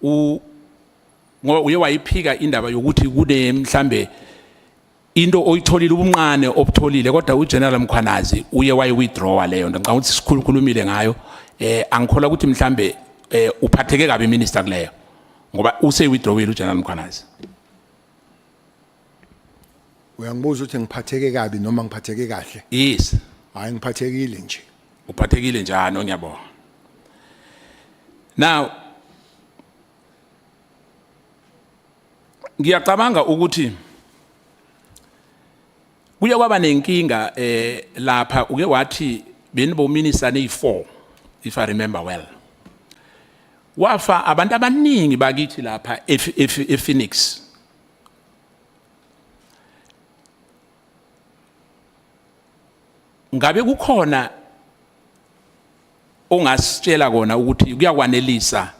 uye wayiphika indaba yokuthi kune mhlambe into oyitholile ubunqane obutholile kodwa uGeneral Mkhwanazi uye wayi withdraw leyo nto ngicabanga ukuthi sikhulukhulumile ngayo angikhola ukuthi mhlambe uphatheke kabi minister kuleyo ngoba use withdrawile uGeneral Mkhwanazi. Uyangibuza ukuthi ngiphatheke kabi noma ngiphatheke kahle? Yes. Hayi ngiphathekile nje. Uphathekile njani ngiyabonga. Now ngiyacabanga ukuthi kuye kwaba nenkinga lapha uke wathi benibo minister ne4 if I remember well. Wafa abantu abaningi bakithi lapha ePhoenix. Ngabe kukhona ongasitshela kona ukuthi kuyakwanelisa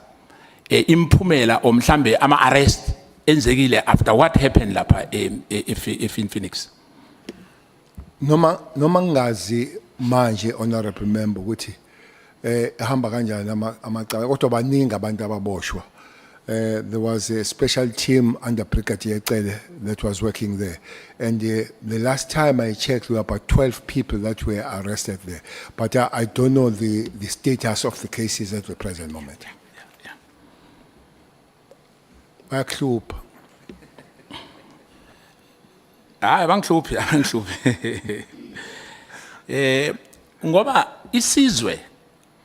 imphumela omhlambe ama arrest enzekile after what happened lapha ePhoenix? Noma ngazi manje honorable member ukuthi ehamba kanjani amacala kodwa baningi abantu ababoshwa. There was a special team under Brigadier Cele that was working there, and the last time I checked there were about 12 people that were arrested there, but I don't know the status of the cases at the present moment. Bayahlupha. Bangihluphi. Ngoba isizwe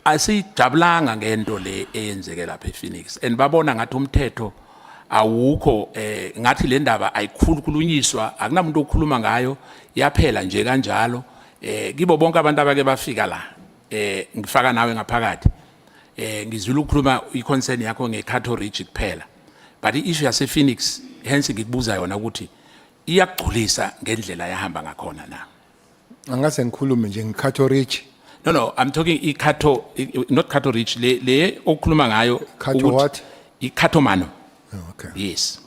asijabulanga ngento le eyenzeke lapha ePhoenix and babona ngathi umthetho awukho ngathi le ndaba ayikhulunyiswa akunamuntu okhuluma ngayo yaphela nje kanjalo kibo bonke abantu abake bafika la ngifaka nawe ngaphakathi ngizwile ukukhuluma iconcern yakho ngeCato Ridge kuphela but iissue yase Phoenix hence ngikubuza yona ukuthi iyagculisa ngendlela yahamba ngakhona na angase ngikhulume nje ngeCato Ridge. No, I'm talking not Cato Ridge, le okhuluma ngayo. Cato what? Cato Mano. Oh, okay. Yes.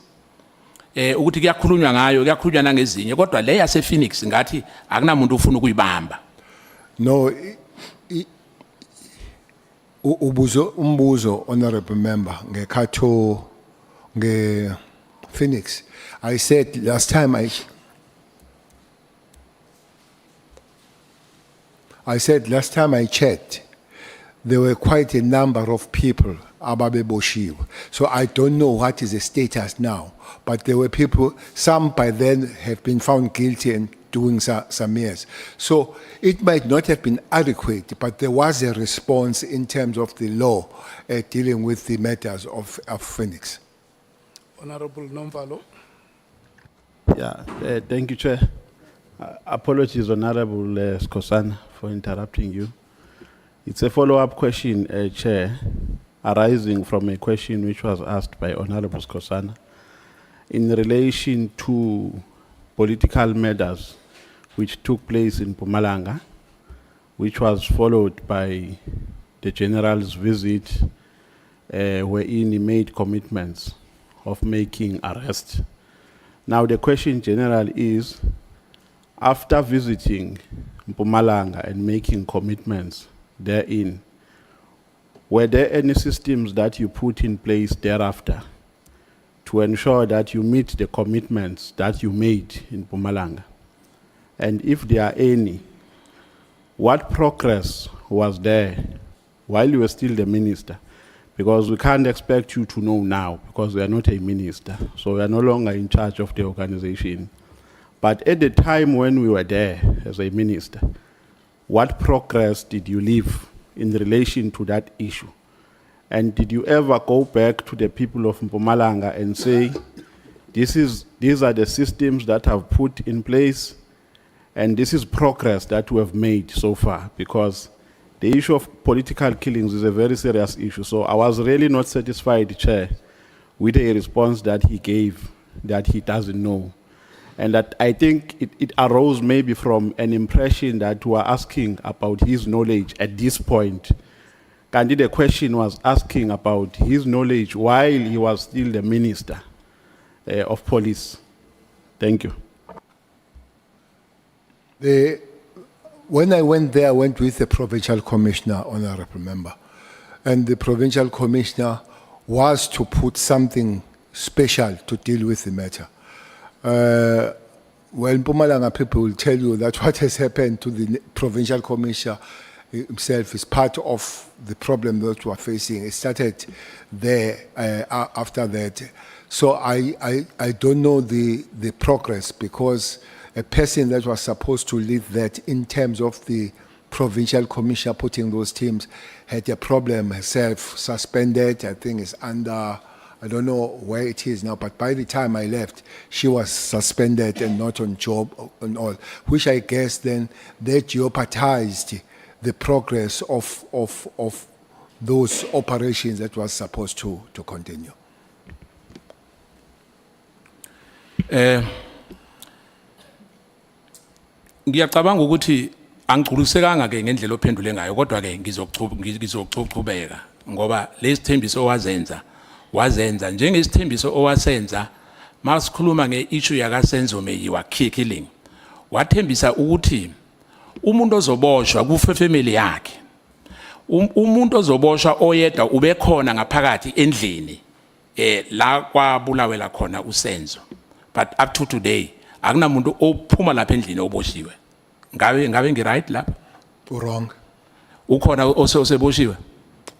Ukuthi kuyakhulunywa ngayo, kuyakhulunywa nangezinye, kodwa le yase Phoenix ngathi akunamuntu ufuna ukuyibamba. No, umbuzo honorable member ngeCato Phoenix. I said last time I checked, there were quite a number of people ababeboshiwe. So I don't know what is the status now, but there were people, some by then have been found guilty and doing some years. So it might not have been adequate, but there was a response in terms of the law dealing with the matters of Phoenix. Honorable Nomvalo. Yeah, thank you, Chair. Apologies, Honorable Skosana, for interrupting you. It's a follow-up question, Chair, arising from a question which was asked by Honorable Skosana in relation to political matters which took place in Mpumalanga, which was followed by the general's visit, wherein he made commitments of making arrests. Now the question general is, after visiting Mpumalanga and making commitments therein, were there any systems that you put in place thereafter to ensure that you meet the commitments that you made in Mpumalanga? And if there are any, what progress was there while you were still the minister? Because we can't expect you to know now, because we are not a minister, so we are no longer in charge of the organization. But at the time when we were there as a minister, what progress did you leave in relation to that issue? And did you ever go back to the people of Mpumalanga and say, these are the systems that I've put in place, and this is progress that we have made so far? Because the issue of political killings is a very serious issue. So I was really not satisfied, Chair, with a response that he gave, that he doesn't know. And that I think it arose maybe from an impression that we are asking about his knowledge at this point. And the question was asking about his knowledge while he was still the Minister of Police. Thank you. When I went there, I went with the provincial commissioner, honorable member. And the provincial commissioner was to put something special to deal with the matter. Well, Mpumalanga people will tell you that what has happened to the provincial commissioner himself is part of the problem that we are facing. It started there after that. So I don't know the progress, because a person that was supposed to lead that in terms of the provincial commissioner putting those teams had a problem herself, suspended. I think is under, I don't know where it is now, but by the time I left, she was suspended and not on job and all, which I guess then that jeopardized the progress of those operations that was supposed to continue. Ngiyacabanga ukuthi angigculisekanga ke ngendlela ophendule ngayo, kodwa ke ngizochubeka ngoba lesithembiso wazenza njengesithembiso owasenza masikhuluma ngeissue yakaSenzo Meyiwa killing. Wathembisa ukuthi umuntu ozoboshwa kufefemeli yakhe, umuntu ozoboshwa oyedwa ubekhona ngaphakathi endlini la kwabulawela khona uSenzo. But up to today akunamuntu ophuma lapha endlini oboshiwe. Ngabe ngiright lapha? Wrong. Ukhona oseboshiwe?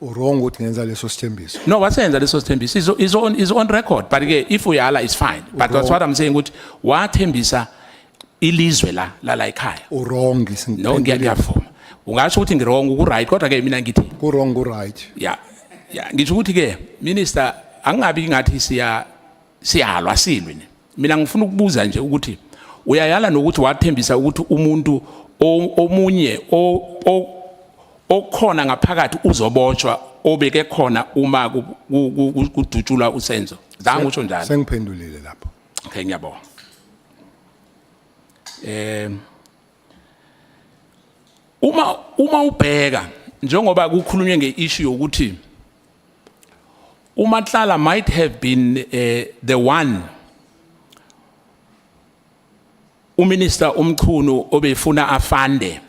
Wrong ukuthi ngenza leso sithembiso. No, wasenza leso sithembiso is on record, but ke if uyala is fine. But that's what I'm saying, ukuthi wathembisa ilizwe la ekhaya. Wrong. No, ngiyavuma. Ungasho ukuthi ngirong ukuright, kodwa ke mina ngithi wrong right. Yeah. Ngisho ukuthi ke minister angabi ngathi siyalwa silwe. Mina ngifuna ukubuza nje ukuthi uyayala nokuthi wathembisa ukuthi umuntu omunye okhona ngaphakathi uzoboshwa obeke khona uma kudutshulwa uSenzo. Zange utsho njalo. Sengiphendulile lapho. Okay, ngiyabonga. Uma ubheka njengoba kukhulunywe ngeissue yokuthi uMatlala might have been the one uMinister Mkhunu obefuna afande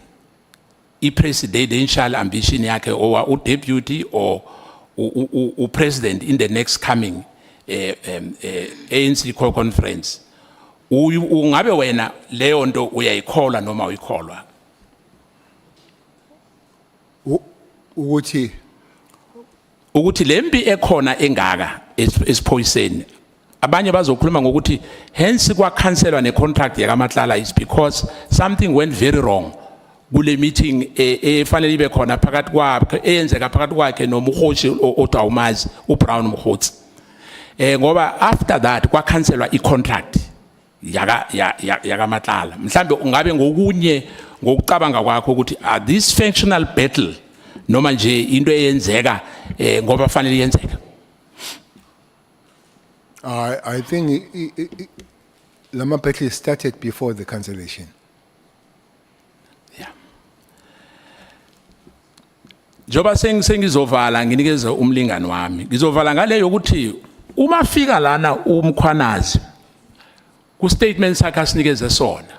i-presidential ambition yakhe or u-deputy or u-president in the next coming ANC conference. Ungabe wena leyo nto uyayikholwa noma uyikholwa? Ukuthi lempi ekhona engaka esiphoyiseni abanye bazokhuluma ngokuthi hence kwakhanselwa necontract yakaMatlala is because something went very wrong kule meeting efanele ibe khona phakathi kwakhe eyenzeka phakathi kwakhe nomhoshi otawumazi uBrown Mkhotsi. Ngoba after that kwakhanselwa icontract yakaMatlala. Mhlambe ungabe ngokunye ngokucabanga kwakho ukuthi this functional battle noma nje into eyenzeka ngoba fanele yenzeka? I think Lama battle started before the cancellation. njoba sengizovala nginikeze umlingani wami ngizovala ngale yokuthi uma fika lana uMkhwanazi ku statement sakhe asinikeze sona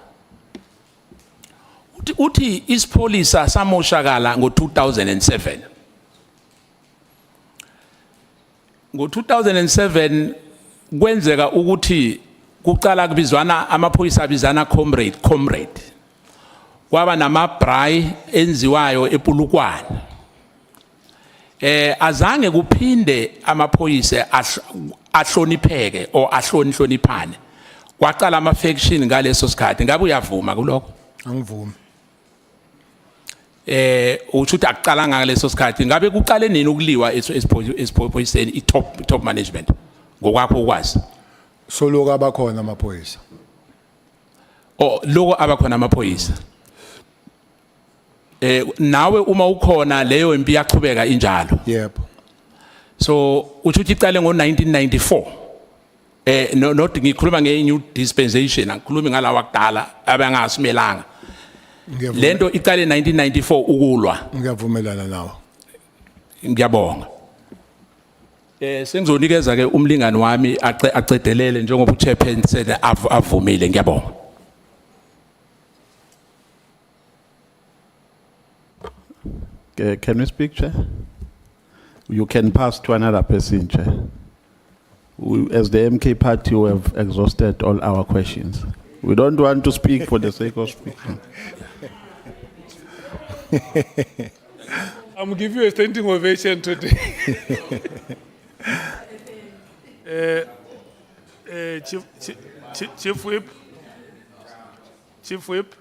uthi isipholisa samoshakala ngo2007 ngo2007 kwenzeka ukuthi kucala kubizwana amaphoyisa abizana comrade kwaba namabray enziwayo ePulukwane azange kuphinde amaphoyisa ahlonipheke o ahloniphane kwaqala ama faction ngaleso sikhathi ngabe uyavuma kuloko Angivumi. uthi akucala ngaleso sikhathi ngabe kuqale nini ukuliwa esiphoyiseni i-top management ngokwakho ukwazi So lokho abakhona amaphoyisa. loko abakhona amaphoyisa nawe uma ukhona leyo impi yaqhubeka injalo Yebo. so uthi iqale ngo1994 not ngikhuluma nge-new dispensation angikhulumi ngalawa kudala abangasimelanga lento iqale 1994 ukulwa Ngiyavumelana nawe. ngiyabonga sengizonikeza ke umlingani wami aqedelele njengoba uchairman said avumile ngiyabonga Can we speak, Chair? You can pass to another person, Chair. As the MK party, we have exhausted all our questions. We don't want to speak for the sake of speaking. I'm giving you a standing ovation today. Chief Whip. Chief Whip.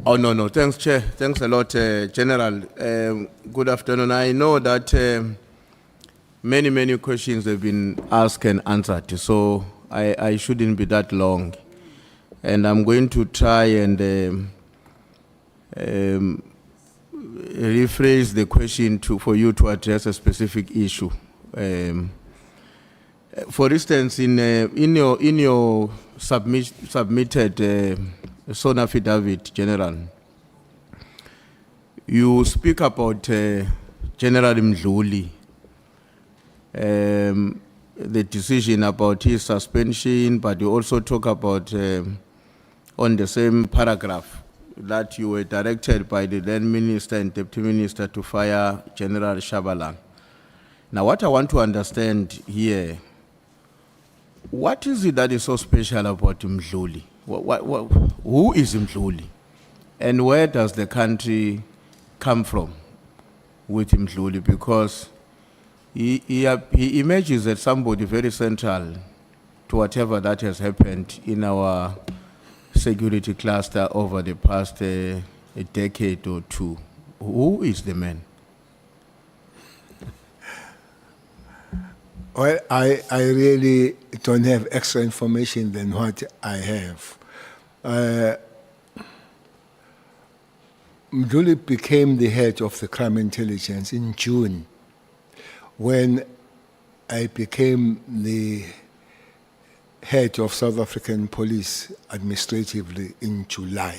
Oh, no. Thanks, Chair. Thanks a lot, General. Good afternoon. I know that many questions have been asked and answered, so I shouldn't be that long. And I'm going to try and rephrase the question for you to address a specific issue. For instance, in your submitted Son affidavit, General, you speak about General Mdluli, the decision about his suspension, but you also talk about on the same paragraph that you were directed by the then minister and deputy minister to fire General Shabalala. Now, what I want to understand here, what is it that is so special about Mdluli? Who is Mdluli? And where does the country come from with Mdluli? Because he emerges as somebody very central to whatever that has happened in our security cluster over the past a decade or two. Who is the man? Well, I really don't have extra information than what I have. Mdluli became the head of the crime intelligence in June, when I became the head of South African police administratively in July.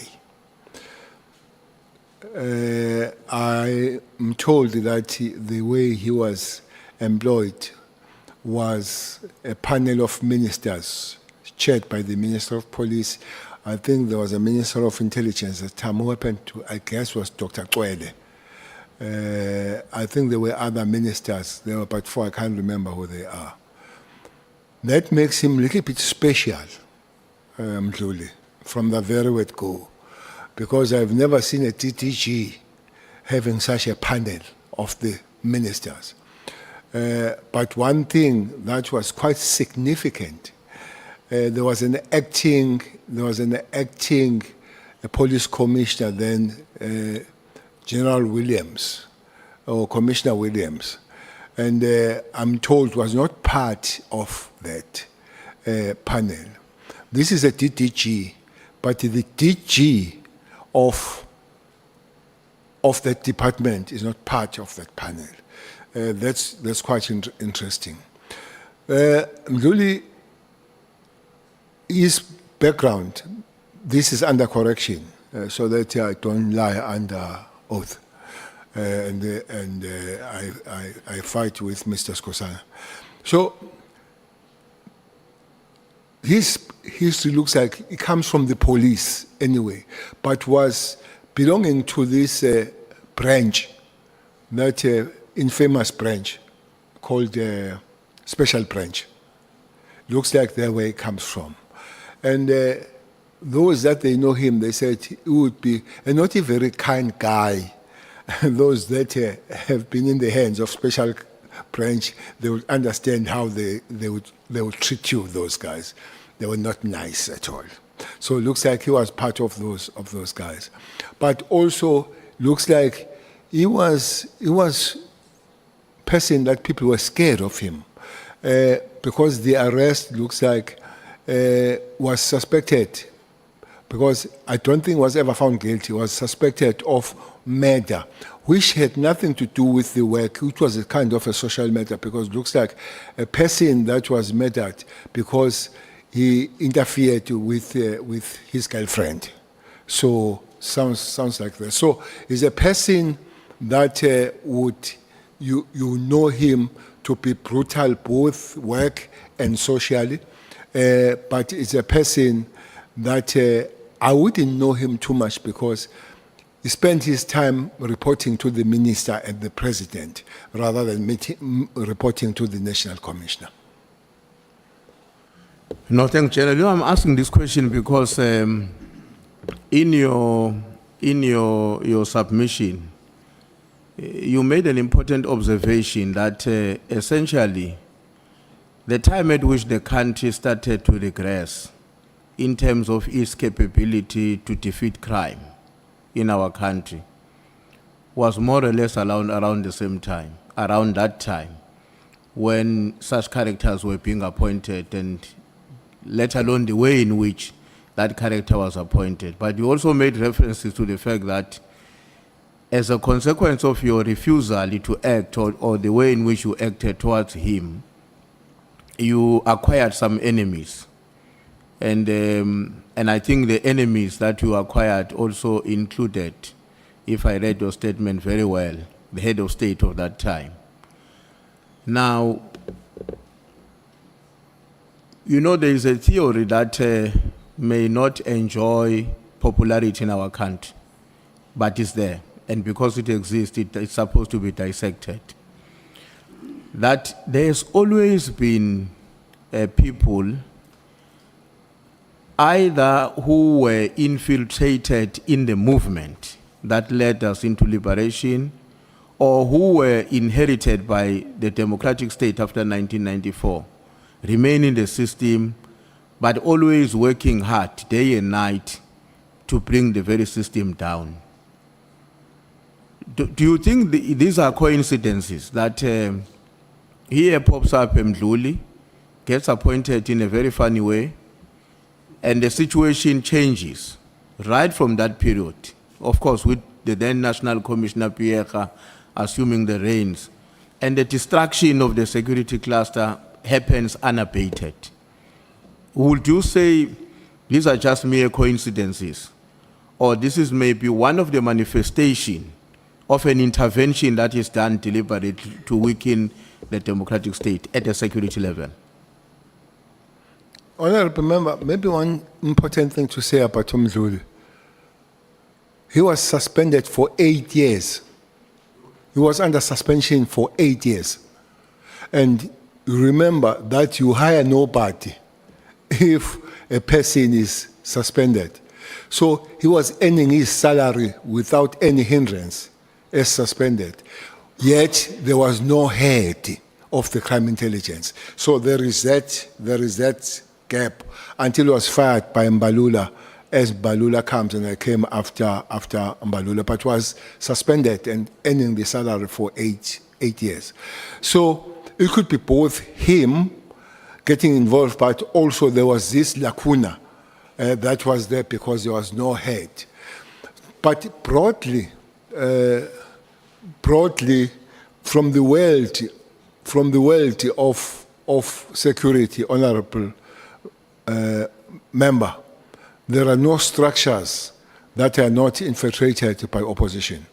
I am told that the way he was employed was a panel of ministers chaired by the Minister of Police. I think there was a Minister of Intelligence at the time who happened to, I guess, was Dr. Cele. I think there were other ministers. There were about 4, I can't remember who they are. That makes him a little bit special, Mdluli, from the very word go, because I've never seen a TTG having such a panel of the ministers. But one thing that was quite significant, there was an acting police commissioner then, General Williams, or Commissioner Williams, and I'm told was not part of that panel. This is a DDG, but the DG of that department is not part of that panel. That's quite interesting. Mdluli, his background this is under correction, so that I don't lie under oath. I fight with Mr. Skosana. So his history looks like it comes from the police anyway, but was belonging to this branch, that infamous branch called Special Branch. Looks like that's where it comes from. And those that they know him, they said he would be a not a very kind guy. Those that have been in the hands of Special Branch, they would understand how they would treat you, those guys. They were not nice at all. So it looks like he was part of those guys. But also looks like he was person that people were scared of him. Because the arrest looks like was suspected, because I don't think was ever found guilty, was suspected of murder, which had nothing to do with the work, which was a kind of a social matter, because it looks like a person that was murdered because he interfered with his girlfriend. So sounds like that. So he's a person that would you know him to be brutal, both work and socially, but it's a person that I wouldn't know him too much because he spent his time reporting to the minister and the president rather than reporting to the national commissioner. No, thank you. You know, I'm asking this question because in your submission, you made an important observation that essentially the time at which the country started to regress in terms of its capability to defeat crime in our country was more or less around the same time, around that time, when such characters were being appointed, and let alone the way in which that character was appointed. But you also made references to the fact that as a consequence of your refusal to act or the way in which you acted towards him, you acquired some enemies. And I think the enemies that you acquired also included, if I read your statement very well, the head of state of that time. Now, you know, there is a theory that may not enjoy popularity in our country, but it's there. And because it exists, it's supposed to be dissected. That there's always been people either who were infiltrated in the movement that led us into liberation, or who were inherited by the democratic state after 1994, remain in the system, but always working hard day and night to bring the very system down. Do you think these are coincidences that here pops up Mdluli, gets appointed in a very funny way, and the situation changes right from that period? Of course, with the then National Commissioner Pierre assuming the reins, and the destruction of the security cluster happens unabated. Would you say these are just mere coincidences, or this is maybe one of the manifestations of an intervention that is done deliberately to weaken the democratic state at the security level? Honorable Member, maybe one important thing to say about Mdluli. He was suspended for 8 years. He was under suspension for 8 years. And remember that you hire nobody if a person is suspended. So he was earning his salary without any hindrance as suspended. Yet there was no head of the crime intelligence. So there is that gap until he was fired by Mbalula, as Mbalula comes, and I came after Mbalula, but was suspended and earning the salary for eight years. So it could be both him getting involved, but also there was this lacuna that was there because there was no head. But broadly, from the world of security, Honorable Member, there are no structures that are not infiltrated by opposition.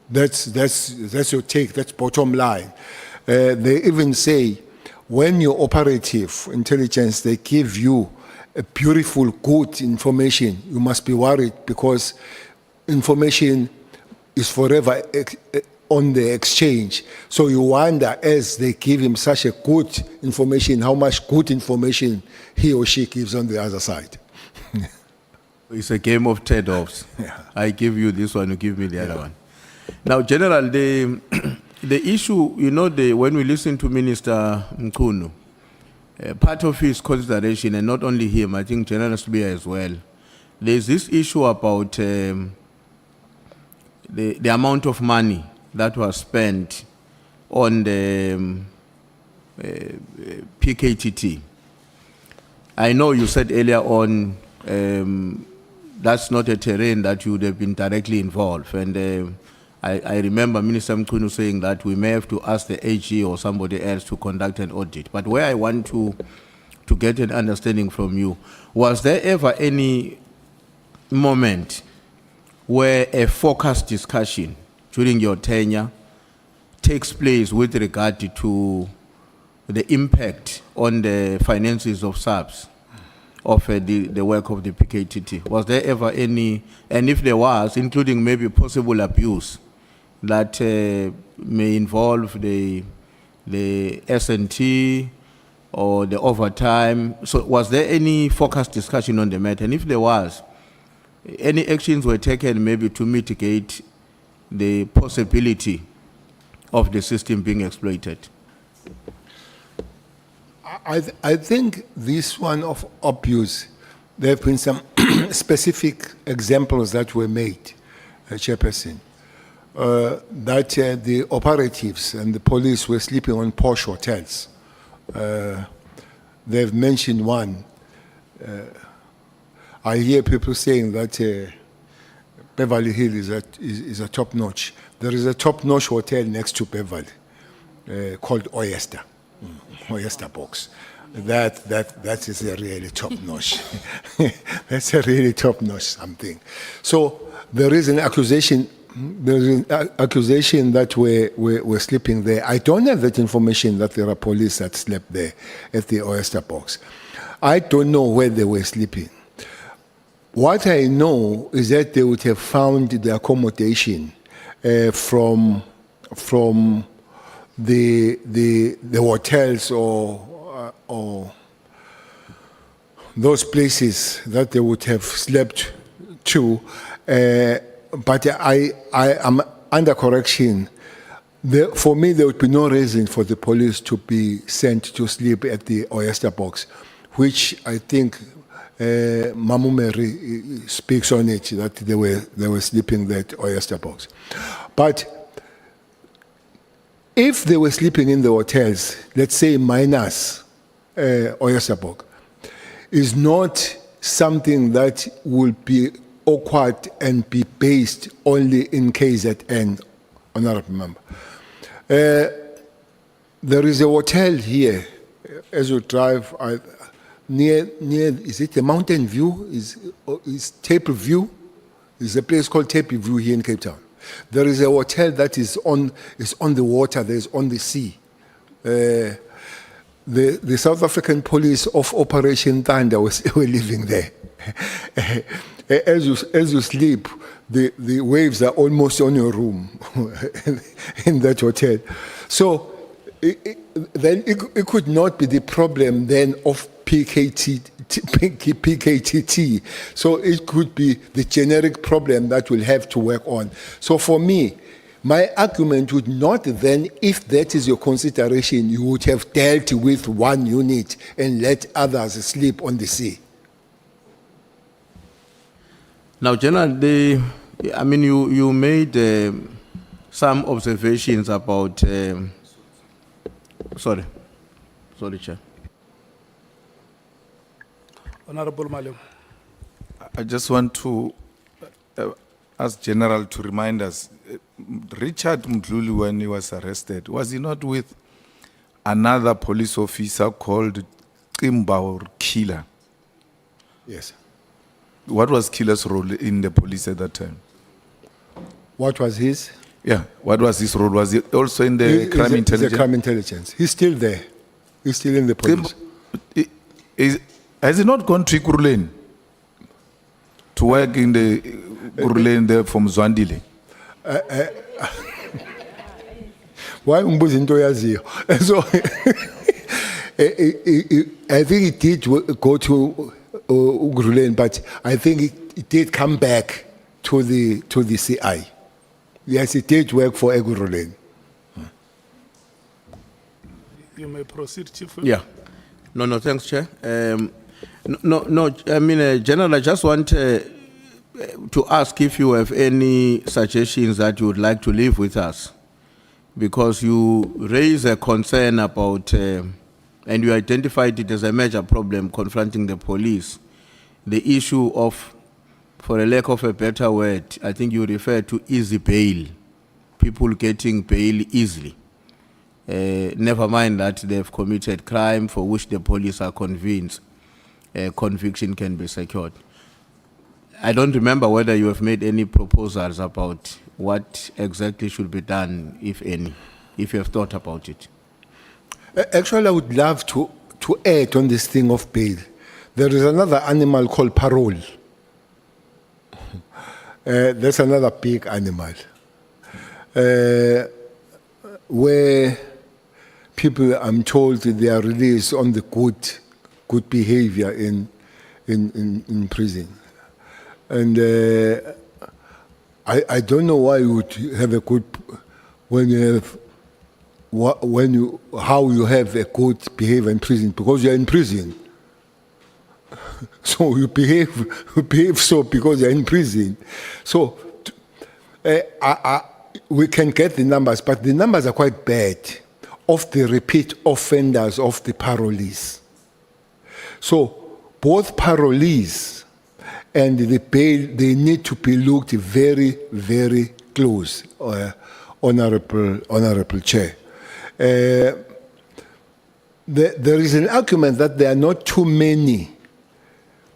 That's your take, that's bottom line. They even say, when you're operative intelligence, they give you a beautiful, good information, you must be worried because information is forever on the exchange. So you wonder, as they give him such a good information, how much good information he or she gives on the other side. It's a game of trade-offs. Yeah. I give you this one, you give me the other one. Now, General, the issue, you know, when we listen to Minister Mkhwanazi, part of his consideration, and not only him, I think General Sibia as well, there's this issue about the amount of money that was spent on the PKTT. I know you said earlier on that's not a terrain that you would have been directly involved. And I remember Minister Mkhwanazi saying that we may have to ask the AG or somebody else to conduct an audit. But where I want to get an understanding from you, was there ever any moment where a focused discussion during your tenure takes place with regard to the impact on the finances of SAPS? Of the work of the PKTT? Was there ever any, and if there was, including maybe possible abuse that may involve the S&T or the overtime? So was there any focused discussion on the matter? And if there was, any actions were taken maybe to mitigate the possibility of the system being exploited? I think this one of abuse, there have been some specific examples that were made, Chairperson, that the operatives and the police were sleeping on posh hotels. They've mentioned one. I hear people saying that Beverly Hills is a top-notch. There is a top-notch hotel next to Beverly called Oyster. Oyster box. That is a really top-notch. That's a really top-notch something. So there is an accusation. There is an accusation that we're sleeping there. I don't have that information that there are police that slept there at the Oyster box. I don't know where they were sleeping. What I know is that they would have found the accommodation from the hotels or those places that they would have slept to, but I am under correction. For me, there would be no reason for the police to be sent to sleep at the Oyster box, which I think Mamu Mary speaks on it, that they were sleeping there at Oyster box. But if they were sleeping in the hotels, let's say minus Oyster box, is not something that will be awkward and be based only in KZN, Honorable Member. There is a hotel here, as you drive, near, is it a Mountain View? Is Taple View? There's a place called Taple View here in Cape Town. There is a hotel that is on the water, there's on the sea. The South African police of Operation Thunder were living there. As you sleep, the waves are almost on your room in that hotel. So then it could not be the problem then of PKTT. So it could be the generic problem that we'll have to work on. So for me, my argument would not then, if that is your consideration, you would have dealt with one unit and let others sleep on the sea. Now, General, you made some observations about. Sorry, Chair. Honorable Malem. I just want to ask General to remind us, Richard Mdluli, when he was arrested, was he not with another police officer called Kimba or Killer? Yes. What was Killer's role in the police at that time? What was his? Yeah, what was his role? Was he also in the He's crime a intelligence? crime intelligence. He's still there. He's still in the police. Has he not gone to Kuruleni to work in the Kuruleni there from Zwandile? Why umbuza into oyaziyo? So I think it did go to Ugrulen, but I think it did come back to the CI. Yes, it did work for Ugrulen. You may proceed, Chief. Yeah. No, thanks, Chair. No, I mean, General, I just want to ask if you have any suggestions that you would like to leave with us. Because you raise a concern about, and you identified it as a major problem confronting the police, the issue of, for a lack of a better word, I think you refer to easy bail, people getting bail easily. Never mind that they've committed crime for which the police are convinced a conviction can be secured. I don't remember whether you have made any proposals about what exactly should be done, if any, if you have thought about it. Actually, I would love to add on this thing of bail. There is another animal called parole. That's another big animal. Where people, I'm told, they are released on the good behavior in prison. And I don't know why you would have a good, how you have a good behavior in prison, because you're in prison. So you behave so because you're in prison. So we can get the numbers, but the numbers are quite bad of the repeat offenders of the parolees. So both parolees and the bail, they need to be looked very, very close, Honorable Chair. There is an argument that there are not too many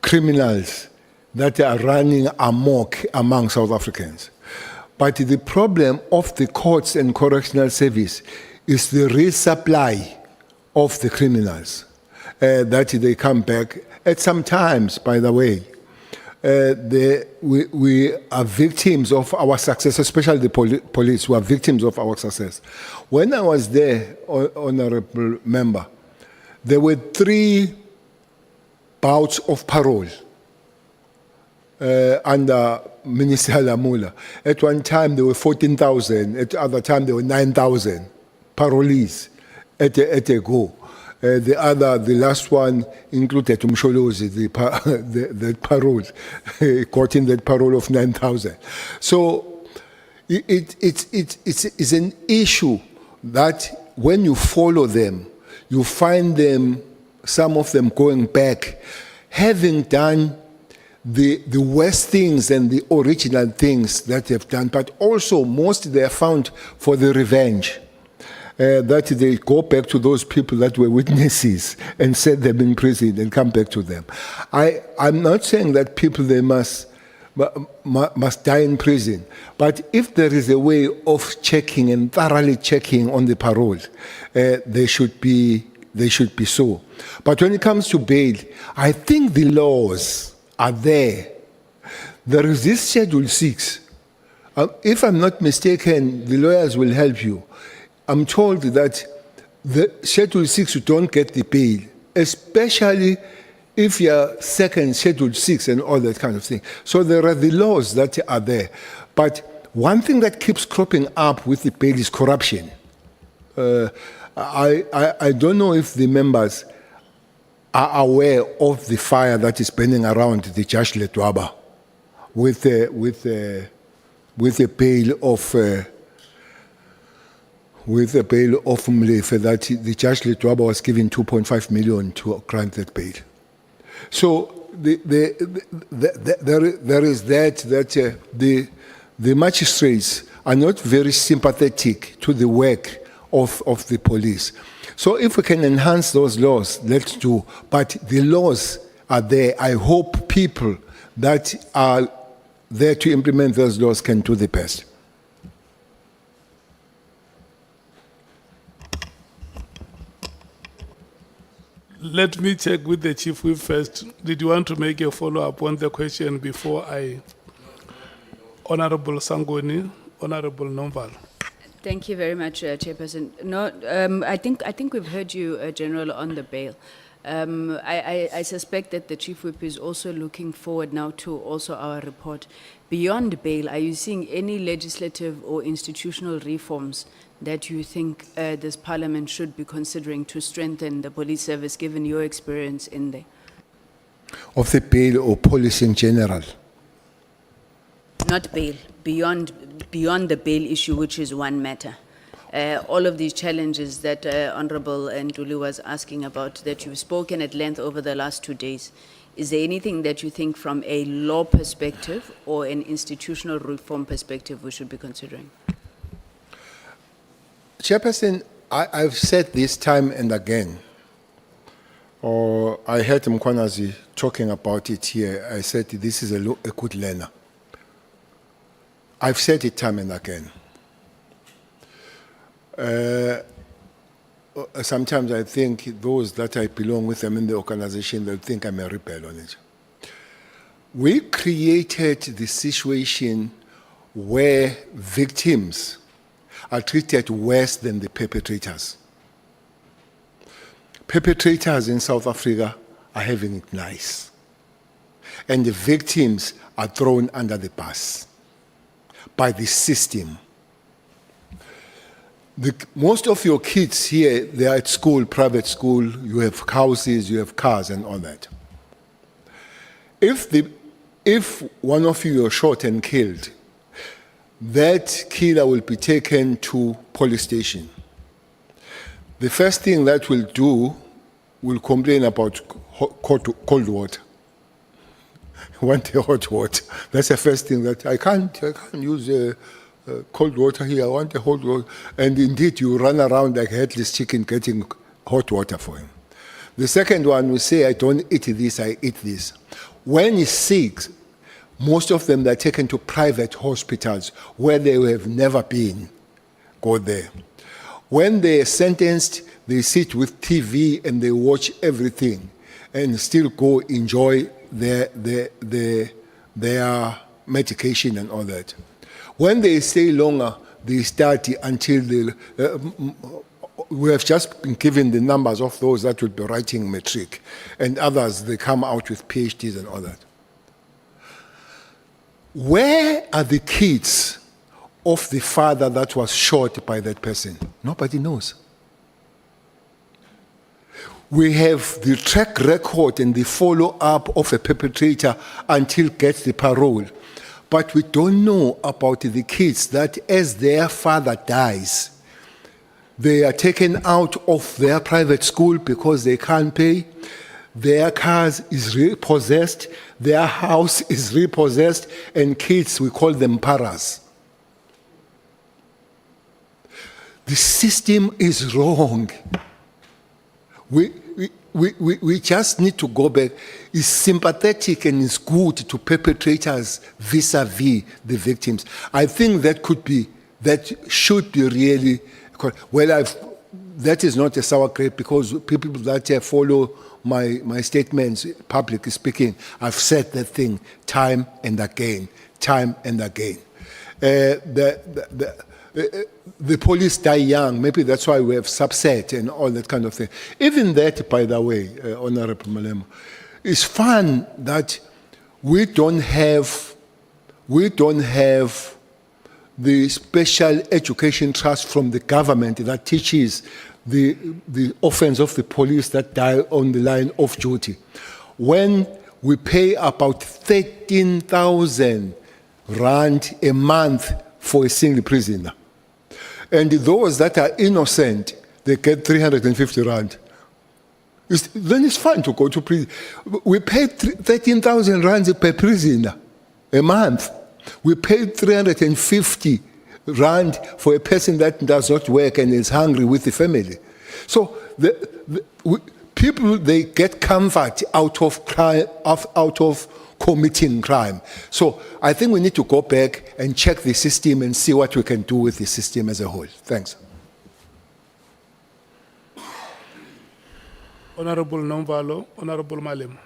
criminals that are running amok among South Africans. But the problem of the courts and correctional service is the resupply of the criminals, that they come back. At some times, by the way, we are victims of our success, especially the police who are victims of our success. When I was there, Honorable Member, there were 3 bouts of parole under Minister Lamula. At one time, there were 14,000. At other time, there were 9,000 parolees at a go. The last one included Mkhwanazi, the parole, quoting that parole of 9,000. So it's an issue that when you follow them, you find them, some of them going back, having done the worst things and the original things that they've done, but also most they are found for the revenge. That they go back to those people that were witnesses and set them in prison and come back to them. I'm not saying that people, they must die in prison, but if there is a way of checking and thoroughly checking on the parole, they should be so. But when it comes to bail, I think the laws are there. There is this Schedule 6. If I'm not mistaken, the lawyers will help you. I'm told that the Schedule 6, you don't get the bail, especially if you're second Schedule 6 and all that kind of thing. So there are the laws that are there. But one thing that keeps cropping up with the bail is corruption. I don't know if the members are aware of the fire that is burning around the Judge Letwaba with a bail of Mlefe, that the Judge Letwaba was given 2.5 million to grant that bail. So there is that the magistrates are not very sympathetic to the work of the police. So if we can enhance those laws, let's do. But the laws are there. I hope people that are there to implement those laws can do the best. Let me check with the Chief Whip first. Did you want to make a follow-up on the question before I... Honorable Sangoni, Honorable Nomval. Thank you very much, Chairperson. No, I think we've heard you, General, on the bail. I suspect that the Chief Whip is also looking forward now to also our report. Beyond bail, are you seeing any legislative or institutional reforms that you think this Parliament should be considering to strengthen the police service, given your experience in there? Of the bail or policy in general? Not bail, beyond the bail issue, which is one matter. All of these challenges that Honorable Nduli was asking about, that you've spoken at length over the last 2 days, is there anything that you think from a law perspective or an institutional reform perspective we should be considering? Chairperson, I've said this time and again, or I heard Mkhwanazi talking about it here. I said this is a good learner. I've said it time and again. Sometimes I think those that I belong with them in the organization, they'll think I'm a rebel on it. We created the situation where victims are treated worse than the perpetrators. Perpetrators in South Africa are having it nice. And the victims are thrown under the bus by the system. Most of your kids here, they are at school, private school, you have houses, you have cars and all that. If one of you are shot and killed, that killer will be taken to police station. The first thing that will do will complain about cold water. Want a hot water. That's the first thing that I can't use cold water here. I want a hot water. And indeed, you run around like a headless chicken getting hot water for him. The second one will say, I don't eat this, I eat this. When he's sick, most of them are taken to private hospitals where they have never been. Go there. When they're sentenced, they sit with TV and they watch everything and still go enjoy their medication and all that. When they stay longer, they study until we have just been given the numbers of those that will be writing matric, and others, they come out with PhDs and all that. Where are the kids of the father that was shot by that person? Nobody knows. We have the track record and the follow-up of a perpetrator until gets the parole. But we don't know about the kids that as their father dies, they are taken out of their private school because they can't pay. Their cars is repossessed, their house is repossessed, and kids, we call them paras. The system is wrong. We just need to go back. It's sympathetic and it's good to perpetrators vis-a-vis the victims. I think that should be really, well, that is not a sour grape because people that follow my statements, publicly speaking, I've said that thing time and again. The police die young. Maybe that's why we have subset and all that kind of thing. Even that, by the way, Honorable Malema, it's fun that we don't have the special education trust from the government that teaches the offense of the police that die on the line of duty. When we pay about 13,000 rand a month for a single prisoner. And those that are innocent, they get 350 rand. Then it's fine to go to prison. We pay 13,000 rand per prisoner a month. We pay 350 rand for a person that does not work and is hungry with the family. So people, they get comfort out of crime, out of committing crime. So I think we need to go back and check the system and see what we can do with the system as a whole. Thanks. Honorable Nomvalo, Honorable Malem.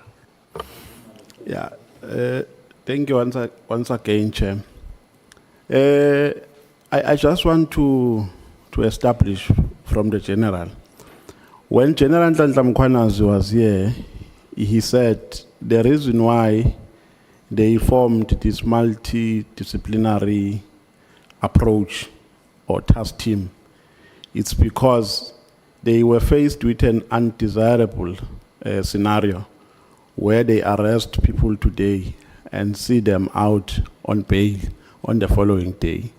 Yeah, thank you once again, Chair. I just want to establish from the General. When General Mkhwanazi was here, he said the reason why they formed this multidisciplinary approach or task team, it's because they were faced with an undesirable scenario where they arrest people today and see them out on bail on the following day.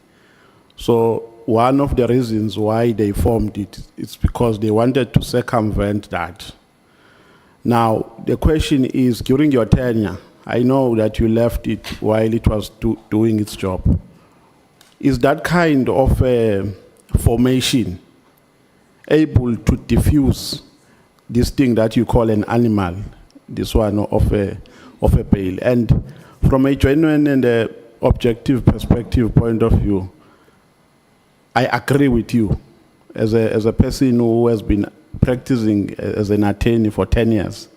So one of the reasons why they formed it is because they wanted to circumvent that. Now, the question is, during your tenure, I know that you left it while it was doing its job. Is that kind of formation able to diffuse this thing that you call an animal, this one of a bail? And from a genuine and objective perspective point of view, I agree with you as a person who has been practicing as an attorney for 10 years.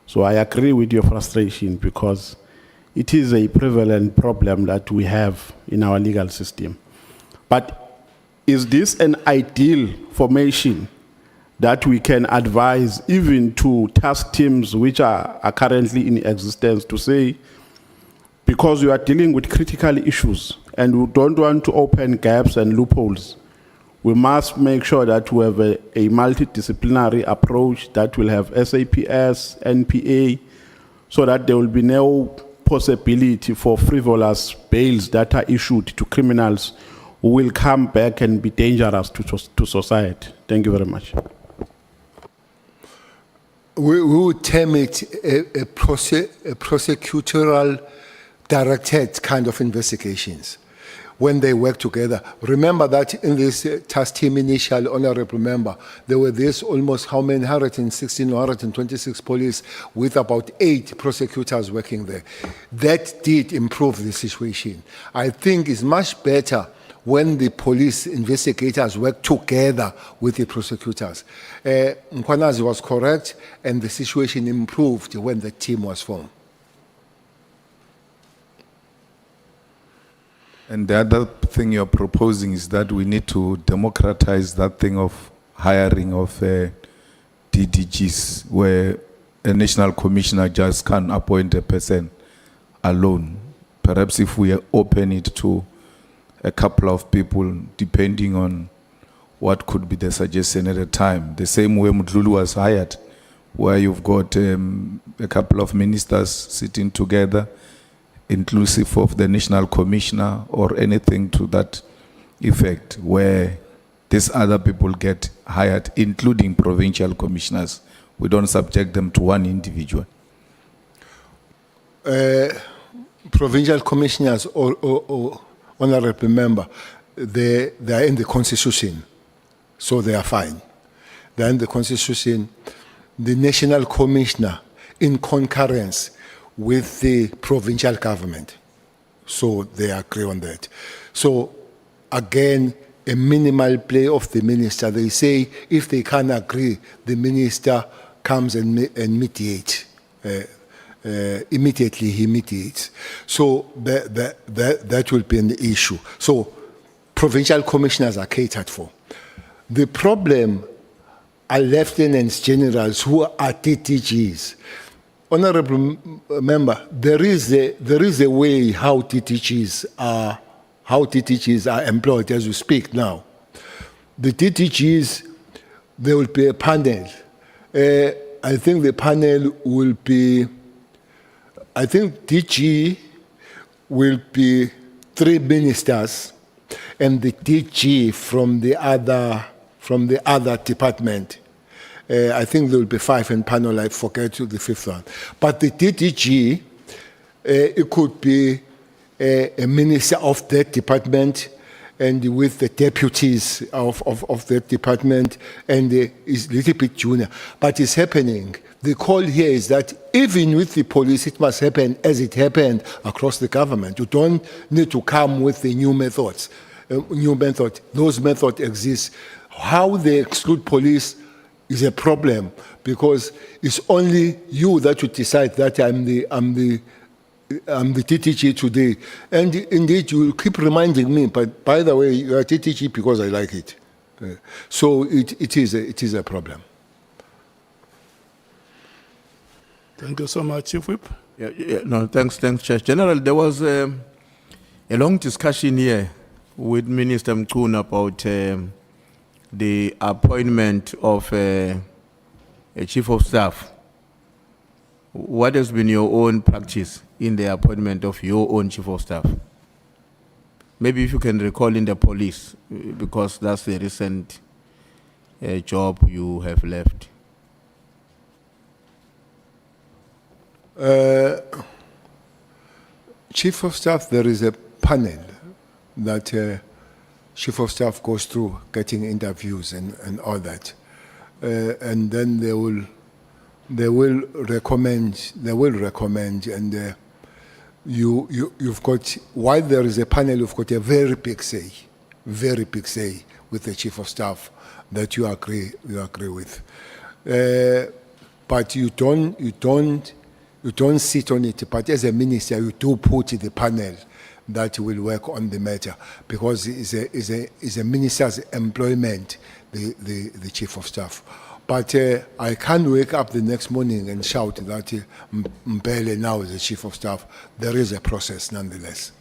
So I agree with your frustration because it is a prevalent problem that we have in our legal system. But is this an ideal formation that we can advise even to task teams which are currently in existence to say, because you are dealing with critical issues and we don't want to open gaps and loopholes, we must make sure that we have a multidisciplinary approach that will have SAPS, NPA, so that there will be no possibility for frivolous bails that are issued to criminals who will come back and be dangerous to society. Thank you very much. We would term it a prosecutorial directed kind of investigations when they work together. Remember that in this task team initial, honorable member, there were this almost how many, 116 or 126 police with about 8 prosecutors working there. That did improve the situation. I think it's much better when the police investigators work together with the prosecutors. Mkhwanazi was correct, and the situation improved when the team was formed. And the other thing you're proposing is that we need to democratize that thing of hiring of DDGs, where a national commissioner just can't appoint a person alone. Perhaps if we open it to a couple of people, depending on what could be the suggestion at a time. The same way Mdlulu was hired, where you've got a couple of ministers sitting together, inclusive of the national commissioner or anything to that effect, where these other people get hired, including provincial commissioners. We don't subject them to one individual. Provincial commissioners or honorable member, they are in the constitution, so they are fine. They are in the constitution. The national commissioner in concurrence with the provincial government, so they agree on that. So again, a minimal play of the minister. They say if they can't agree, the minister comes and mediates. Immediately he mediates. So that will be an issue. So provincial commissioners are catered for. The problem are lieutenants generals who are DDGs. Honorable member, there is a way how DDGs are employed as we speak now. The DDGs, there will be a panel. I think the panel will be, I think DG will be 3 ministers and the DG from the other department. I think there will be 5 in panel, I forget the 5th one. But the DDG, it could be a minister of that department, and with the deputies of that department, and is a little bit junior. But it's happening. The call here is that even with the police, it must happen as it happened across the government. You don't need to come with the new methods. New method. Those methods exist. How they exclude police is a problem, because it's only you that you decide that I'm the TTG today. And indeed, you keep reminding me, but by the way, you are TTG because I like it. So it is a problem. Thank you so much, Chief Whip. No, thanks, Chair. General, there was a long discussion here with Minister Mkhwanazi about the appointment of a Chief of Staff. What has been your own practice in the appointment of your own Chief of Staff? Maybe if you can recall in the police, because that's the recent job you have left. Chief of Staff, there is a panel that Chief of Staff goes through, getting interviews and all that, and then they will recommend, and you've got, while there is a panel, you've got a very big say with the Chief of Staff that you agree with, but you don't sit on it. But as a minister, you do put the panel that will work on the matter, because it's a minister's employment, the Chief of Staff. But I can't wake up the next morning and shout that Mpele now is the Chief of Staff. There is a process nonetheless.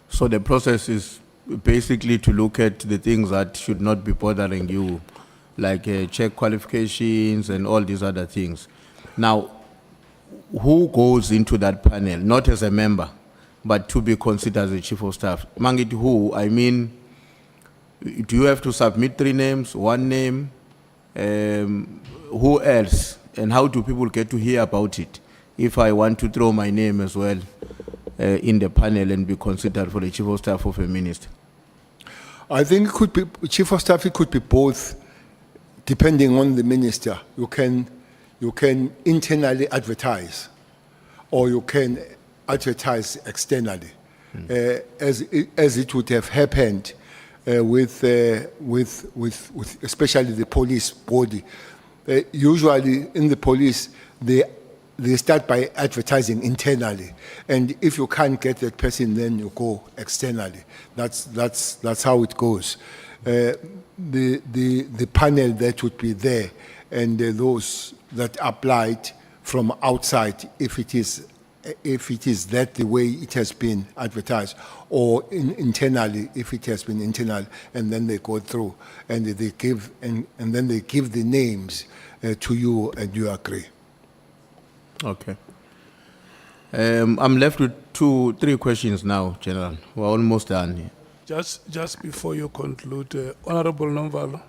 So the process is basically to look at the things that should not be bothering you, like check qualifications and all these other things. Now, who goes into that panel, not as a member, but to be considered as a Chief of Staff? Mangit, who? I mean, do you have to submit 3 names, 1 name? Who else? And how do people get to hear about it if I want to throw my name as well in the panel and be considered for the Chief of Staff of a minister? I think it could be, Chief of Staff, it could be both, depending on the minister. You can internally advertise, or you can advertise externally, as it would have happened with especially the police body. Usually in the police, they start by advertising internally, and if you can't get that person, then you go externally. That's how it goes. The panel that would be there, and those that applied from outside, if it is that the way it has been advertised, or internally, if it has been internal, and then they go through and they give and then they give the names to you, and you agree. Okay. I'm left with 3 questions now, General. We're almost done here. Just before you conclude, Honorable Nomvalo.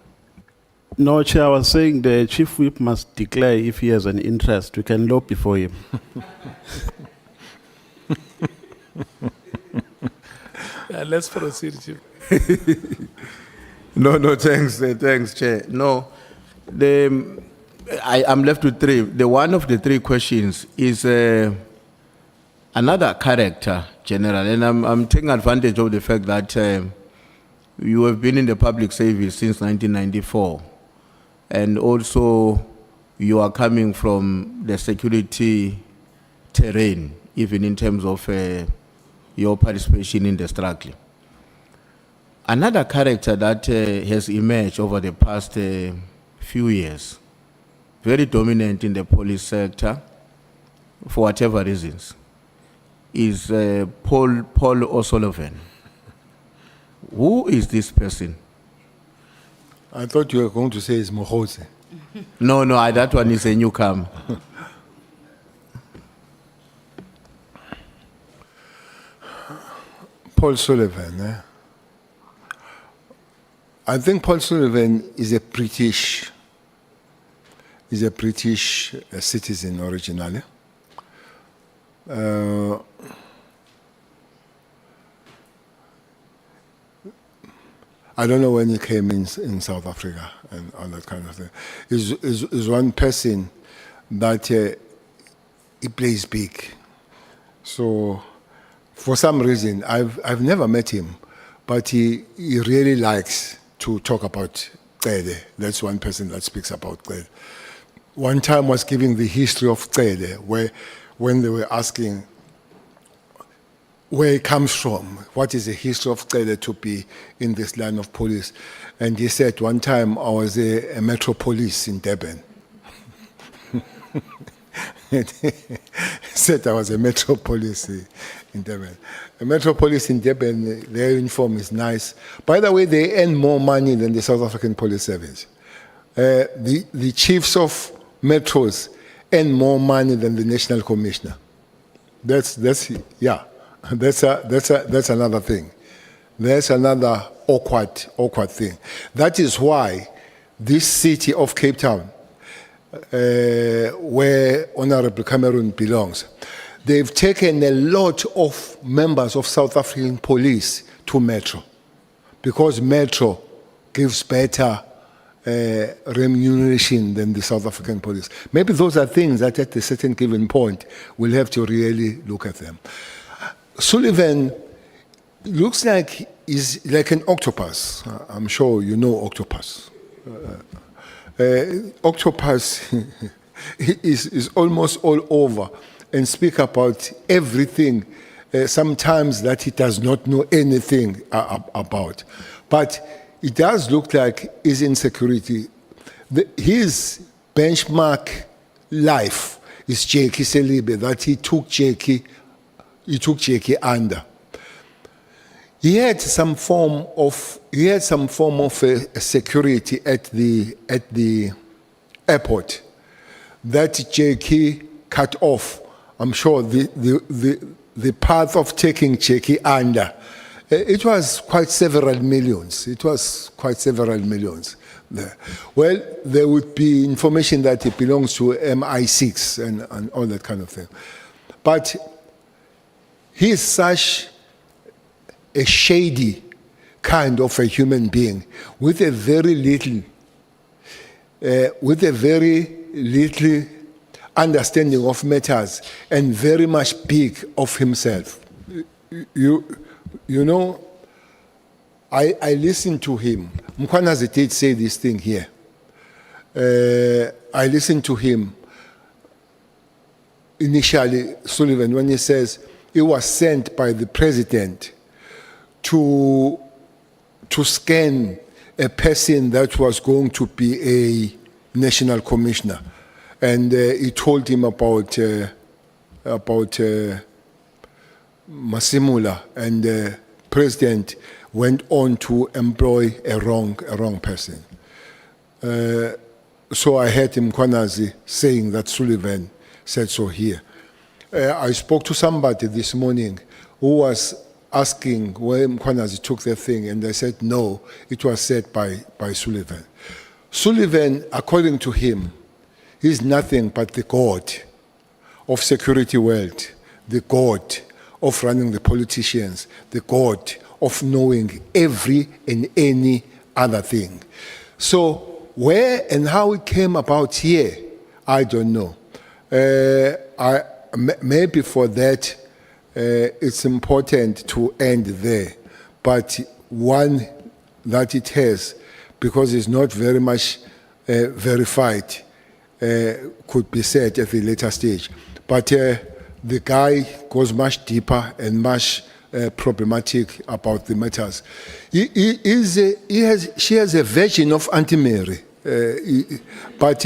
No, Chair, I was saying the Chief Whip must declare if he has an interest. We can lobby for him. Let's proceed, Chief. No, thanks, Chair. No, I'm left with 3. The one of the 3 questions is another character, General, and I'm taking advantage of the fact that you have been in the public service since 1994, and also you are coming from the security terrain, even in terms of your participation in the struggle. Another character that has emerged over the past few years, very dominant in the police sector, for whatever reasons, is Paul O'Sullivan. Who is this person? I thought you were going to say it's Mkhwanazi. No, that one is a newcomer. Paul Sullivan. I think Paul Sullivan is a British citizen originally. I don't know when he came in South Africa and all that kind of thing. Is one person that he plays big. So for some reason, I've never met him, but he really likes to talk about Cele. That's one person that speaks about Cele. One time was giving the history of Cele, when they were asking where it comes from, what is the history of Cele to be in this line of police. And he said, one time I was a metro police in Durban. He said I was a metro police in Durban. A metro police in Durban, their uniform is nice. By the way, they earn more money than the South African Police Service. The chiefs of metros earn more money than the National Commissioner. That's another thing. That's another awkward thing. That is why this city of Cape Town, where Honorable Cameron belongs, they've taken a lot of members of South African police to Metro, because Metro gives better remuneration than the South African police. Maybe those are things that at a certain given point we'll have to really look at them. Sullivan looks like he's like an octopus. I'm sure you know octopus. Octopus is almost all over and speak about everything, sometimes that he does not know anything about. But it does look like his insecurity. His benchmark life is Bheki Cele, that he took Bheki under. He had some form of security at the airport that Bheki cut off. I'm sure the path of taking Bheki under, it was quite several millions. There. Well, there would be information that it belongs to MI6 and all that kind of thing. But he is such a shady kind of a human being with a very little understanding of matters and very much big of himself. You know, I listened to him. Mkhwanazi did say this thing here. I listened to him initially, Sullivan, when he says he was sent by the president to scan a person that was going to be a national commissioner. And he told him about Masimula, and the president went on to employ a wrong person. So I heard Mkhwanazi saying that Sullivan said so here. I spoke to somebody this morning who was asking where Mkhwanazi took the thing, and they said no, it was said by Sullivan. Sullivan, according to him, is nothing but the god of security world, the god of running the politicians, the god of knowing every and any other thing. So where and how it came about here, I don't know. Maybe for that, it's important to end there. But one that it has, because it's not very much verified, could be said at a later stage. But the guy goes much deeper and much problematic about the matters. She has a version of Auntie Mary, but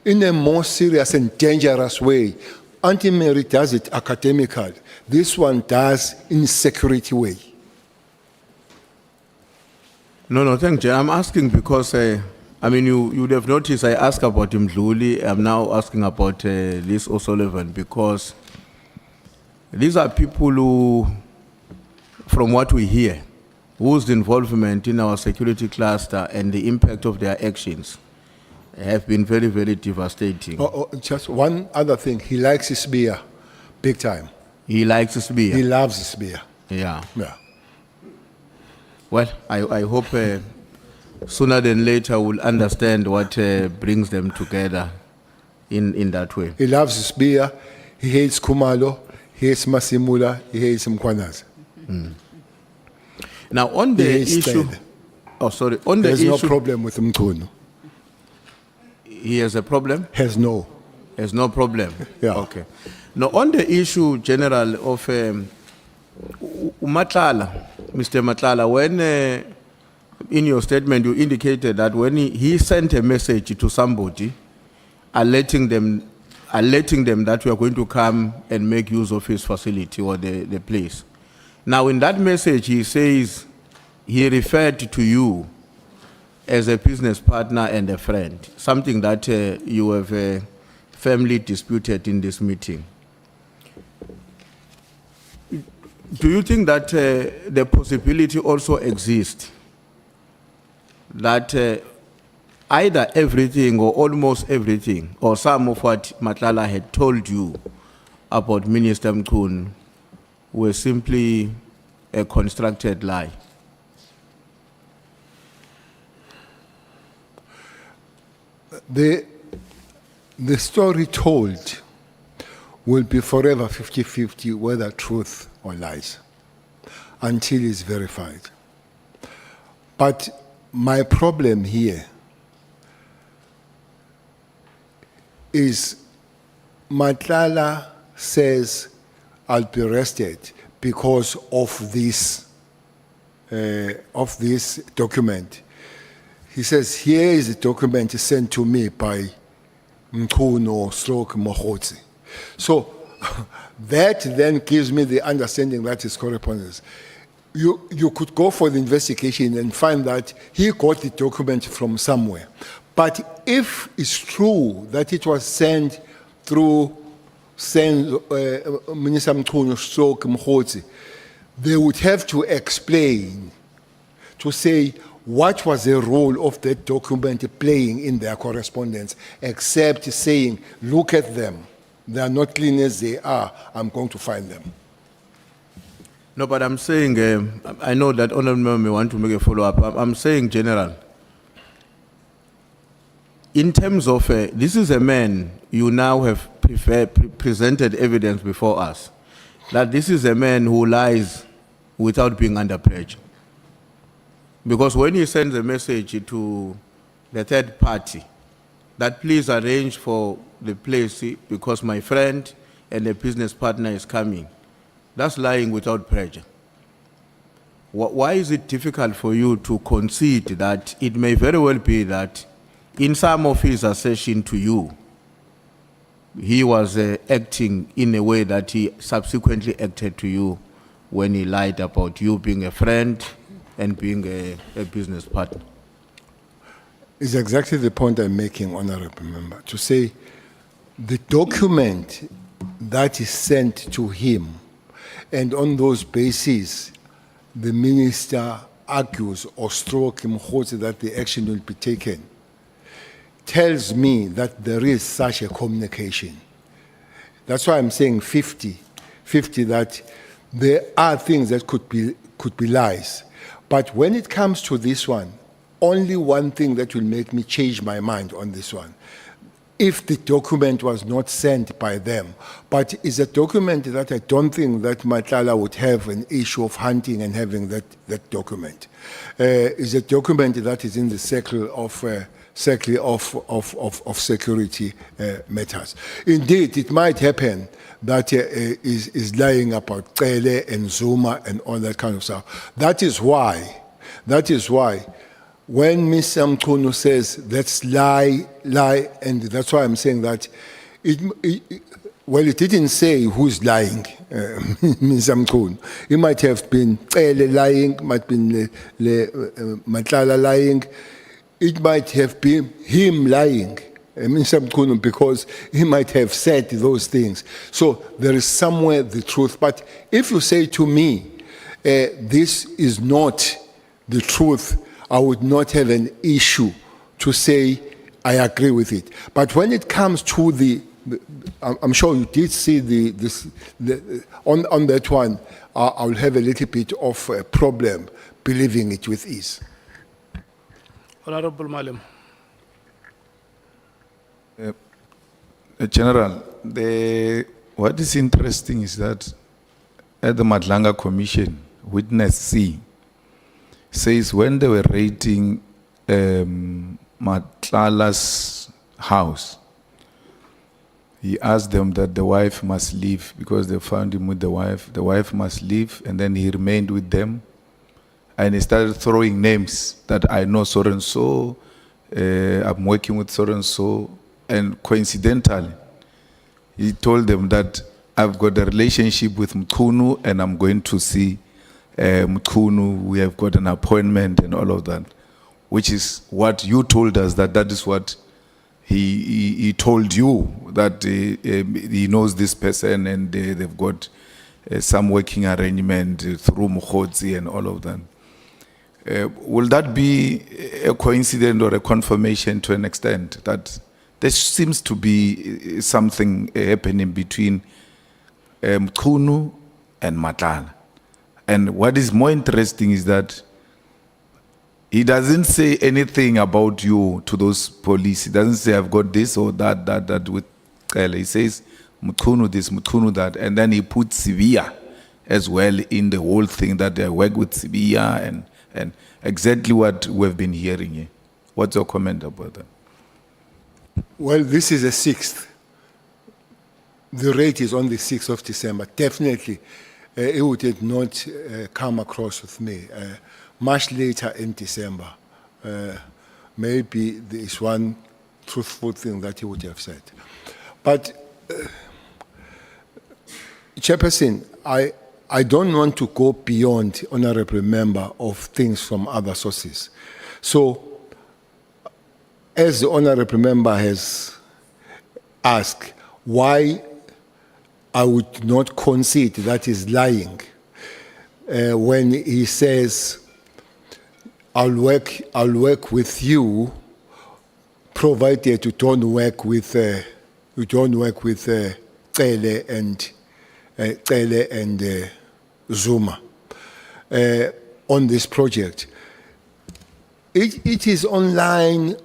in a more serious and dangerous way. Auntie Mary does it academically. This one does in security way. No, thank you. I'm asking because, you would have noticed I asked about Mdluli. I'm now asking about Liz O'Sullivan because these are people who, from what we hear, whose involvement in our security cluster and the impact of their actions have been very, very devastating. Just one other thing. He likes his beer, big time. He likes his beer. He loves his beer. Yeah. Yeah. Well, I hope sooner than later we'll understand what brings them together in that way. He loves his beer, he hates Kumalo, he hates Masimula, he hates Mkhwanazi. Now, on He the hates issue, Cele. oh sorry, on the There's no issue, problem with Mkhunu. he has a problem. Has no. There's no problem. Yeah. Okay. Now, on the issue, General, of Matlala, Mr. Matlala, when in your statement you indicated that when he sent a message to somebody, alerting them that we are going to come and make use of his facility or the place. Now, in that message, he says he referred to you as a business partner and a friend, something that you have firmly disputed in this meeting. Do you think that the possibility also exists that either everything or almost everything or some of what Matlala had told you about Minister Mkhunu were simply a constructed lie? The story told will be forever 50-50 whether truth or lies until it's verified. But my problem here is Matlala says I'll be arrested because of this document. He says, here is a document sent to me by Mkhwanazi. So that then gives me the understanding that is correspondence. You could go for the investigation and find that he got the document from somewhere. But if it's true that it was sent through Minister Mkhwanazi, they would have to explain, to say what was the role of that document playing in their correspondence, except saying, look at them. They are not clean as they are. I'm going to find them. No, but I'm saying, I know that Honorable Member may want to make a follow-up. I'm saying, General, in terms of, this is a man you now have presented evidence before us, that this is a man who lies without being under pressure. Because when he sends a message to the third party, that please arrange for the place because my friend and a business partner is coming, that's lying without pressure. Why is it difficult for you to concede that it may very well be that in some of his assertion to you, he was acting in a way that he subsequently acted to you when he lied about you being a friend and being a business partner? It's exactly the point I'm making, Honorable Member, to say the document that is sent to him, and on those bases, the minister argues or stroke Mkhwanazi that the action will be taken, tells me that there is such a communication. That's why I'm saying 50-50, that there are things that could be lies. But when it comes to this one, only one thing that will make me change my mind on this one, if the document was not sent by them, but it's a document that I don't think that Matlala would have an issue of hunting and having that document. It's a document that is in the circle of security matters. Indeed, it might happen that is lying about Cele and Zuma and all that kind of stuff. That is why, when Mr. Mkhunu says, that's lie, and that's why I'm saying that, well, it didn't say who's lying, Mr. Mkhunu. It might have been Cele lying, might have been Matlala lying, it might have been him lying, Mr. Mkhunu, because he might have said those things. So there is somewhere the truth. But if you say to me, this is not the truth, I would not have an issue to say I agree with it. But when it comes to I'm sure you did see on that one, I'll have a little bit of a problem believing it with ease. Honorable Malim. General, what is interesting is that at the Madlanga Commission, Witness C says when they were raiding Matlala's house, he asked them that the wife must leave because they found him with the wife. The wife must leave, and then he remained with them. And he started throwing names that I know so and so, I'm working with so and so. And coincidentally, he told them that I've got a relationship with Mkhunu and I'm going to see Mkhunu. We have got an appointment and all of that, which is what you told us that is what he told you, that he knows this person and they've got some working arrangement through Mkhwanazi and all of that. Will that be a coincidence or a confirmation to an extent that there seems to be something happening between Mkhunu and Matlala? And what is more interesting is that he doesn't say anything about you to those police. He doesn't say, I've got this or that with Cele. He says, Mkhunu this, Mkhunu that. And then he puts Sibia as well in the whole thing, that they work with Sibia and exactly what we've been hearing here. What's your comment about that? Well, this is the 6th. The rate is on the 6th of December. Definitely, it would have not come across with me. Much later in December, maybe there is one truthful thing that he would have said. But, Chairperson, I don't want to go beyond honorable member of things from other sources. So, as the honorable member has asked, why I would not concede that is lying when he says, I'll work with you, provided you don't work with Cele and Zuma on this project. It is online.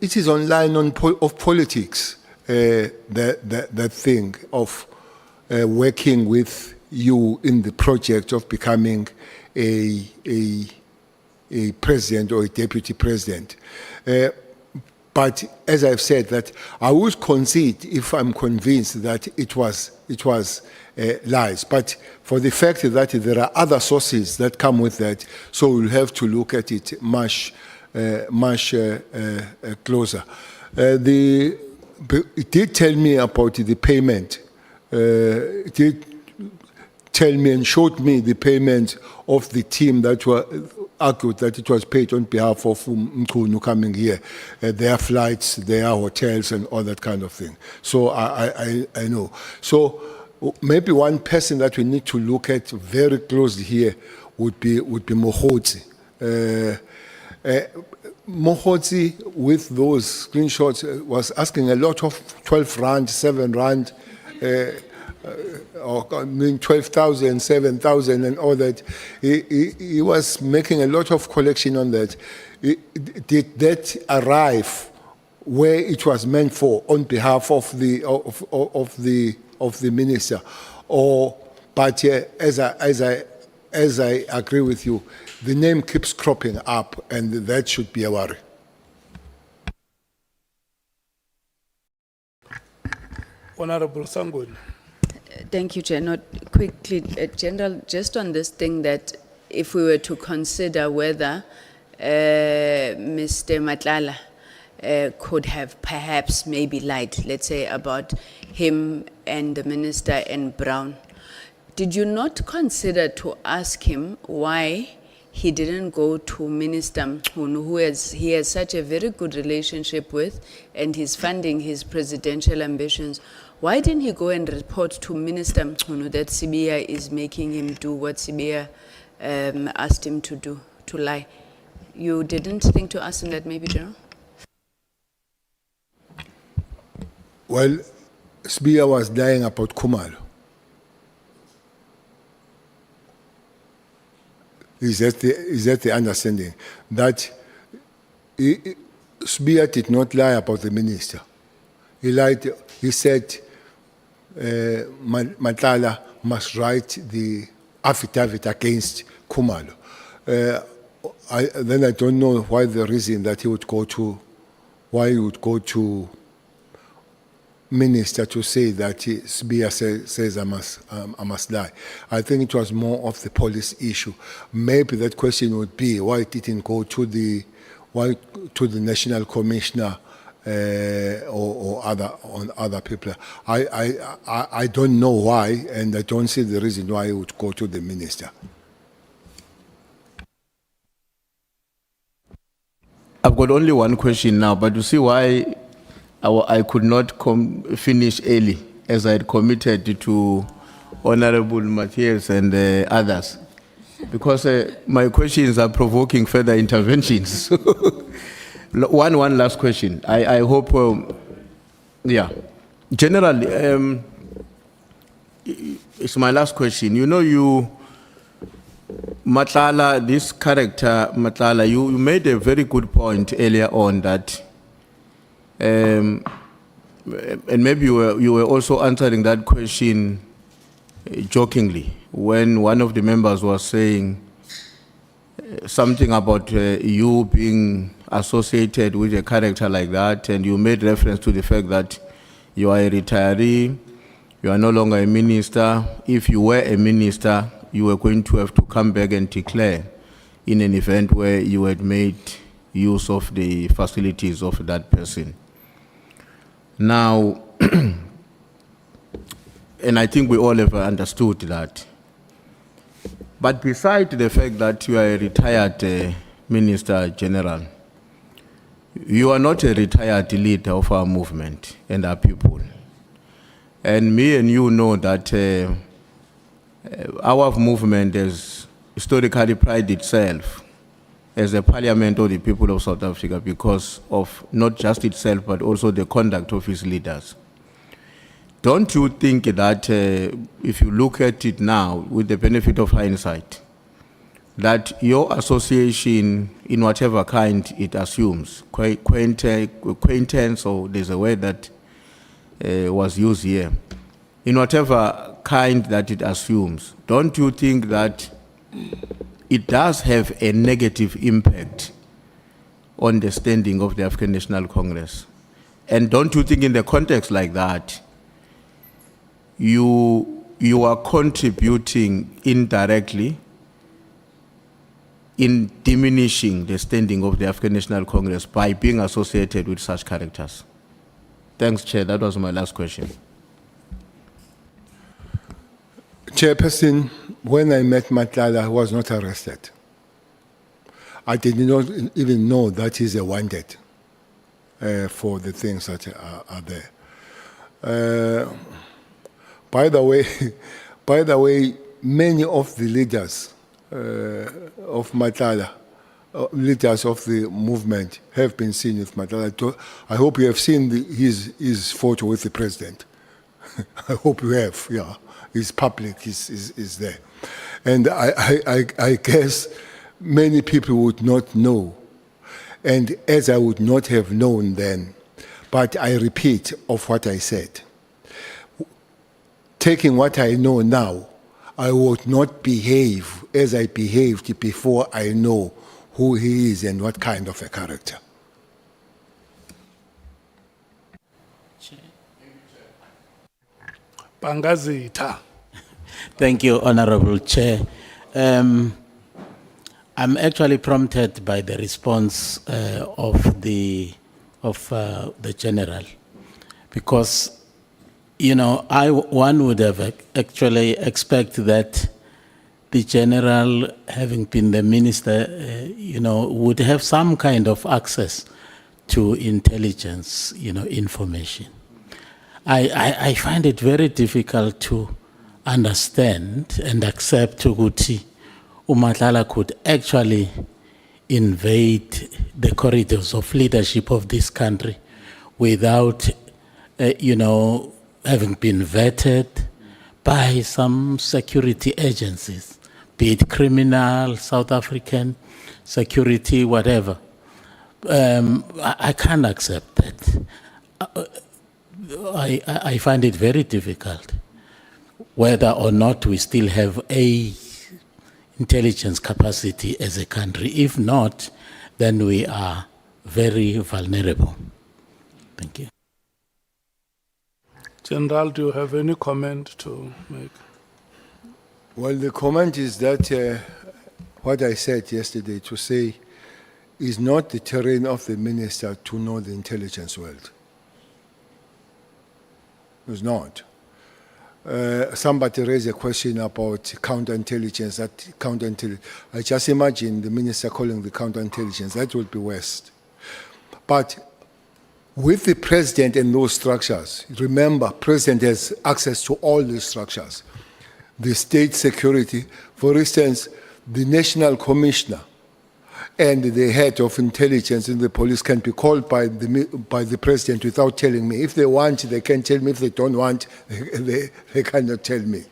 It is online of politics. That thing of working with you in the project of becoming a president or a deputy president. But as I've said, that I would concede if I'm convinced that it was lies. But for the fact that there are other sources that come with that, so we'll have to look at it much closer. It did tell me about the payment. It did tell me and showed me the payment of the team that were argued that it was paid on behalf of Mkhunu coming here, their flights, their hotels, and all that kind of thing. So I know. So maybe one person that we need to look at very closely here would be Mkhwanazi. Mkhwanazi, with those screenshots, was asking a lot of 12 rand, 7 rand, or 12,000, 7,000 and all that. He was making a lot of collection on that. Did that arrive where it was meant for on behalf of the minister? Or, but as I agree with you, the name keeps cropping up, and that should be a worry. Honorable Sangun. Thank you, Chair. Not quickly, General, just on this thing that if we were to consider whether Mr. Matlala could have perhaps maybe lied, let's say, about him and the minister and Brown, did you not consider to ask him why he didn't go to Minister Mkhunu, who he has such a very good relationship with, and he's funding his presidential ambitions? Why didn't he go and report to Minister Mkhunu that Sibia is making him do what Sibia asked him to do, to lie? You didn't think to ask him that, maybe, General? Well, Sibia was lying about Khumalo. Is that the understanding? That Spear did not lie about the minister. He lied. He said Matala must write the affidavit against Khumalo. Then I don't know why the reason that he would go to minister to say that Spear says I must lie. I think it was more of the police issue. Maybe that question would be why it didn't go to the national commissioner or other people. I don't know why, and I don't see the reason why it would go to the minister. I've got only one question now, but you see why I could not finish early, as I had committed to Honorable Matthias and others, because my questions are provoking further interventions. One last question. I hope, General, it's my last question. You know, Matlala, this character, Matlala, you made a very good point earlier on that, and maybe you were also answering that question jokingly when one of the members was saying something about you being associated with a character like that, and you made reference to the fact that you are a retiree, you are no longer a minister. If you were a minister, you were going to have to come back and declare in an event where you had made use of the facilities of that person. Now, and I think we all have understood that. But besides the fact that you are a retired Minister General, you are not a retired leader of our movement and our people. And me and you know that our movement has historically prided itself as a parliament of the people of South Africa because of not just itself, but also the conduct of its leaders. Don't you think that if you look at it now with the benefit of hindsight, that your association, in whatever kind it assumes, acquaintance, or there's a word that was used here, in whatever kind that it assumes, don't you think that it does have a negative impact on the standing of the African National Congress? And don't you think in the context like that, you are contributing indirectly in diminishing the standing of the African National Congress by being associated with such characters? Thanks, Chair. That was my last question. Chairperson, when I met Matlala, he was not arrested. I did not even know that he's a wanted for the things that are there. By the way, many of the leaders of Matlala, leaders of the movement, have been seen with Matlala. I hope you have seen his photo with the president. I hope you have. Yeah, it's public. Is there, and I guess many people would not know, and as I would not have known then, but I repeat of what I said. Taking what I know now, I would not behave as I behaved before I know who he is and what kind of a character. Bangazita. Thank you, Honorable Chair. I'm actually prompted by the response of the General, because one would have actually expected that the General, having been the Minister, would have some kind of access to intelligence, information. I find it very difficult to understand and accept Tuguti Umatlala could actually invade the corridors of leadership of this country without, having been vetted by some security agencies be it criminal, South African, security, whatever. I can't accept that. I find it very difficult whether or not we still have a intelligence capacity as a country. If not, then we are very vulnerable. Thank you. General, do you have any comment to make? Well, the comment is that what I said yesterday to say is not the terrain of the minister to know the intelligence world. It's not. Somebody raised a question about counterintelligence. I just imagine the minister calling the counterintelligence. That would be worst. But with the president and those structures, remember, president has access to all these structures. The state security, for instance, the national commissioner and the head of intelligence in the police can be called by the president without telling me. If they want, they can tell me. If they don't want, they cannot tell me.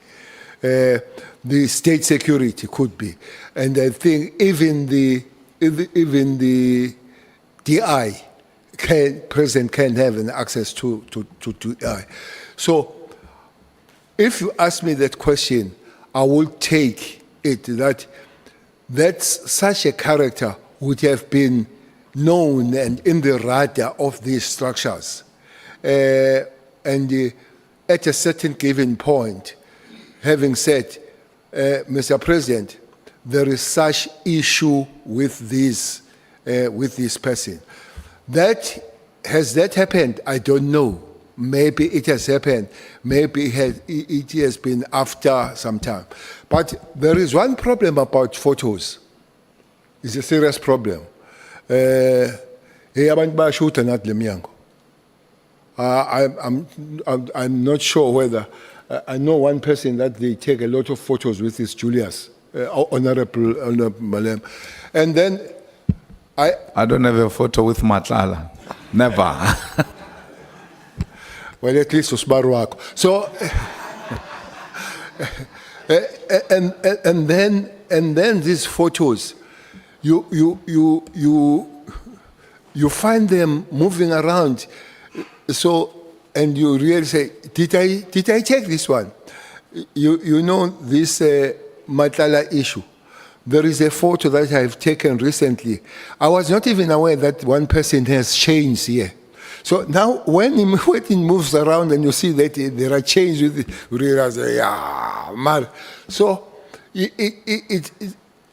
The state security could be. And I think even the DI, president can have an access to DI. So if you ask me that question, I will take it that such a character would have been known and in the radar of these structures. At a certain given point, having said, Mr. President, there is such issue with this person. Has that happened? I don't know. Maybe it has happened. Maybe it has been after some time. But there is one problem about photos. It's a serious problem. I'm not sure whether, I know one person that they take a lot of photos with his Julius, Honorable Malem. And then I don't have a photo with Matlala. Never. Well, at least Usbaru wako. So, and then these photos, you find them moving around. So, and you really say, did I take this one? You know this Matala issue. There is a photo that I've taken recently. I was not even aware that one person has changed here. So now, when he moves around and you see that there are changes, you realize, yeah, man. So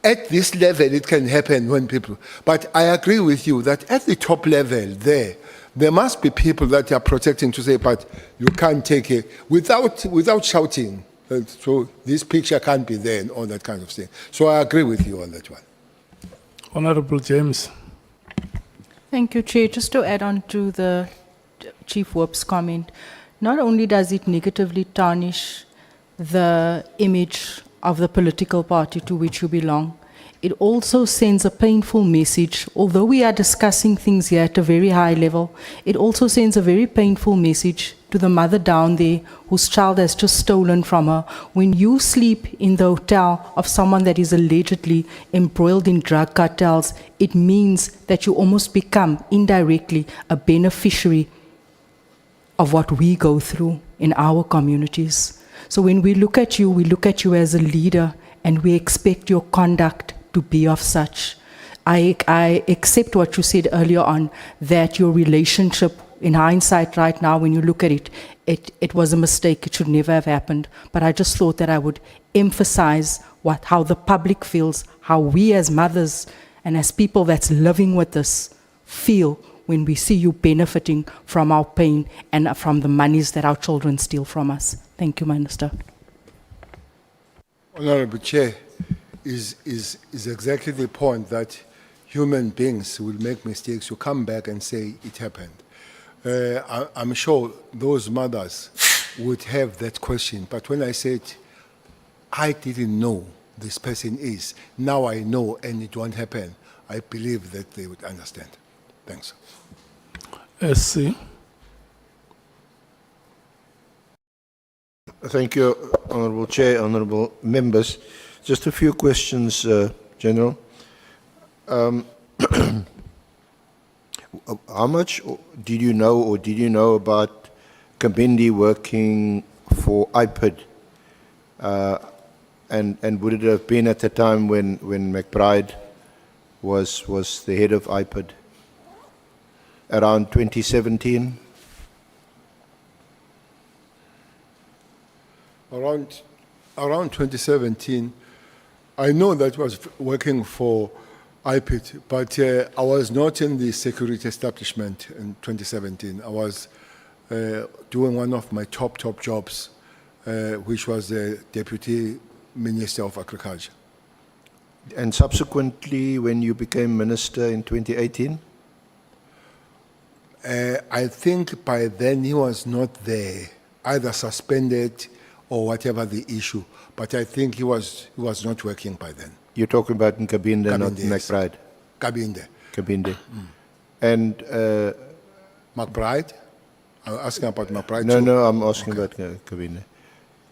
at this level, it can happen when people. But I agree with you that at the top level, there must be people that are protecting to say, but you can't take it without shouting. So this picture can't be there and all that kind of thing. So I agree with you on that one. Honorable James. Thank you, Chair. Just to add on to the Chief Whip's comment, not only does it negatively tarnish the image of the political party to which you belong, it also sends a painful message. Although we are discussing things here at a very high level, it also sends a very painful message to the mother down there whose child has just stolen from her. When you sleep in the hotel of someone that is allegedly embroiled in drug cartels, it means that you almost become indirectly a beneficiary of what we go through in our communities. So when we look at you as a leader, and we expect your conduct to be of such. I accept what you said earlier on, that your relationship, in hindsight right now, when you look at it, it was a mistake. It should never have happened. But I just thought that I would emphasize how the public feels, how we as mothers and as people that's living with this feel when we see you benefiting from our pain and from the monies that our children steal from us. Thank you, Minister. Honorable Chair, is exactly the point that human beings will make mistakes. You come back and say it happened. I'm sure those mothers would have that question. But when I said, I didn't know this person is, now I know and it won't happen, I believe that they would understand. Thanks. SC. Thank you, Honourable Chair, honourable members. Just a few questions, General. How much did you know, or did you know about Kabindi working for IPID? And would it have been at the time when McBride was the head of IPID? Around 2017? Around 2017, I know that was working for IPID, but I was not in the security establishment in 2017. I was doing one of my top jobs, which was the Deputy Minister of Agriculture. And subsequently, when you became minister in 2018? I think by then he was not there, either suspended or whatever the issue. But I think he was not working by then. You're talking about in Kabinde, not Kabinde, yes. McBride? Kabinde. Kabinde. And McBride? I'm asking about McBride. no, too. no, I'm asking about Kabinde.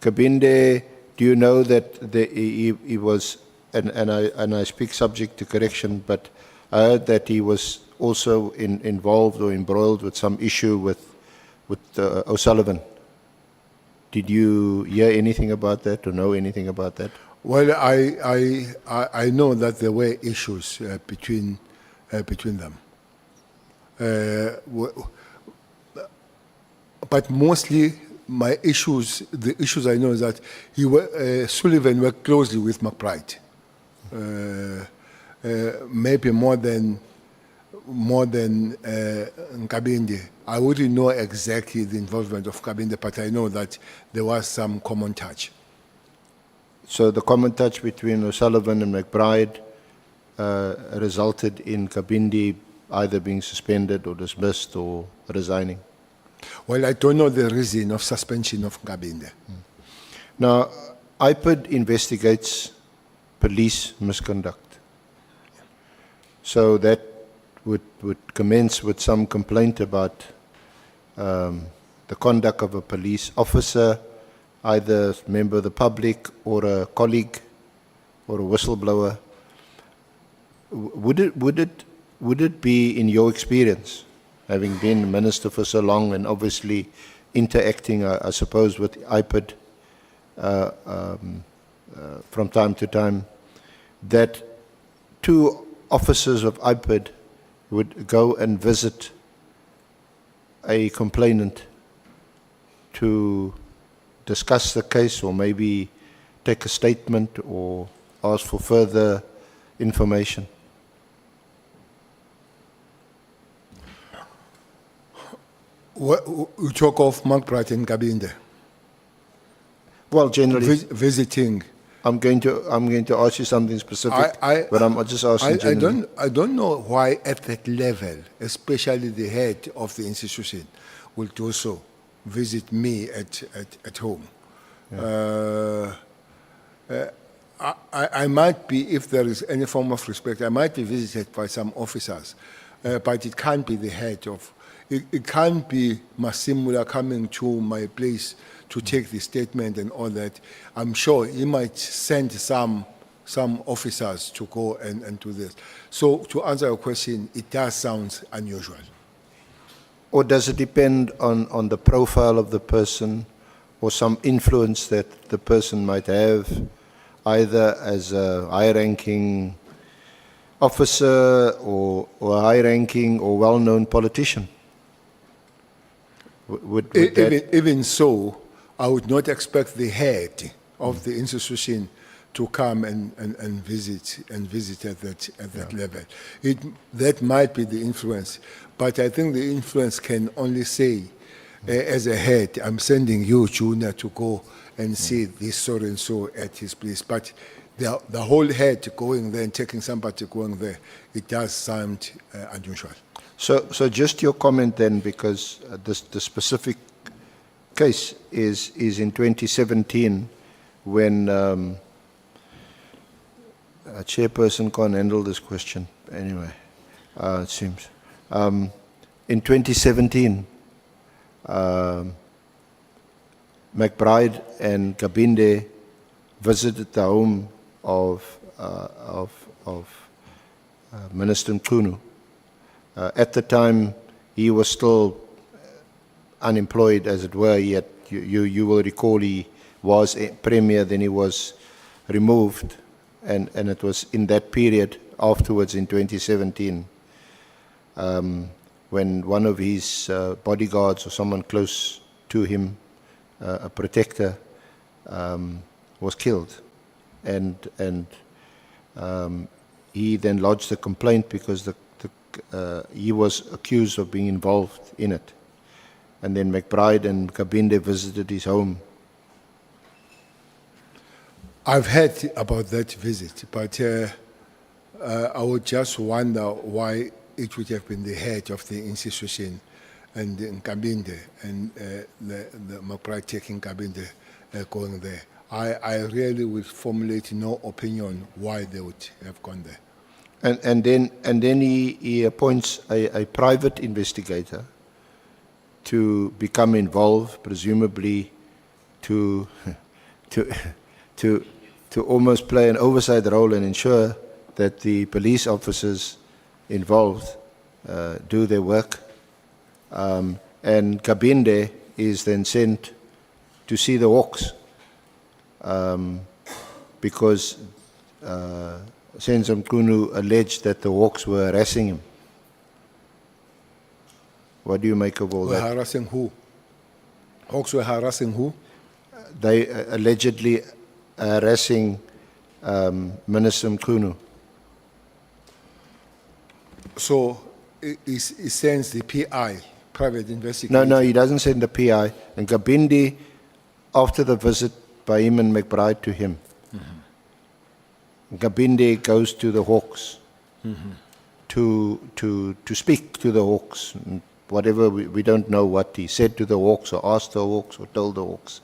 Kabinde, do you know that he was, and I speak subject to correction, but I heard that he was also involved or embroiled with some issue with O'Sullivan. Did you hear anything about that or know anything about that? Well, I know that there were issues between them. But mostly the issues I know is that Sullivan worked closely with McBride. Maybe more than Nkabinde. I wouldn't know exactly the involvement of Nkabinde, but I know that there was some common touch. So the common touch between O'Sullivan and McBride resulted in Kabindi either being suspended or dismissed or resigning? Well, I don't know the reason of suspension of Nkabinde. Now, IPID investigates police misconduct. So that would commence with some complaint about the conduct of a police officer, either a member of the public or a colleague or a whistleblower. Would it be, in your experience, having been minister for so long and obviously interacting, I suppose, with IPID from time to time, that two officers of IPID would go and visit a complainant to discuss the case or maybe take a statement or ask for further information? We talk of McBride and Nkabinde. Well, generally, visiting. I'm going to ask you something specific, but I'm just asking generally. I don't know why at that level, especially the head of the institution, will do so. Visit me at home. Yeah. I might be, if there is any form of respect, I might be visited by some officers, but it can't be the head of. It can't be Masimula coming to my place to take the statement and all that. I'm sure he might send some officers to go and do this. So to answer your question, it does sound unusual. Or does it depend on the profile of the person or some influence that the person might have, either as a high-ranking officer or a high-ranking or well-known politician? Even so, I would not expect the head of the institution to come and visit at that level. That might be the influence, but I think the influence can only say, as a head, I'm sending you, Junior, to go and see this so and so at his place. But the whole head going there and taking somebody going there, it does sound unusual. So just your comment then, because the specific case is in 2017 when a chairperson can't handle this question anyway, it seems. In 2017, McBride and Kabinde visited the home Minister Mkhwanazi. At the time, he was still unemployed, as it were. Yet you will recall he was a premier, then he was removed, and it was in that period afterwards in 2017 when one of his bodyguards or someone close to him, a protector, was killed, and he then lodged a complaint because he was accused of being involved in it. And then McBride and Kabinde visited his home. I've heard about that visit, but I would just wonder why it would have been the head of the institution and Kabinde and the McBride taking Kabinde going there. I really would formulate no opinion why they would have gone there. And then he appoints a private investigator to become involved, presumably to almost play an oversight role and ensure that the police officers involved do their work. And Kabinde is then sent to see the Hawks because Senzo Mkhwanazi alleged that the Hawks were harassing him. What do you make of all Were that? harassing who? Hawks were harassing who? They allegedly harassing Minister Mkhwanazi. So he sends the PI, private investigator. No, he doesn't send the PI. And Kabinde, after the visit by him and McBride to him, Kabinde goes to the Hawks to speak to the Hawks. Whatever, we don't know what he said to the Hawks or asked the Hawks or told the Hawks.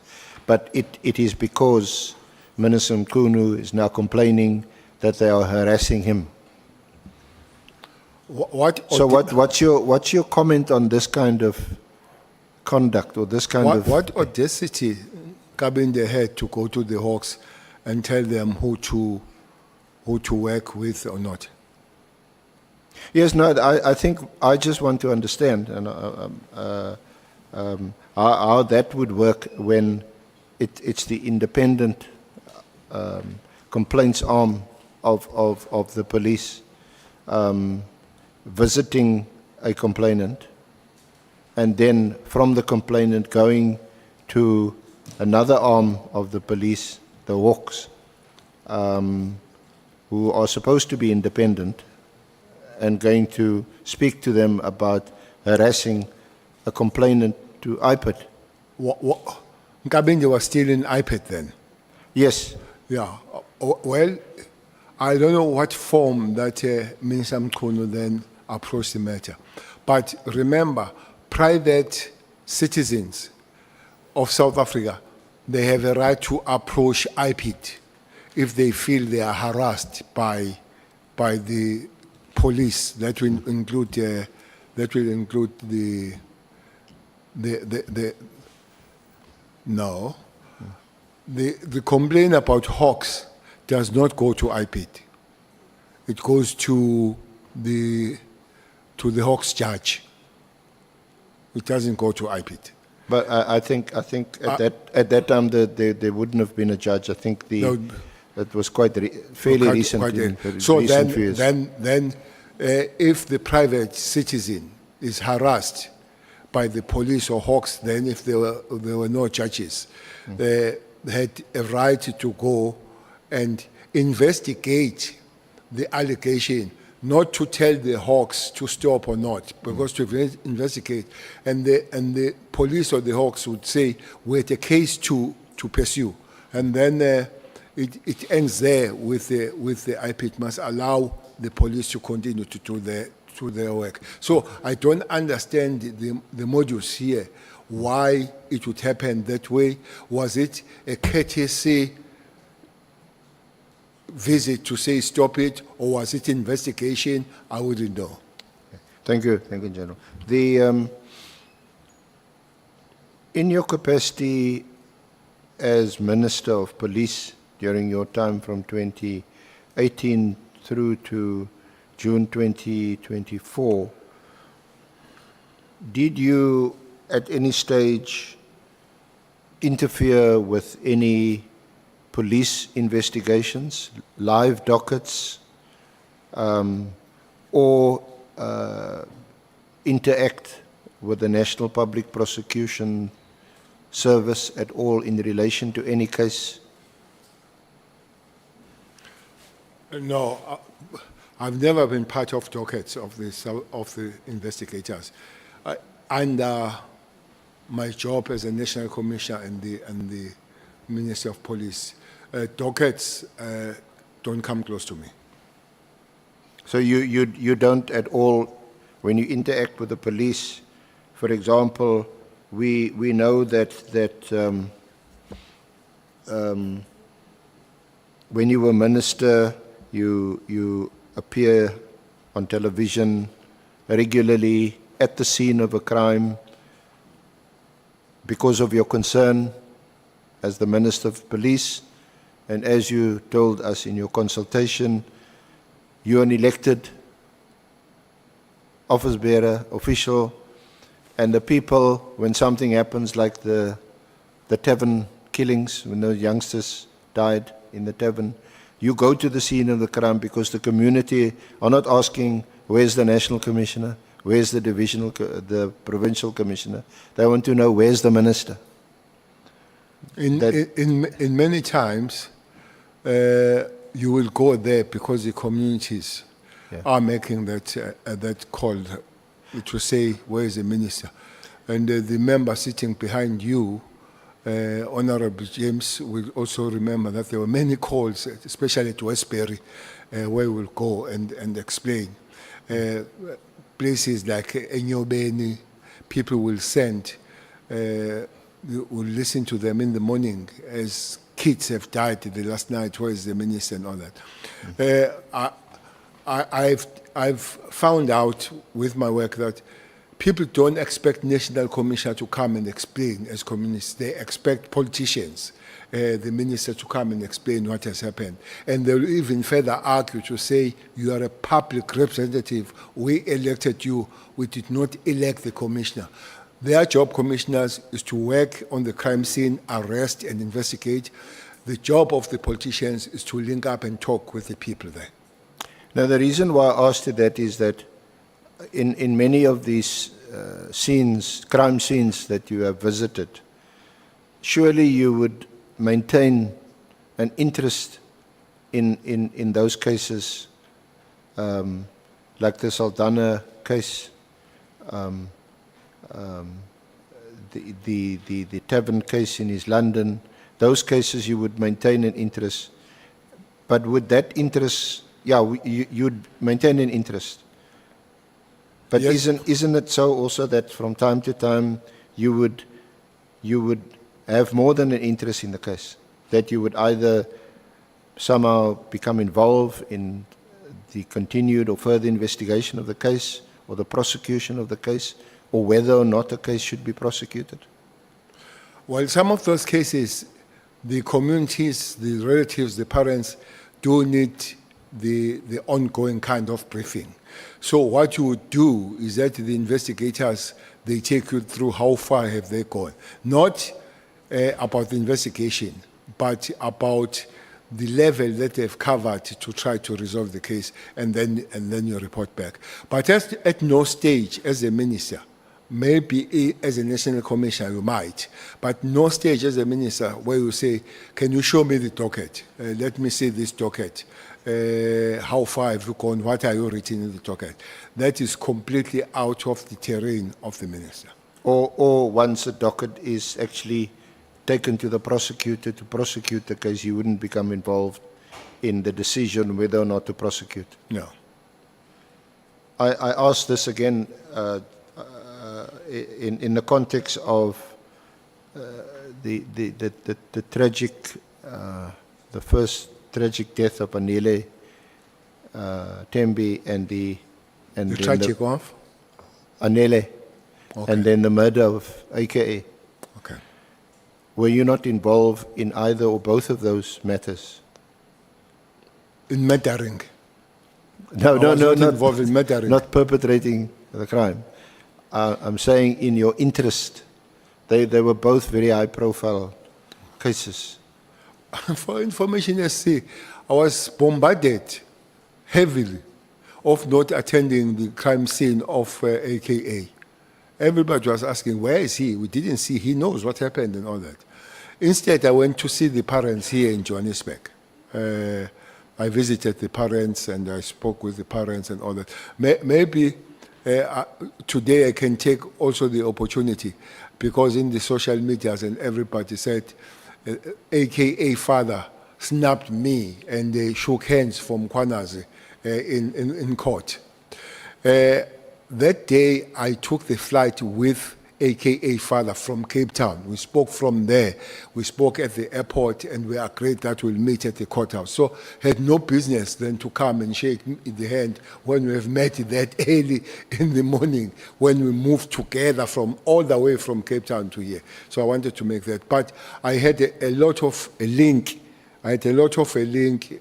But it is because Minister Mkhwanazi is now complaining that they are harassing him. What's your comment on this kind of conduct or this kind of... What audacity Kabinde had to go to the Hawks and tell them who to work with or not? Yes, no, I think I just want to understand and how that would work when it's the independent complaints arm of the police visiting a complainant, and then from the complainant going to another arm of the police, the Hawks, who are supposed to be independent, and going to speak to them about harassing a complainant to IPID. Kabinde was still in IPID then? Yes. Yeah. Well, I don't know what form that Minister Mkhwanazi then approached the matter. But remember, private citizens of South Africa, they have a right to approach IPID if they feel they are harassed by the police. That will include the complaint about Hawks does not go to IPID. It goes to the Hawks judge. It doesn't go to IPID. But I think at that time there wouldn't have been a judge. I think it was fairly recent. So then, if the private citizen is harassed by the police or Hawks, then if there were no judges, they had a right to go and investigate the allegation, not to tell the Hawks to stop or not, because to investigate, and the police or the Hawks would say we had a case to pursue, and then it ends there with the IPID must allow the police to continue to do their work. So I don't understand the modules here, why it would happen that way. Was it a courtesy visit to say stop it, or was it investigation? I wouldn't know. Thank you, General. In your capacity as Minister of Police, during your time from 2018 through to June 2024, did you at any stage interfere with any police investigations, live dockets, or interact with the National Public Prosecution Service at all in relation to any case? No, I've never been part of dockets of the investigators. Under my job as a National Commissioner and the Minister of Police, dockets don't come close to me. So you don't at all, when you interact with the police, for example, we know that when you were minister, you appear on television regularly at the scene of a crime because of your concern as the Minister of Police, and as you told us in your consultation, you're an elected office bearer, official, and the people, when something happens like the tavern killings, when those youngsters died in the tavern, you go to the scene of the crime because the community are not asking, where's the National Commissioner, where's the the Provincial Commissioner? They want to know, where's the Minister? In many times, you will go there because the communities are making that call to say, where is the minister? And the member sitting behind you, Honorable James, will also remember that there were many calls, especially to Westbury, where we'll go and explain. Places like Enyobeni, people will send, will listen to them in the morning as kids have died the last night, where is the minister and all that. I've found out with my work that people don't expect National Commissioner to come and explain as communists. They expect politicians, the minister, to come and explain what has happened. And they'll even further argue to say, you are a public representative. We elected you. We did not elect the commissioner. Their job, commissioners, is to work on the crime scene, arrest and investigate. The job of the politicians is to link up and talk with the people there. Now, the reason why I asked you that is that in many of these scenes, crime scenes that you have visited, surely you would maintain an interest in those cases, like the Saldanha case, the tavern case in East London. Those cases you would maintain an interest. But would that interest, you'd maintain an interest. But Yes. isn't it so also that from time to time you would have more than an interest in the case? That you would either somehow become involved in the continued or further investigation of the case or the prosecution of the case, or whether or not the case should be prosecuted? Well, some of those cases, the communities, the relatives, the parents do need the ongoing kind of briefing. So what you would do is that the investigators, they take you through how far have they gone. Not about the investigation, but about the level that they've covered to try to resolve the case, and then you report back. But at no stage as a minister, maybe as a national commissioner you might, but no stage as a minister where you say, can you show me the docket? Let me see this docket. How far have you gone? What are you written in the docket? That is completely out of the terrain of the minister. Or once a docket is actually taken to the prosecutor to prosecute the case, you wouldn't become involved in the decision whether or not to prosecute? No. I ask this again in the context of the tragic, the first tragic death of Anele Tembi and the tragic of Anele, Okay. and then the murder of AKA. Okay. Were you not involved in either or both of those matters? In murdering. No, I no, was no, not not involved in murdering. Not perpetrating the crime. I'm saying in your interest, they were both very high-profile cases. For information, SC, I was bombarded heavily of not attending the crime scene of AKA. Everybody was asking, where is he? We didn't see. He knows what happened and all that. Instead, I went to see the parents here in Johannesburg. I visited the parents and I spoke with the parents and all that. Maybe today I can take also the opportunity, because in the social medias and everybody said, AKA father snapped me and they shook hands from Mkhwanazi in court. That day I took the flight with AKA father from Cape Town. We spoke from there. We spoke at the airport and we agreed that we'll meet at the courthouse. So had no business then to come and shake the hand when we have met that early in the morning, when we moved together from all the way from Cape Town to here. So I wanted to make that. But I had a lot of a link. I had a lot of a link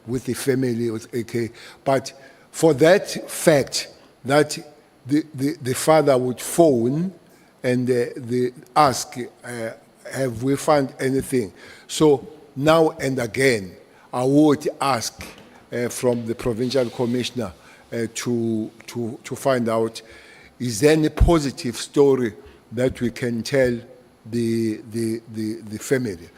with the family, with AK. But for that fact that the father would phone and ask, have we found anything? So now and again, I would ask from the provincial commissioner to find out, is there any positive story that we can tell the family?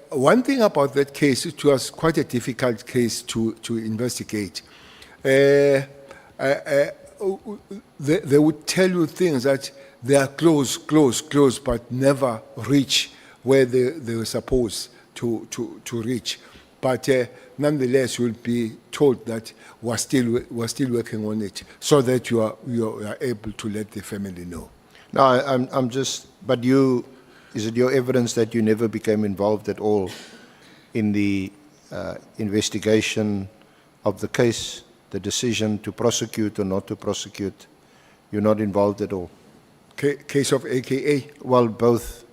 One thing about that case, it was quite a difficult case to investigate. They would tell you things that they are close, but never reach where they were supposed to reach. But nonetheless, you'll be told that we're still working on it, so that you are able to let the family know. No, I'm just, but is it your evidence that you never became involved at all in the investigation of the case, the decision to prosecute or not to prosecute? You're not involved at all? Case of AKA? Well, both.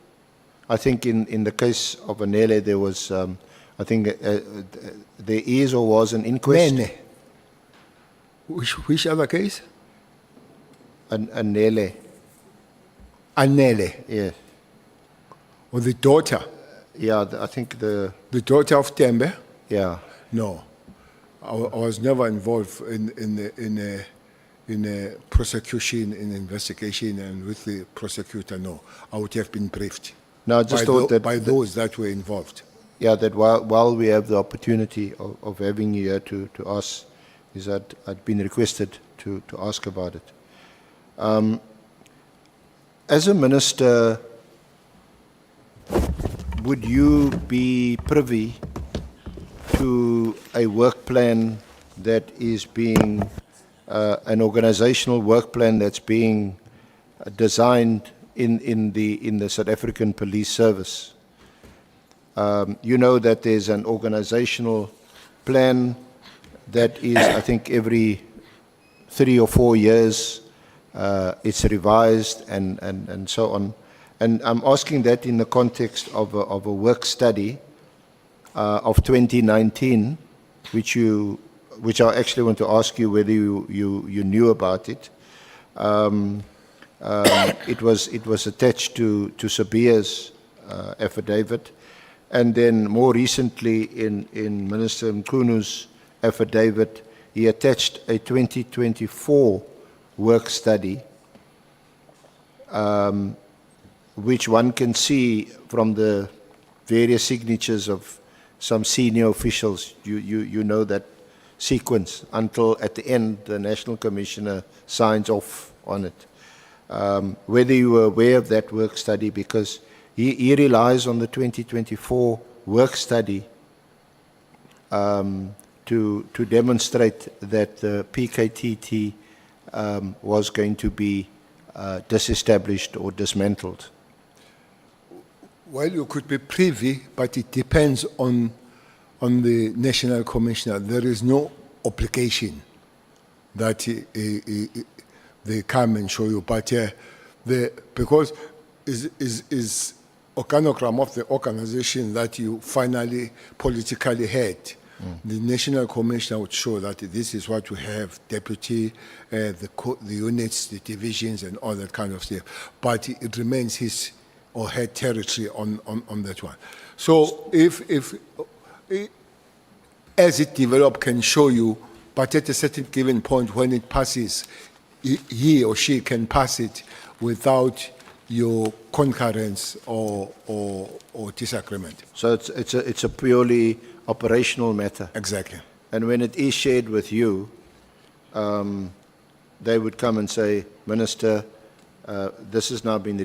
I think in the case of Anele, there was, I think there is or was an inquest. Nene. Which other case? Anele. Anele? Yes. Or the daughter? Yeah, I think the daughter of Tembe? Yeah. No. I was never involved in a prosecution, in investigation, and with the prosecutor, no. I would have been briefed. No, I just thought that by those that were involved. Yeah, that while we have the opportunity of having you here to ask, is that I'd been requested to ask about it. As a minister, would you be privy to a work plan that is being, an organizational work plan that's being designed in the South African Police Service? You know that there's an organizational plan that is, I think, every 3 or 4 years, it's revised and so on. And I'm asking that in the context of a work study of 2019, which I actually want to ask you whether you knew about it. It was attached to Sabia's affidavit, and then more recently in Minister Mkhwanazi's affidavit, he attached a 2024 work study, which one can see from the various signatures of some senior officials. You know that sequence until at the end the National Commissioner signs off on it. Whether you were aware of that work study, because he relies on the 2024 work study to demonstrate that the PKTT was going to be disestablished or dismantled. Well, you could be privy, but it depends on the National Commissioner. There is no obligation that they come and show you, but because organogram of the organization that you finally politically had, the national commissioner would show that this is what we have, deputy, the units, the divisions, and all that kind of stuff. But it remains his or her territory on that one. So if as it develops, can show you, but at a certain given point when it passes, he or she can pass it without your concurrence or disagreement. So it's a purely operational matter. Exactly. And when it is shared with you, they would come and say, Minister, this has now been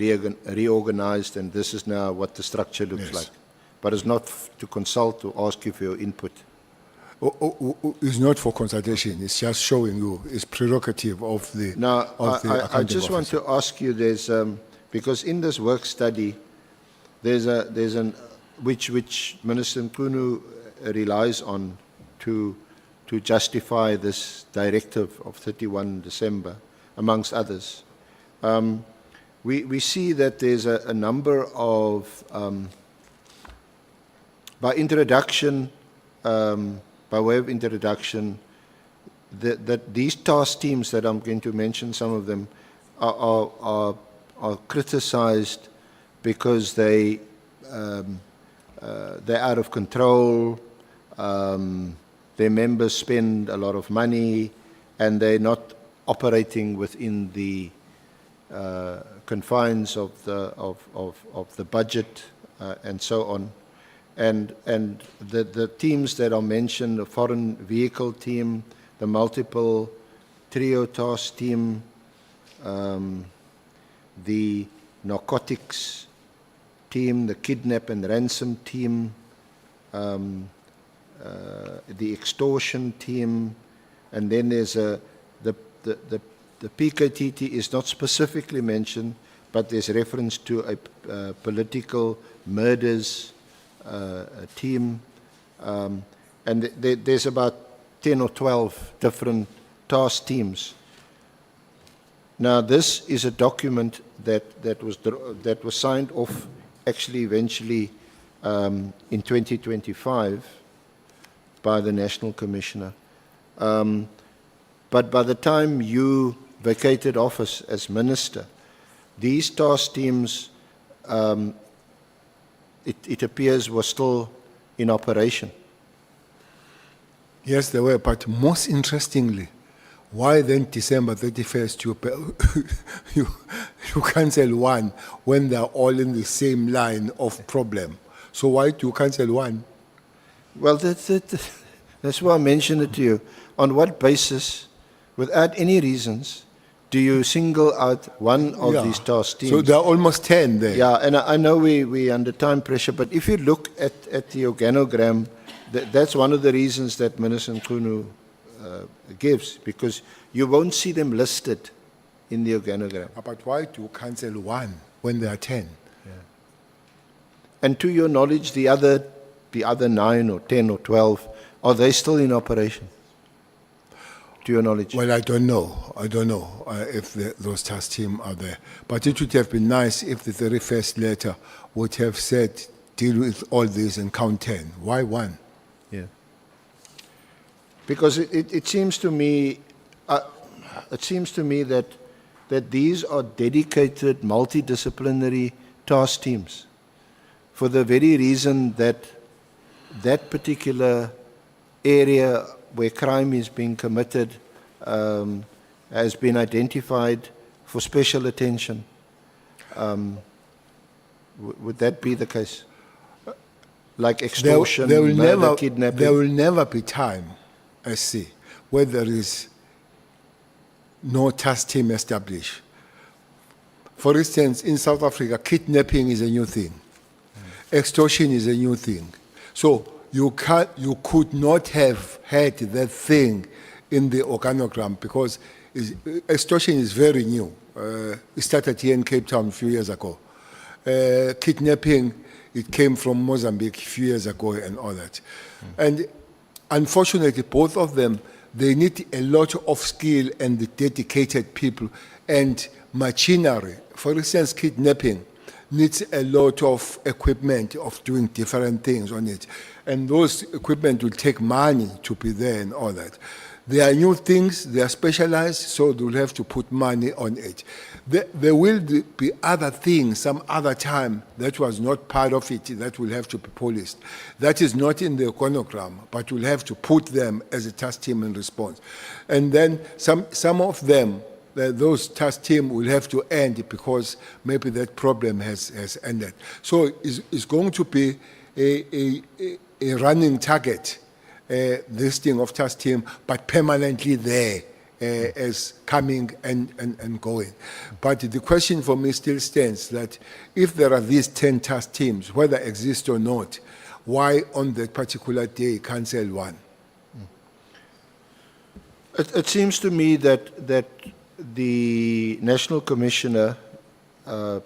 reorganized and this is now what the structure looks Yes. like. But it's not to consult or ask you for your input. It's not for consultation, it's just showing you, it's prerogative of the Now, of the I accounting just want officer. to ask you, there's, because in this work study, there's an, which Minister Mkhwanazi relies on to justify this directive of 31 December, amongst others. We see that there's a number of, by way of introduction, that these task teams that I'm going to mention, some of them, are criticized because they're out of control, their members spend a lot of money, and they're not operating within the confines of the budget and so on. And the teams that are mentioned, the foreign vehicle team, the multiple trio task team, the narcotics team, the kidnap and ransom team, the extortion team, and then there's the PKTT is not specifically mentioned, but there's reference to a political murders team, and there's about 10 or 12 different task teams. Now, this is a document that was signed off actually eventually in 2025 by the National Commissioner. But by the time you vacated office as minister, these task teams, it appears, were still in operation. Yes, they were, but most interestingly, why then December 31st you cancel one when they're all in the same line of problem? So why do you cancel one? Well, that's why I mentioned it to you. On what basis, without any reasons, do you single out one of these task teams? So there are almost 10 there. Yeah, and I know we're under time pressure, but if you look at the organogram, that's one of the reasons that Minister Mkhwanazi gives, because you won't see them listed in the organogram. But why do you cancel one when there are 10? And to your knowledge, the other 9 or 10 or 12, are they still in operation? To your knowledge? Well, I don't know. I don't know if those task teams are there. But it would have been nice if the 31st letter would have said, deal with all this and count 10. Why one? Yeah. Because it seems to me, that these are dedicated multidisciplinary task teams, for the very reason that that particular area where crime is being committed has been identified for special attention. Would that be the case? Like extortion, murder, kidnapping? There will never be time, I see, where there is no task team established. For instance, in South Africa, kidnapping is a new thing. Extortion is a new thing. So you could not have had that thing in the organogram because extortion is very new. It started here in Cape Town a few years ago. Kidnapping, it came from Mozambique a few years ago and all that. And unfortunately, both of them, they need a lot of skill and dedicated people and machinery. For instance, kidnapping, needs a lot of equipment of doing different things on it. And those equipment will take money to be there and all that. There are new things, they are specialized, so they'll have to put money on it. There will be other things, some other time that was not part of it that will have to be policed. That is not in the iconogram, but we'll have to put them as a task team in response. And then some of them, those task team will have to end because maybe that problem has ended. So it's going to be a running target, this thing of task team, but permanently there as coming and going. But the question for me still stands that if there are these 10 task teams, whether exist or not, why on that particular day cancel one? It seems to me that the National Commissioner,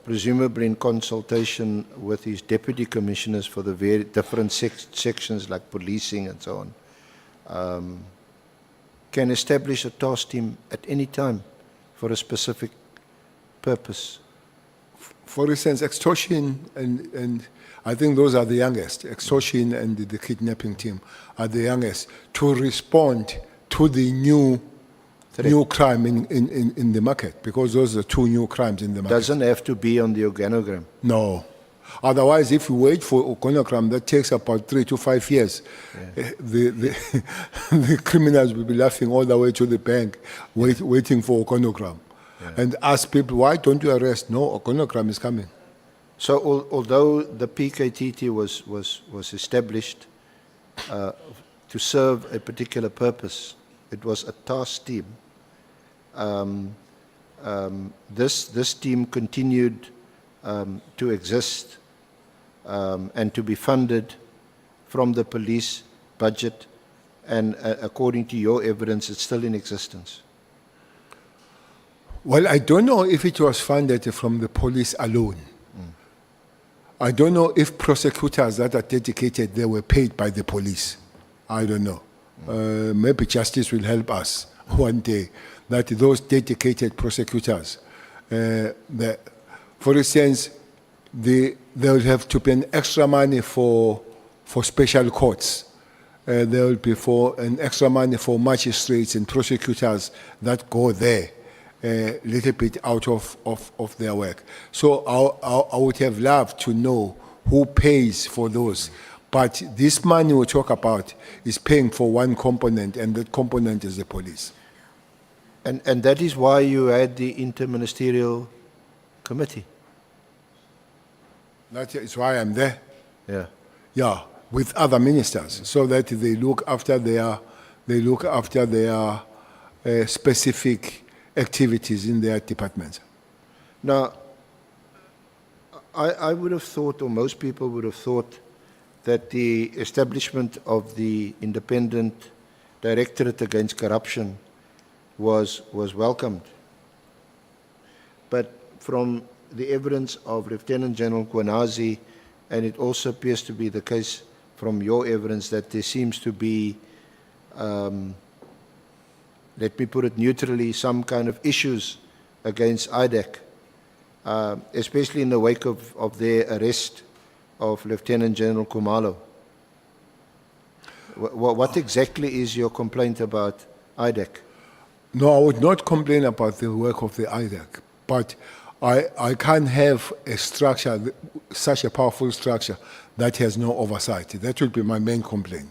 presumably in consultation with his deputy commissioners for the very different sections like policing and so on, can establish a task team at any time for a specific purpose. For instance, extortion and I think those are the youngest. Extortion and the kidnapping team are the youngest to respond to the new crime in the market, because those are two new crimes in the market. Doesn't have to be on the organogram. No. Otherwise, if you wait for organogram, that takes about 3 to 5 years. The criminals will be laughing all the way to the bank, waiting for organogram. And ask people, why don't you arrest? No, organogram is coming. So although the PKTT was established to serve a particular purpose, it was a task team. This team continued to exist and to be funded from the police budget, and according to your evidence, it's still in existence. Well, I don't know if it was funded from the police alone. I don't know if prosecutors that are dedicated, they were paid by the police. I don't know. Maybe justice will help us one day, that those dedicated prosecutors, for instance, they will have to pay an extra money for special courts. There will be an extra money for magistrates and prosecutors that go there a little bit out of their work. So I would have loved to know who pays for those. But this money we talk about is paying for one component, and that component is the police. And that is why you had the interministerial committee. That is why I'm there. Yeah. Yeah, with other ministers, so that they look after their specific activities in their departments. Now, I would have thought, or most people would have thought, that the establishment of the Independent Directorate Against Corruption was welcomed. But from the evidence of Lieutenant General Mkhwanazi, and it also appears to be the case from your evidence, that there seems to be, let me put it neutrally, some kind of issues against IDEC, especially in the wake of their arrest of Lieutenant General Khumalo. What exactly is your complaint about IDEC? No, I would not complain about the work of the IDEC, but I can't have a structure, such a powerful structure, that has no oversight. That would be my main complaint.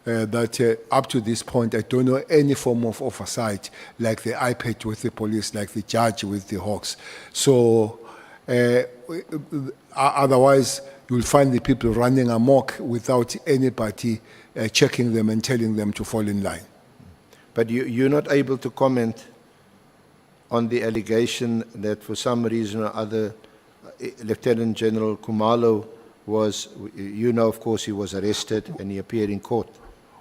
That up to this point, I don't know any form of oversight, like the iPad with the police, like the judge with the Hawks. So otherwise, you'll find the people running amok without anybody checking them and telling them to fall in line. But you're not able to comment on the allegation that for some reason or other, Lieutenant General Khumalo was, of course, he was arrested and he appeared in court.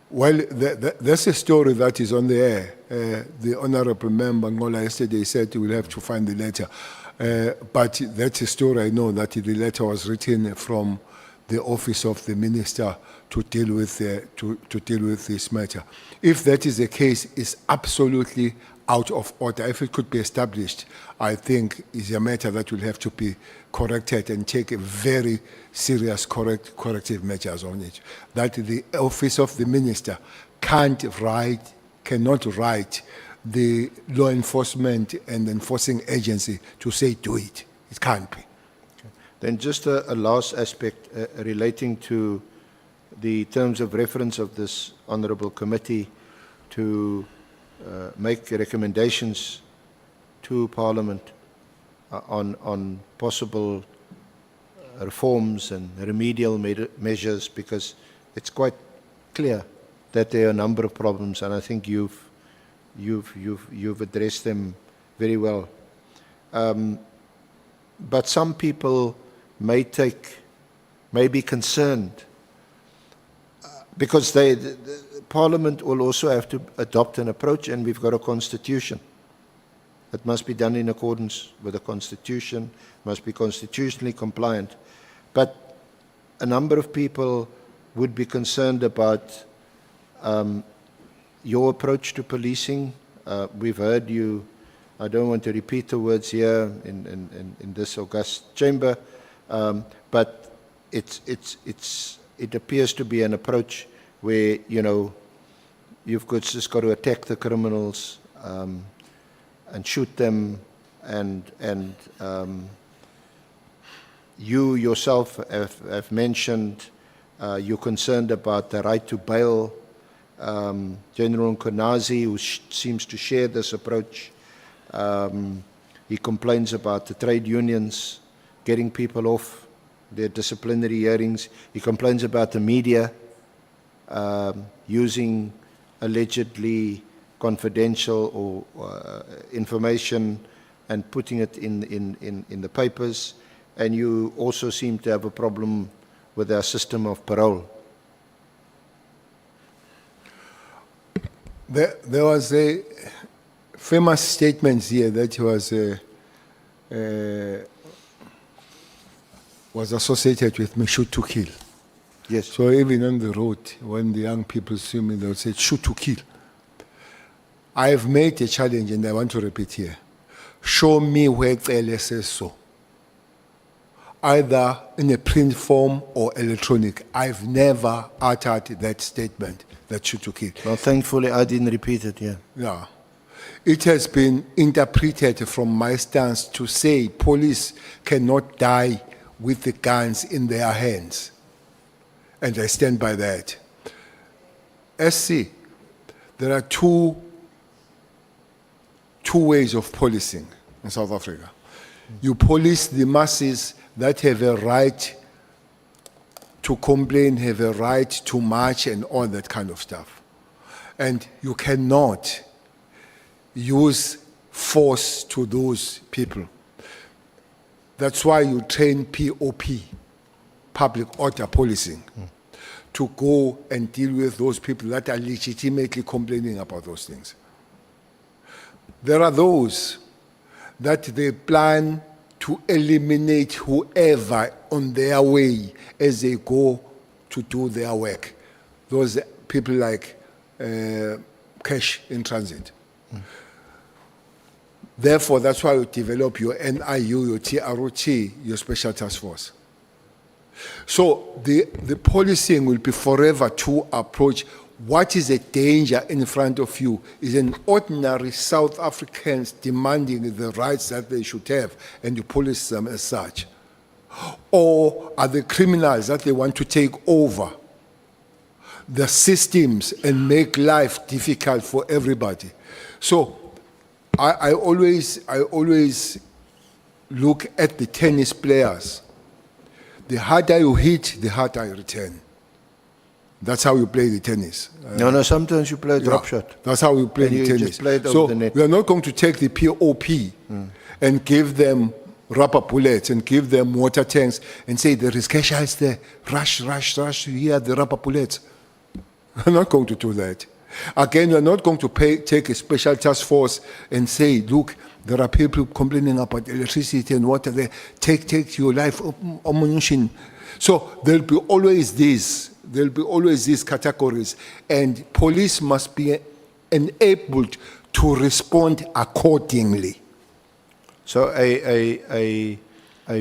Well, that's a story that is on the air. The Honorable Member Ngola yesterday said we'll have to find the letter. But that's a story I know, that the letter was written from the office of the minister to deal with to deal with this matter. If that is the case, it's absolutely out of order. If it could be established, I think is a matter that will have to be corrected and take a very serious corrective measures on it. That the office of the minister cannot write the law enforcement and enforcing agency to say do it. It can't be. Then just a last aspect relating to the terms of reference of this honourable committee to make recommendations to Parliament on possible reforms and remedial measures, because it's quite clear that there are a number of problems, and I think you've addressed them very well. But some people may be concerned because the Parliament will also have to adopt an approach, and we've got a constitution. It must be done in accordance with the constitution, must be constitutionally compliant. But a number of people would be concerned about your approach to policing. We've heard you, I don't want to repeat the words here in this august chamber, but it appears to be an approach where, you know, you've just got to attack the criminals and shoot them, and you yourself have mentioned you're concerned about the right to bail. General Mkhwanazi, who seems to share this approach, he complains about the trade unions getting people off their disciplinary hearings. He complains about the media using allegedly confidential or information and putting it in the papers. And you also seem to have a problem with our system of parole. There was a famous statement here that was associated with me, shoot to kill. Yes. So even on the road, when the young people see me, they'll say, shoot to kill. I have made a challenge, and I want to repeat here. Show me where Cele says so. Either in a print form or electronic. I've never uttered that statement, that shoot to kill. Well, thankfully, I didn't repeat it, yeah. Yeah. It has been interpreted from my stance to say police cannot die with the guns in their hands. And I stand by that. SC, there are two ways of policing in South Africa. You police the masses that have a right to complain, have a right to march and all that kind of stuff. And you cannot use force to those people. That's why you train POP, public order policing, to go and deal with those people that are legitimately complaining about those things. There are those that they plan to eliminate whoever on their way as they go to do their work. Those people like cash in transit. Therefore, that's why you develop your NIU, your TROT, your special task force. So the policing will be forever to approach what is a danger in front of you is an ordinary South Africans demanding the rights that they should have, and you police them as such. Or are the criminals that they want to take over the systems and make life difficult for everybody. So I always look at the tennis players. The harder you hit, the harder you return. That's how you play the tennis. No, sometimes you play a drop shot. That's how you play And the you tennis. just play it over So the net. we are not going to take the POP and give them rubber bullets and give them water tanks and say there is cash ice there. Rush, here are the rubber bullets. We're not going to do that. Again, we're not going to take a special task force and say, look, there are people complaining about electricity and water there. Take your life. So there'll be always these categories, and police must be enabled to respond accordingly. So a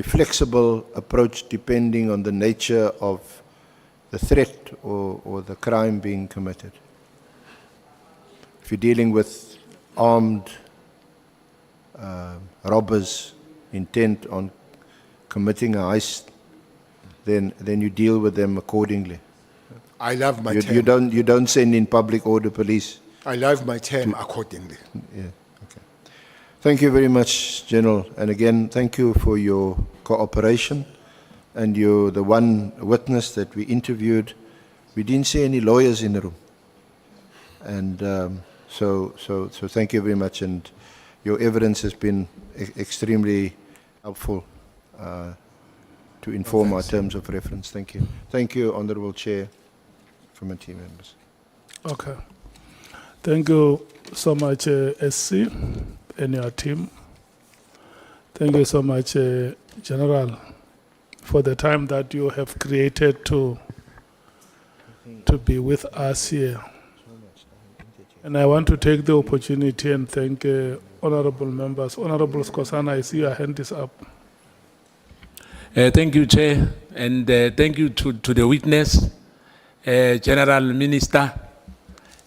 flexible approach depending on the nature of the threat or the crime being committed. If you're dealing with armed robbers intent on committing a heist, then you deal with them accordingly. I love my You don't send in public order police. I love my term accordingly. Yeah. Okay. Thank you very much, General. And again, thank you for your cooperation. And you're the one witness that we interviewed. We didn't see any lawyers in the room. And so thank you very much. And your evidence has been extremely helpful to inform our terms of reference. Thank you. Thank you, Honorable Chair, committee members. Okay. Thank you so much, SC and your team. Thank you so much, General, for the time that you have created to be with us here. And I want to take the opportunity and thank honorable members. Honorable Skosana, I see your hand is up. Thank you, Chair, and thank you to the witness, General Minister.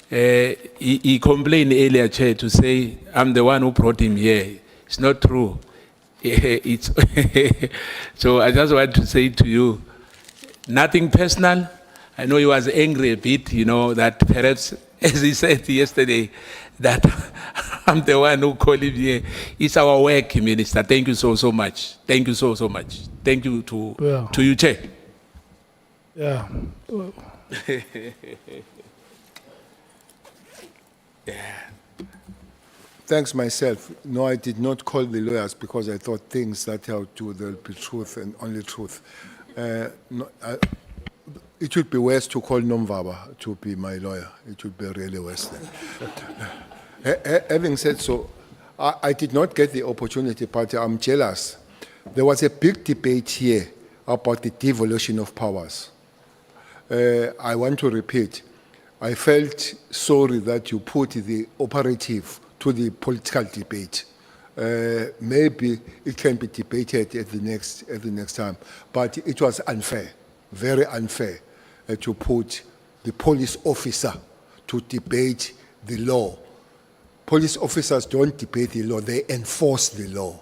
He complained earlier, Chair, to say, I'm the one who brought him here. It's not true. It's so I just want to say to you, nothing personal. I know he was angry a bit, that perhaps, as he said yesterday, that I'm the one who called him here. It's our work, Minister. Thank you so much. Thank you so much. Thank you to you, Chair. Yeah. Yeah. Thanks myself. No, I did not call the lawyers because I thought things that have to do with the truth and only truth. It would be worse to call Nomvaba to be my lawyer. It would be really worse then. Having said so, I did not get the opportunity, but I'm jealous. There was a big debate here about the devolution of powers. I want to repeat, I felt sorry that you put the operative to the political debate. Maybe it can be debated at the next time, but it was unfair, very unfair, to put the police officer to debate the law. Police officers don't debate the law, they enforce the law.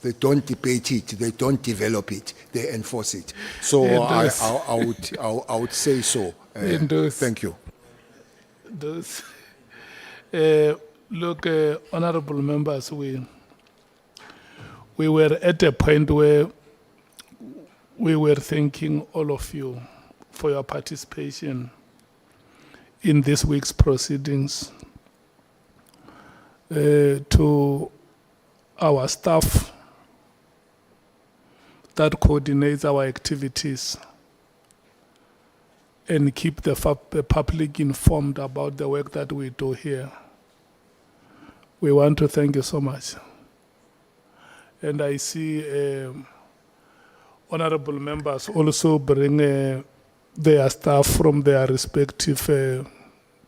They don't debate it, they don't develop it, they enforce it. So I would say so. Thank you. Look, honorable members, we were at a point where we were thanking all of you for your participation in this week's proceedings. To our staff that coordinates our activities and keep the public informed about the work that we do here. We want to thank you so much. And I see honorable members also bring their staff from their respective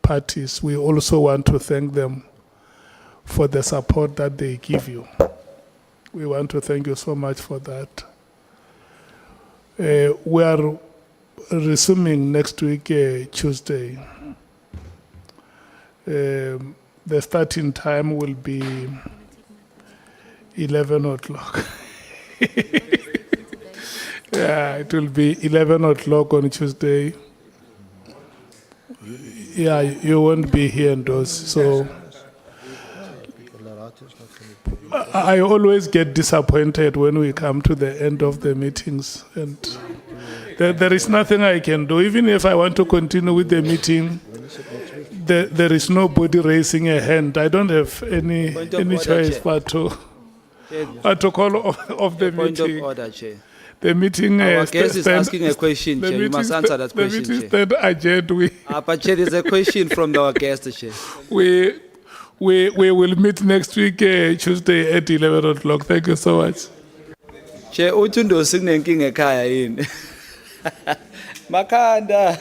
parties. We also want to thank them for the support that they give you. We want to thank you so much for that. We are resuming next week, Tuesday. The starting time will be 11 o'clock. Yeah, it will be 11 o'clock on Tuesday. Yeah, you won't be here in those, so I always get disappointed when we come to the end of the meetings, and there is nothing I can do. Even if I want to continue with the meeting, there is nobody raising a hand. I don't have any choice but to call off the meeting. Point of order, Chair. The meeting. Our guest is asking a question, Chair. You must answer that question, The meeting Chair. stand adjourned. But Chair, there's a question from our guest, Chair. We will meet next week, Tuesday at 11 o'clock. Thank you so much. Chair, uthi ndo sinenkinga ekhaya yini? Makanda.